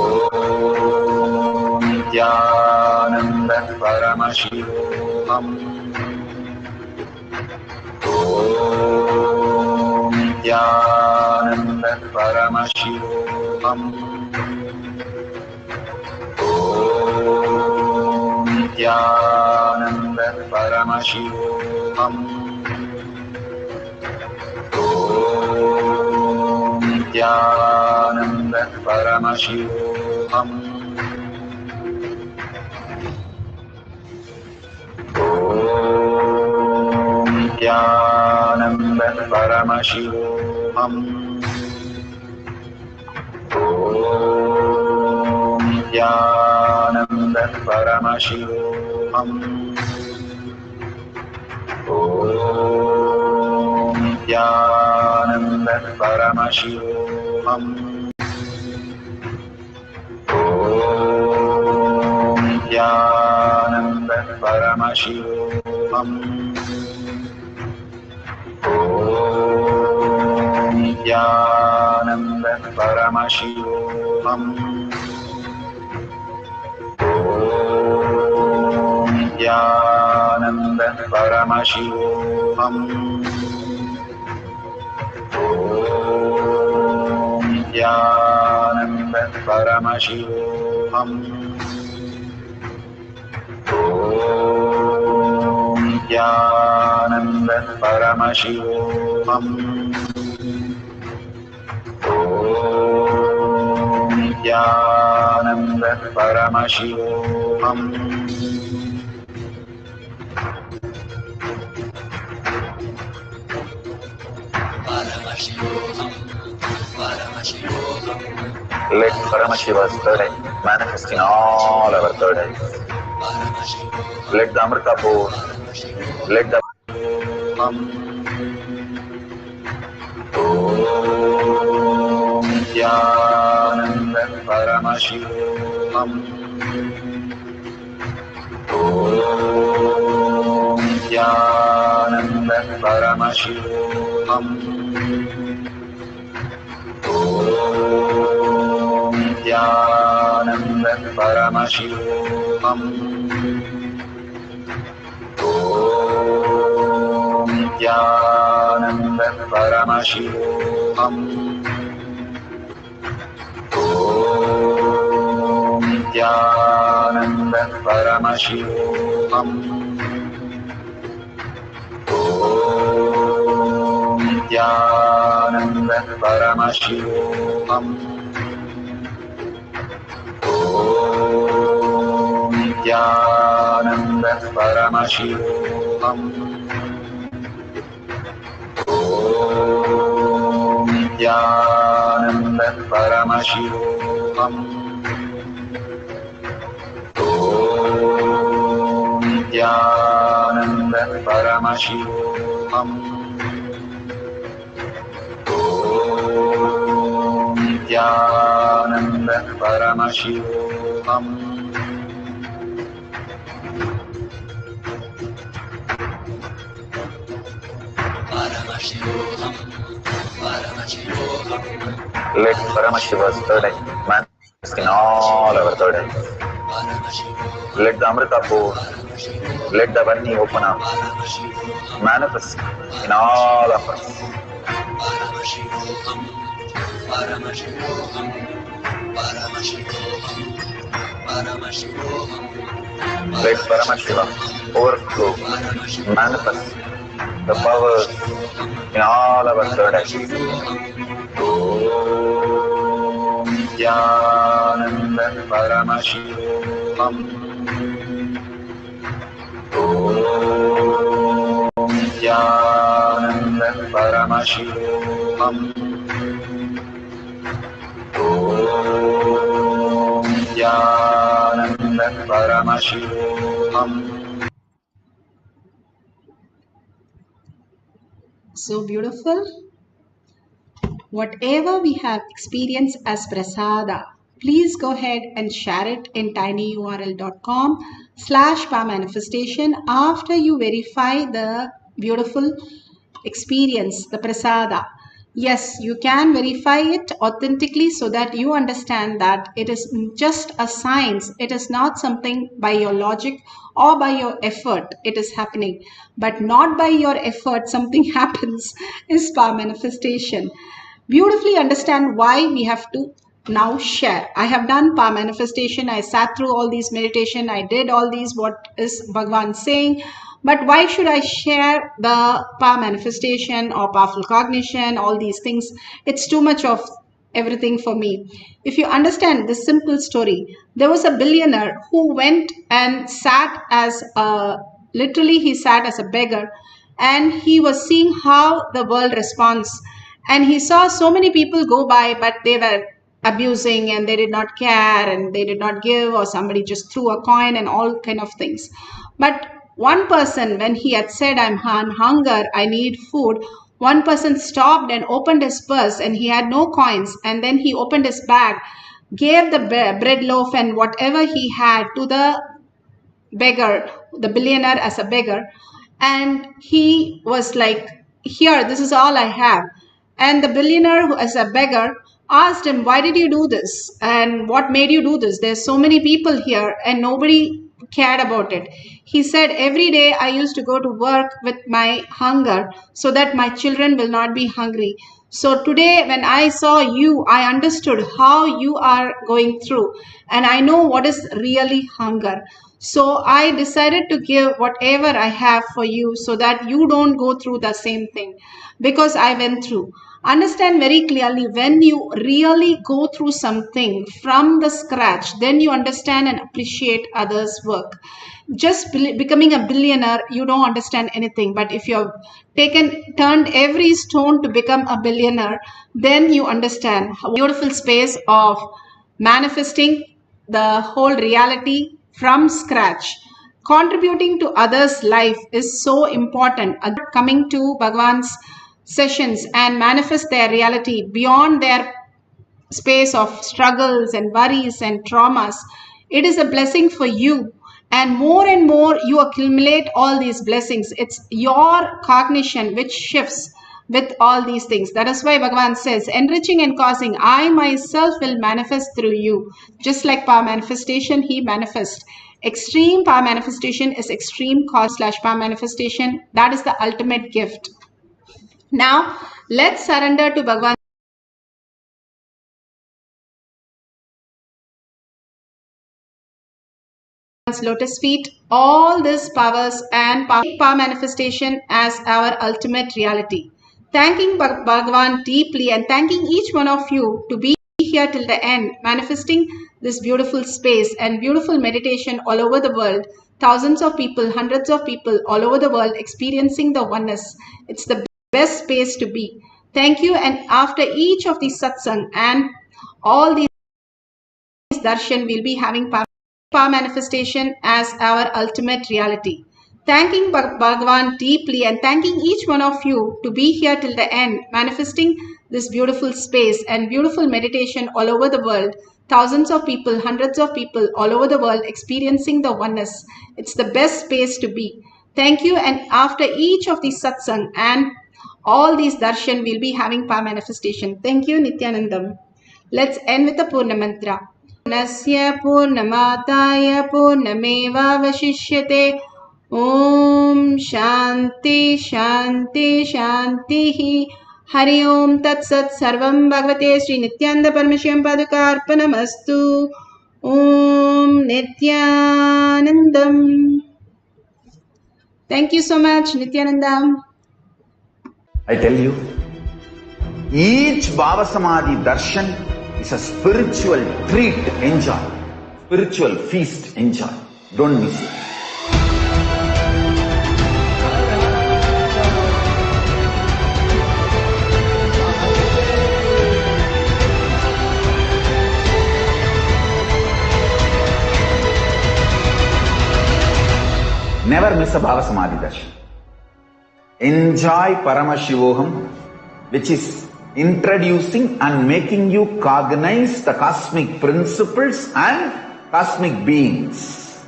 Nithyananda Paramashivoham. Om Nithyananda Paramashivoham. Om Nithyananda Paramashivoham. Om Nithyananda Paramashivoham. Om Nithyananda Paramashivoham. Om Nithyananda Paramashivoham. Om Nithyananda Paramashivoham. Om Nithyananda Paramashivoham. Om Nithyananda Paramashivoham. Om Nithyananda Paramashivoham. Om Nithyananda Paramashivoham. Om Nithyananda Paramashivoham. Om Nithyananda Paramashivoham. Let Paramashiva's third eye manifest in all our third eyes. Let the Amrita pour, let the Om Nithyananda Paramashivoham. Om Nithyananda Paramashivoham. Om Nithyananda Paramashivoham. Om Nithyananda Paramashivoham. Om Nithyananda Paramashivoham. Om Nithyananda Paramashivoham. Om Nithyananda Paramashivoham. Om Nithyananda Paramashivoham. Om Nithyananda Paramashivoham. Om Nithyananda Paramashivoham. Let Paramashiva's third eye manifest in all our third eyes. Let the Amrita pour, let the Varni open up, manifest in all of us. Let Paramashiva overflow, manifest the powers in all our third eyes. Om Nithyananda Paramashivoham. Om Nithyananda Paramashivoham. Om Nithyananda Paramashivoham. So beautiful. Whatever we have experienced as prasada, please go ahead and share it in tinyurl.com/manifestation after you verify the beautiful experience, the prasada. Yes, you can verify it authentically so that you understand that it is just a science. It is not something by your logic or by your effort it is happening, but not by your effort something happens is power manifestation. Beautifully understand why we have to now share. I have done power manifestation. I sat through all these meditation. I did all these, what is Bhagwan saying. But why should I share the power manifestation or powerful cognition, all these things? It's too much of everything for me. If you understand this simple story, there was a billionaire who went and sat as a, literally he sat as a beggar, and he was seeing how the world responds. And he saw so many people go by, but they were abusing and they did not care and they did not give, or somebody just threw a coin and all kind of things. But one person, when he had said, I'm on hunger, I need food, one person stopped and opened his purse, and he had no coins, and then he opened his bag, gave the bread loaf and whatever he had to the beggar, the billionaire, as a beggar. And he was like, here, this is all I have. And the billionaire, who as a beggar, asked him, why did you do this? And what made you do this? There's so many people here and nobody cared about it. He said, every day I used to go to work with my hunger so that my children will not be hungry. So today when I saw you, I understood how you are going through, and I know what is really hunger. So I decided to give whatever I have for you so that you don't go through the same thing, because I went through. Understand very clearly, when you really go through something from the scratch, then you understand and appreciate others' work. Just becoming a billionaire, you don't understand anything. But if you have turned every stone to become a billionaire, then you understand how beautiful space of manifesting the whole reality from scratch. Contributing to others' life is so important. Coming to Bhagwan's sessions and manifest their reality beyond their space of struggles and worries and traumas, it is a blessing for you. And more you accumulate all these blessings. It's your cognition which shifts with all these things. That is why Bhagavan says, enriching and causing, I myself will manifest through you. Just like power manifestation, he manifests. Extreme power manifestation is extreme cause/power manifestation. That is the ultimate gift. Now, let's surrender to Bhagavan. Lotus feet, all these powers and power manifestation as our ultimate reality. Thanking Bhagavan deeply and thanking each one of you to be here till the end, manifesting this beautiful space and beautiful meditation all over the world. Thousands of people, hundreds of people all over the world experiencing the oneness. It's the best space to be. Thank you. And after each of these satsang and all these darshan, we'll be having power manifestation as our ultimate reality. Thanking Bhagavan deeply and thanking each one of you to be here till the end, manifesting this beautiful space and beautiful meditation all over the world. Thousands of people, hundreds of people all over the world experiencing the oneness. It's the best space to be. Thank you. And after each of these satsang and all these darshan, we'll be having power manifestation. Thank you, Nithyanandam. Let's end with the Purna Mantra. Nasya Purnamataya Purnamevavashishyate. Om Shanti Shanti Shanti. Hari Om Tat Sat Sarvam Bhagavate Sri Nithyananda Paramashivam Padukarpanamastu. Om Nithyanandam. Thank you so much, Nithyanandam. I tell you, each Bhava Samadhi darshan is a spiritual treat, enjoy. Spiritual feast, enjoy. Don't miss it. Never miss a Bhava Samadhi darshan. Enjoy Paramashivoham, which is introducing and making you cognize the cosmic principles and cosmic beings.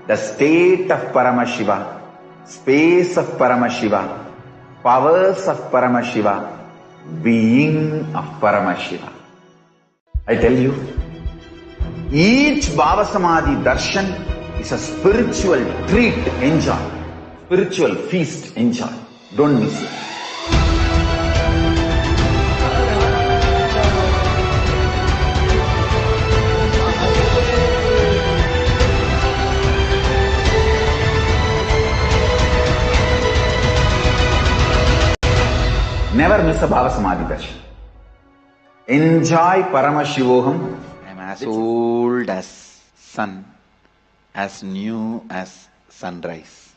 The state of Paramashiva, space of Paramashiva, powers of Paramashiva, being of Paramashiva. I tell you, each Bhava Samadhi darshan is a spiritual treat, enjoy. Spiritual feast, enjoy. Don't miss it. Never miss a Bhava Samadhi darshan. Enjoy Paramashivoham. I am as old as sun, as new as sunrise.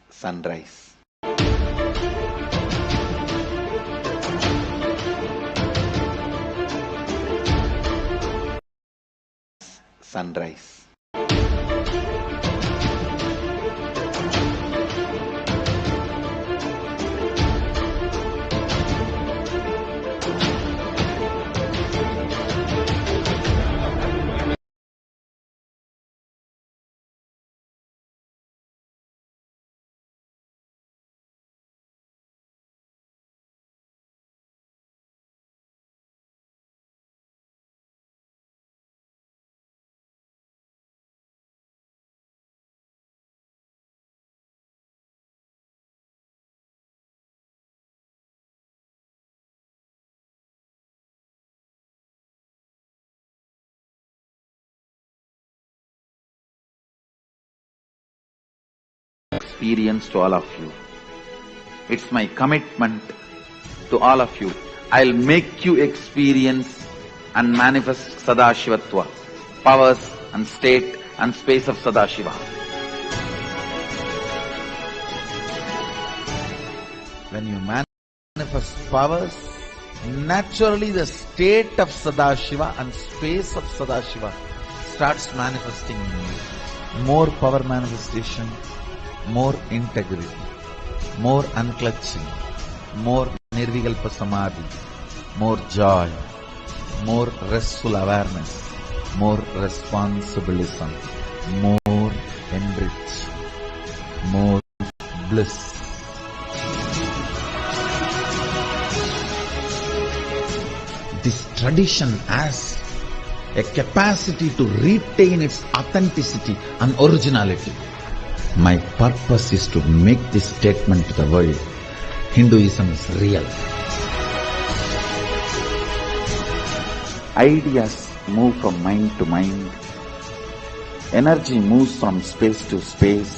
sunrise. Sunrise. Experience to all of you. It's my commitment to all of you. I'll make you experience and manifest Sadashivatva, powers and state and space of Sadashiva. When you manifest powers, naturally the state of Sadashiva and space of Sadashiva starts manifesting in you. More power manifestation, more integrity, more unclutching, more nirvikalpa samadhi, more joy, more restful awareness, more responsibilism, more enrich, more bliss. This tradition has a capacity to retain its authenticity and originality. My purpose is to make this statement to the world. Hinduism is real. Ideas move from mind to mind. Energy moves from space to space.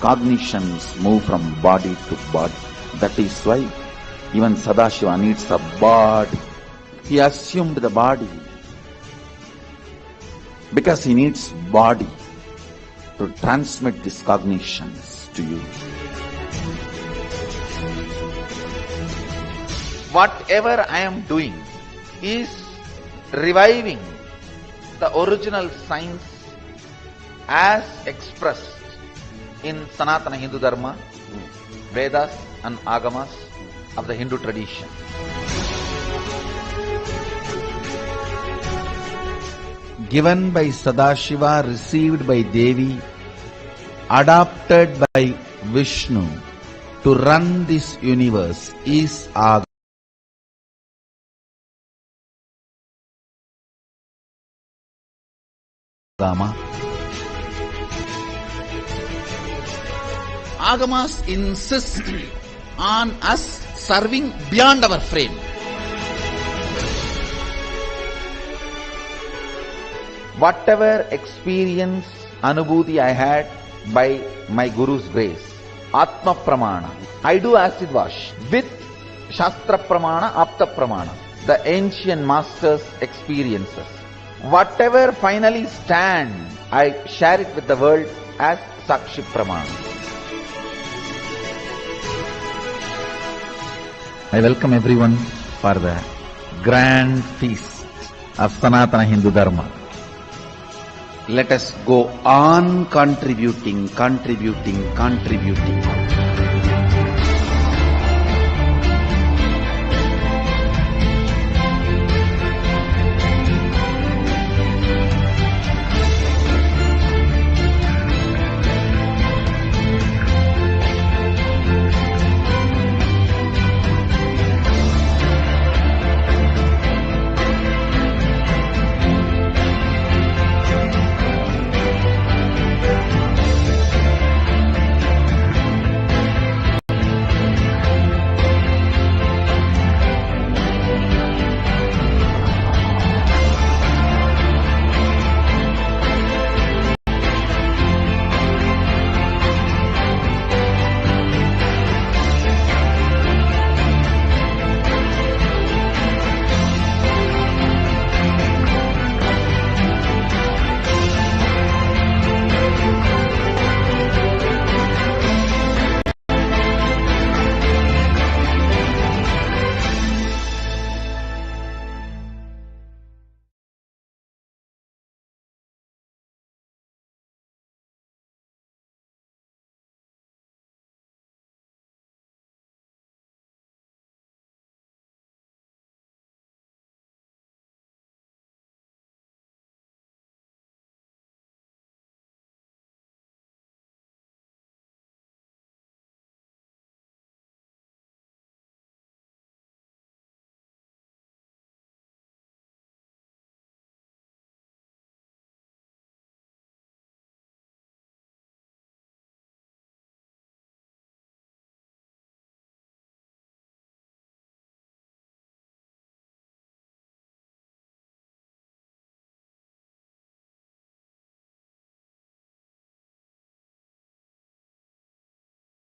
Cognitions move from body to body. That is why even Sadashiva needs a body. He assumed the body because he needs body to transmit these cognitions to you. Whatever I am doing is reviving the original science as expressed in Sanatana Hindu Dharma, Vedas and Agamas of the Hindu tradition. Given by Sadashiva, received by Devi, adopted by Vishnu to run this universe is Agama. Agamas insist on us serving beyond our frame. Whatever experience, anubhuti I had by my Guru's grace, Atma Pramana, I do acid wash with Shastra Pramana, Apta Pramana, the ancient masters' experiences. Whatever finally stand, I share it with the world as Sakshi Pramana. I welcome everyone for the grand feast of Sanatana Hindu Dharma. Let us go on contributing.